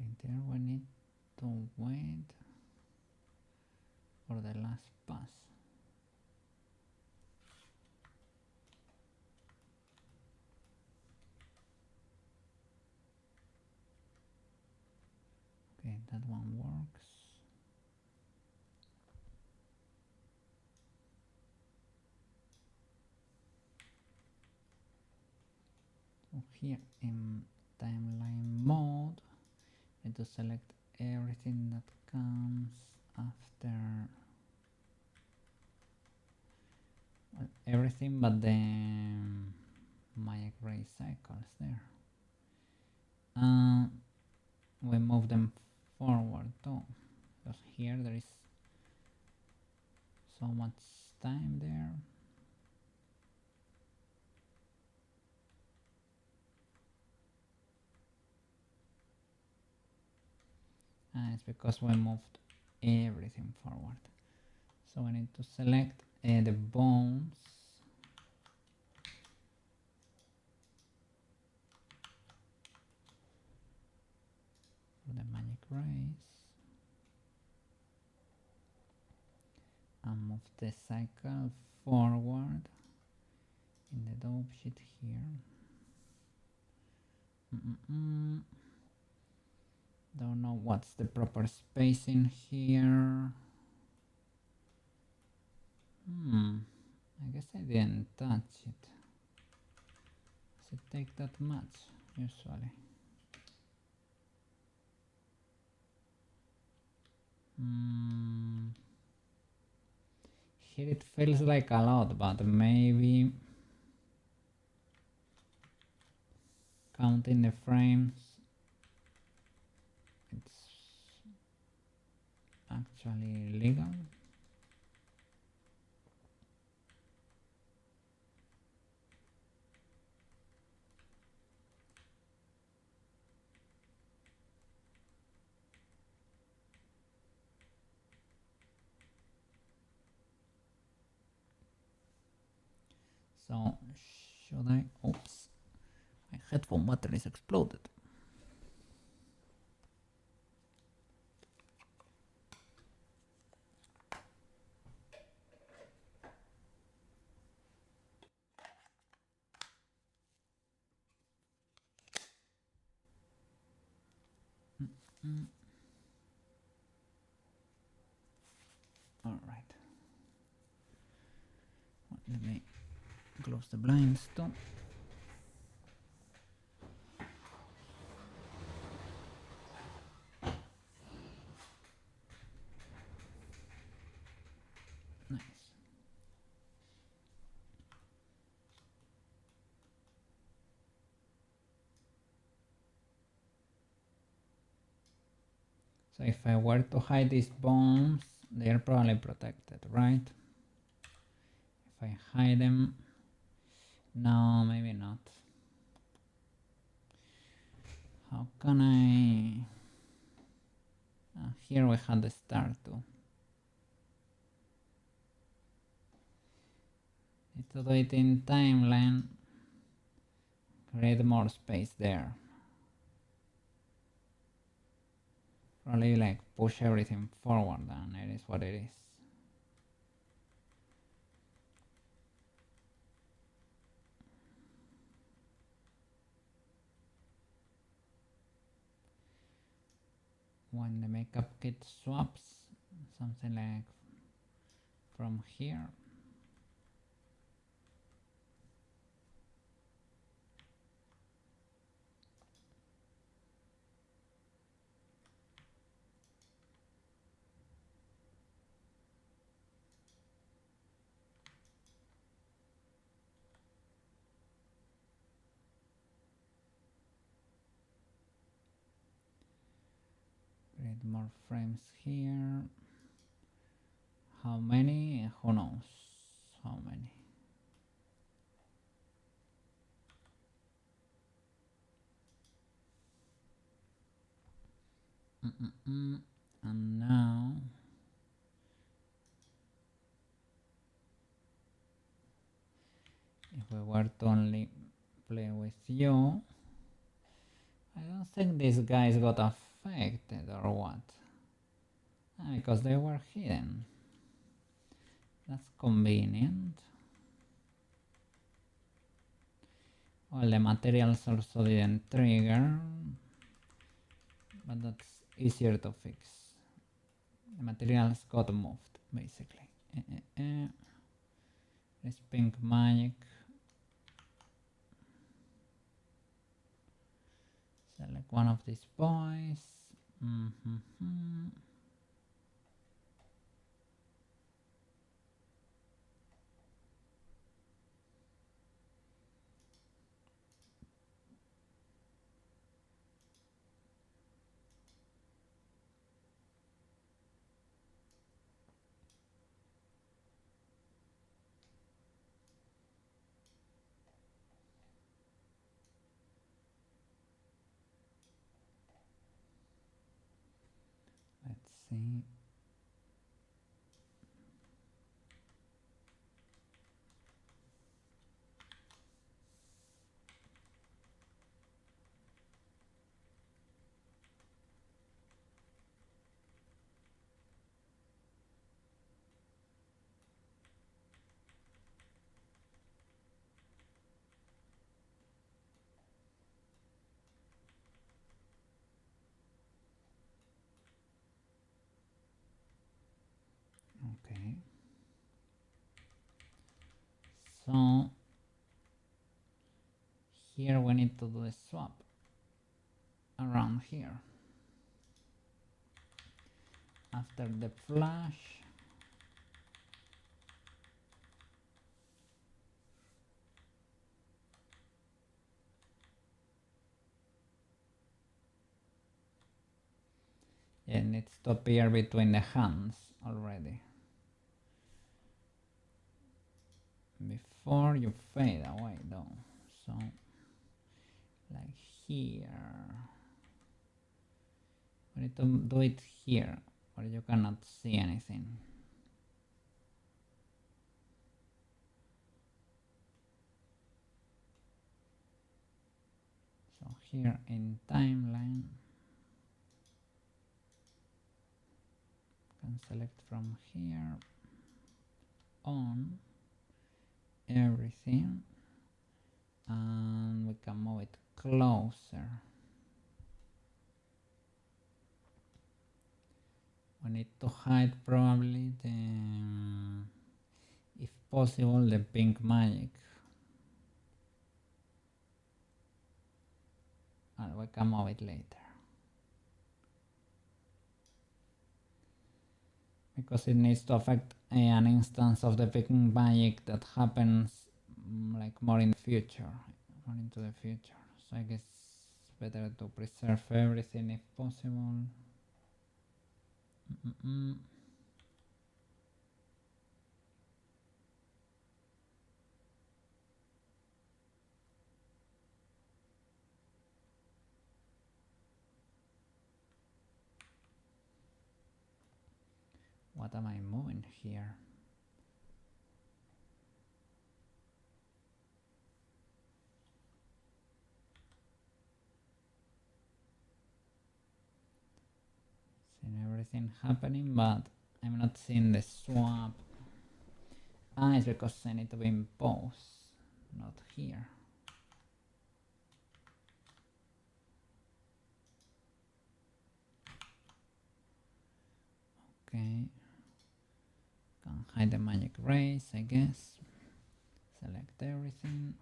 Okay, there we need to wait for the last pass. Okay, that one works. So here in timeline mode, I need to select everything that comes after, well, everything but the Maya gray cycles there. We move them forward too, because here there is so much time there. And it's because we moved everything forward. So I need to select the bones. For the magic rays. And move the cycle forward in the dope sheet here. Don't know what's the proper spacing here. I guess I didn't touch it. Does it take that much usually? Here it feels like a lot, but maybe counting the frames, it's actually legal. So should I? Oops, my headphone batteries exploded. All right. Let me close the blinds too. Nice. So if I were to hide these bones, they are probably protected, right? If I hide them, no, maybe not. How can I? Here we had the star too. Need to do it in timeline. Create more space there. Probably like push everything forward, and it is what it is. When the makeup kit swaps, something like from here. Create more frames here. How many? Who knows how many. And now if we were to only play with you, I don't think these guys got affected or what. Because they were hidden. That's convenient. Well, the materials also didn't trigger, but that's easier to fix. The materials got moved, basically. There's pink magic. Select one of these boys. Let's see. Okay. So here we need to do a swap around here. After the flash, it needs to appear between the hands already. Before you fade away though. So like here. We need to do it here where you cannot see anything. So here in timeline, can select from here on everything and we can move it closer. We need to hide probably the, if possible, the pink magic. And we can move it later. Because it needs to affect an instance of the pink magic that happens like more in the future, more into the future. So I guess it's better to preserve everything if possible. What am I moving here? Seeing everything happening, but I'm not seeing the swap. Ah, it's because I need to be in pose, not here. Okay. Can hide the magic rays, I guess. Select everything.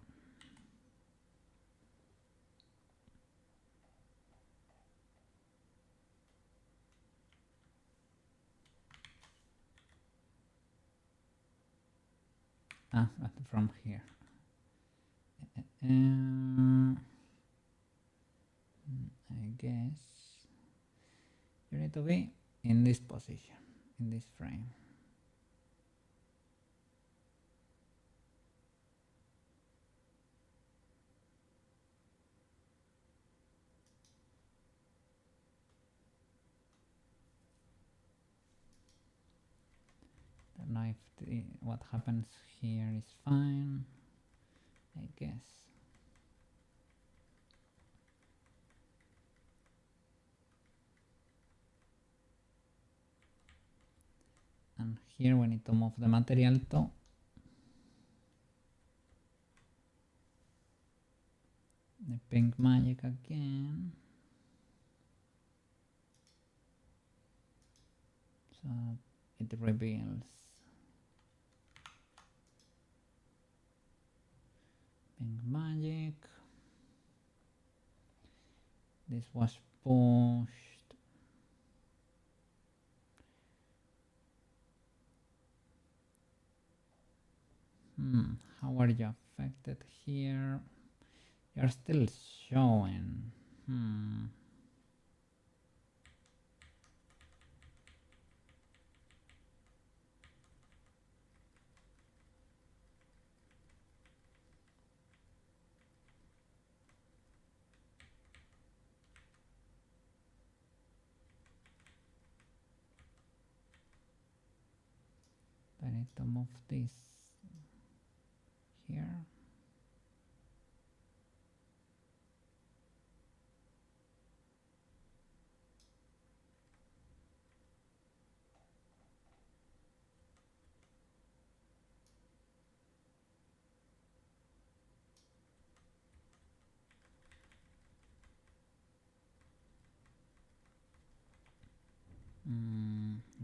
Ah, but from here. I guess you need to be in this position, in this frame. Don't know if what happens here is fine, I guess. And here we need to move the material to the pink magic again. So it reveals pink magic. This was pushed How are you affected here? You're still showing. I need to move this here.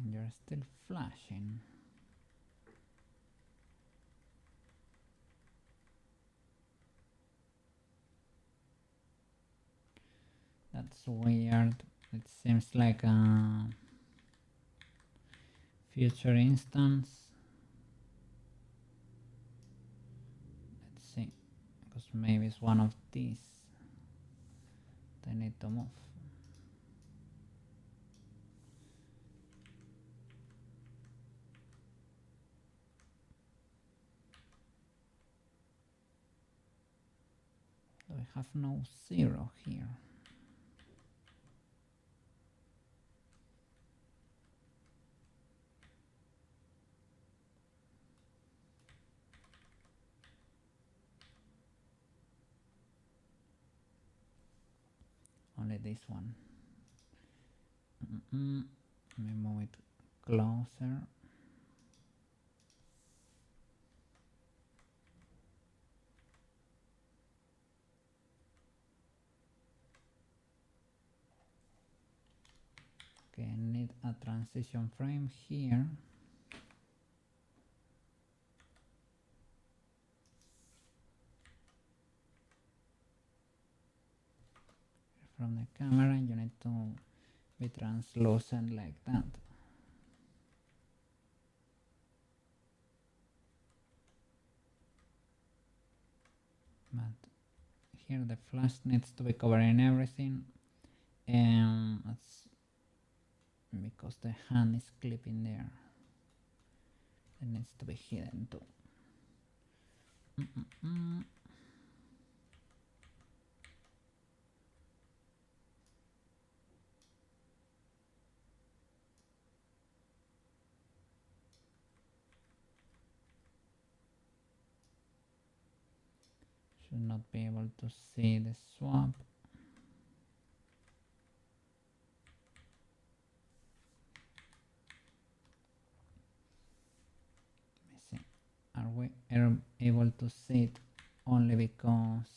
You're still flashing. That's weird. It seems like a future instance. Let's see, because maybe it's one of these. I need to move. So I have no 0 here. Only this one. Let me move it closer. Okay, I need a transition frame here. From the camera, you need to be translucent like that. But here the flash needs to be covering everything, and that's because the hand is clipping there. It needs to be hidden too. Should not be able to see the swap. Let me see. Are we able to see it only because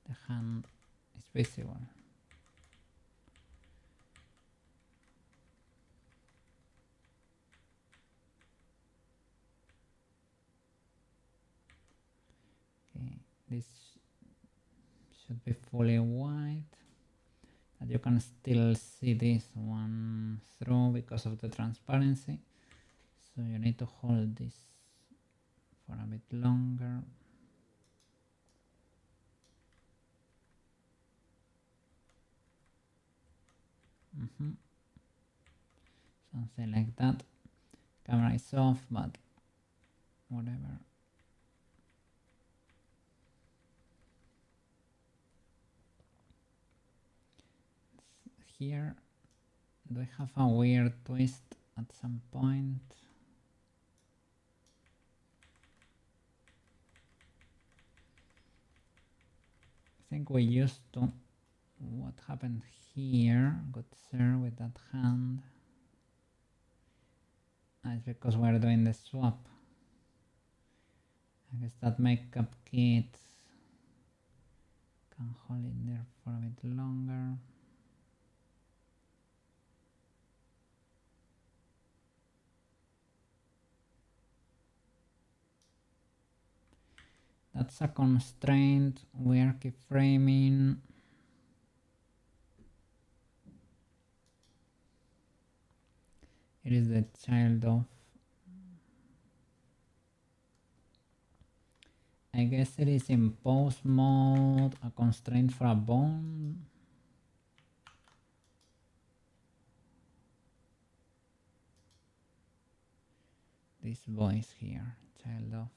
the hand is visible? Okay, this should be fully white, but you can still see this one through because of the transparency. So you need to hold this for a bit longer. Something like that. Camera is off, but whatever. Here, do I have a weird twist at some point? I think we used to. What happened here got there with that hand. It's because we're doing the swap. I guess that makeup kit can hold it there for a bit longer. That's a constraint. We are keyframing. It is the child of I guess it is in pose mode, a constraint for a bone. This voice here, child of.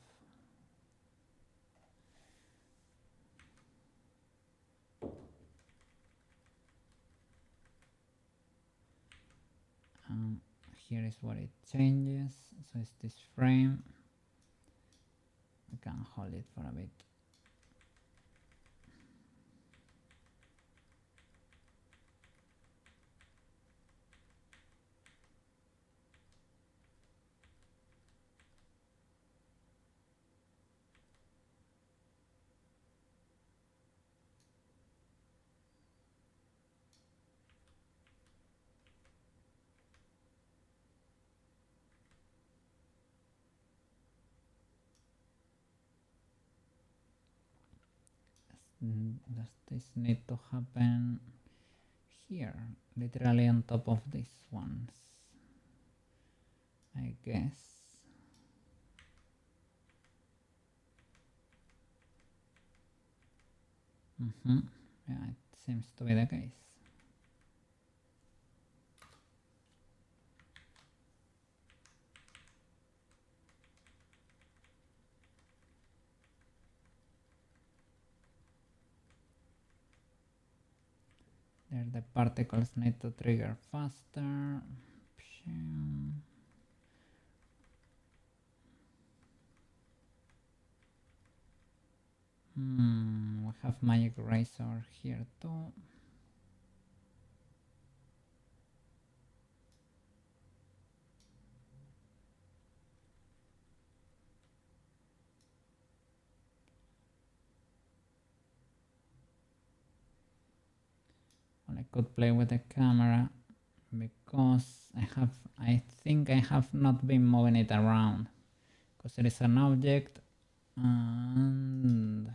Here is what it changes. So it's this frame. We can hold it for a bit. Does this need to happen here? Literally on top of these ones, I guess. Yeah, it seems to be the case. There the particles need to trigger faster. We have magic razor here too. Well, I could play with the camera because I think I have not been moving it around because it is an object and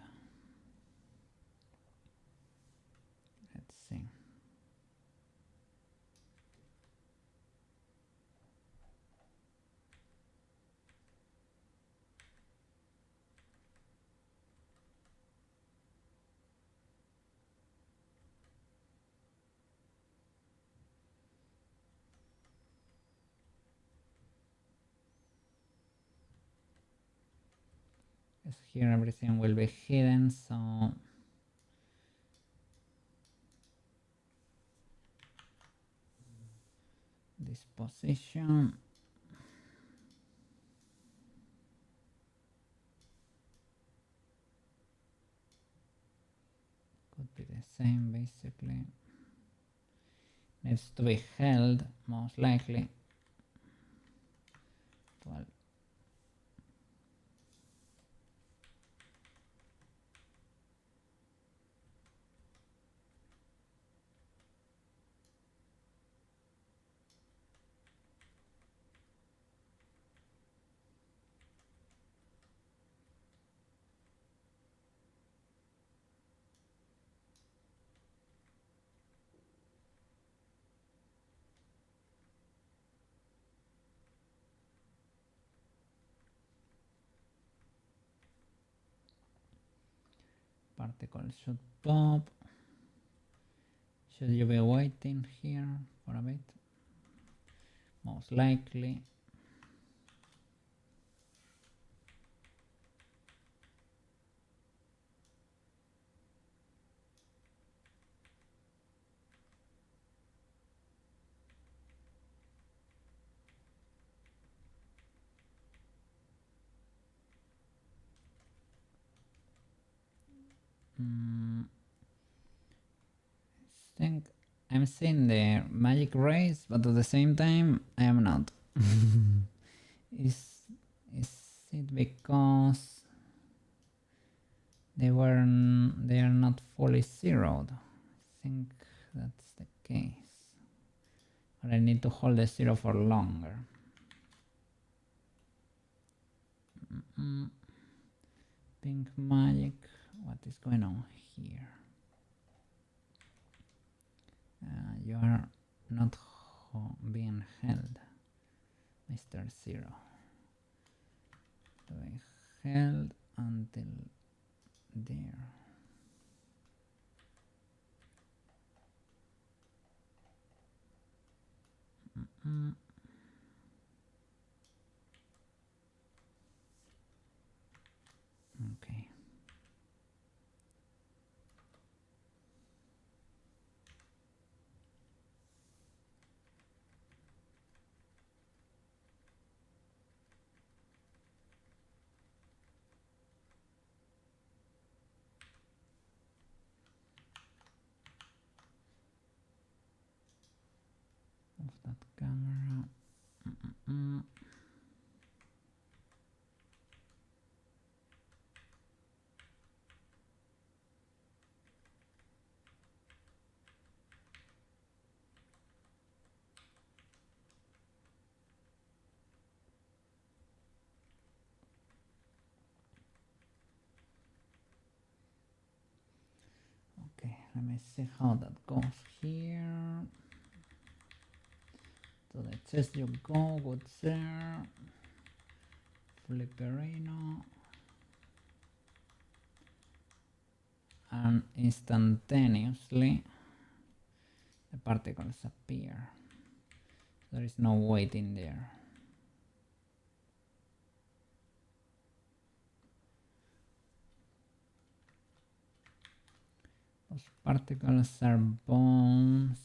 let's see. Because here everything will be hidden, so this position could be the same basically. Needs to be held most likely. Well, particles should pop. Should you be waiting here for a bit? Most likely. I think I'm seeing the magic rays, but at the same time I am not. Is it because they are not fully zeroed? I think that's the case. Or I need to hold the zero for longer. Pink magic. What is going on here? You are not being held, Mr. Zero. To be held until that camera. Okay, let me see how that goes here. So the chest you go, good there. Flipperino. And instantaneously the particles appear. There is no weight in there. Those particles are bones.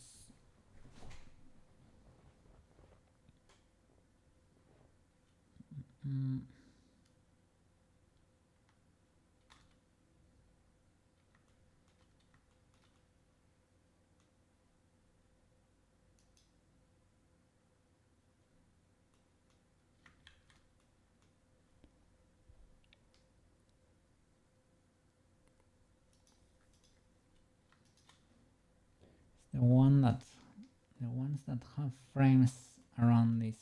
The ones that have frames around this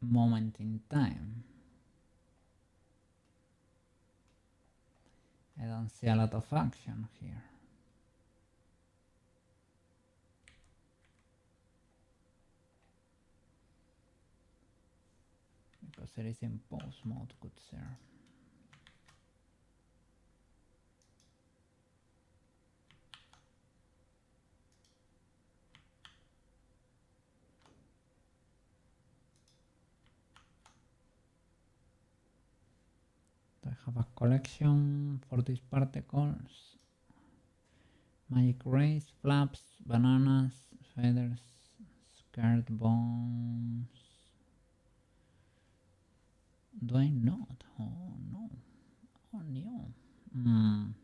moment in time. I don't see a lot of action here. Because it is in pause mode, good sir. I have a collection for these particles. Magic rays, flaps, bananas, feathers, scared bones. Do I not? Oh no. Oh no.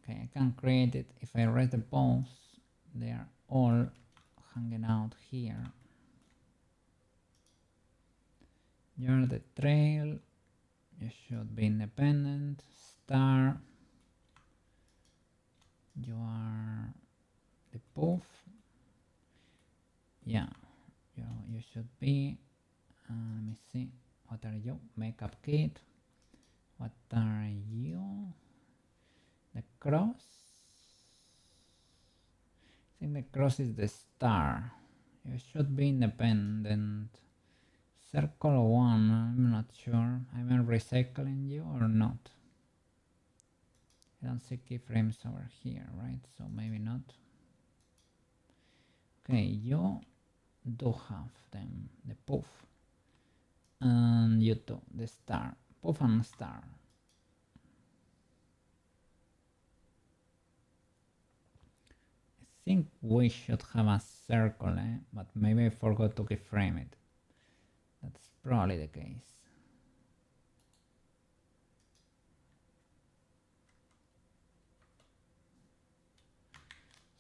Okay, I can create it. If I raise the bones, they are all hanging out here. You're the trail. You should be independent. Star. You are the poof. Yeah, you should be. Let me see. What are you? Makeup kit. What are you? The cross. I think the cross is the star. You should be independent. Circle 1, I'm not sure. Am I recycling you or not? I don't see keyframes over here, right? So maybe not. Okay, you do have them, the poof. And you too, the star. Poof and star. I think we should have a circle, but maybe I forgot to keyframe it. That's probably the case.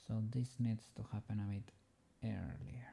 So this needs to happen a bit earlier.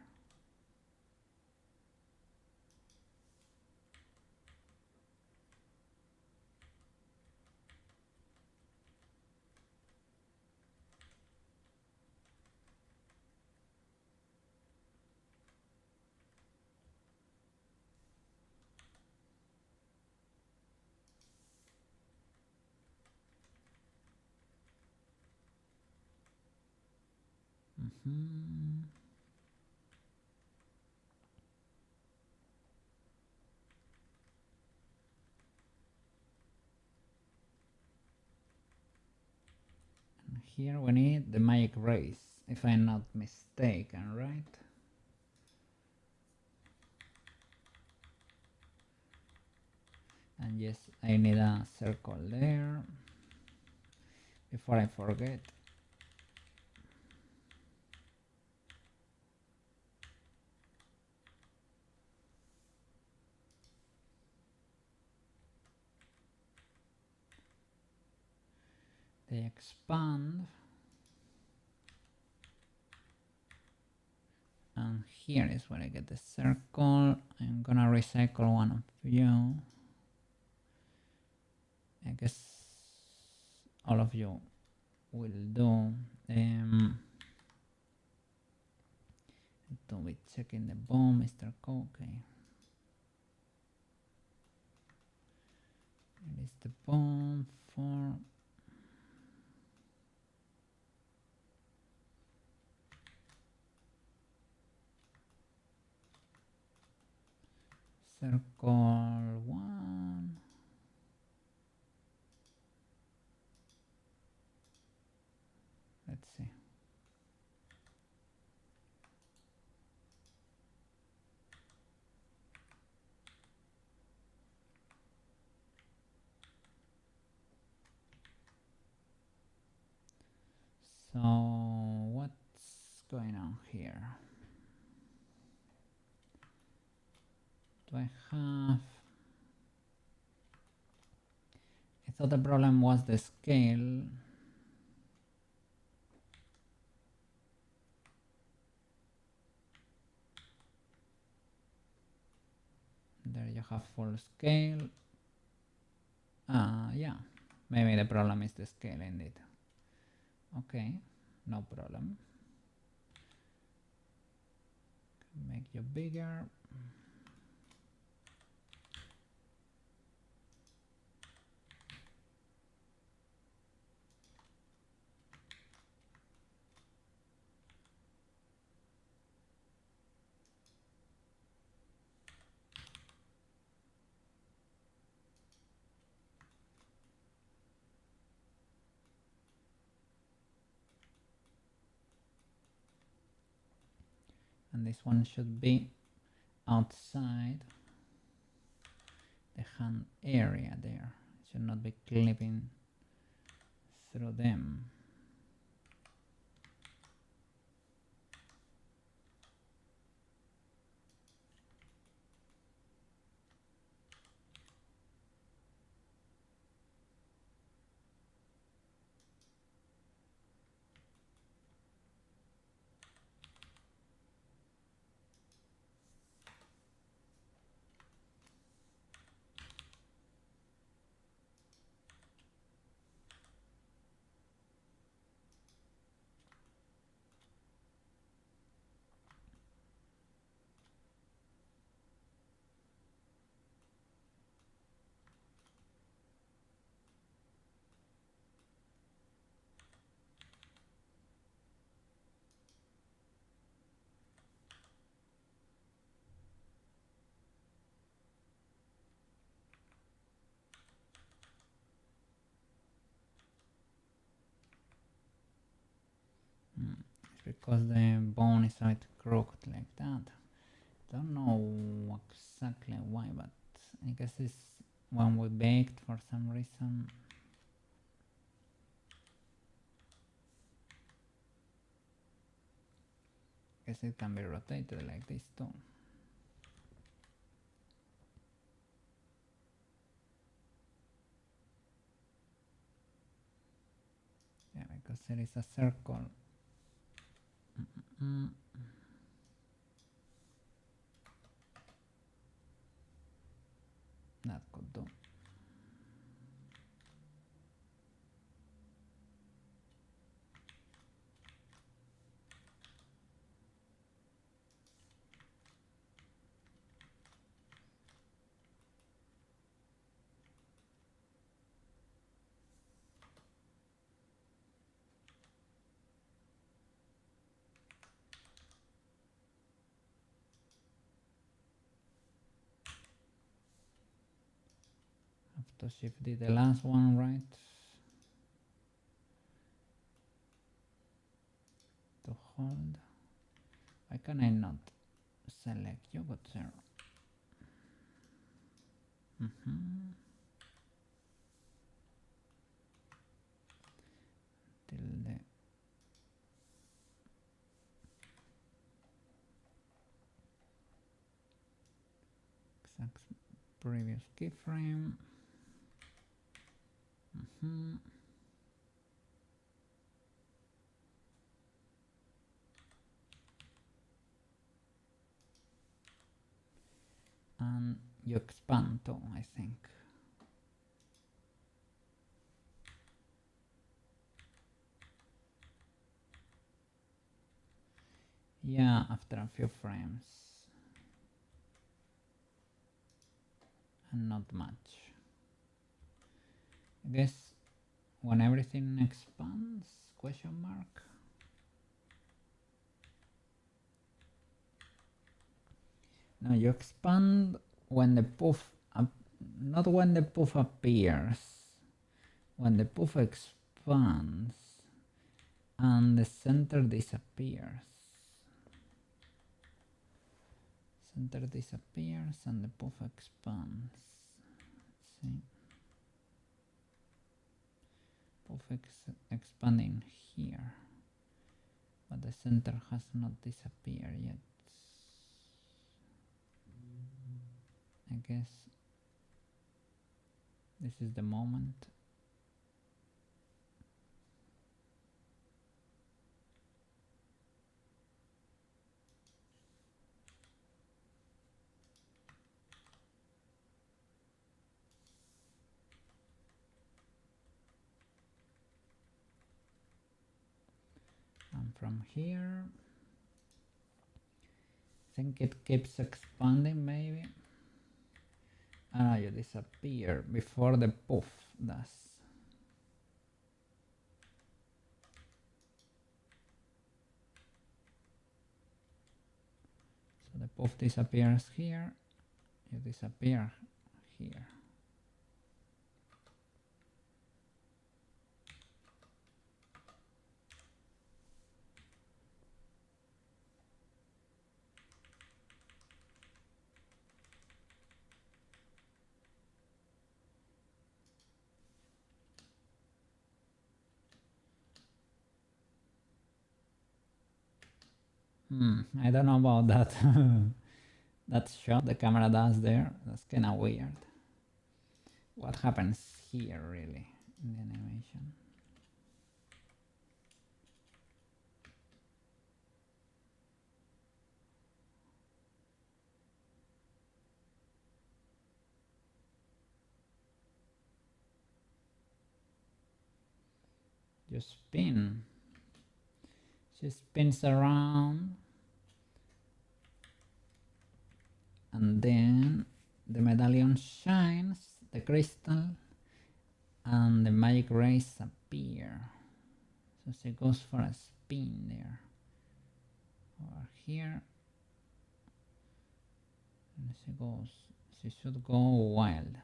And here we need the magic rays, if I'm not mistaken, right? And yes, I need a circle there. Before I forget. They expand. and here is where I get the circle. I'm gonna recycle one of you. I guess all of you will do. Don't be checking the bomb, Mr. Co. Okay. Here is the bomb for circle one. Let's see. So what's going on here? Do I have... I thought the problem was the scale. There you have full scale. Yeah, maybe the problem is the scale indeed. Okay, no problem. Make you bigger. And this one should be outside the hand area there. It should not be clipping through them. It's because the bone is a bit crooked like that. Don't know exactly why, but I guess it's when we baked for some reason. I guess it can be rotated like this too. Yeah, because there is a circle. That could do. Have to shift the last one, right? To hold. Why can I not select you? But there. Till the exact previous keyframe. and you expand too, I think. Yeah, after a few frames. And not much. I guess when everything expands, question mark. No, you expand when the poof, not when the poof appears, when the poof expands and the center disappears. Center disappears and the poof expands. Let's see. Poof expanding here, but the center has not disappeared yet. I guess this is the moment. And from here, I think it keeps expanding maybe. Ah, you disappear before the poof does. So the poof disappears here, you disappear here. I don't know about that. That shot the camera does there, that's kind of weird. What happens here really in the animation? You spin. She spins around and then the medallion shines, the crystal, and the magic rays appear. So she goes for a spin there. Over here. And she should go wild.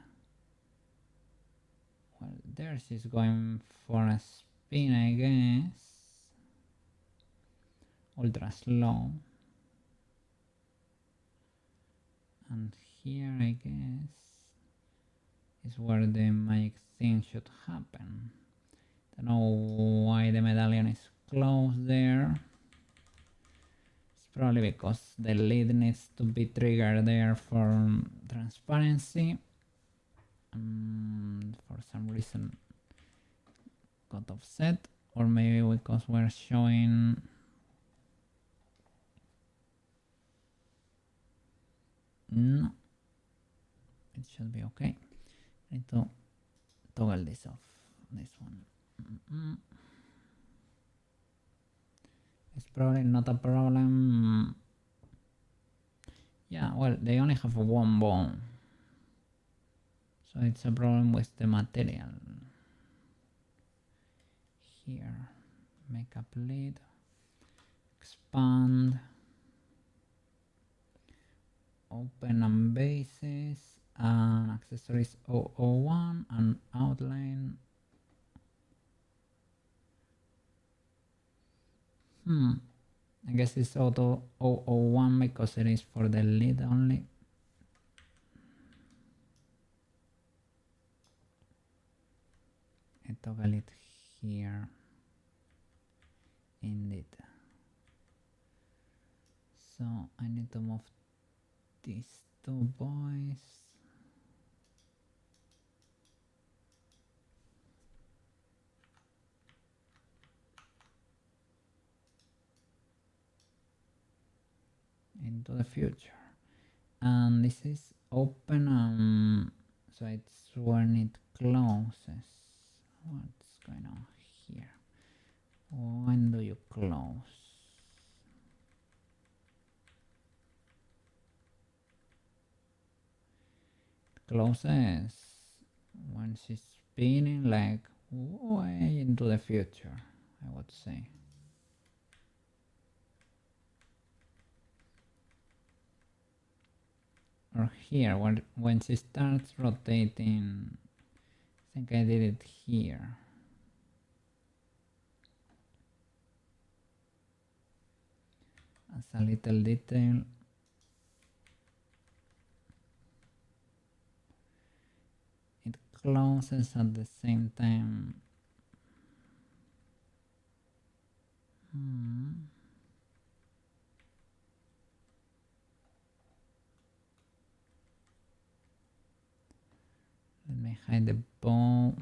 Well, there she's going for a spin, I guess. Ultra slow. And here, I guess, is where the magic thing should happen. Don't know why the medallion is closed there. It's probably because the lid needs to be triggered there for transparency. For some reason got offset, or maybe because we're showing no, it should be okay. I need to toggle this off, this one. It's probably not a problem. Yeah, well, they only have one bone, so it's a problem with the material. Here, makeup lid, expand, open and bases, and accessories 001 and outline. I guess it's auto 001 because it is for the lid only. I toggle it here. Indeed. So I need to move these two boys. Into the future. and this is open, so it's when it closes. What's going on here? When do you close? It closes when she's spinning like way into the future, I would say. Or here, when she starts rotating, I think I did it here. As a little detail. It closes at the same time. Let me hide the bow.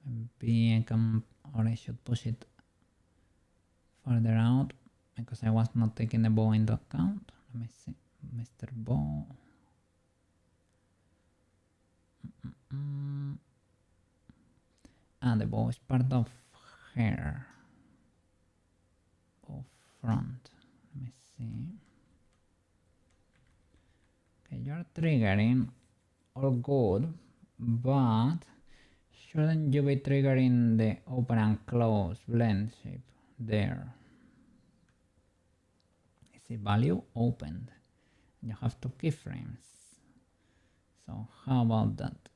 Maybe I can, or I should push it further out because I was not taking the bow into account. Let me see, Mr. Bow. The bow is part of hair. Bow front. Let me see. Okay, you're triggering. All good, but shouldn't you be triggering the open and close blend shape there? You see value opened. You have 2 keyframes. So how about that?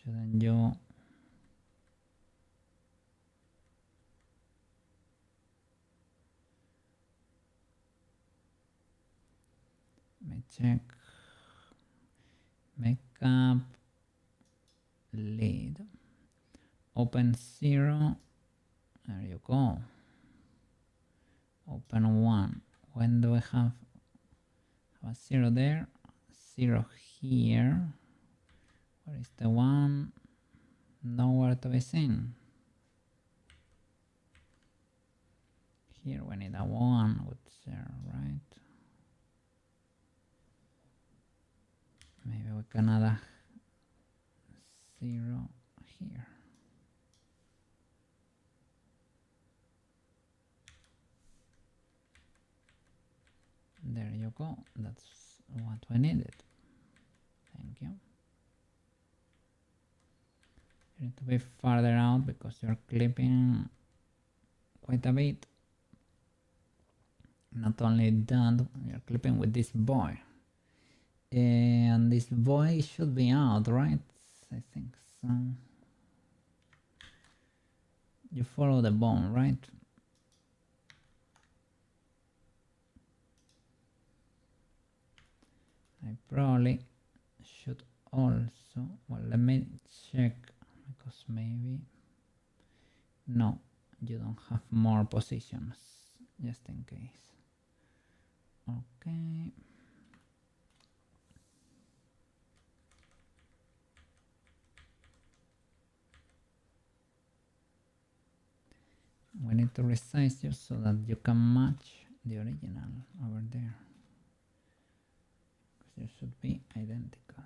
Shouldn't you let me check makeup lead open 0, there you go, open 1. When do we have a 0 there, 0 here? Where is the 1? Nowhere to be seen. Here we need a 1 with 0, right? Maybe we can add a 0 here. There you go, that's what we needed. Thank you. You need to be farther out because you're clipping quite a bit. Not only that, you're clipping with this boy. And this boy should be out, right? I think so. You follow the bone, right? I probably should also, well, let me check because maybe, no, you don't have more positions, just in case. Okay. We need to resize you so that you can match the original over there. Because you should be identical.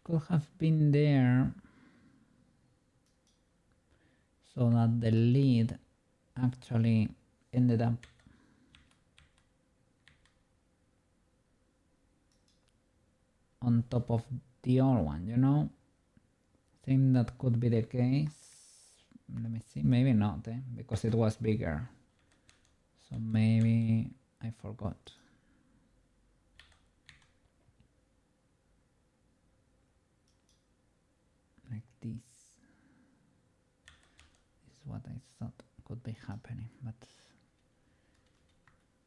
Could have been there so that the lead actually ended up on top of the other one, you know? I think that could be the case. Let me see, maybe not, because it was bigger. So maybe I forgot. Like this. what I thought could be happening, but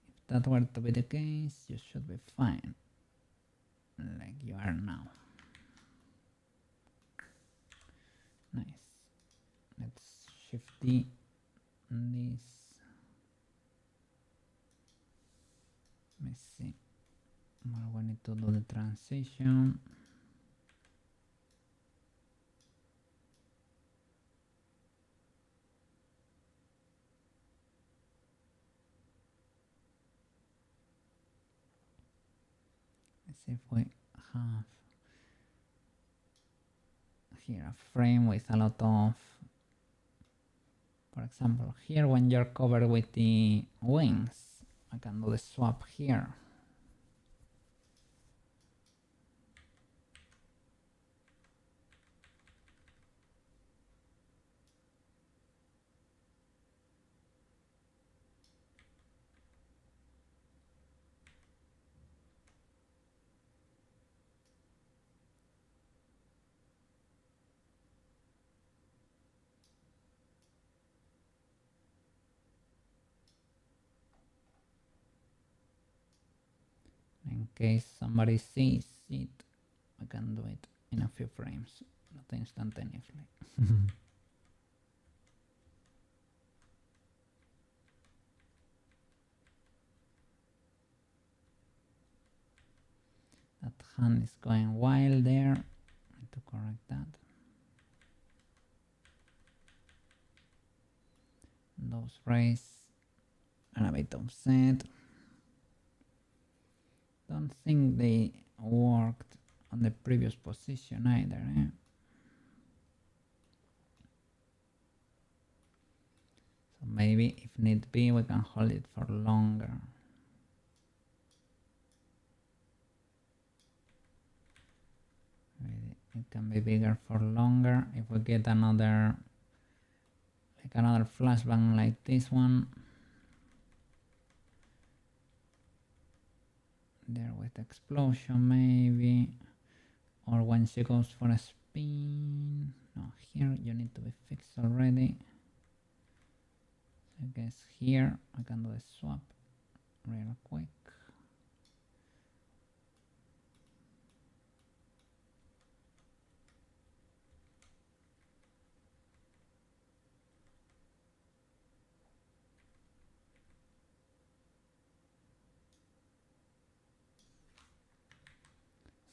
if that were to be the case, you should be fine, like you are now. Nice. Let's shift this. Let me see. Well, we need to do the transition. Let's see if we have here a frame with a lot of, for example, here when you're covered with the wings, I can do the swap here. In case somebody sees it, I can do it in a few frames, not instantaneously. That hand is going wild there. I need to correct that. Those rays are a bit offset. Don't think they worked on the previous position either. So maybe if need be, we can hold it for longer. Maybe it can be bigger for longer if we get another flashbang like this one. There with explosion maybe, or when she goes for a spin. No, here you need to be fixed already. So I guess here I can do a swap real quick.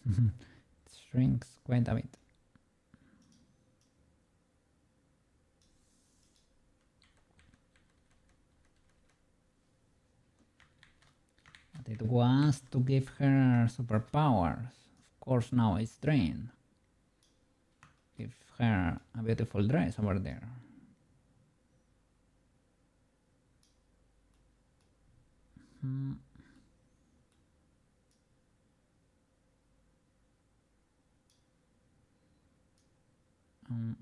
It shrinks quite a bit. But it was to give her superpowers. Of course now it's drained. Give her a beautiful dress over there.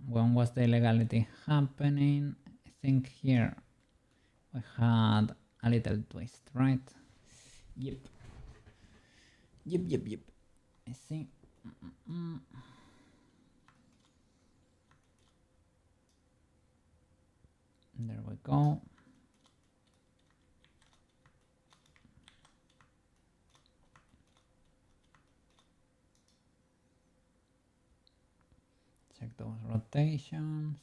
When was the illegality happening? I think here we had a little twist, right? Yep. I see. There we go. Check those rotations.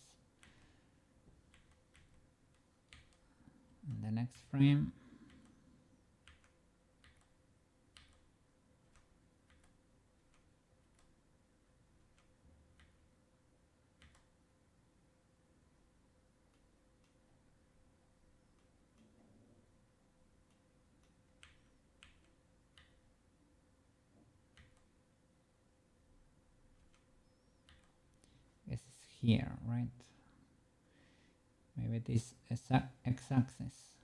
In the next frame. This is here, right? Maybe it is x-axis.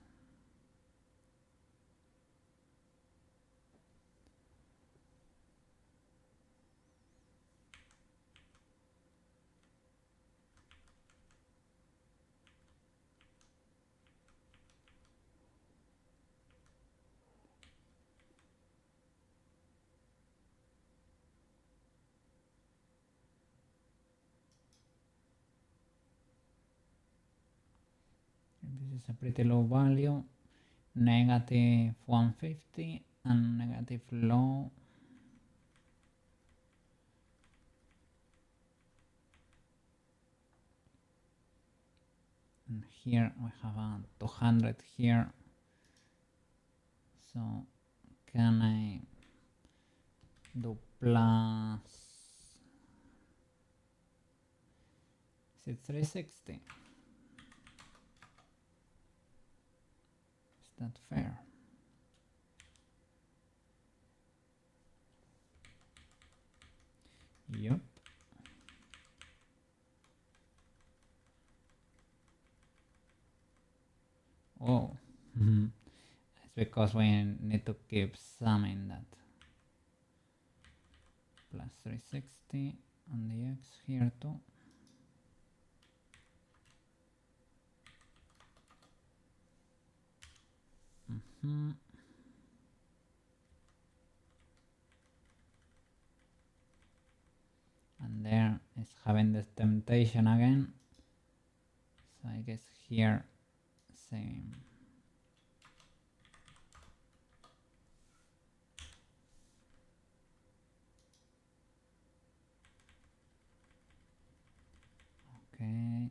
is a pretty low value. Negative 150 and negative low. And here we have a 200 here. So can I do plus? Is it 360? Is that fair? Yep. Oh, it's because we need to keep some in that. Plus 360 on the X here too. And there is having this temptation again. So I guess here same. Okay.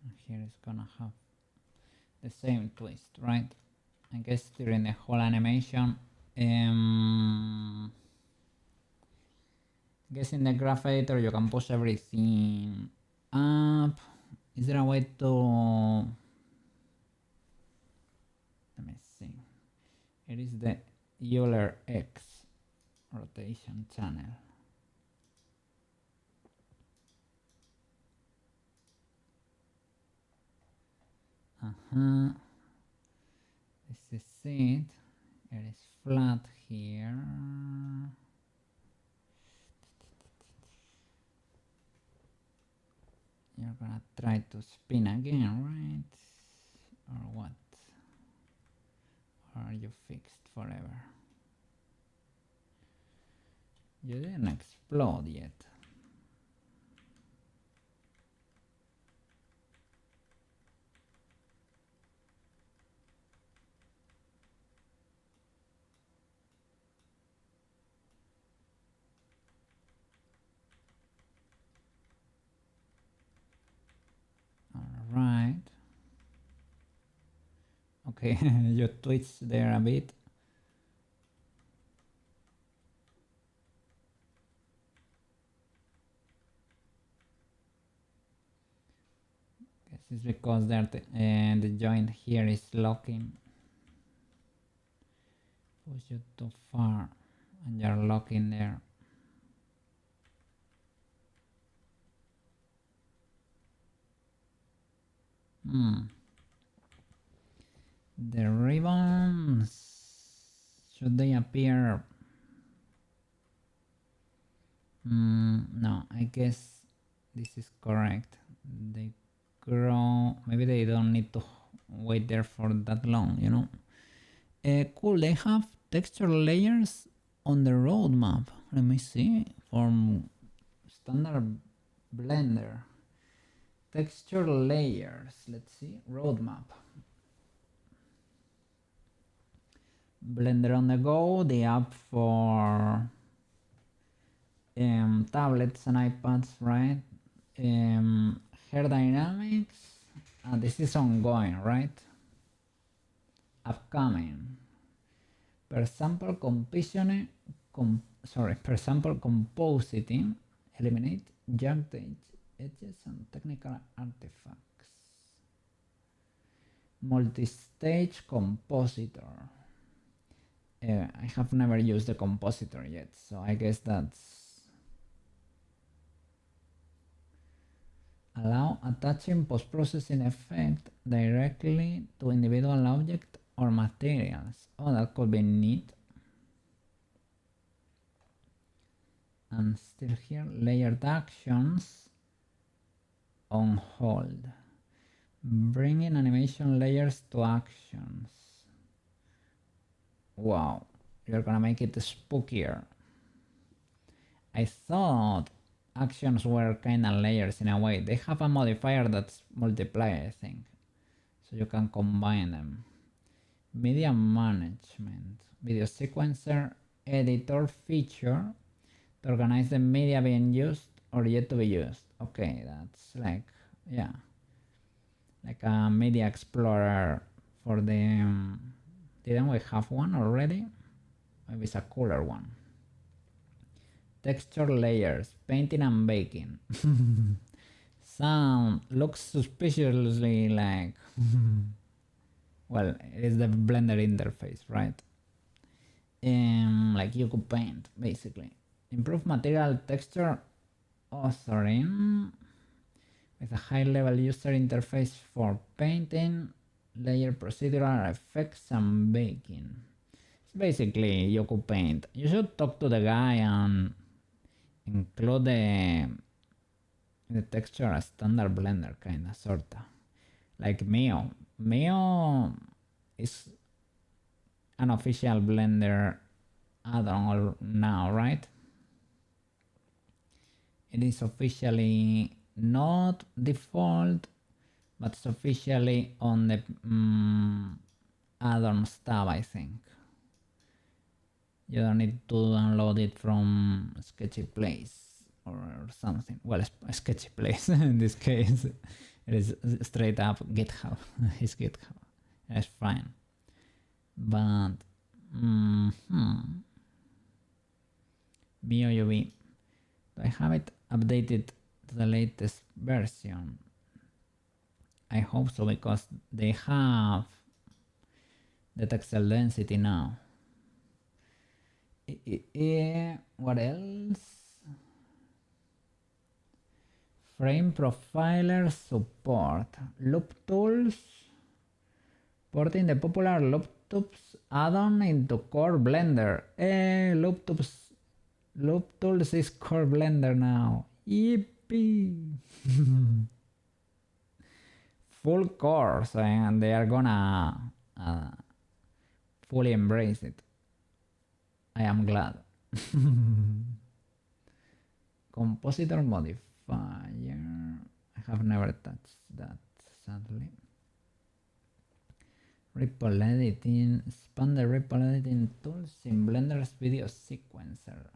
And here is gonna have the same twist, right? I guess during the whole animation. I guess in the graph editor you can push everything up. Is there a way to, let me see. It is the Euler X rotation channel. This is it. It is flat here. You're gonna try to spin again, right? Or what? Or are you fixed forever? You didn't explode yet. Alright. Okay, you twitch there a bit. Guess it's because the joint here is locking. Push you too far and you're locking there. The ribbons, should they appear? No, I guess this is correct. They grow, maybe they don't need to wait there for that long, you know. Cool, they have texture layers on the roadmap. Let me see, from standard Blender. Texture layers, let's see, roadmap. Blender on the Go, the app for tablets and iPads, right? Hair dynamics, this is ongoing, right? Upcoming. Per sample compositing, eliminate jagged edges and technical artifacts. Multi-stage compositor. I have never used the compositor yet, so I guess that's allow attaching post-processing effect directly to individual object or materials. Oh, that could be neat. And still here, layered actions on hold. Bringing animation layers to actions. Wow, you're gonna make it spookier. I thought actions were kind of layers in a way. They have a modifier that's multiply, I think. So you can combine them. Media management, video sequencer, editor feature to organize the media being used or yet to be used. Okay, that's like, yeah, like a media explorer for the, didn't we have one already? Maybe it's a cooler one. Texture layers, painting and baking. Sound looks suspiciously like, well, it is the Blender interface, right? Like you could paint, basically. Improve material texture authoring with a high-level user interface for painting, layer procedural effects, and baking. It's basically you could paint. You should talk to the guy and include the texture as standard Blender, kinda, sorta. Like Mio. Mio is an official Blender add-on now, right? It is officially not default, but it's officially on the add-ons tab, I think. You don't need to download it from Sketchy Place or something. Well, Sketchy Place in this case. It is straight up GitHub. It's GitHub. It's fine. But MioUV. Do I have it updated to the latest version? I hope so, because they have the texel density now. What else? Frame profiler support. Loop tools. Porting the popular loop tools add-on into core Blender. Loop tools is core Blender now. Yippee! Full course, and they are gonna fully embrace it. I am glad. Compositor modifier. I have never touched that, sadly. Ripple editing. Expand the ripple editing tools in Blender's video sequencer.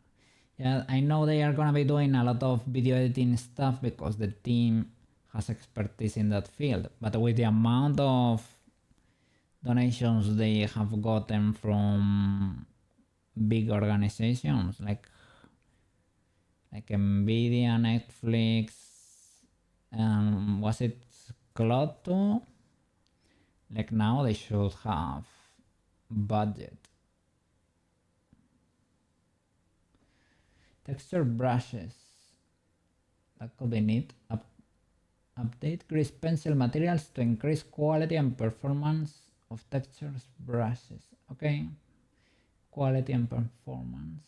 Yeah, I know they are gonna be doing a lot of video editing stuff because the team has expertise in that field. But with the amount of donations they have gotten from big organizations like Nvidia, Netflix, and was it Cloud too? Like now they should have budget. Texture brushes. That could be neat. Update grease pencil materials to increase quality and performance of textures brushes. Okay. Quality and performance.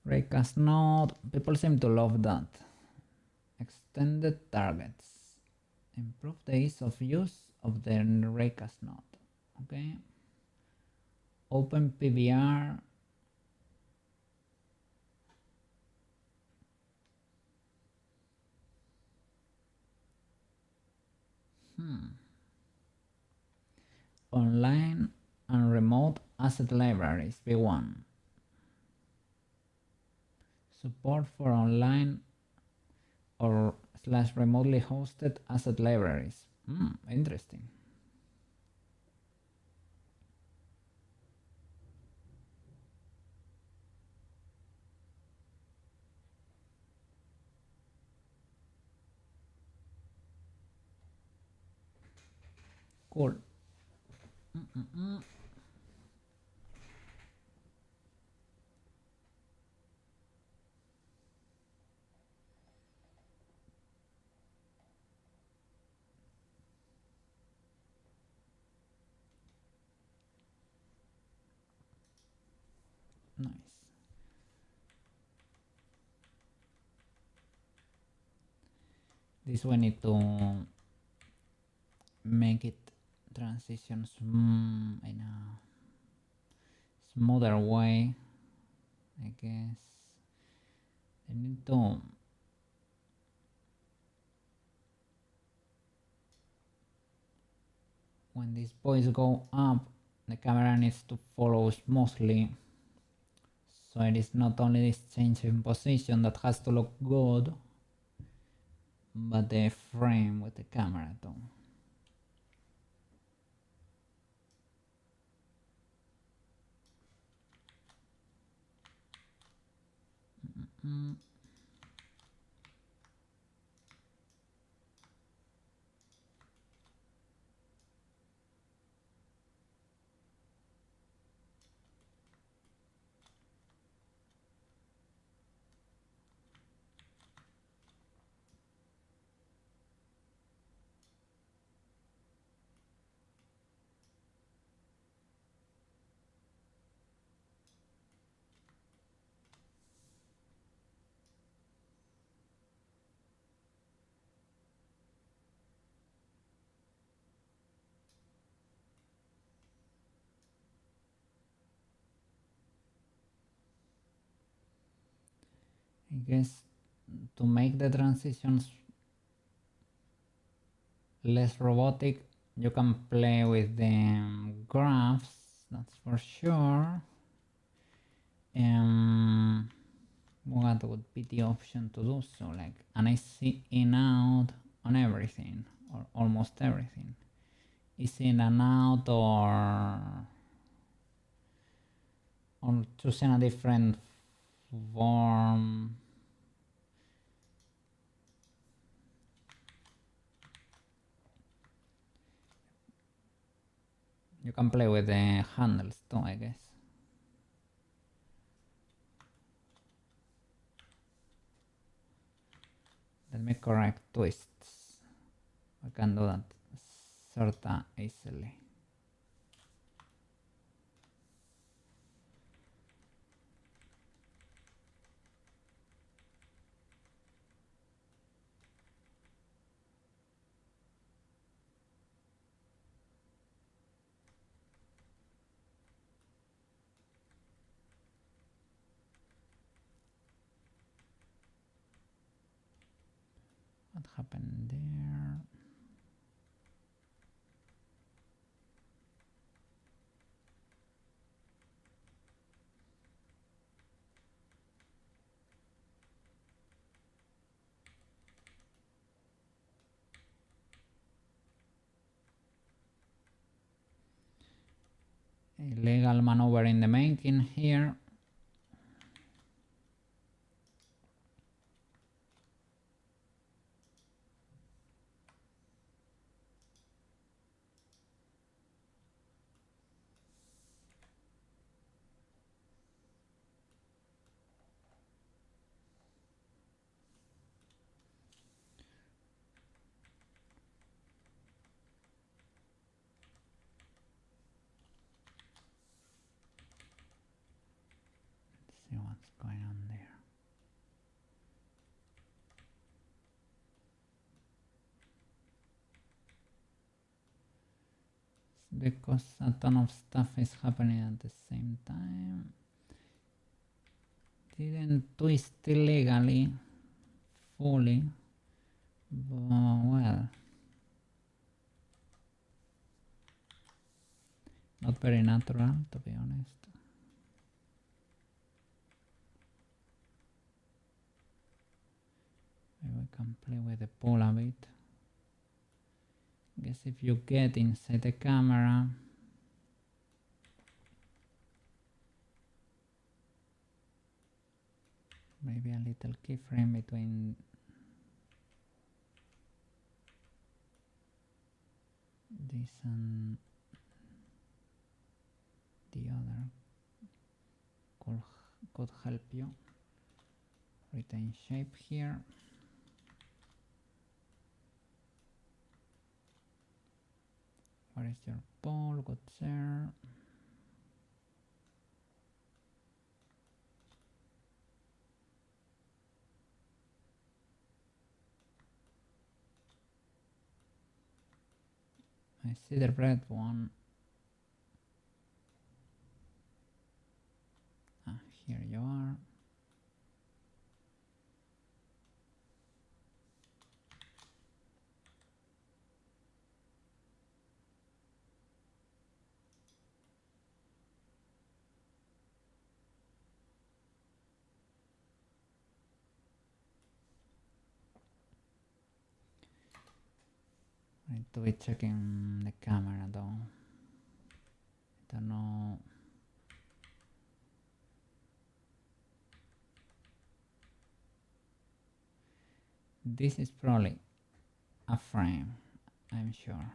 Raycast node. People seem to love that. Extended targets. Improve the ease of use of the Raycast node. Okay. Open PBR. Online and remote asset libraries, V1. Support for online or / remotely hosted asset libraries. Interesting. Cool. Nice. this we need to make it transition in a smoother way, I guess. I need to when these boys go up, the camera needs to follow smoothly, so it is not only this change in position that has to look good, but the frame with the camera too. I guess to make the transitions less robotic, you can play with the graphs, that's for sure. What would be the option to do so? Like, and I see in out on everything, or almost everything. Is in and out, or choosing a different form. You can play with the handles too, I guess. Let me correct twists. I can do that sort of easily. What happened there? Illegal maneuver in the making here. Let's see what's going on there. Because a ton of stuff is happening at the same time. Didn't twist illegally fully, but well, not very natural, to be honest. Maybe we can play with the pull a bit. Guess if you get inside the camera, maybe a little keyframe between this and the other could help you retain shape here. Where is your ball? Good, sir. I see the red one. Ah, here you are. I need to be checking the camera though. I don't know. This is probably a frame, I'm sure.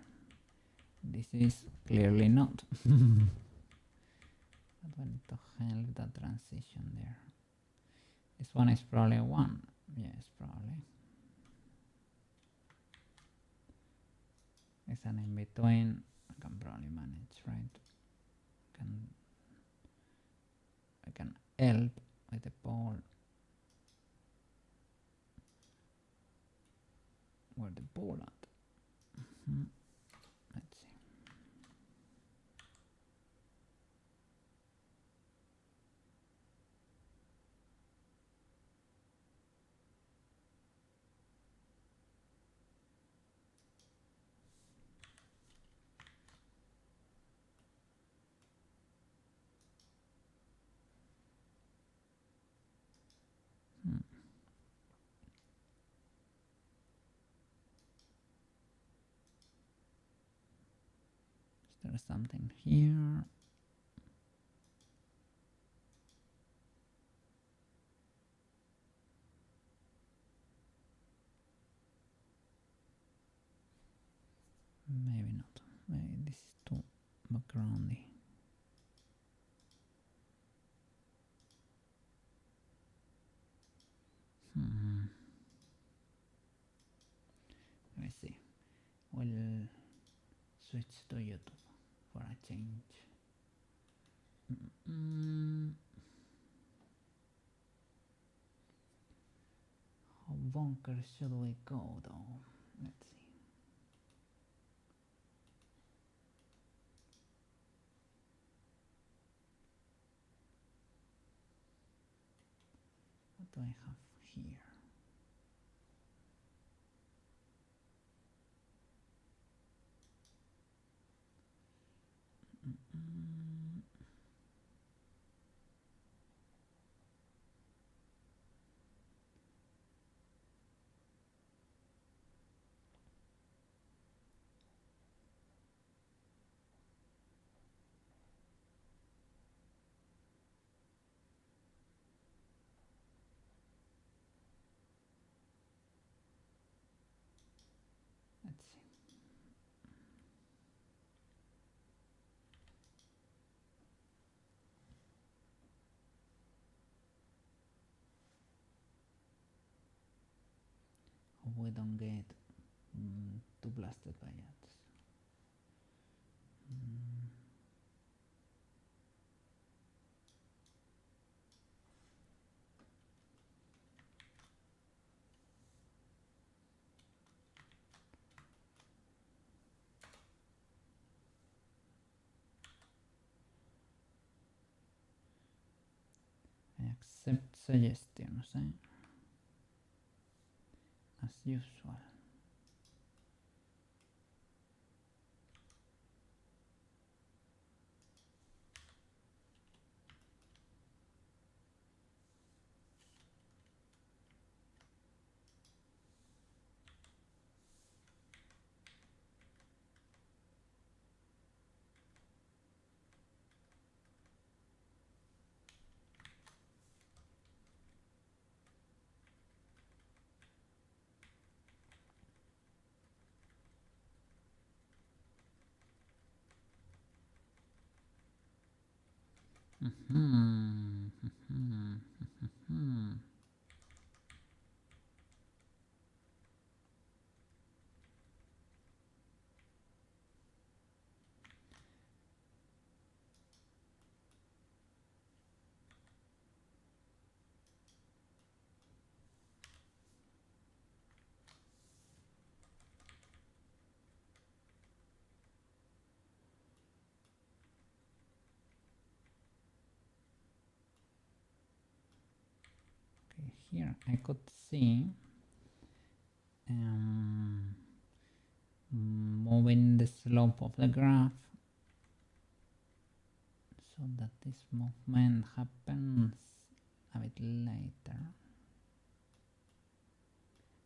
This is clearly not. But we need to help that transition there. This one is probably one. Yes, probably. It's an in between. I can probably manage, right? I can help with the ball. Where the ball at? Let's see. Is there something here? Maybe not. Maybe this is too backgroundy. Let me see. We'll switch to YouTube for a change. How bonkers should we go though? Let's see. What do I have here? Let's see. Hope we don't get too blasted by ads. I accept suggestions, as usual. here I could see moving the slope of the graph so that this movement happens a bit later.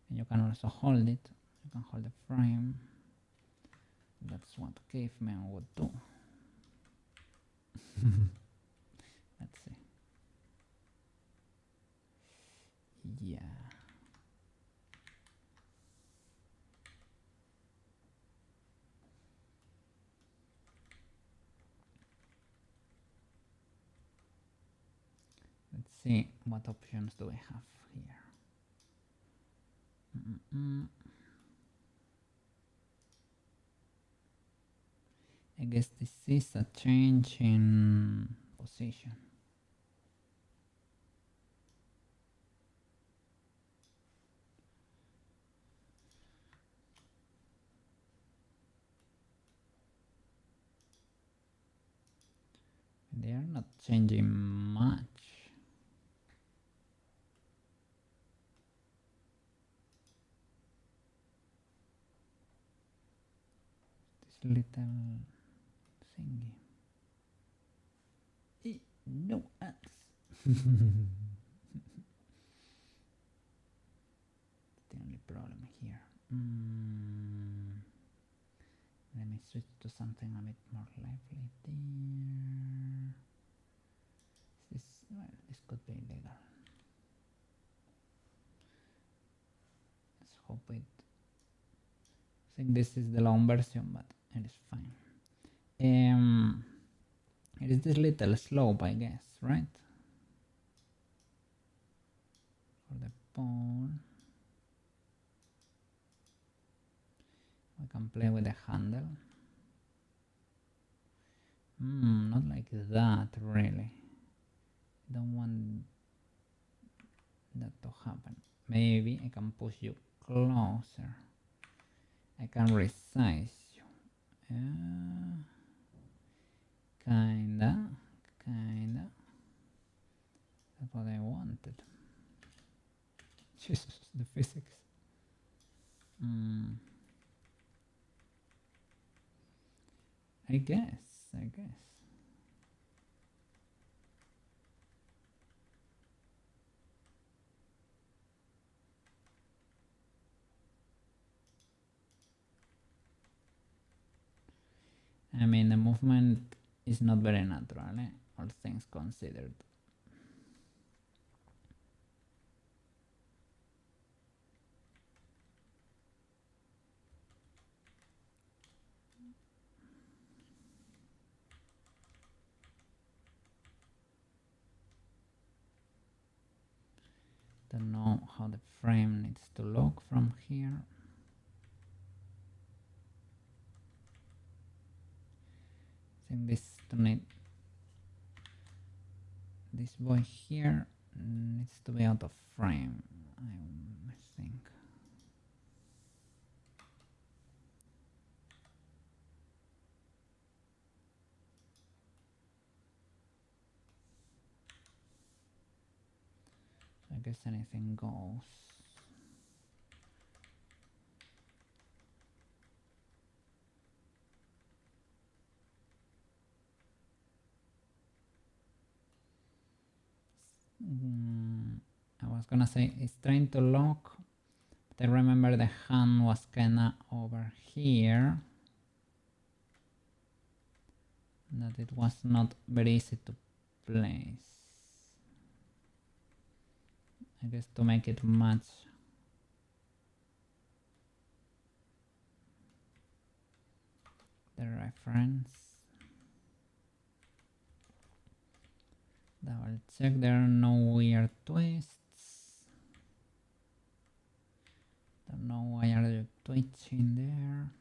And you can also hold it. You can hold the frame. That's what cavemen would do. Let's see. Yeah. Let's see what options do we have here. I guess this is a change in position. They are not changing much. This little thingy. No ads. The only problem here. Let me switch to something a bit more lively there. This could be illegal. Let's hope it. I think this is the long version, but it is fine. It is this little slope, I guess, right? For the pole. We can play with the handle. Not like that, really. Don't want that to happen. Maybe I can push you closer. I can resize you. Kinda. That's what I wanted. Jesus, the physics. I guess. I mean, the movement is not very natural, all things considered. Don't know how the frame needs to look from here. I think this boy here needs to be out of frame, I think. I guess anything goes. I was gonna say it's trying to lock, but I remember the hand was kinda over here. That it was not very easy to place. I guess to make it match the reference. Double check there are no weird twists. Don't know why are you twitching there.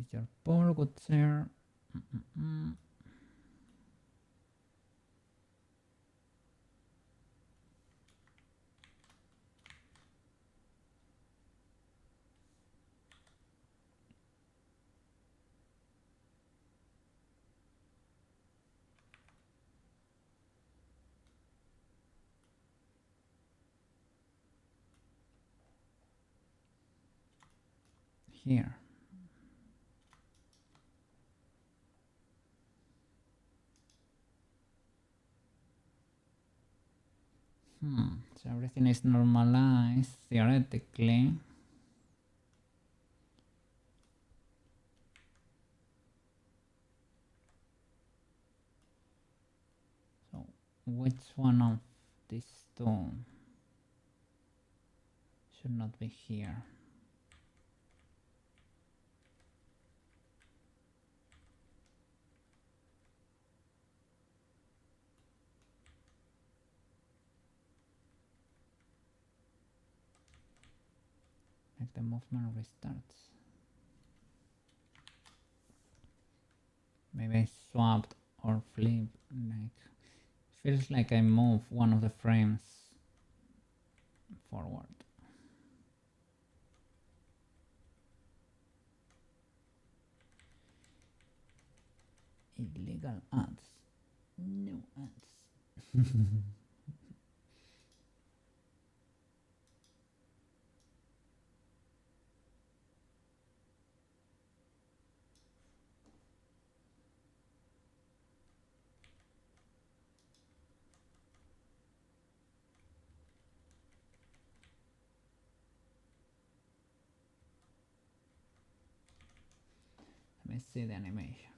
is your pole, good sir. Here. So everything is normalized theoretically. So which one of these two should not be here? Like the movement restarts. Maybe I swapped or flipped. Like feels like I move one of the frames forward. Illegal ads. No ads. Let me see the animation.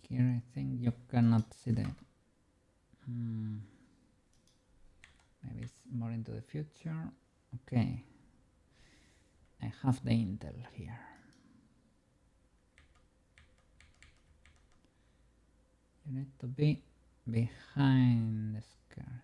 Here I think you cannot see that. Maybe it's more into the future. Okay. I have the intel here. You need to be behind the skirt.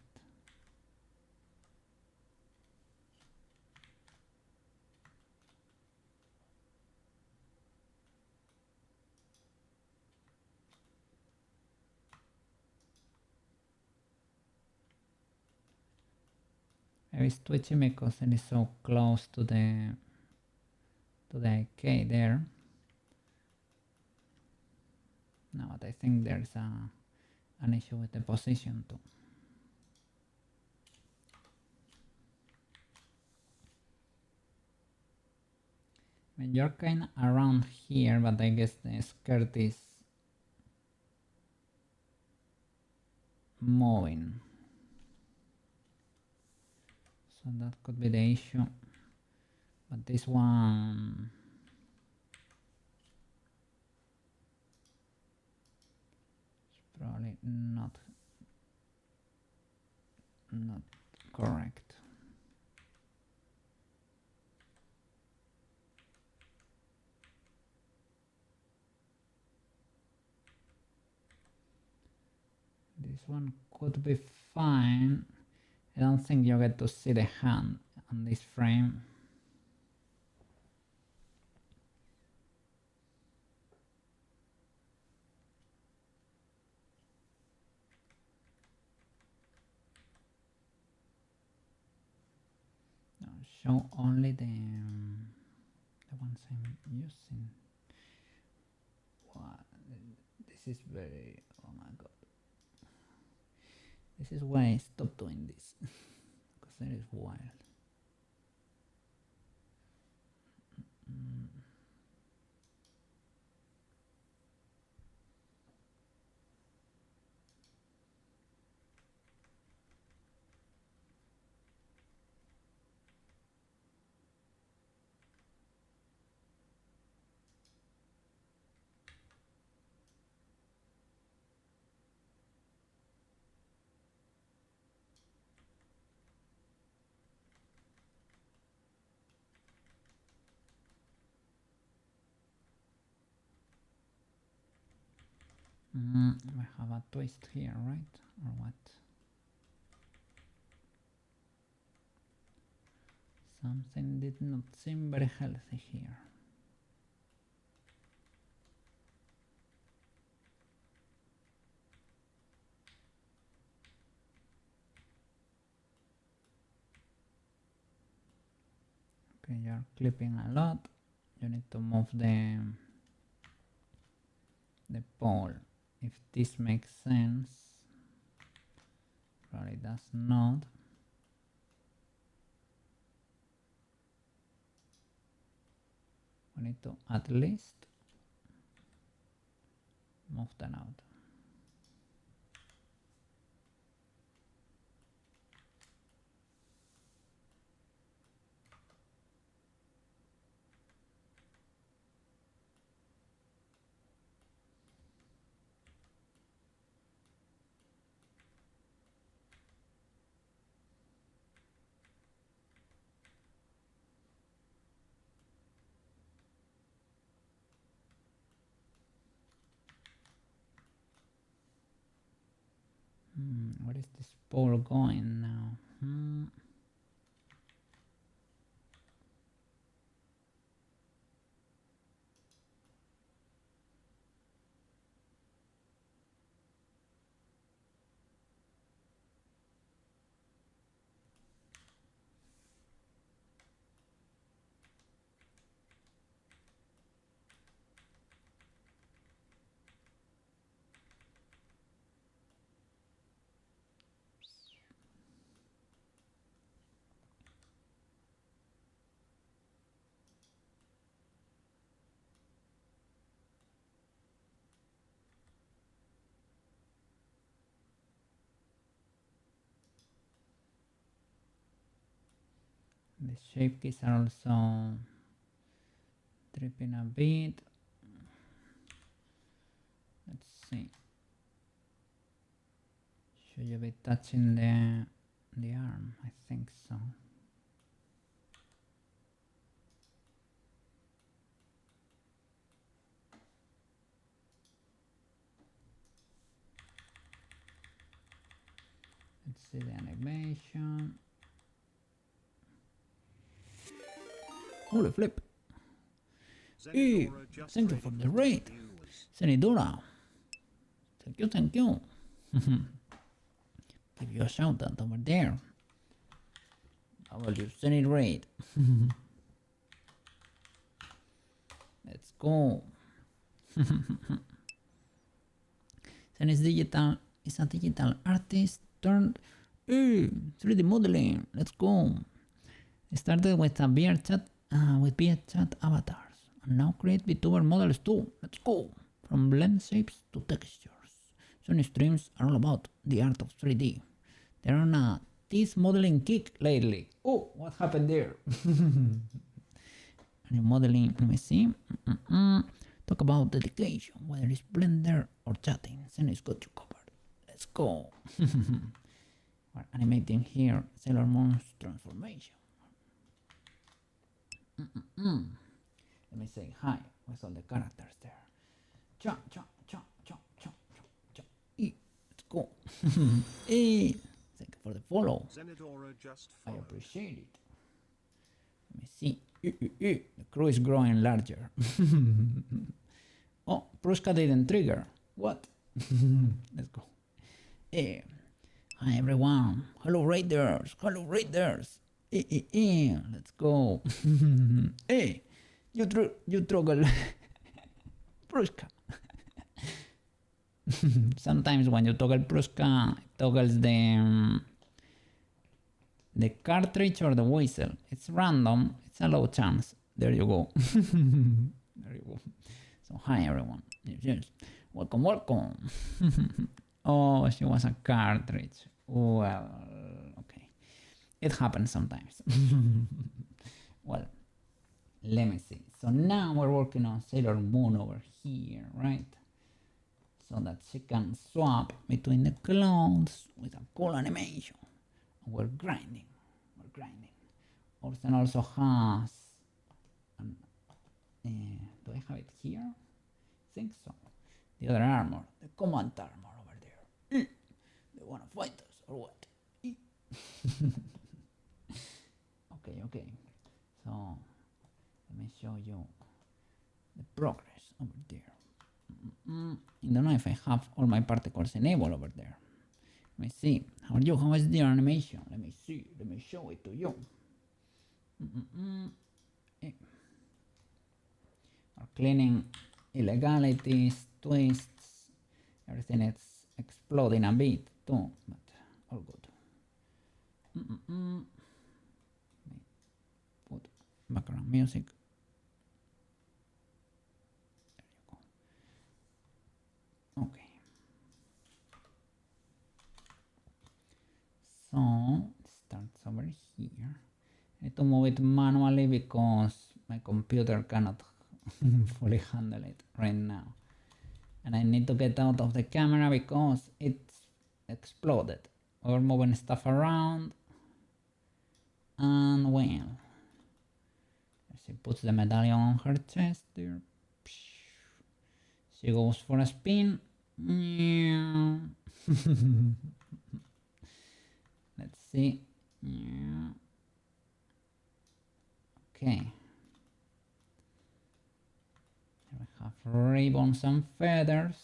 Maybe it's twitching because it is so close to the AK there. No, but I think there's an issue with the position too. I mean, you're kind of around here, but I guess the skirt is moving. So that could be the issue. But this one is probably not correct. This one could be fine. I don't think you get to see the hand on this frame. No, show only the ones I'm using. Wow, this is very, oh my god. This is why I stopped doing this, because it is wild. We have a twist here, right? Or what? Something did not seem very healthy here. Okay, you're clipping a lot. You need to move the pole. If this makes sense, probably does not. We need to at least move that out. Where is this pole going now? The shape keys are also dripping a bit. Let's see. Should you be touching the arm? I think so. Let's see the animation. Holy flip! Hey, thank you for the raid, Senidora. Thank you. Give you a shout out over there. How will you send it raid? Let's go. Sen is a digital artist turned 3D modeling. Let's go. It started with a VR chat avatars, and now create VTuber models too. Let's go. From blend shapes to textures. Sony streams are all about the art of 3D. They're on a this modeling kick lately. Oh, what happened there? And modeling, let me see. Talk about dedication, whether it's Blender or chatting. Sony's got you covered. Let's go. We're animating here Sailor Moon's transformation. Let me say hi with all the characters there. Cha cha cha cha cha cha cha. Let's go. Thank you for the follow. I appreciate it. Let me see. The crew is growing larger. Oh, Pruska didn't trigger. What? Let's go. Hi everyone. Hello raiders. Hello raiders. Let's go. Hey, you toggle Pruska. Sometimes when you toggle Pruska, it toggles the cartridge or the whistle. It's random. It's a low chance. There you go. There you go. So hi everyone. Yes. Welcome. Oh, she was a cartridge. Well, okay. It happens sometimes. Well, let me see. So now we're working on Sailor Moon over here, right? So that she can swap between the clothes with a cool animation. And we're grinding. Orson also has do I have it here? I think so. the other armor, the command armor over there. They wanna fight us or what? Okay. So let me show you the progress over there. I don't know if I have all my particles enabled over there. Let me see. How are you? How is your animation? Let me see. Let me show it to you. We're cleaning illegalities, twists. Everything is exploding a bit too, but all good. Put background music. There you go. Okay. So it starts over here. I need to move it manually because my computer cannot fully handle it right now. And I need to get out of the camera because it's exploded. We're moving stuff around. And well, she puts the medallion on her chest there. She goes for a spin. Let's see. Okay. Here we have ribbons and feathers.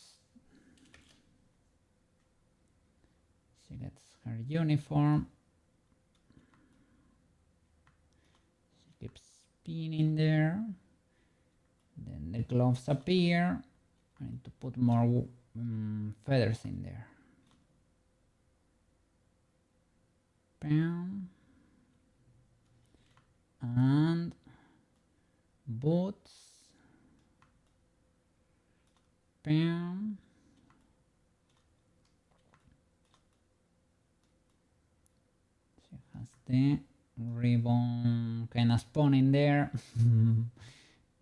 She gets her uniform. She keeps spinning there. Then the gloves appear. I need to put more feathers in there. Bam. And boots. Bam. She has the ribbon kind of spun in there.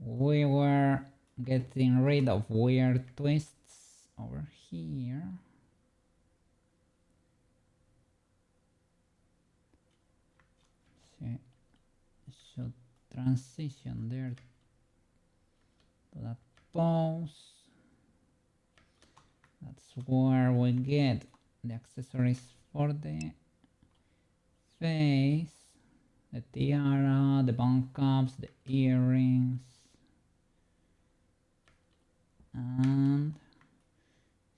We were getting rid of weird twists over here. She should transition there to that pose. That's where we get the accessories for the face, the tiara, the bun caps, the earrings. And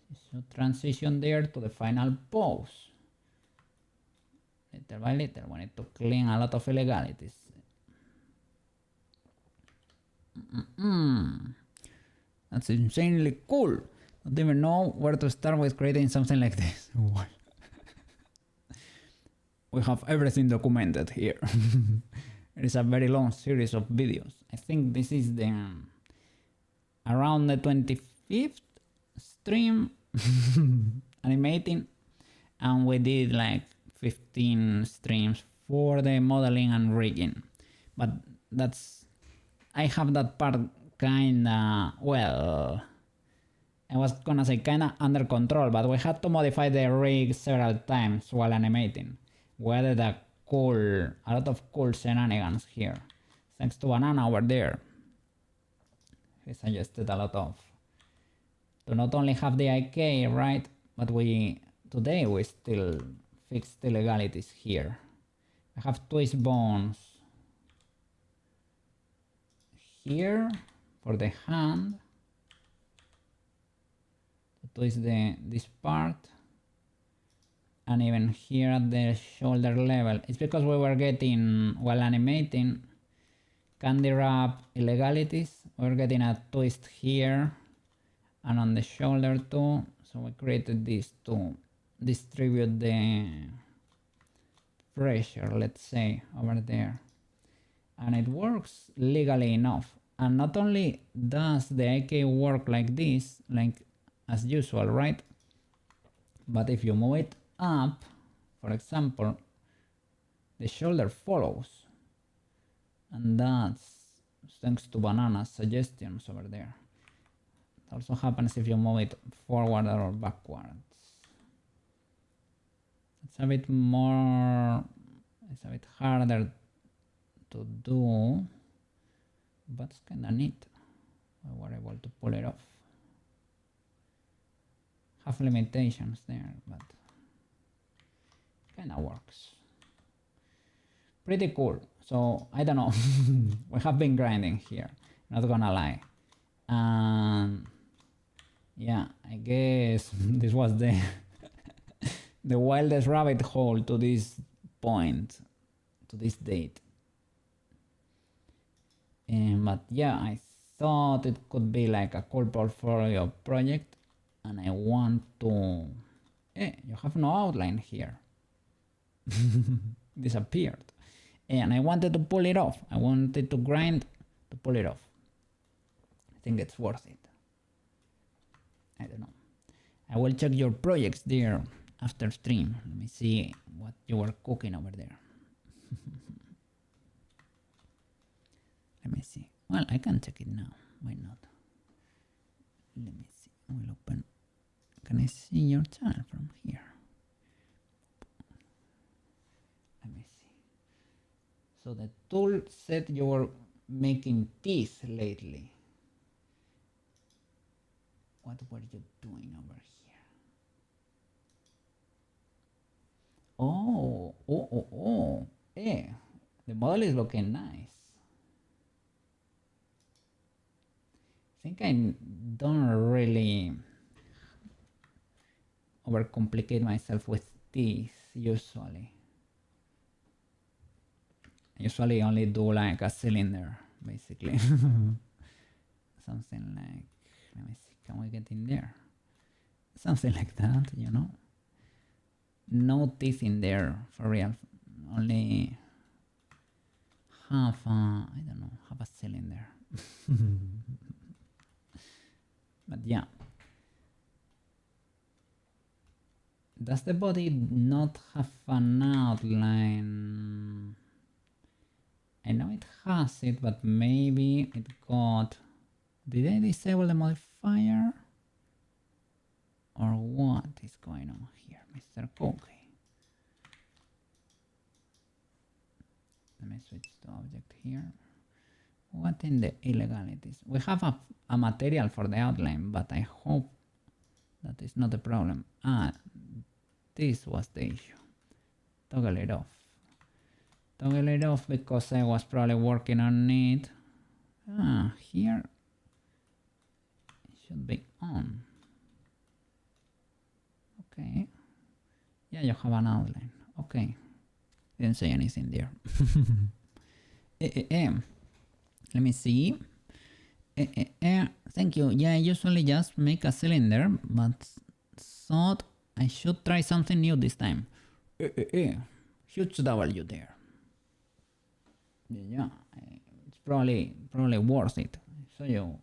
she should transition there to the final pose. Little by little, we need to clean a lot of illegalities. That's insanely cool. Don't even know where to start with creating something like this. We have everything documented here. It is a very long series of videos. I think this is the around the 25th stream animating, and we did like 15 streams for the modeling and rigging, but that's, I have that part kinda, well, I was gonna say kinda under control, but we had to modify the rig several times while animating. We added a lot of cool shenanigans here, thanks to Banana over there. He suggested a lot of, to not only have the IK, right, but today we still fixed the legalities here. I have twist bones here for the hand, to twist this part, and even here at the shoulder level. It's because we were getting, while animating, candy wrap illegalities. We're getting a twist here and on the shoulder too, so we created this to distribute the pressure, let's say, over there, and it works legally enough. And not only does the IK work like this, like as usual, right, but if you move it up, for example, the shoulder follows, and that's thanks to Banana's suggestions over there. It also happens if you move it forward or backwards. It's a bit more, it's a bit harder to do, but it's kinda neat. We were able to pull it off. have limitations there, but kind of works. Pretty cool. So I don't know. We have been grinding here, not gonna lie. Yeah, I guess this was the the wildest rabbit hole to this point, to this date. But yeah, I thought it could be like a cool portfolio project, and I want to. You have no outline here. Disappeared. And I wanted to pull it off. I wanted to grind to pull it off. I think it's worth it. I don't know. I will check your projects there after stream. Let me see what you were cooking over there. Let me see. Well, I can check it now. Why not? Let me see. I will open. Can I see your channel from here? Let me see. So the tool said you were making teeth lately. What were you doing over here? Oh. The model is looking nice. I think I don't really overcomplicate myself with teeth usually. I usually only do like a cylinder, basically. Something like, let me see, can we get in there? Something like that, you know? No teeth in there, for real. Only half a cylinder. But yeah. Does the body not have an outline? I know it has it, but maybe it got... Did I disable the modifier? Or what is going on here, Mr. Cookie? Let me switch to object here. What in the illegalities? We have a material for the outline, but I hope that is not a problem. This was the issue. Toggle it off. Toggle it off because I was probably working on it. Here it should be on. Okay. Yeah, you have an outline. Okay. Didn't say anything there. Let me see. Thank you. Yeah, I usually just make a cylinder, but thought I should try something new this time. Huge W there. Yeah, it's probably worth it. So you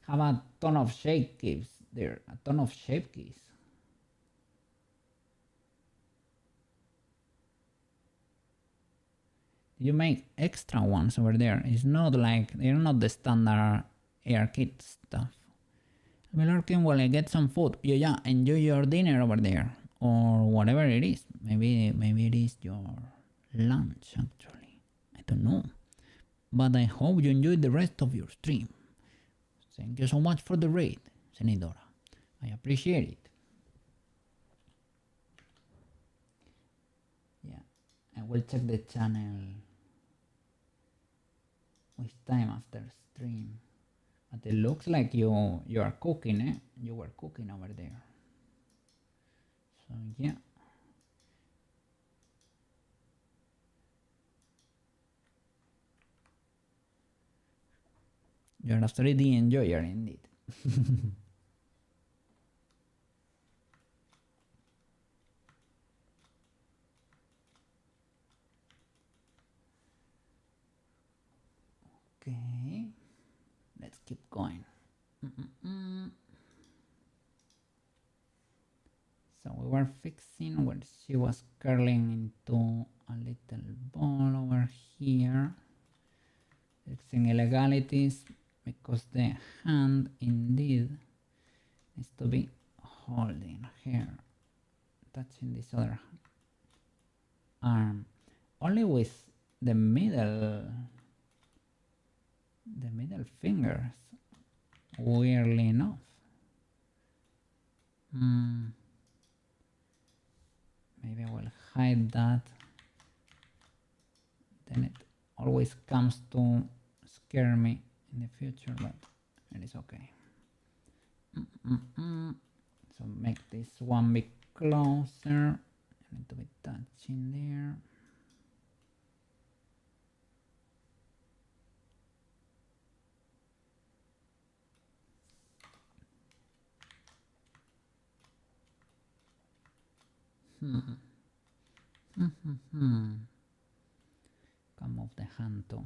have a ton of shape keys there, a ton of shape keys. You make extra ones over there. It's not like, they're not the standard air kit stuff. I'll be lurking while I get some food. Yeah, enjoy your dinner over there. Or whatever it is. Maybe it is your lunch actually. I don't know. But I hope you enjoyed the rest of your stream. Thank you so much for the raid, Senidora. I appreciate it. Yeah, I will check the channel with time after stream. But it looks like you are cooking, eh? You were cooking over there. So yeah. You're a 3D enjoyer indeed. Okay, let's keep going. So we were fixing where she was curling into a little ball over here. Fixing illegalities because the hand indeed needs to be holding here, touching this other arm. Only with the middle fingers, weirdly enough. Maybe I will hide that. Then it always comes to scare me in the future, but it is okay. So make this one bit closer. I need to be touching there. Come move the hand to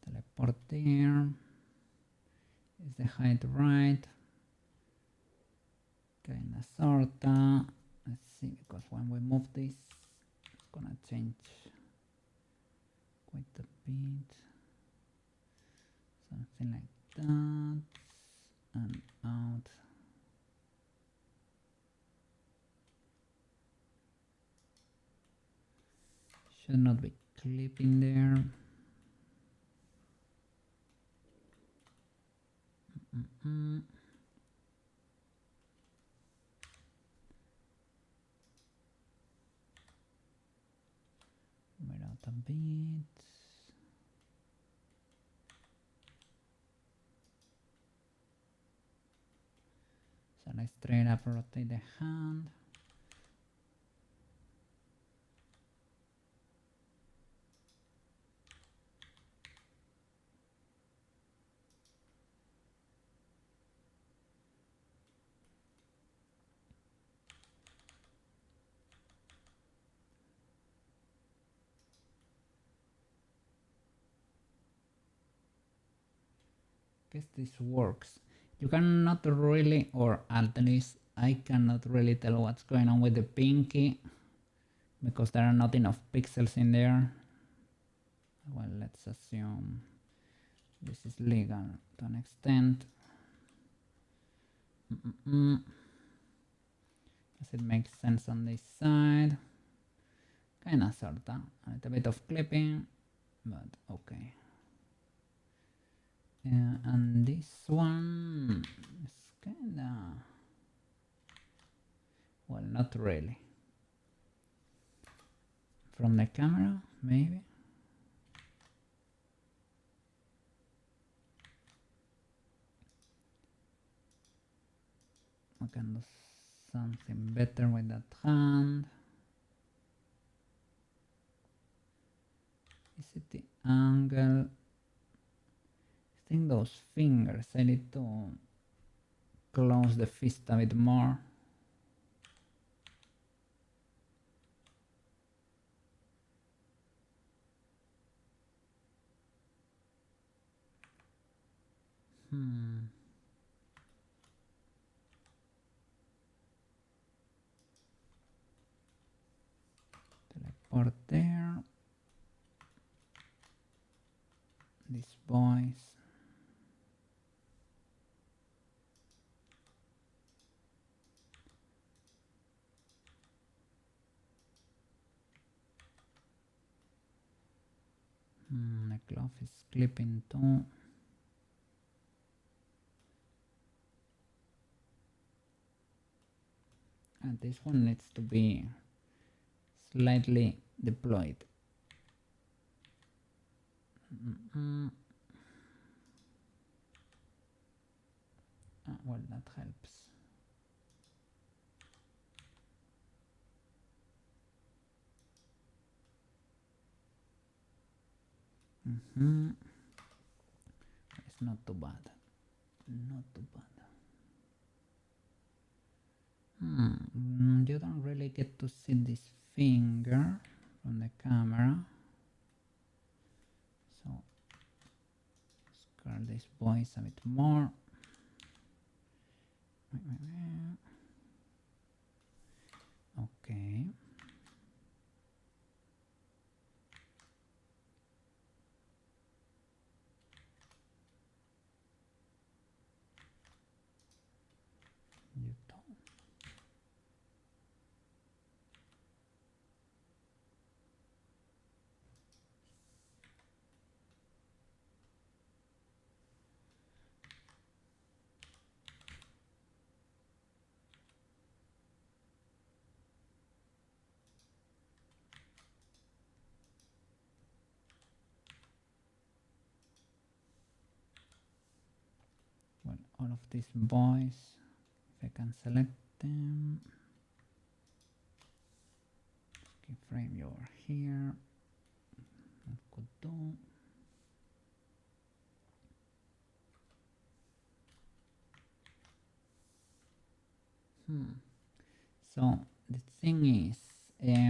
teleport there. Is the height right? Kinda sorta. Let's see, because when we move this, it's gonna change quite a bit. Something like that. And out. Should not be clipping there. Move out a bit. So let's straight up rotate the hand. Guess this works. You cannot really, or at least I cannot really tell what's going on with the pinky because there are not enough pixels in there. Well, let's assume this is legal to an extent. Does it make sense on this side? Kinda sorta. A little bit of clipping, but okay. And this one is kinda, well, not really. From the camera, maybe. I can do something better with that hand. Is it the angle? I think those fingers, I need to close the fist a bit more. Teleport there. These boys. The glove is clipping too. And this one needs to be slightly deployed. Well, that helps. It's not too bad. Not too bad. You don't really get to see this finger from the camera. So curl these boys a bit more. Okay. You don't. all of these boys. If I can select them. Keyframe you over here. That could do. So the thing is,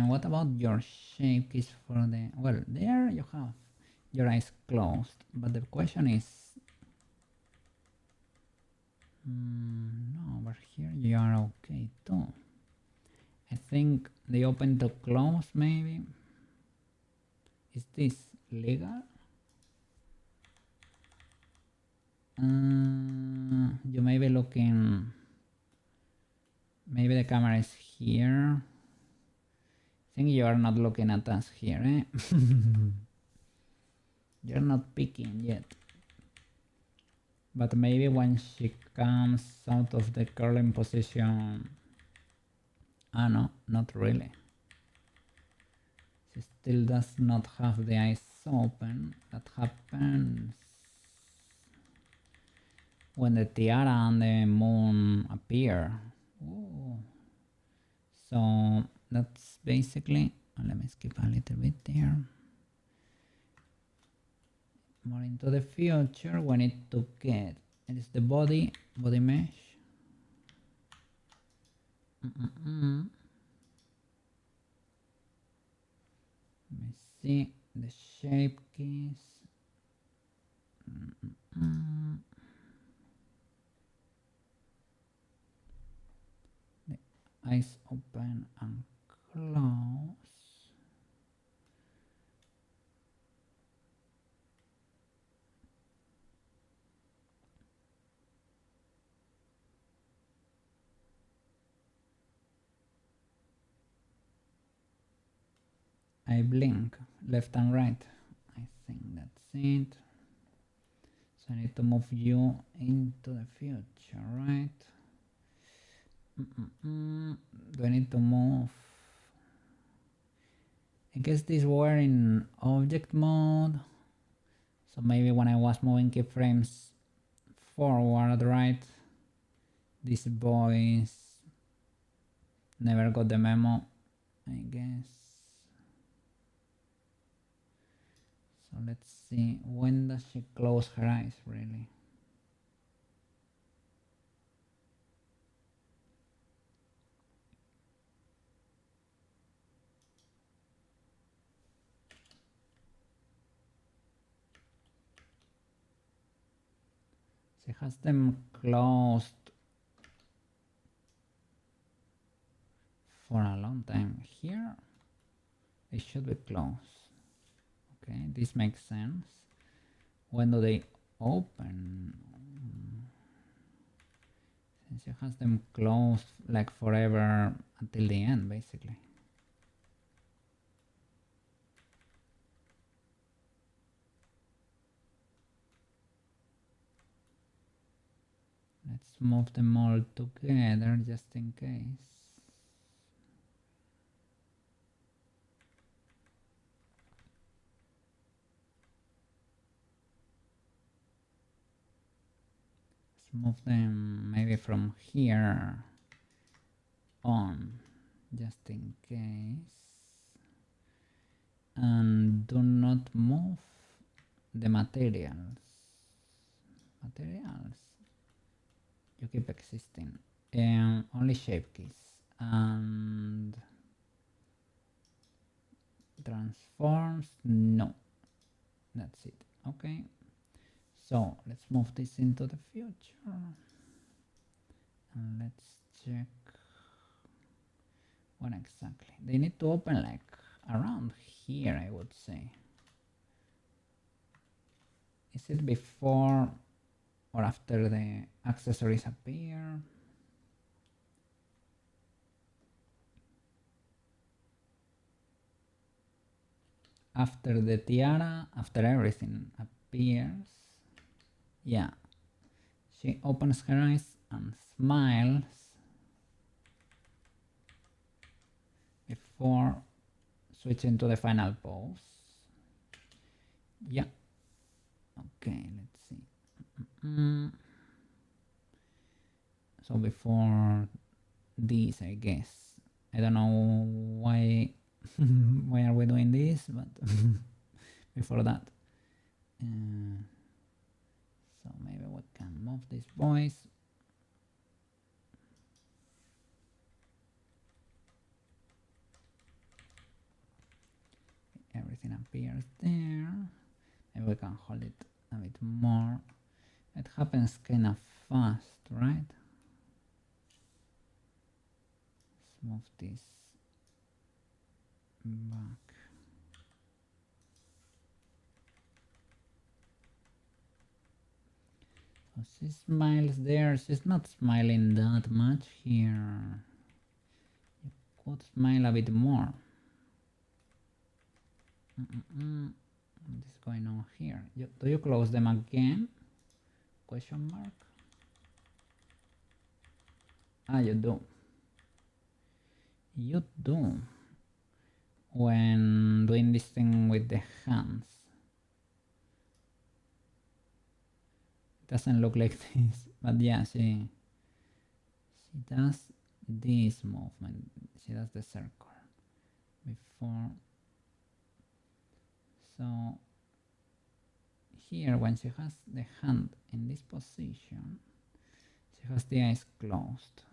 what about your shape keys for the, well, there you have your eyes closed, but the question is, no, over here you are okay too. I think they open to close maybe. Is this legal? You may be looking, maybe the camera is here. I think you are not looking at us here, eh? You're not peeking yet. But maybe when she comes out of the curling position... Ah no, not really. She still does not have the eyes open. That happens when the tiara and the moon appear. Ooh. So that's basically... let me skip a little bit there. More into the future, we need to get... it is the body mesh. Let me see the shape keys. The eyes open and close. I blink left and right. I think that's it. So I need to move you into the future, right? Do I need to move? I guess these were in object mode. So maybe when I was moving keyframes forward, right? These boys never got the memo, I guess. So let's see, when does she close her eyes really? She has them closed for a long time. Here, they should be closed. Okay, this makes sense. When do they open? Since she has them closed like forever until the end, basically. Let's move them all together just in case. Let's move them maybe from here on, just in case. And do not move the materials. You keep existing. Only shape keys and transforms, no. That's it. Okay. So let's move this into the future. And let's check when exactly. They need to open like around here, I would say. Is it before or after the accessories appear? After the tiara, after everything appears. Yeah. She opens her eyes and smiles before switching to the final pose. Yeah. Okay, let's see. So before this, I guess. I don't know why why are we doing this, but before that. So maybe we can move this voice. Everything appears there. Maybe we can hold it a bit more. It happens kind of fast, right? Let's move this back. So she smiles there. She's not smiling that much here. You could smile a bit more. What is going on here? Do you close them again? Question mark. Ah, you do. You do. When doing this thing with the hands. It doesn't look like this, but yeah, she does this movement. She does the circle before. So here, when she has the hand in this position, she has the eyes closed.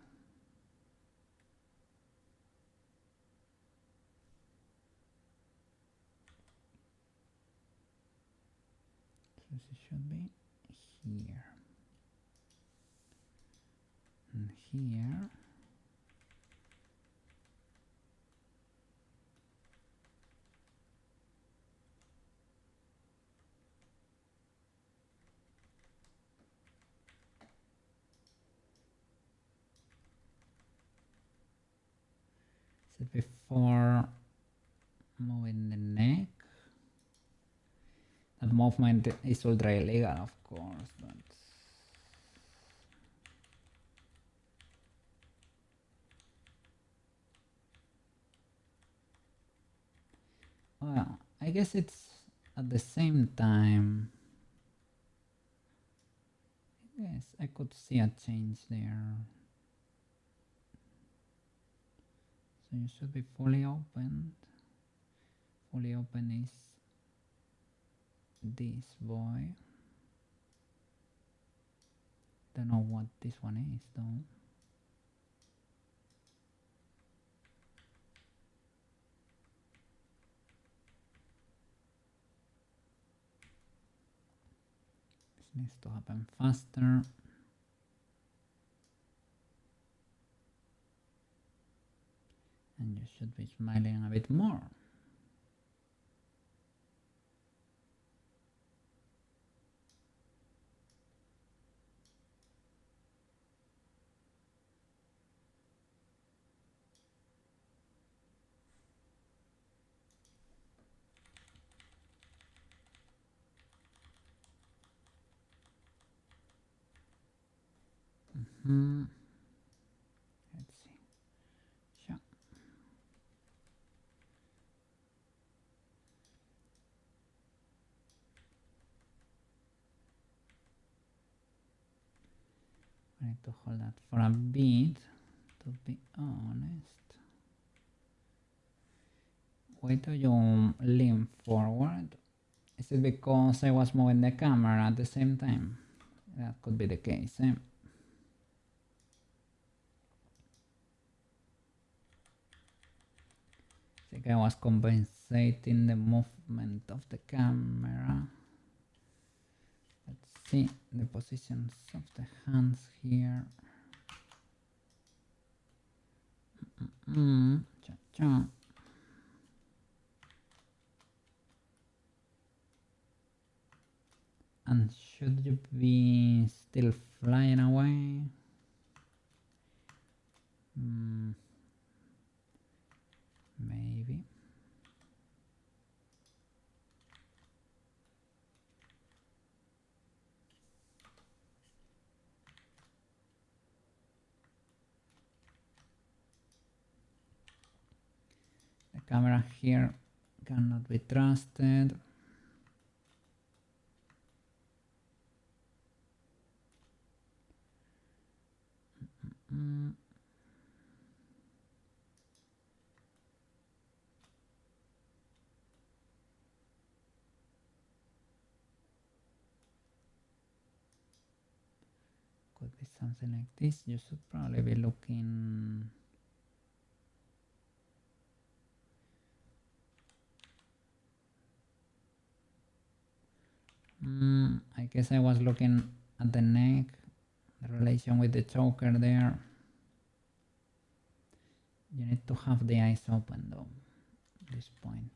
So she should be here. And here. So before moving the neck, that movement is ultra illegal, of course, but well, I guess it's at the same time. Yes, I could see a change there. So you should be fully opened. Fully open is this boy. Don't know what this one is though. This needs to happen faster. And you should be smiling a bit more. Let's see. Sure. I need to hold that for a bit, to be honest. Why do you lean forward? Is it because I was moving the camera at the same time? That could be the case, eh? I think I was compensating the movement of the camera. Let's see the positions of the hands here. Cha-cha. And should you be still flying away? Maybe. The camera here cannot be trusted. Could be something like this. You should probably be looking. I guess I was looking at the neck, the relation with the choker there. You need to have the eyes open though, at this point.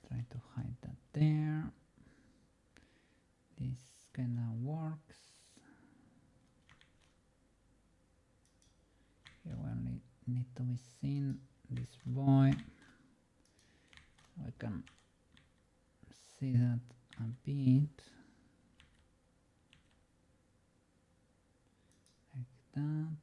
Try to hide that there. This kinda works. Here we only need to be seen this boy. We can see that a bit. Like that.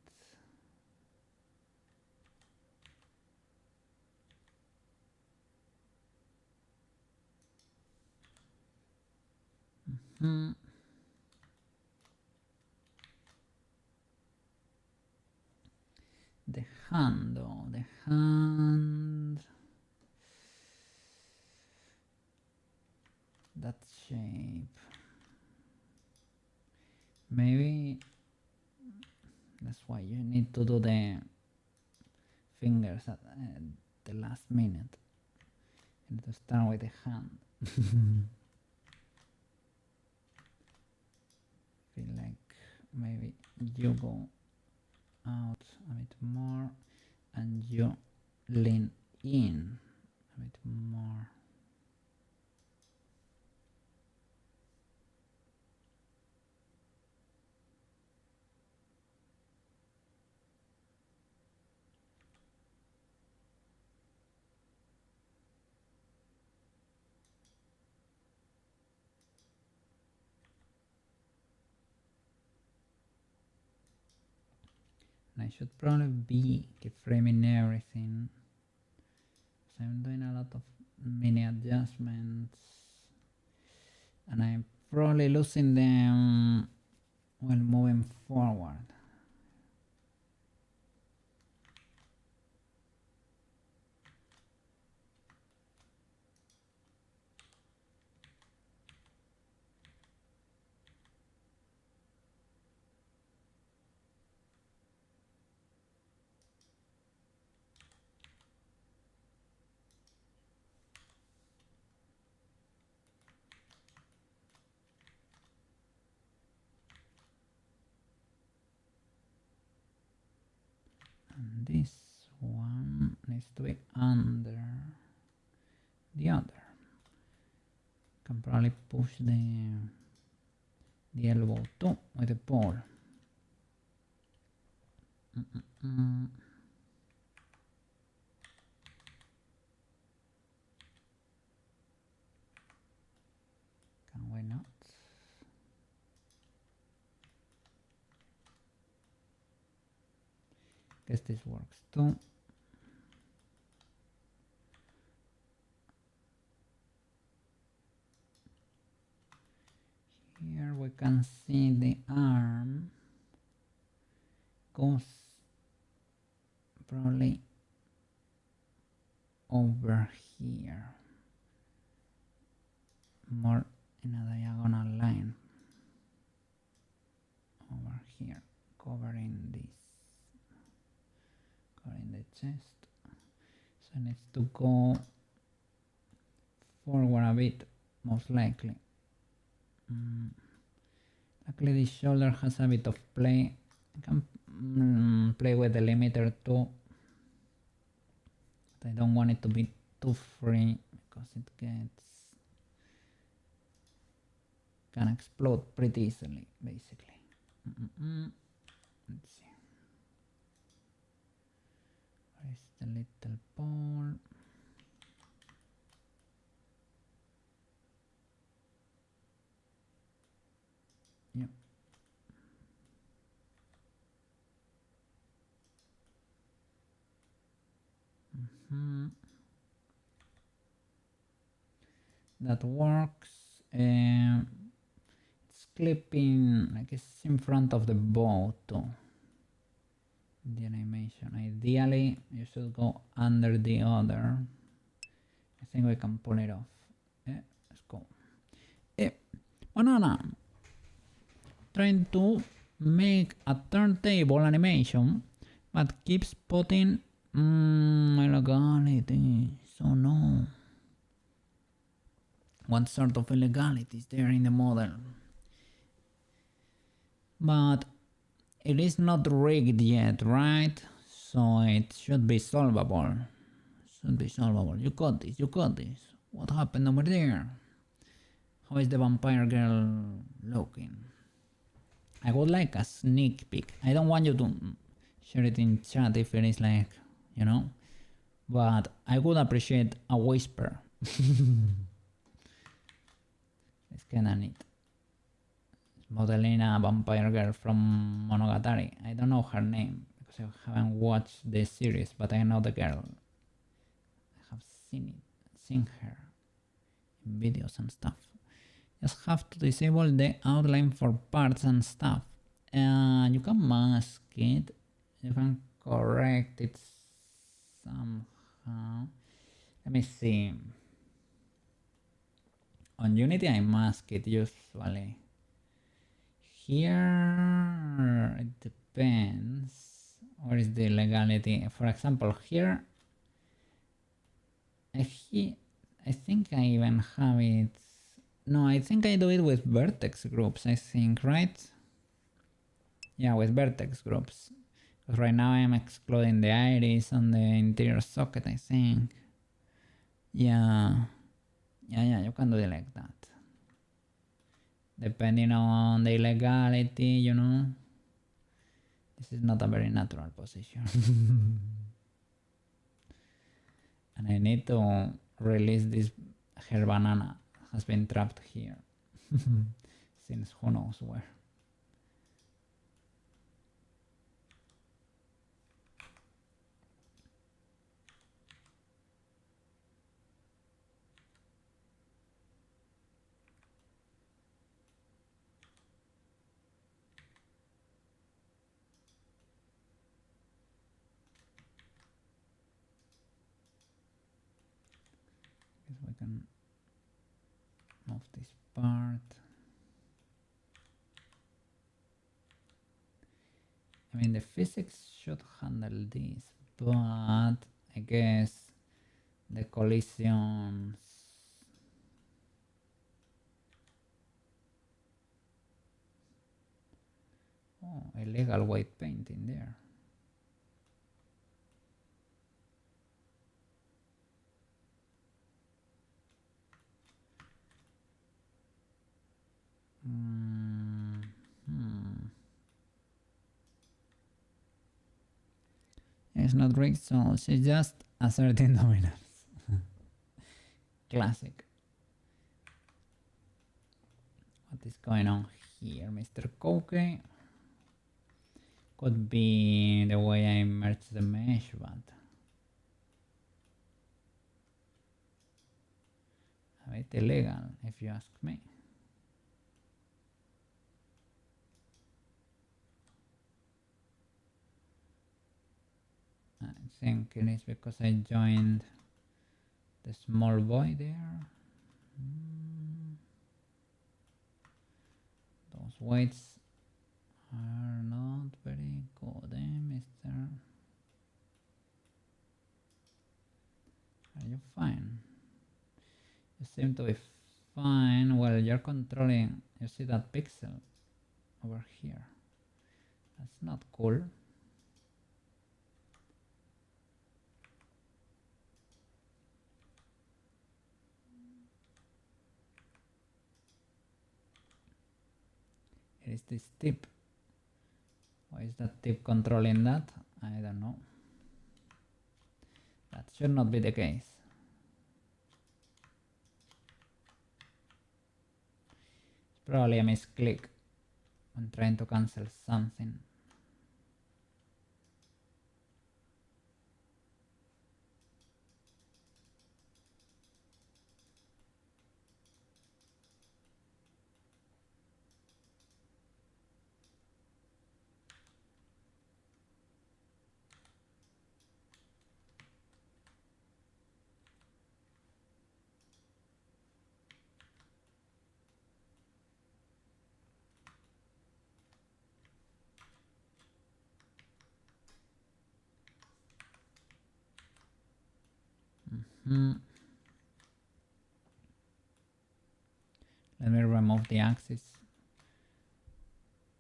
The hand though, the hand. That shape. Maybe that's why you need to do the fingers at the last minute. You need to start with the hand. Feel like maybe you go out a bit more and you lean in a bit more. And I should probably be keyframing everything. So I'm doing a lot of mini adjustments and I'm probably losing them while moving forward. And this one needs to be under the other. Can probably push the elbow too with the pole. Can we not? Guess this works too. Here we can see the arm goes probably over here, more in a diagonal line over here, covering the chest. So it needs to go forward a bit, most likely. Luckily this shoulder has a bit of play. I can play with the limiter too. But I don't want it to be too free because it can explode pretty easily, basically. Let's see. Where is the little ball? Yep. That works. It's clipping, like it's in front of the bow too. The animation. Ideally, you should go under the other. I think we can pull it off. Let's go. Banana. Trying to make a turntable animation, but keeps putting illegality. So no. What sort of illegality is there in the model? But it is not rigged yet, right? So it should be solvable. You got this, you got this. What happened over there? How is the vampire girl looking? I would like a sneak peek. I don't want you to share it in chat if it is like, you know. But I would appreciate a whisper. It's kinda neat. Modeling a vampire girl from Monogatari. I don't know her name because I haven't watched the series, but I know the girl. I have seen her in videos and stuff. Just have to disable the outline for parts and stuff. You can mask it. You can correct it somehow. Let me see. On Unity I mask it usually. Here it depends. Where is the legality? For example, here I think I even have it. No, I think I do it with vertex groups, I think, right? Yeah, with vertex groups. Because right now I'm excluding the iris on the interior socket, I think. Yeah, you can do it like that. Depending on the illegality, you know. This is not a very natural position. And I need to release this hair banana. Has been trapped here since who knows where. Guess we can move this part. I mean, the physics should handle this, but I guess the collisions. Oh, illegal white painting there. It's not rigged, so she's just asserting dominance. Classic. What is going on here, Mr. Koke? Could be the way I merge the mesh, but a bit illegal, if you ask me. I think it is because I joined the small boy there. Those weights are not very good, mister? Are you fine? You seem to be fine. Well, you're controlling, you see that pixel over here. That's not cool. Here is this tip. Why is that tip controlling that? I don't know. That should not be the case. It's probably a misclick when trying to cancel something. Let me remove the axis.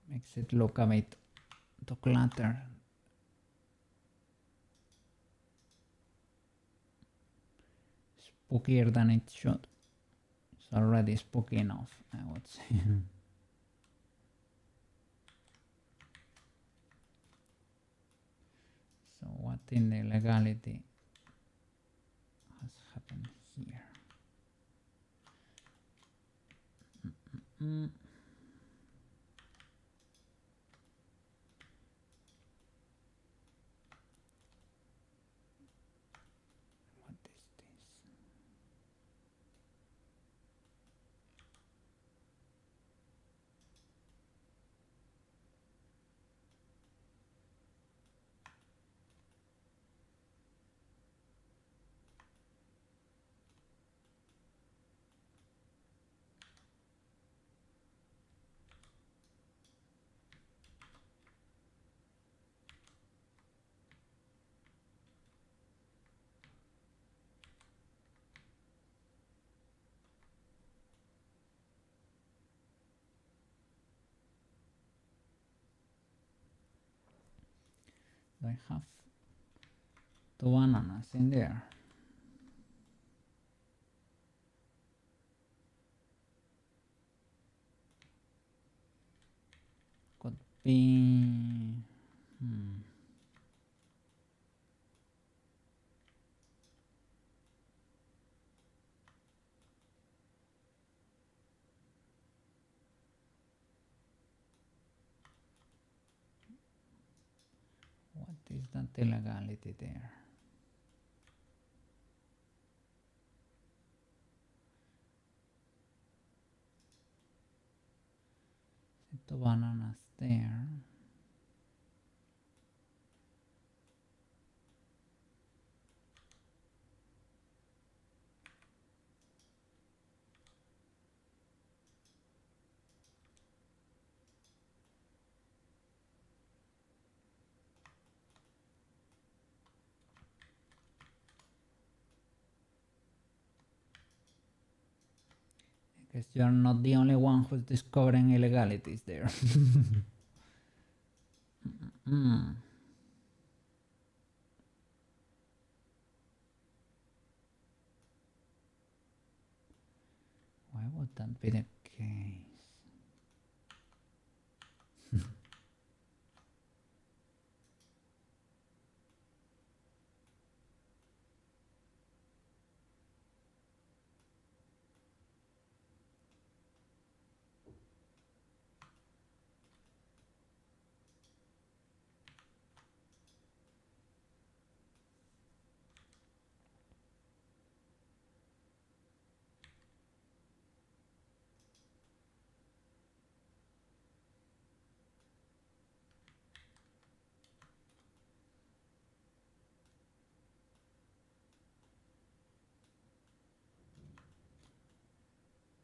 Makes it look a bit too cluttered. Spookier than it should. It's already spooky enough, I would say. So what in the legality has happened here? What is this? Do I have two bananas in there? Could be. What is that illegality there? Two bananas there. I guess you're not the only one who's discovering illegalities there. Why would that be the case?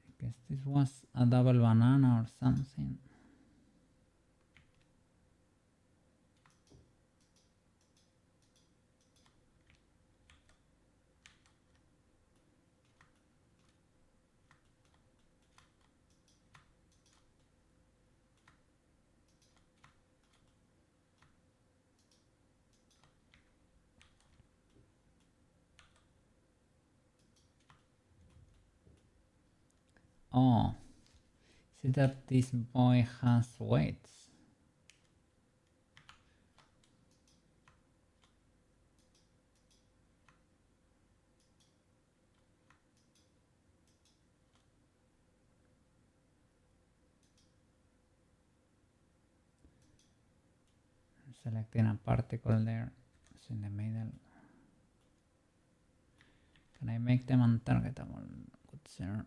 I guess this was a double banana or something. Oh, see that this boy has weights. Selecting a particle there, it's in the middle. Can I make them untargetable? Good sir.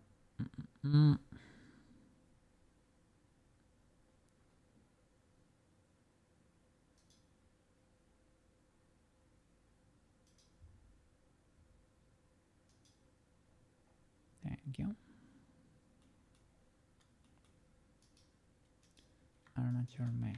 Thank you. Armature mesh.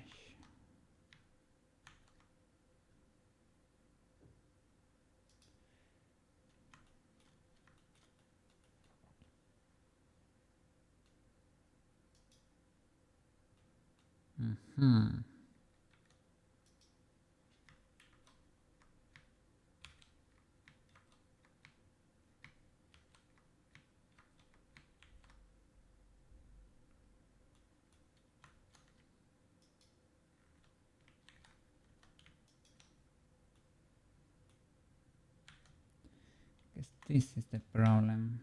Guess this is the problem,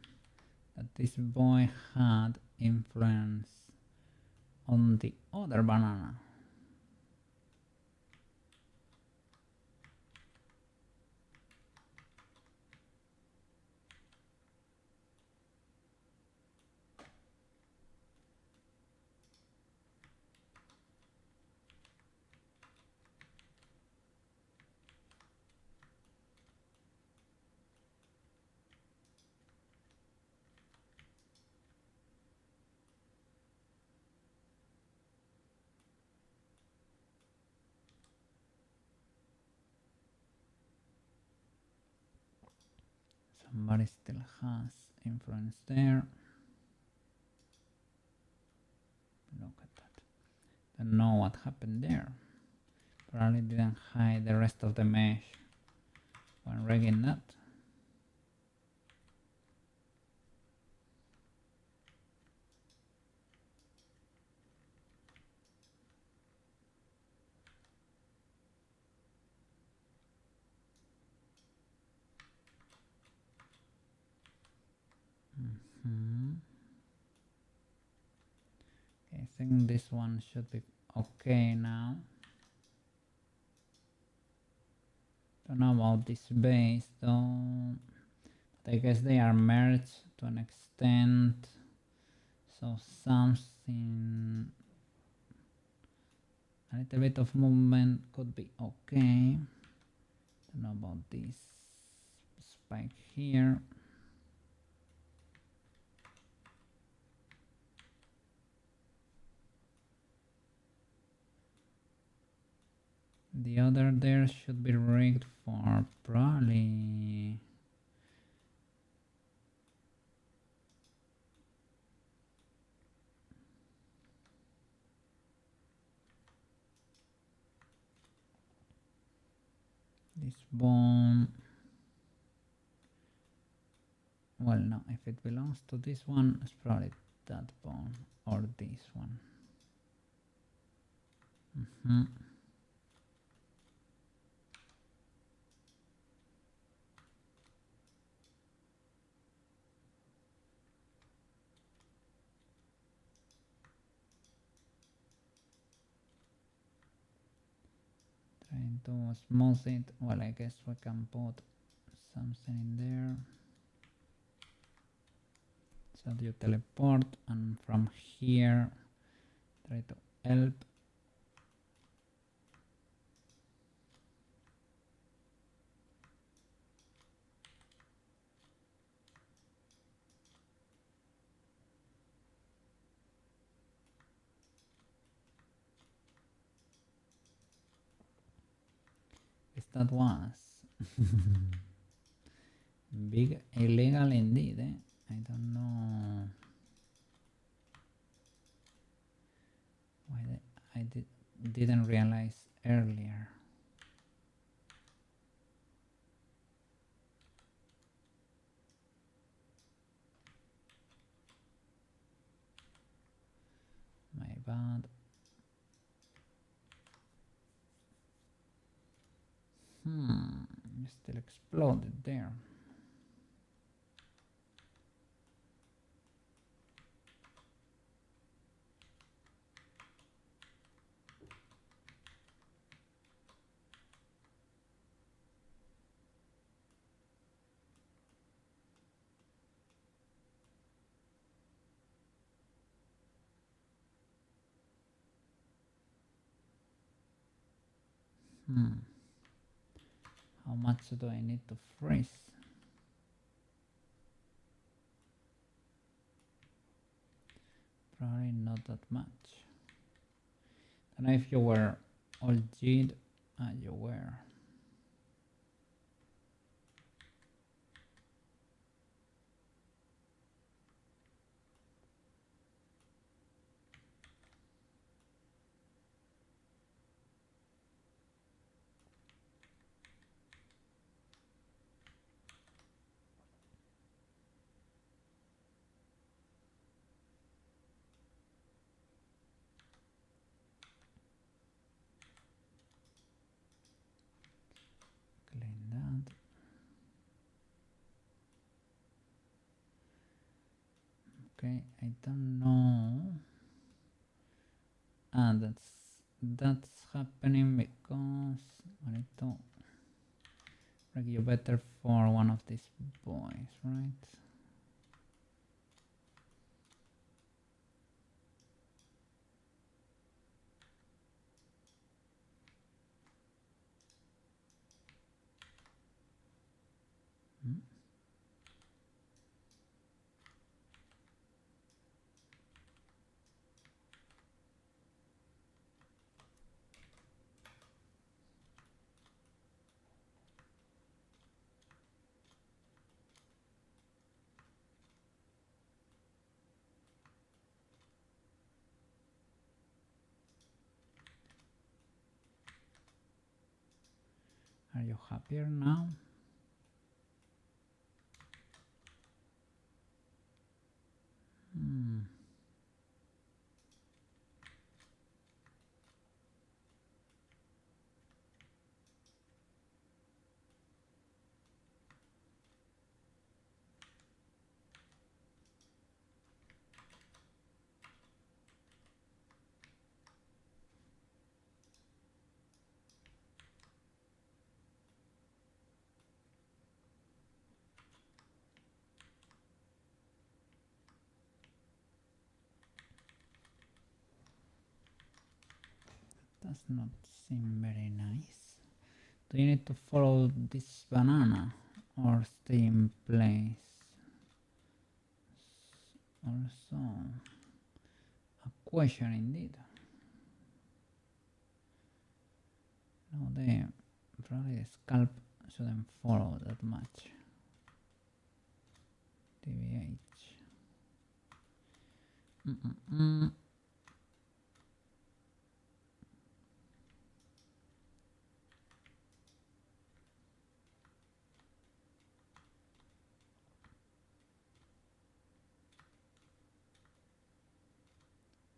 that this boy had influence on the other banana. Somebody still has influence there. Look at that. Don't know what happened there. Probably didn't hide the rest of the mesh when rigging that. Okay, I think this one should be okay now. Don't know about this base though, but I guess they are merged to an extent, so something, a little bit of movement could be okay. Don't know about this spike here. The other there should be rigged for probably this bone. Well, no, if it belongs to this one, it's probably that bone or this one. Trying to smooth it. Well, I guess we can put something in there. So you teleport, and from here try to help. Yes, that was big illegal indeed, eh? I don't know why I didn't realize earlier. bad. Still exploded there. How much do I need to freeze? Probably not that much. And if you were all G'd, you were. Clean that. Okay, I don't know. That's happening because I need to make you better for one of these boys, right? Are you happier now? Does not seem very nice. Do you need to follow this banana or stay in place? Also, a question indeed. No, probably the scalp shouldn't follow that much. TBH.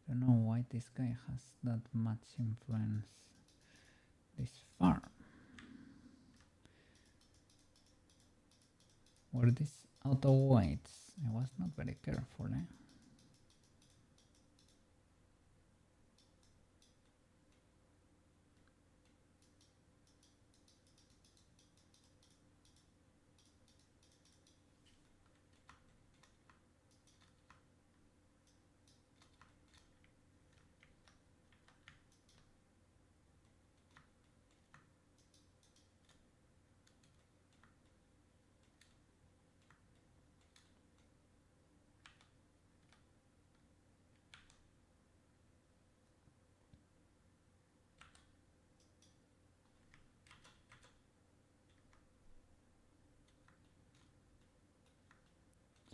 Don't know why this guy has that much influence this far. Were these auto weights? I was not very careful, eh?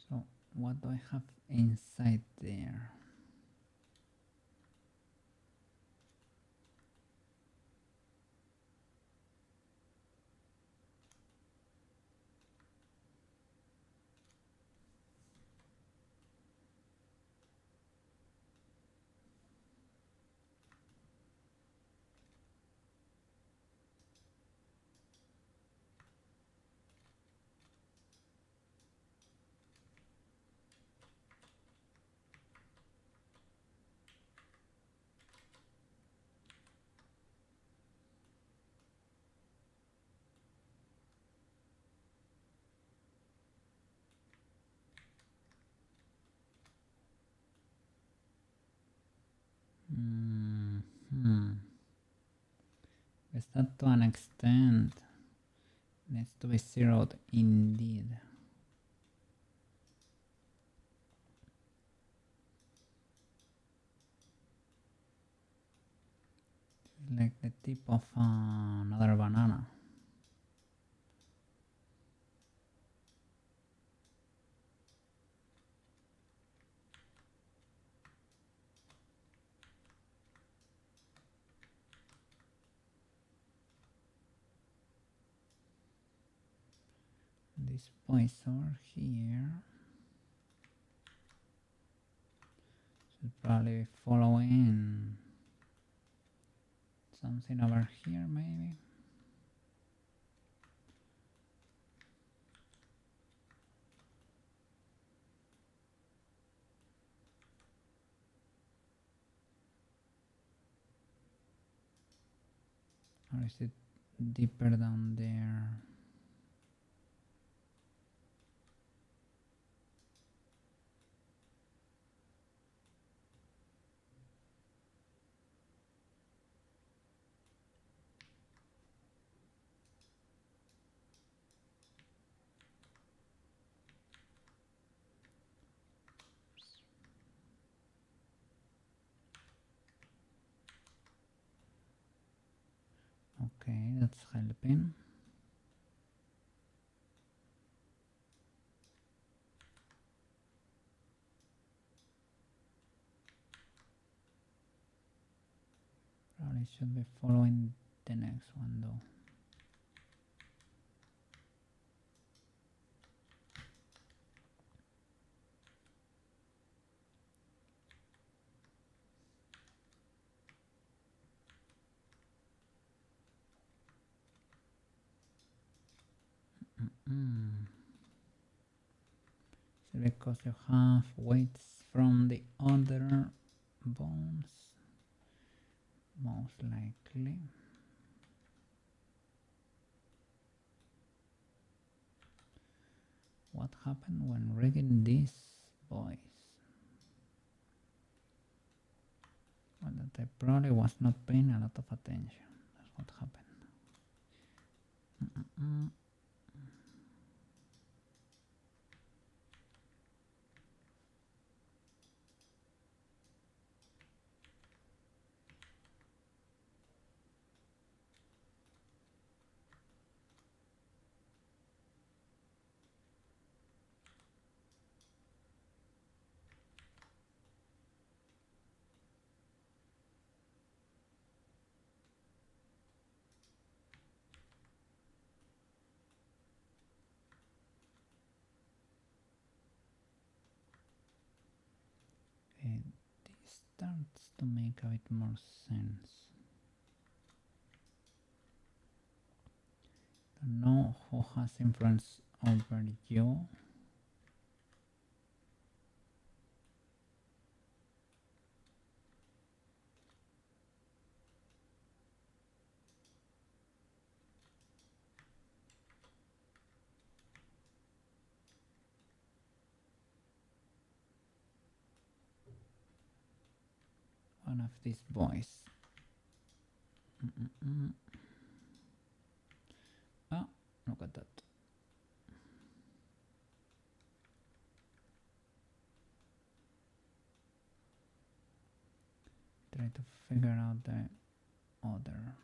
So what do I have inside there? Is that to an extent needs to be zeroed indeed. Like the tip of another banana. This voice over here should probably be following something over here, maybe. Or is it deeper down there? Okay, that's helping. Probably should be following the next one though. So because you have weights from the other bones, most likely. What happened when rigging these boys? Well, that I probably was not paying a lot of attention. That's what happened. This starts to make a bit more sense. Don't know who has influence over you. One of these boys. Ah, look at that. Try to figure out the other.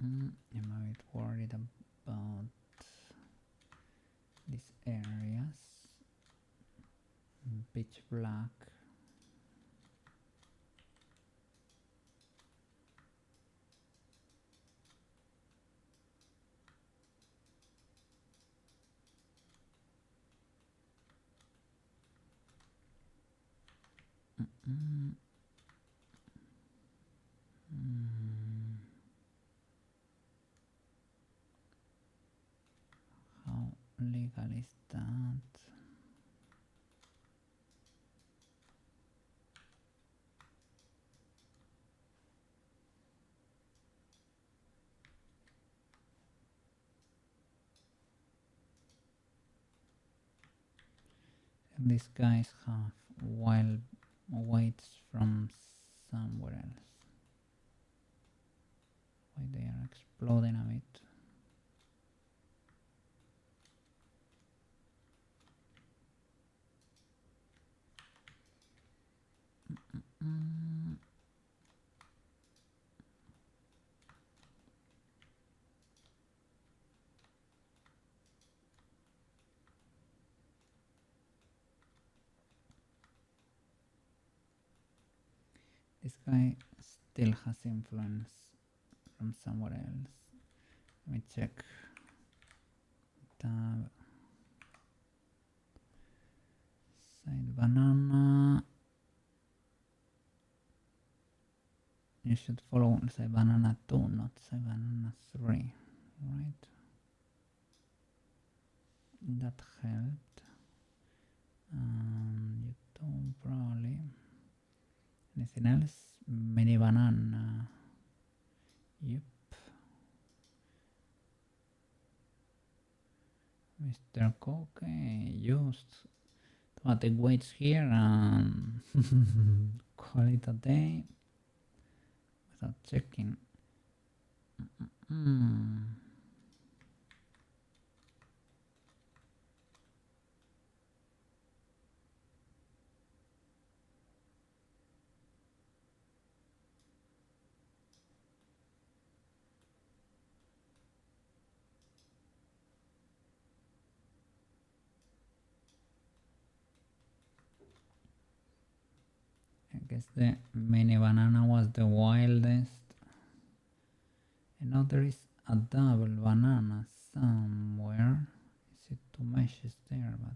I'm a bit worried about these areas. Pitch black. How legal is that? And these guys have wild weights from somewhere else. Why they are exploding a bit? This guy still has influence from somewhere else. Let me check. Tab. Side banana. You should follow side banana 2, not side banana 3, right? That helped. YouTube probably. Anything else? Mini banana. Yep. Mr. Coke used automatic weights here and call it a day without checking. I guess the mini banana was the wildest. And now there is a double banana somewhere. Is it two meshes there? But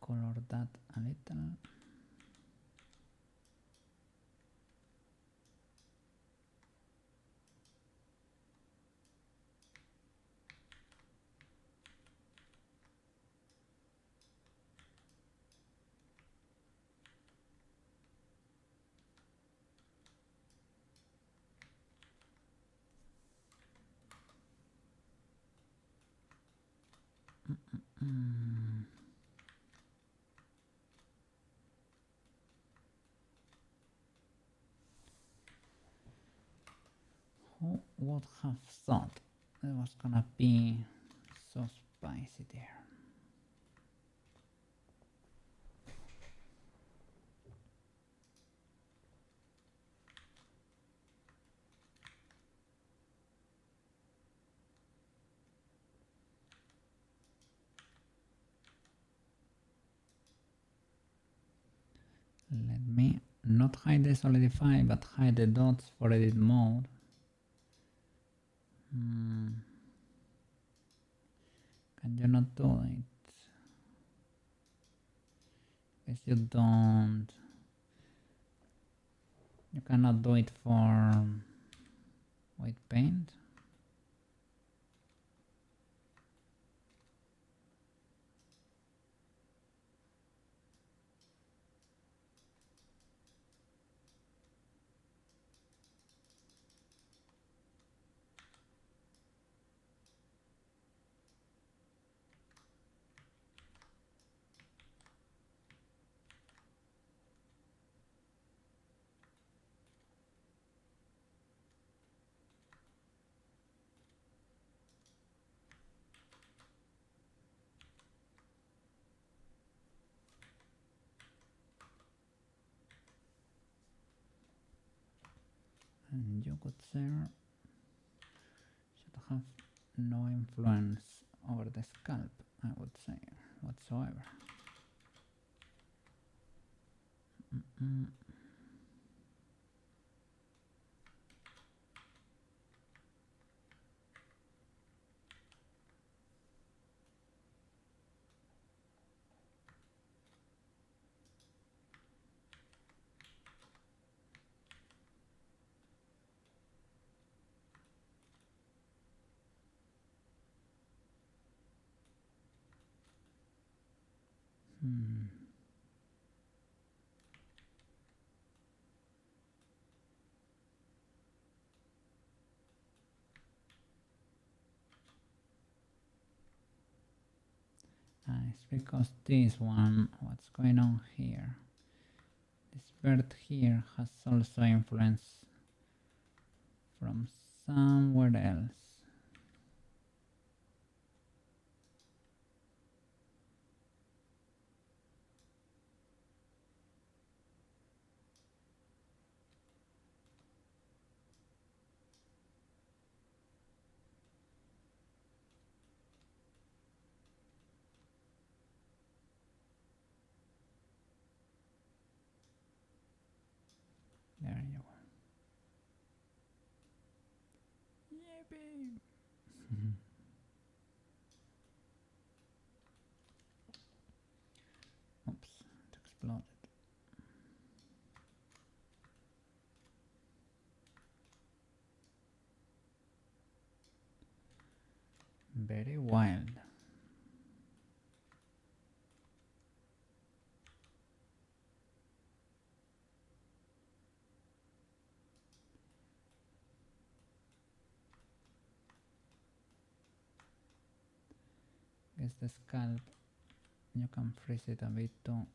color that a little. Who would have thought it was gonna be so spicy there? Let me not hide the solidify, but hide the dots for edit mode. Can you not do it? Guess you don't. You cannot do it for white paint. And you could say should have no influence over the scalp, I would say, whatsoever. It's because this one, what's going on here? This bird here has also influence from somewhere else. There you go. Yippee! Oops, it exploded. Very wild. Guess the scalp, you can freeze it a bit too.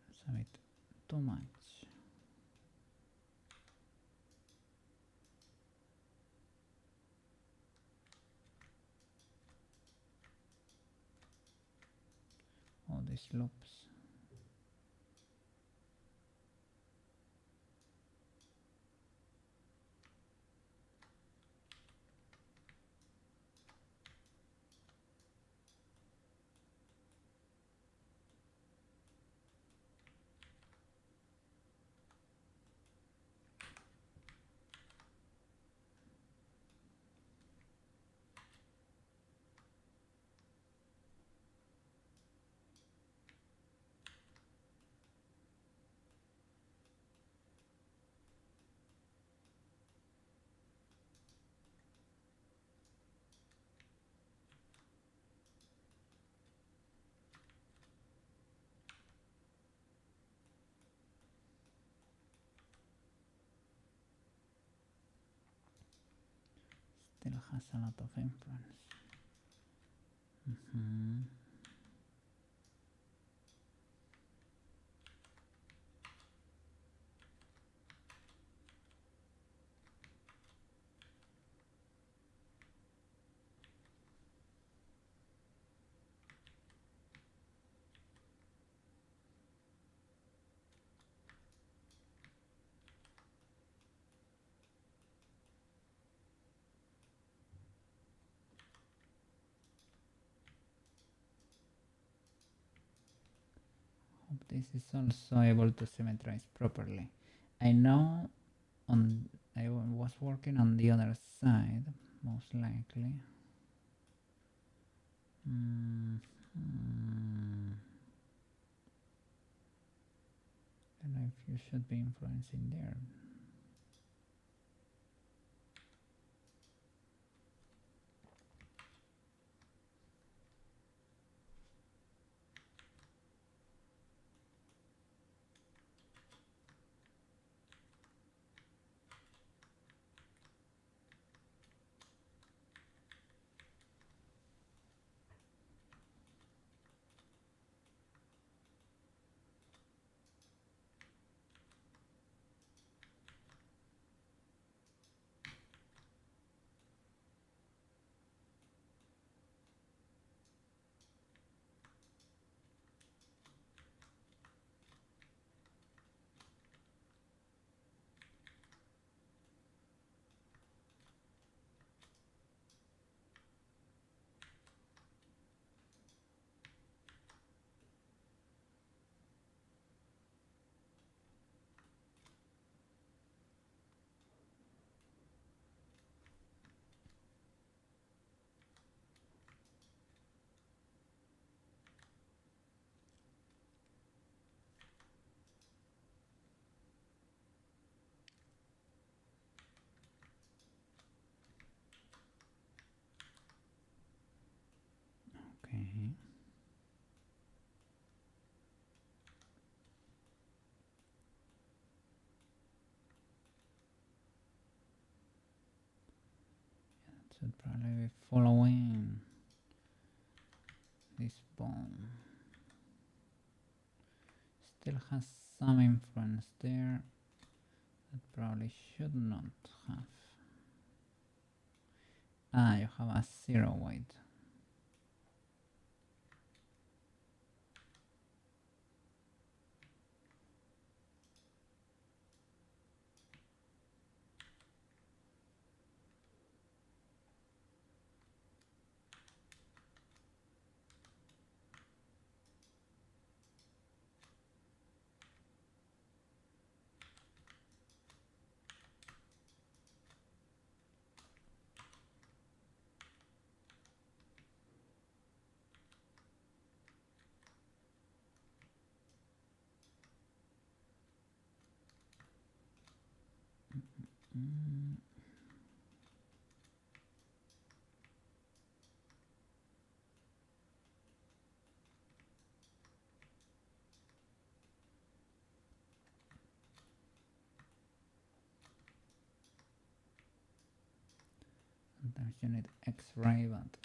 It's a bit too much. All these loops. Still has a lot of influence. this is also able to symmetrize properly. I know I was working on the other side, most likely. And if you should be influencing there. Okay. That should probably be following this bone. Still has some influence there. That probably should not have. Ah, you have a 0 weight. Sometimes you need X-ray, but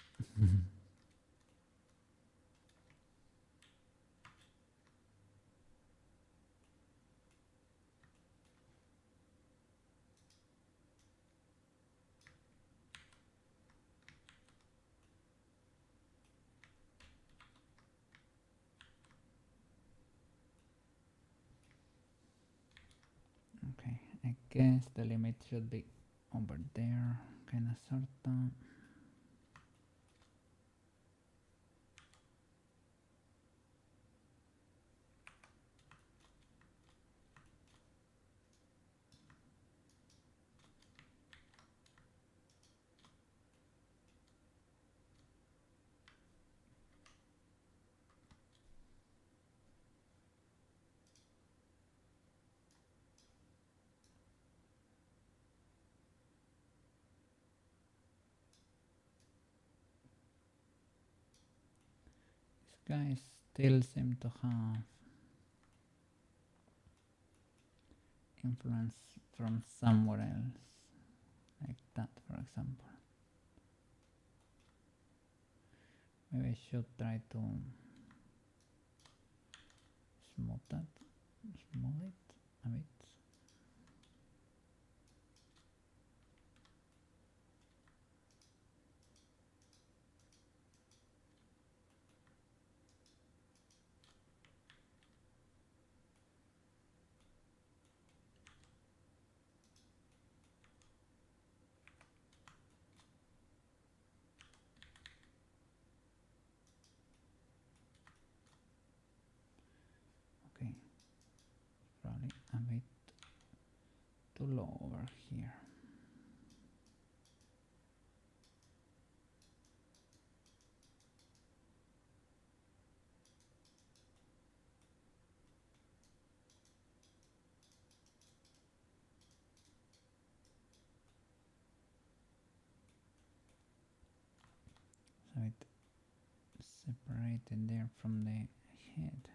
okay. I guess the limit should be over there, kind of sorta. These guys still seem to have influence from somewhere else, like that, for example. Maybe I should try to smooth it a bit. bit too low over here. So it separated there from the head.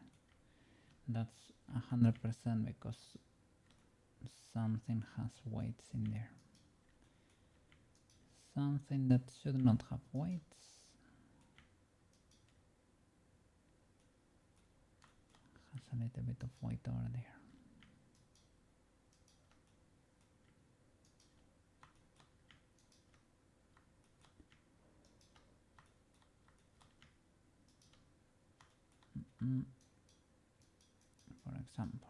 That's 100% because something has weights in there. Something that should not have weights has a little bit of weight over there. For example.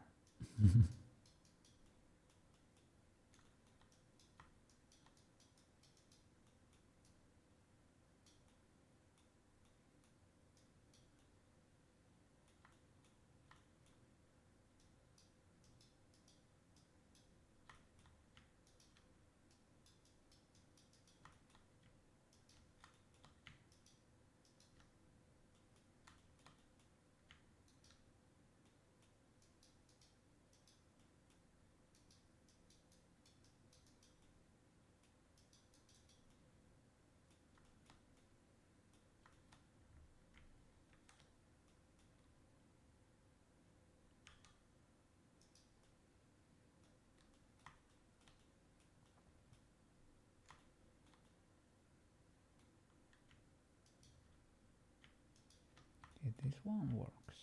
This one works.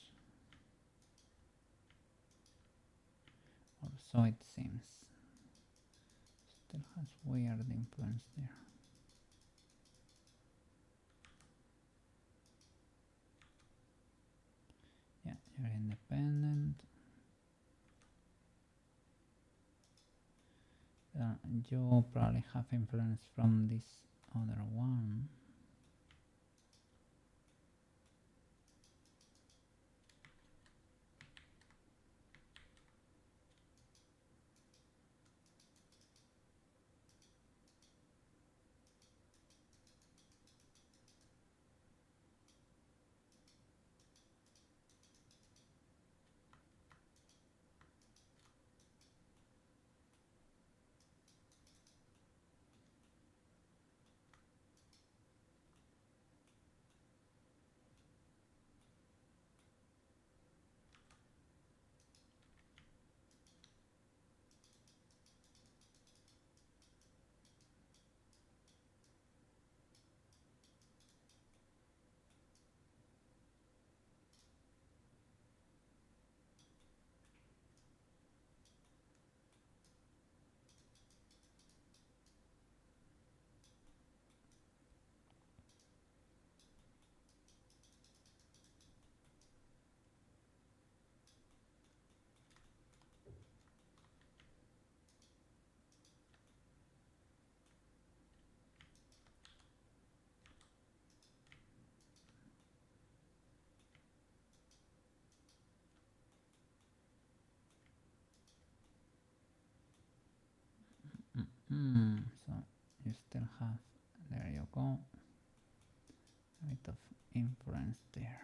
Or so it seems. Still has weird influence there. Yeah, you're independent. You probably have influence from this other one. So you still have, there you go, a bit of influence there.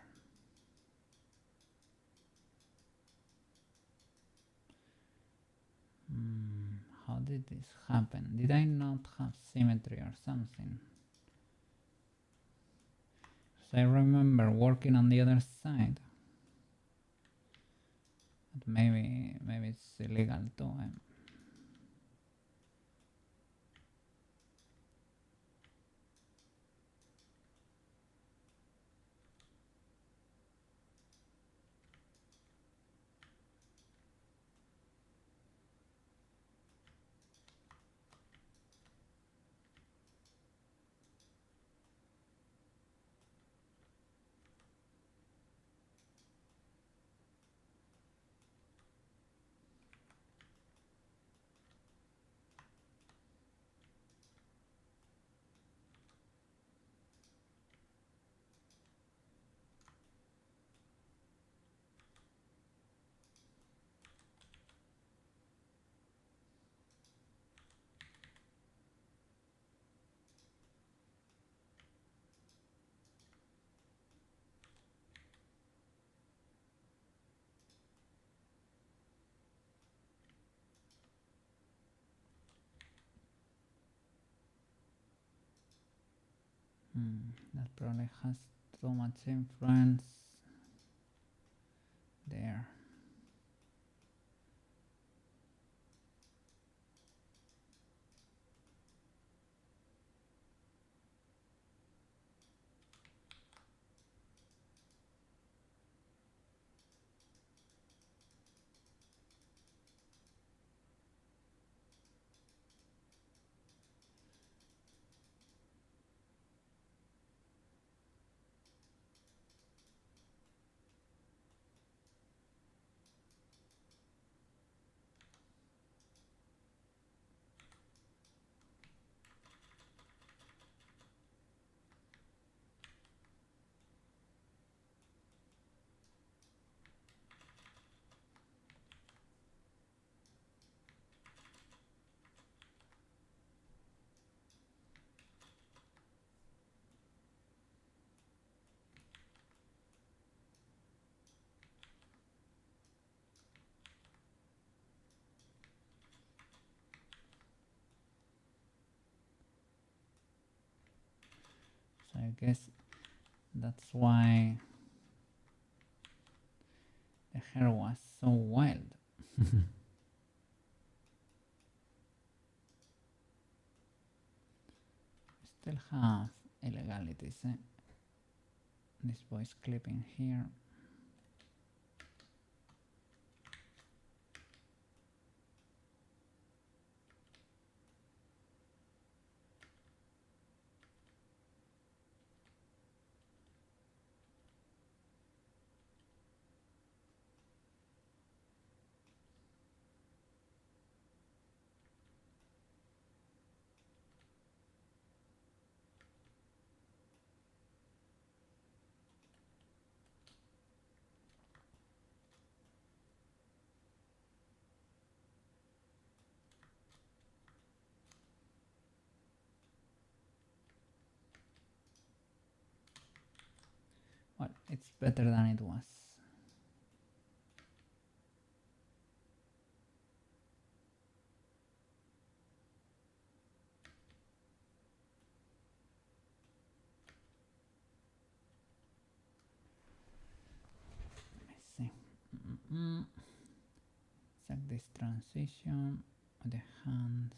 How did this happen? Did I not have symmetry or something? So I remember working on the other side. But maybe it's illegal too. That probably has too much influence there. So I guess that's why the hair was so wild. Still have illegalities, this voice clipping here. Well, it's better than it was. Let me see. Check this transition with the hands.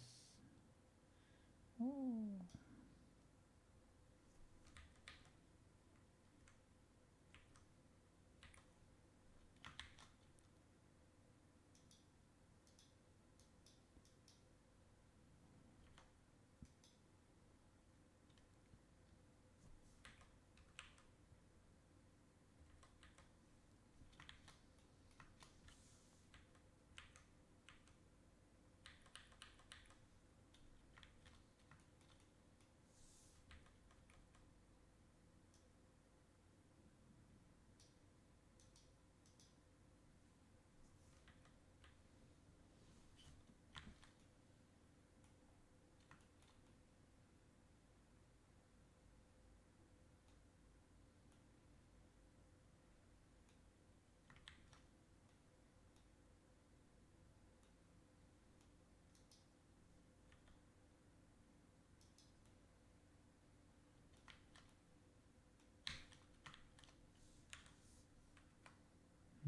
Oh.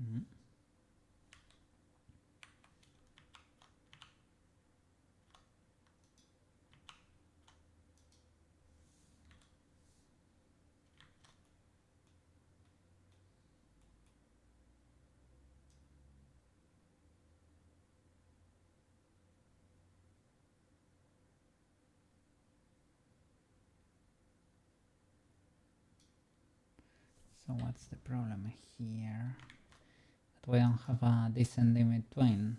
Mm-hmm. So what's the problem here? That we don't have a decent in between.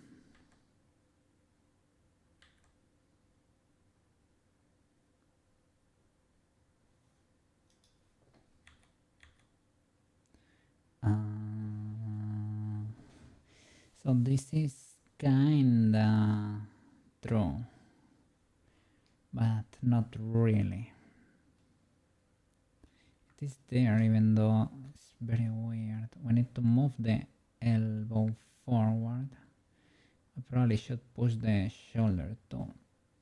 So this is kinda true, but not really. It is there, even though it's very weird. We need to move the elbow forward. I probably should push the shoulder too,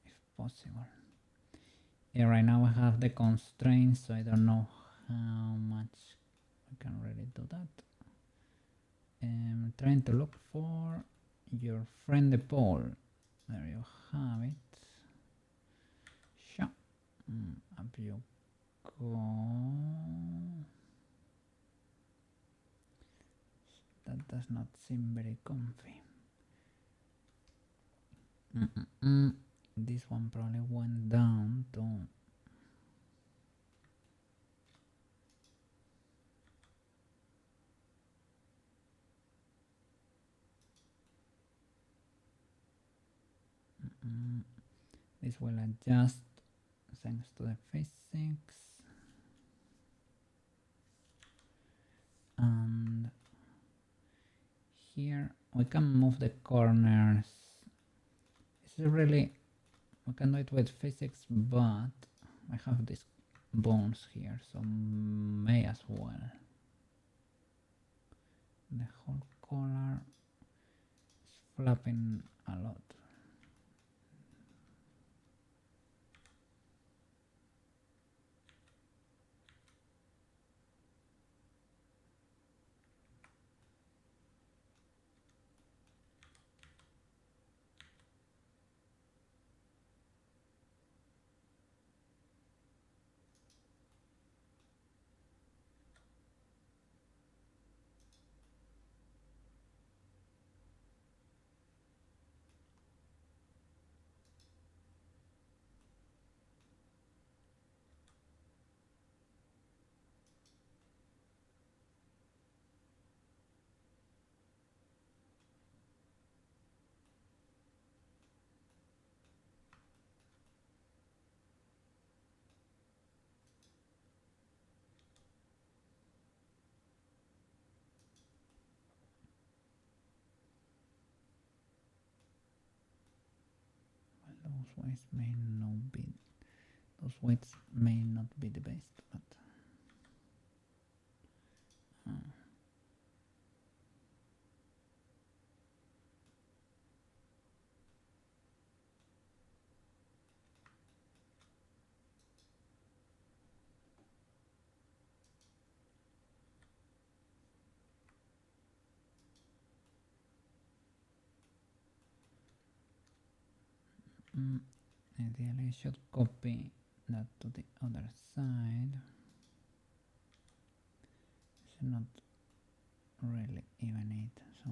if possible. Yeah, right now I have the constraints, so I don't know how much I can really do that. I'm trying to look for your friend the Paul. There you have it. Sure. Up you go. That does not seem very comfy. This one probably went down to this will adjust thanks to the physics, and here we can move the corners. This is really, we can do it with physics, but I have these bones here, so may as well. The whole collar is flapping a lot. Those weights may not be, those weights may not be the best, but ideally I should copy that to the other side. It's not really even it, so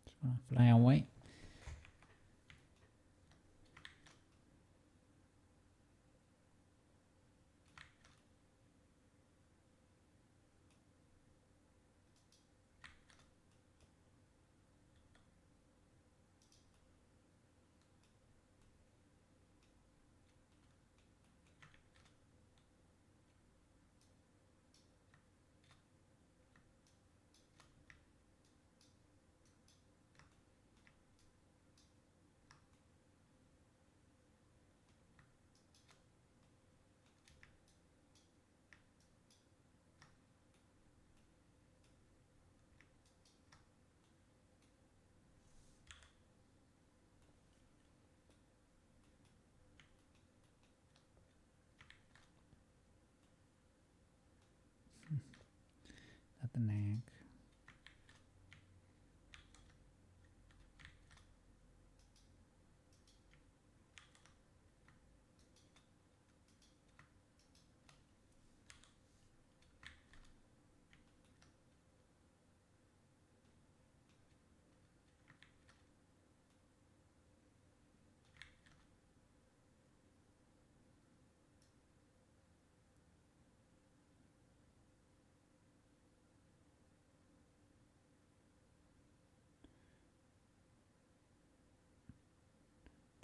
just gonna fly away. the neck.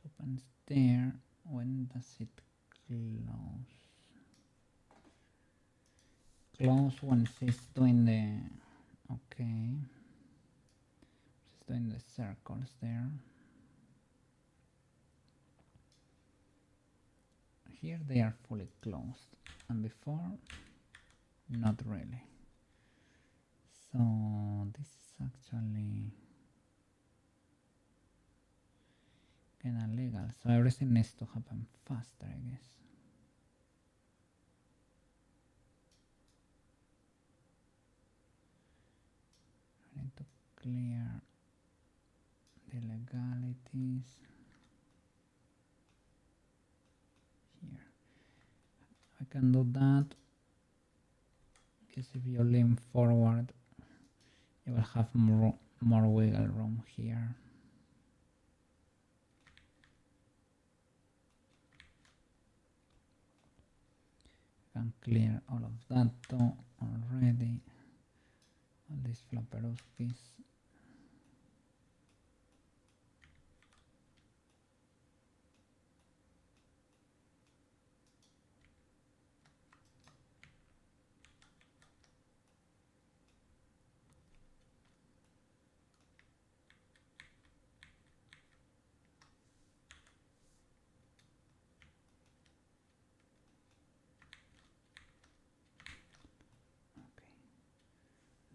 It opens there. When does it close? Close when she's doing the, okay, she's doing the circles there. Here they are fully closed, and before, not really. So this is actually kinda legal, so everything needs to happen faster, I guess. I need to clear the legalities here. I can do that because if you lean forward, you will have more wiggle room here. I can clear all of that though already. All these flapperuskis.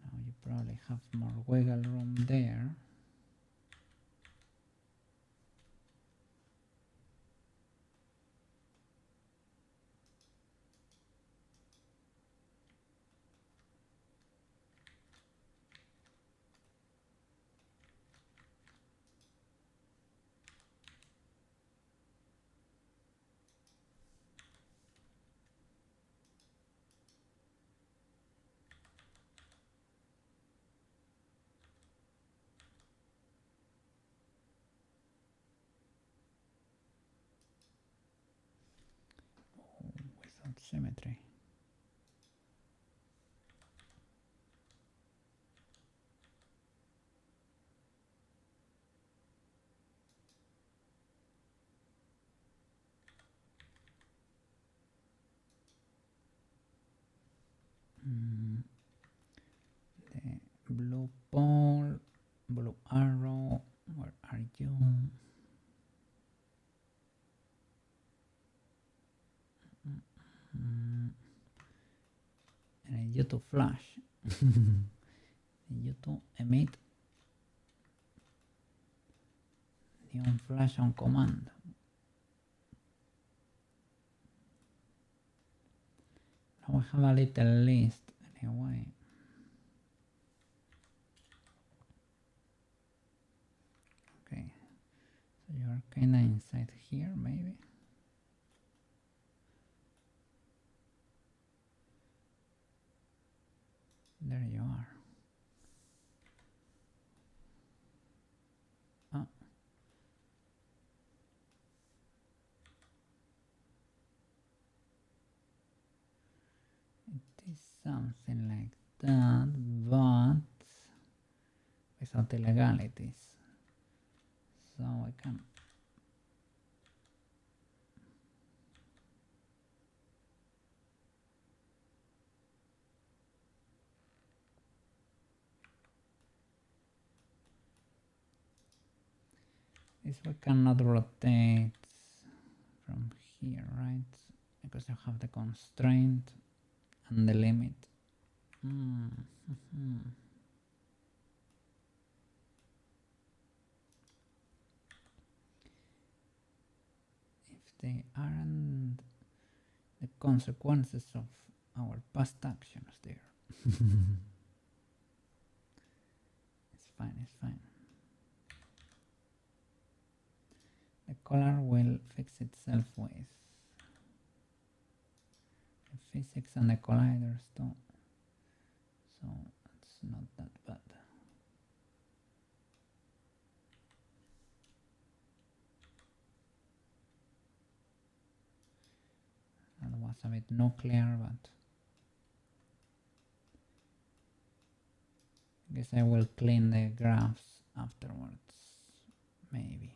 Now you probably have more wiggle room there. Without symmetry. The blue pole, blue arrow, where are you? I need you to flash. I need you to emit neon flash on command. Now we have a little list anyway. Okay, so you're kinda inside here maybe. There you are. Oh. It is something like that, but without the legalities. So I can this we cannot rotate from here, right? Because you have the constraint and the limit. If they aren't the consequences of our past actions there. and the colliders too, so it's not that bad. That was a bit nuclear, but I guess I will clean the graphs afterwards, maybe.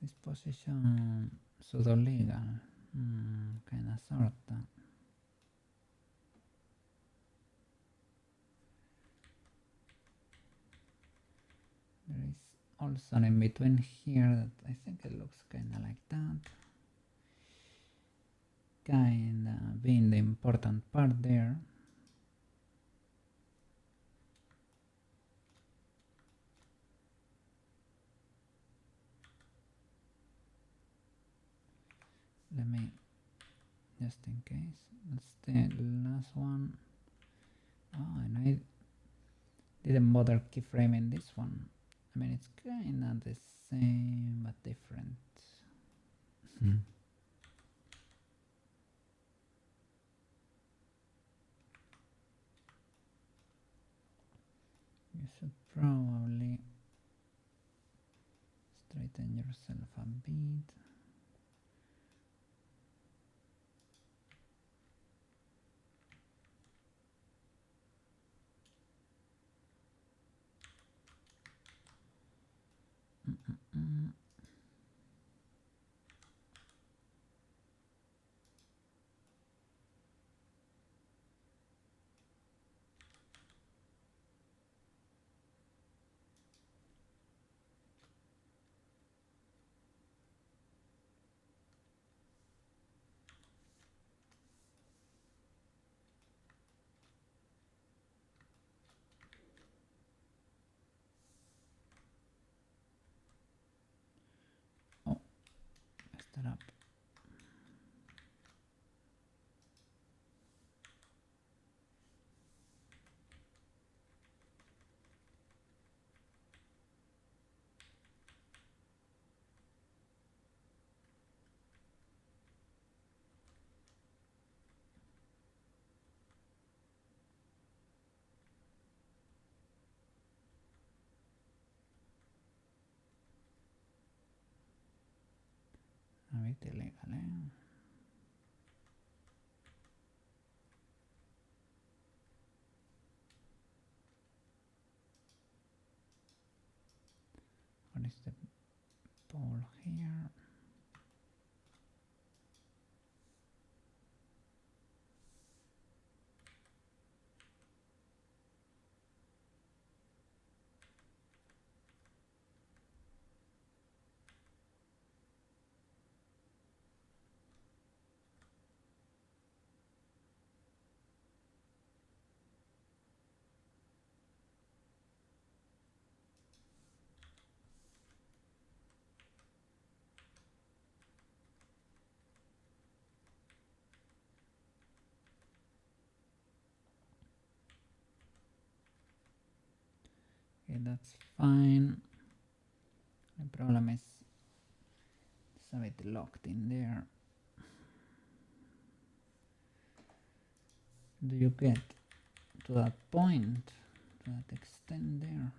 This position pseudo-legal, kinda sorta. There is also in between here that I think it looks kinda like that. Kinda being the important part there. Let me, just in case, that's the last one. Oh, and I didn't bother keyframing this one. I mean, it's kinda the same but different. You should probably straighten yourself a bit. Oh, messed that up. A bit illegal, eh? What is the pole here? Okay, that's fine. The problem is it's a bit locked in there. Do you get to that point, to that extent there?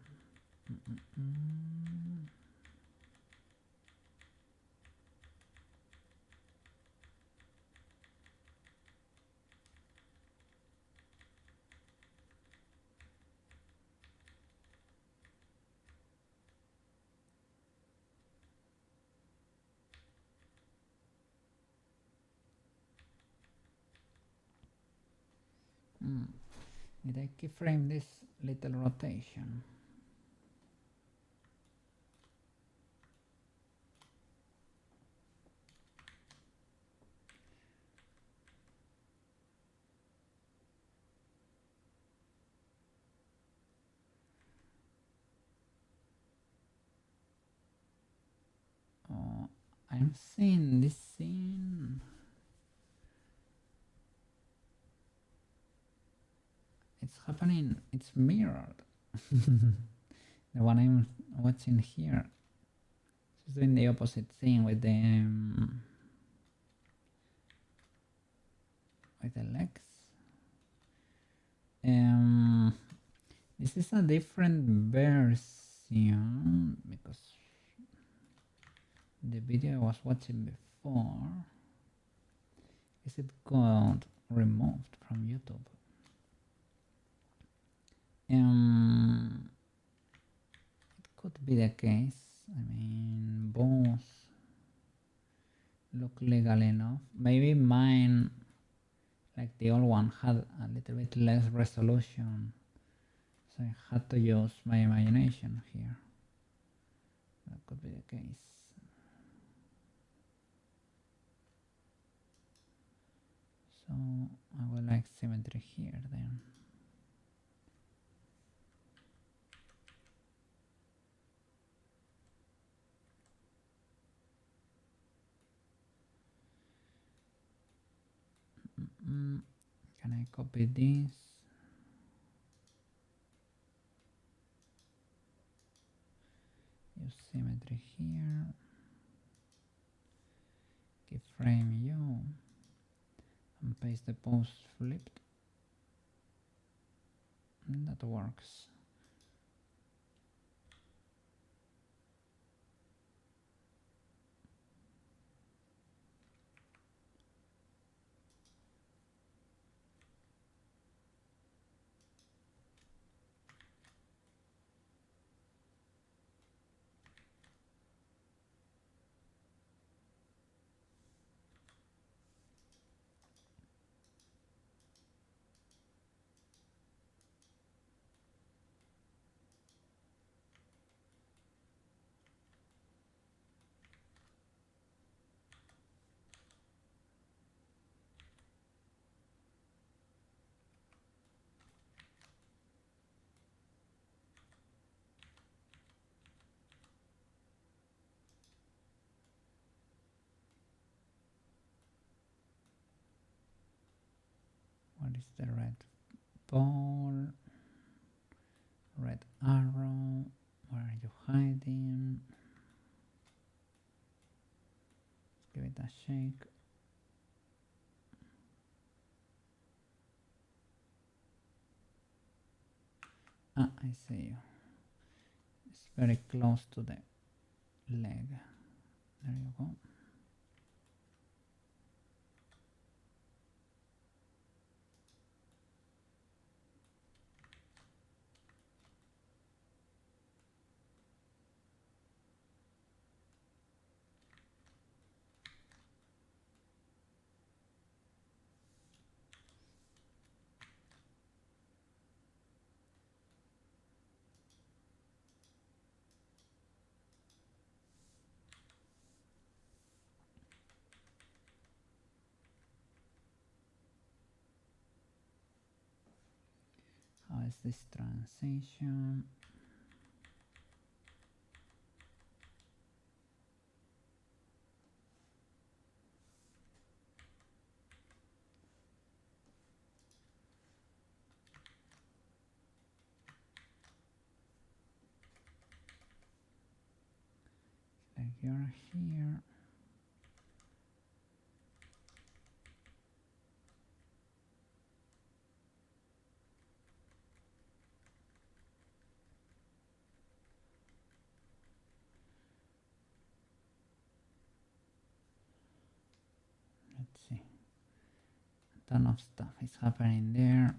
Did I keyframe this little rotation? Oh, I'm seeing this scene. It's happening, it's mirrored. The one I'm watching here. Just doing the opposite thing with the legs. This is a different version because the video I was watching before it got removed from YouTube. It could be the case. I mean, both look legal enough. Maybe mine, like the old one, had a little bit less resolution, so I had to use my imagination here. That could be the case. So I would like symmetry here then. Can I copy this? Use symmetry here. Keyframe U and paste the post flipped. And that works. What is the red ball? Red arrow? Where are you hiding? Let's give it a shake. Ah, I see you. It's very close to the leg. There you go. How is this transition? Like you're here. Let's see. A ton of stuff is happening there.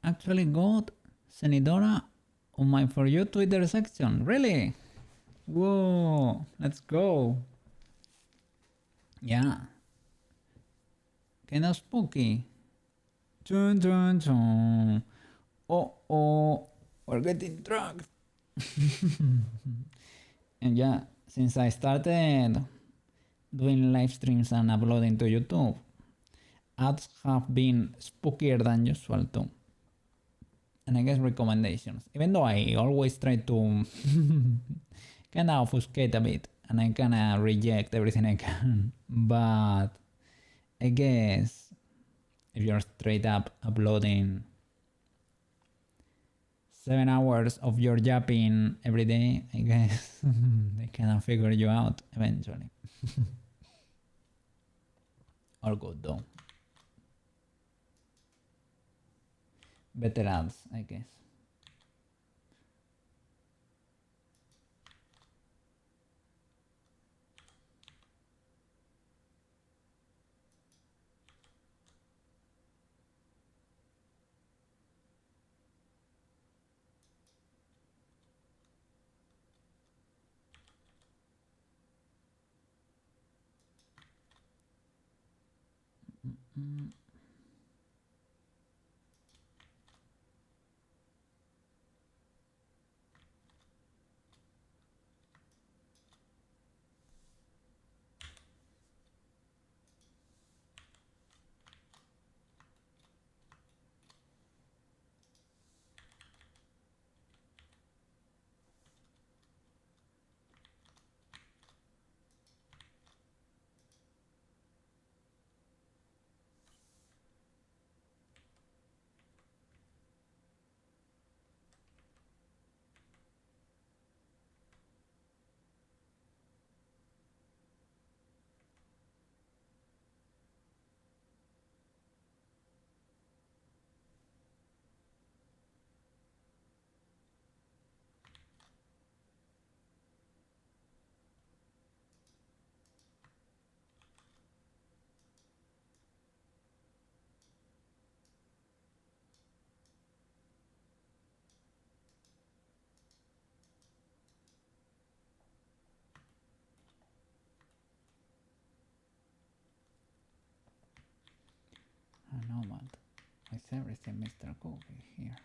Actually got Senidora on my For You Twitter section. Really? Whoa, let's go. Yeah. Kinda spooky. Chun chun chun. Oh oh, we're getting drugged. And yeah, since I started doing live streams and uploading to YouTube, ads have been spookier than usual too. And I guess recommendations, even though I always try to kind of obfuscate a bit and I kind of reject everything I can. But I guess if you're straight up uploading 7 hours of your yapping every day, I guess they kind of figure you out eventually. All good though. Better ads, I guess. know, but is everything Mr. Cookie here?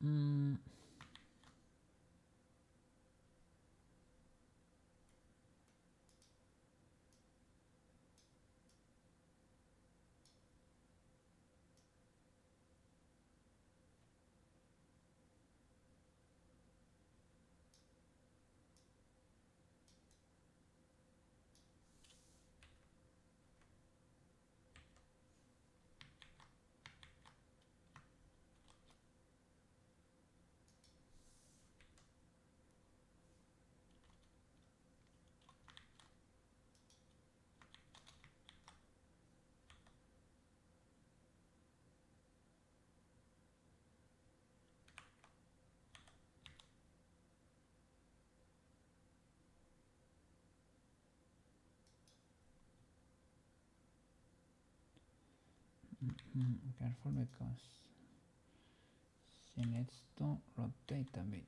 Mm. Careful because she needs to rotate a bit.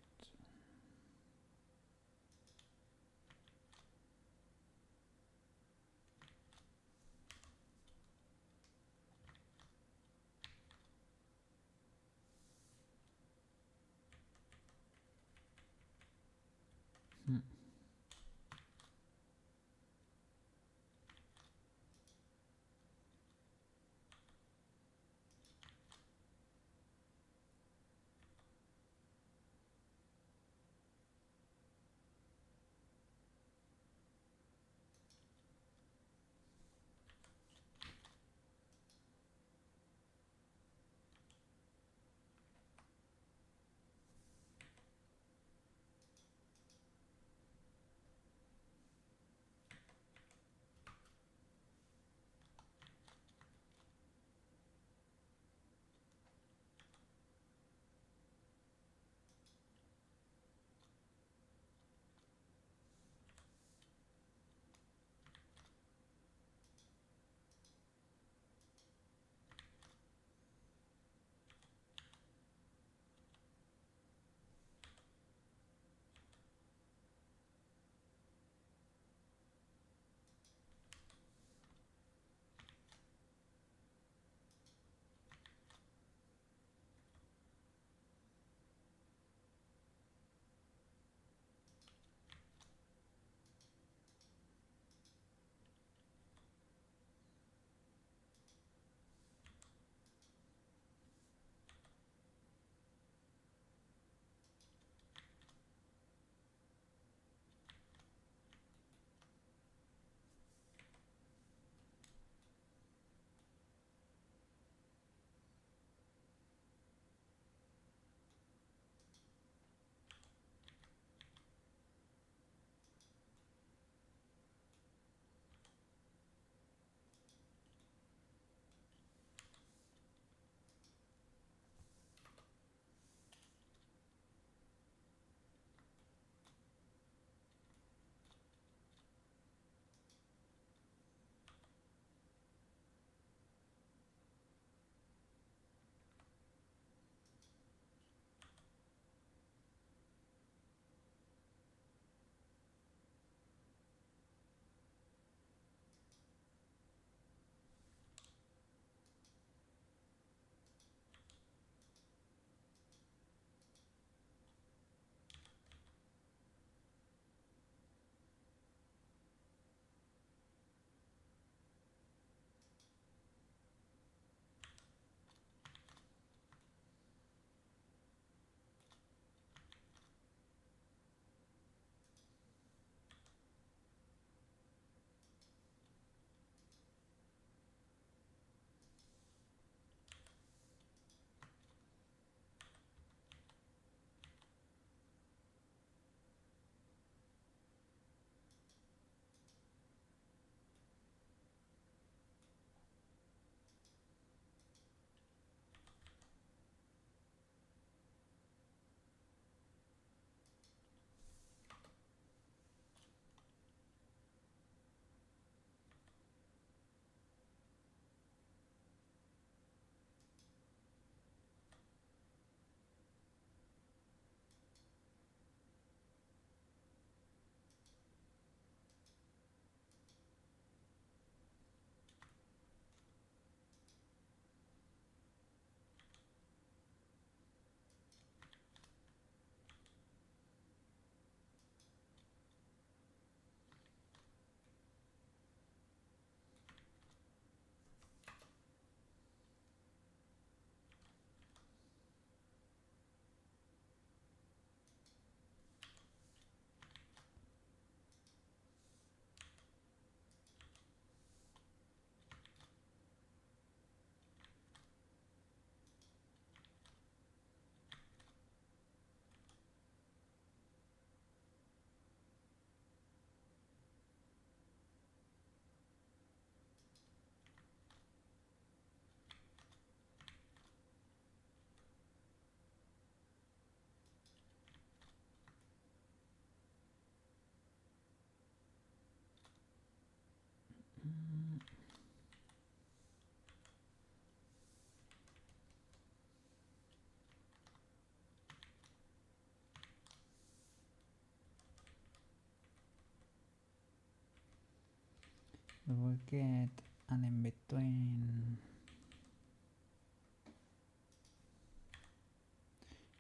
we get an in between.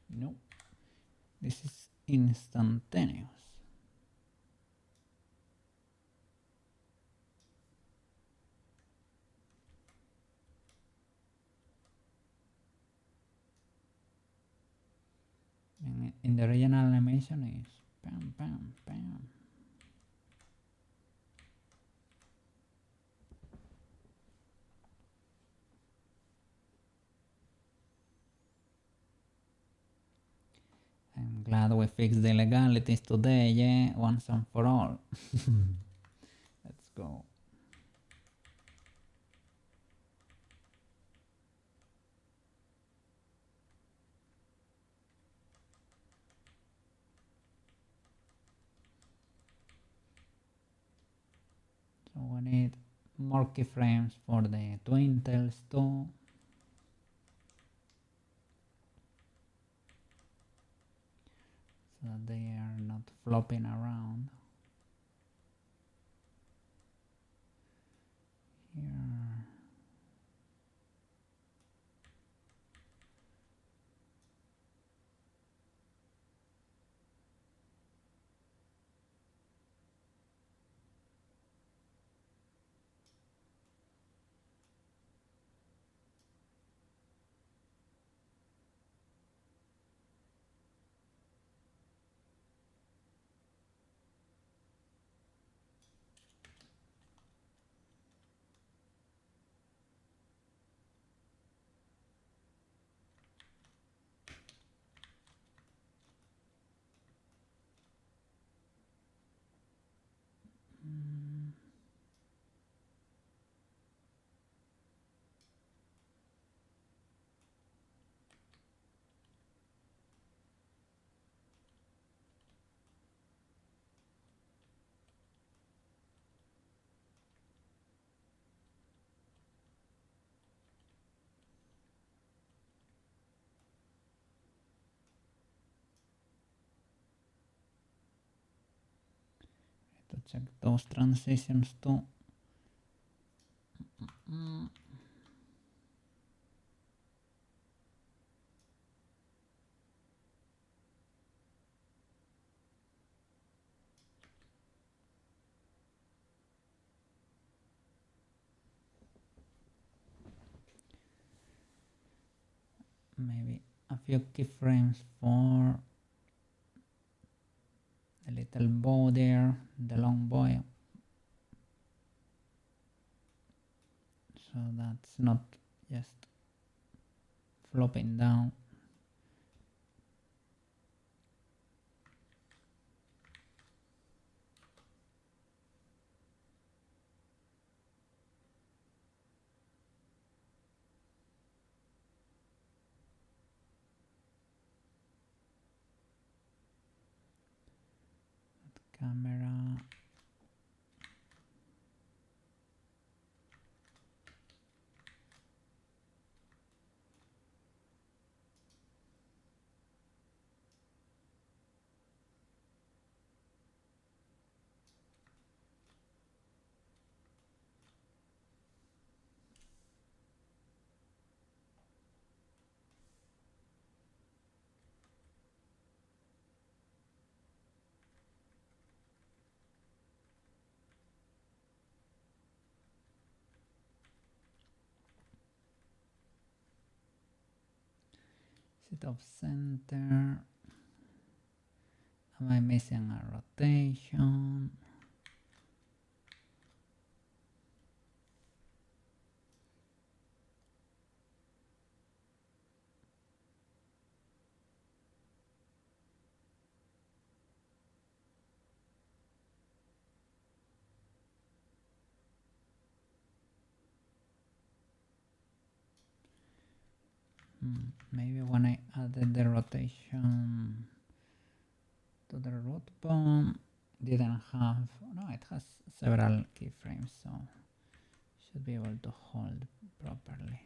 No, this is instantaneous. In the original animation is bam, bam, bam. I'm glad we fixed the illegalities today, yeah, once and for all. Let's go. So we need more keyframes for the twin tails too. So that they are not flopping around. Here. To check those transitions too. Maybe a few keyframes for the little bow there, the long boy. So that's not just flopping down. Camera. Set of center. Am I missing a rotation? Maybe when I added the rotation to the root bone, didn't have, no, it has several keyframes, so should be able to hold properly.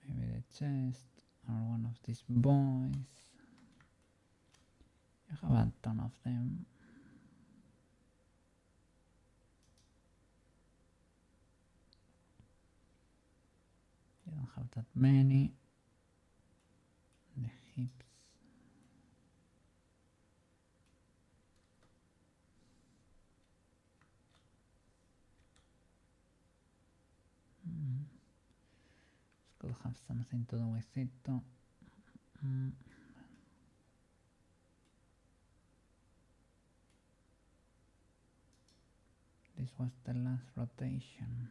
Maybe the chest or one of these boys. You have a ton of them. You don't have that many. The hips. This could have something to do with it too. This was the last rotation.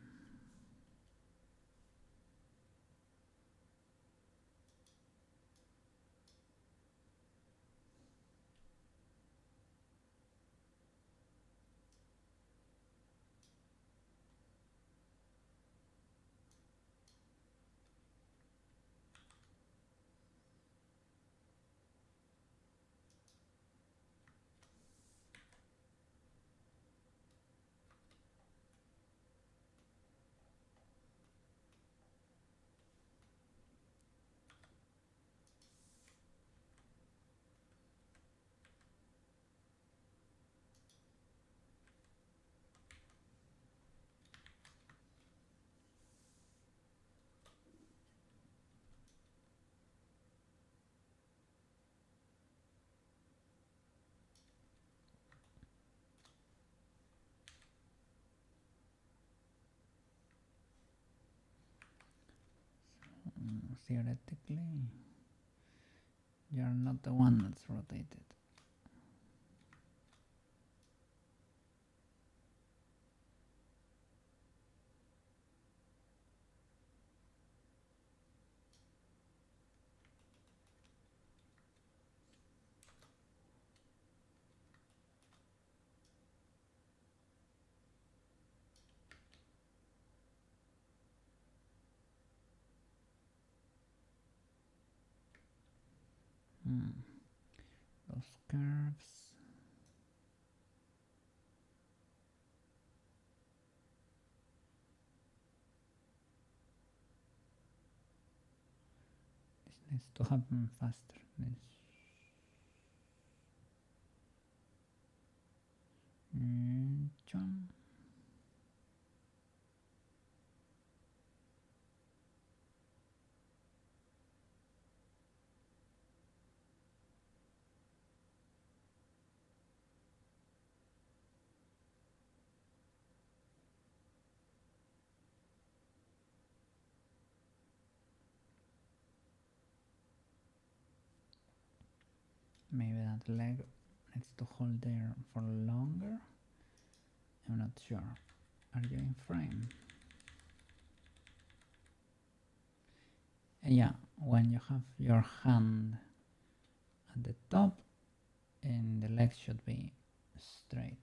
Theoretically, you're not the one that's rotated. Those curves. This needs to happen faster. This jump. Maybe that leg needs to hold there for longer. I'm not sure. Are you in frame? Yeah, when you have your hand at the top and the legs should be straight.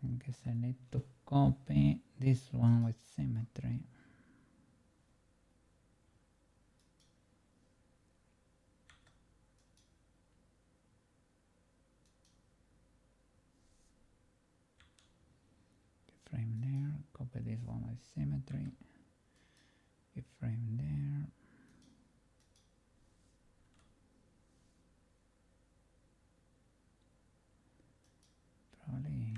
I guess I need to copy this one with symmetry. Frame there, copy this one with symmetry. Frame there. Probably.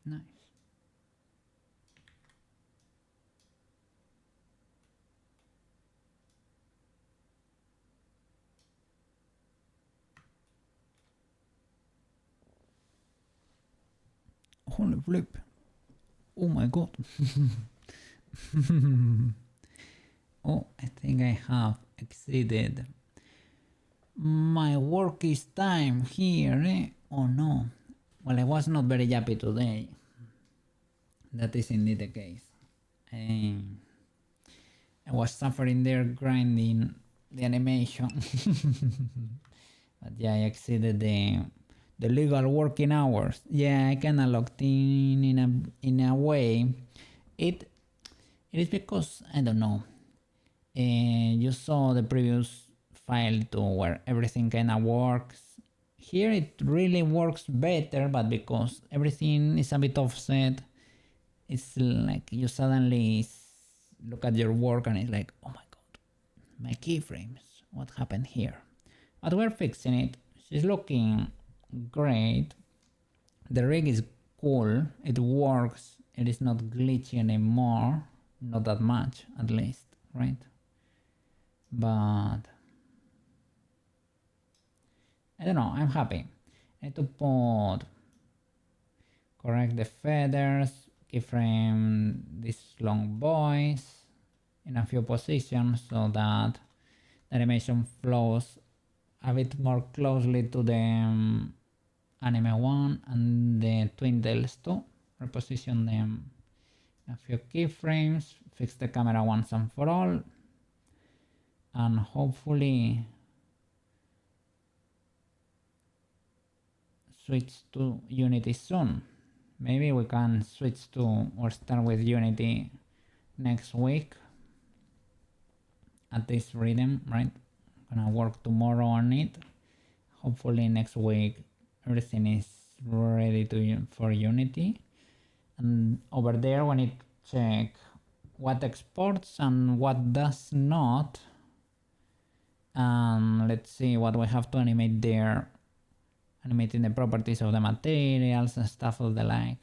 Nice. Holy flip. Oh my god. Oh, I think I have exceeded my work is time here, eh? Oh no. Well, I was not very happy today. That is indeed the case. I, I was suffering there grinding the animation. But yeah, I exceeded the legal working hours. Yeah, I kinda logged in a way. It is because I don't know. You saw the previous file to where everything kinda works. Here it really works better, but because everything is a bit offset, it's like you suddenly look at your work and it's like, oh my god, my keyframes, what happened here? But we're fixing it. She's looking great. The rig is cool, it works, it is not glitchy anymore, not that much at least, right? But I don't know, I'm happy. I need to correct the feathers, keyframe these long boys in a few positions so that the animation flows a bit more closely to the anime 1 and the twin tails too. Reposition them in a few keyframes, fix the camera once and for all, and hopefully switch to Unity soon. Maybe we can switch to or start with Unity next week at this rhythm, right? Gonna work tomorrow on it. Hopefully next week everything is ready for Unity. And over there we need to check what exports and what does not. And let's see what we have to animate there. Animating the properties of the materials and stuff of the like.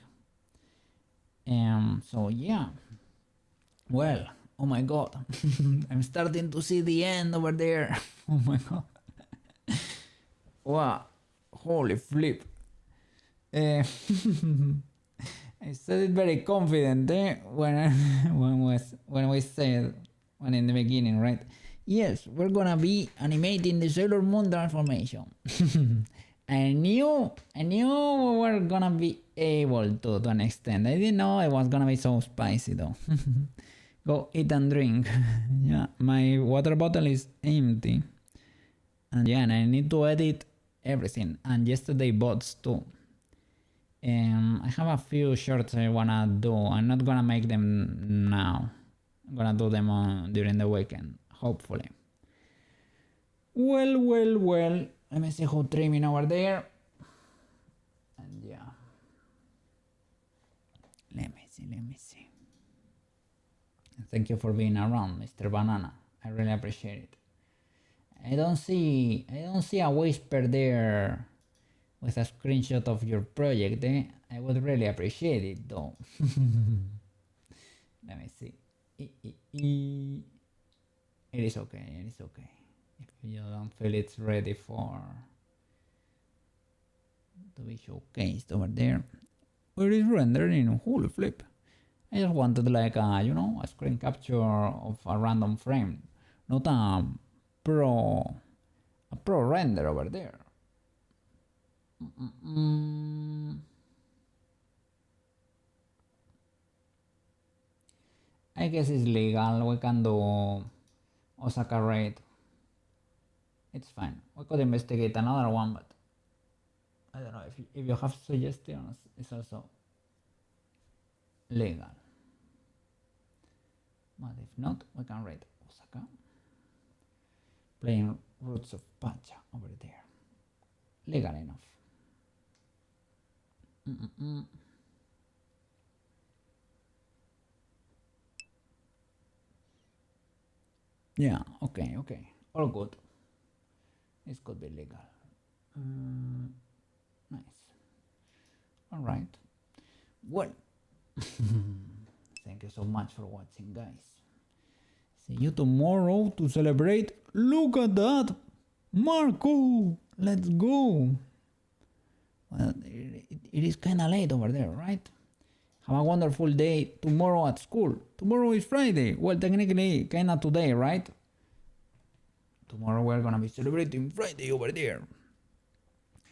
So yeah. Well, oh my god. I'm starting to see the end over there. Oh my god. Wow. Holy flip. I said it very confident when we said in the beginning, right? Yes, we're gonna be animating the Sailor Moon transformation. I knew we were gonna be able to an extent. I didn't know it was gonna be so spicy though. Go eat and drink. Yeah, my water bottle is empty. And yeah, and I need to edit everything. And yesterday bots too. I have a few shorts I wanna do. I'm not gonna make them now. I'm gonna do them during the weekend, hopefully. Well. Let me see who trimming over there. And yeah. Let me see. Thank you for being around, Mr. Banana. I really appreciate it. I don't see a whisper there with a screenshot of your project, eh? I would really appreciate it though. Let me see. It is okay. If you don't feel it's ready to be showcased over there. Where is rendering? Holy flip. I just wanted like a screen capture of a random frame. Not a pro render over there. I guess it's legal. We can do Osaka raid. It's fine. We could investigate another one, but I don't know if you have suggestions. It's also legal. But if not, we can raid Osaka. Playing Roots of Pacha over there. Legal enough. Yeah, okay. All good. This could be legal. Nice. Alright. Well, thank you so much for watching, guys. See you tomorrow to celebrate. Look at that, Marco. Let's go. Well, it is kind of late over there, right? Have a wonderful day tomorrow at school. Tomorrow is Friday. Well, technically, kind of today, right? Tomorrow we're gonna be celebrating Friday over there.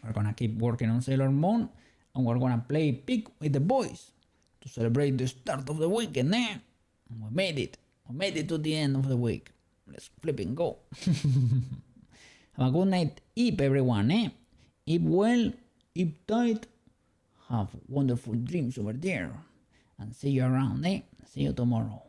We're gonna keep working on Sailor Moon, and we're gonna play Pig with the boys to celebrate the start of the weekend, eh? We made it. We made it to the end of the week. Let's flip and go. Have a good night, eat everyone, eh? Eat well, eat tight. Have wonderful dreams over there. And see you around, eh? See you tomorrow.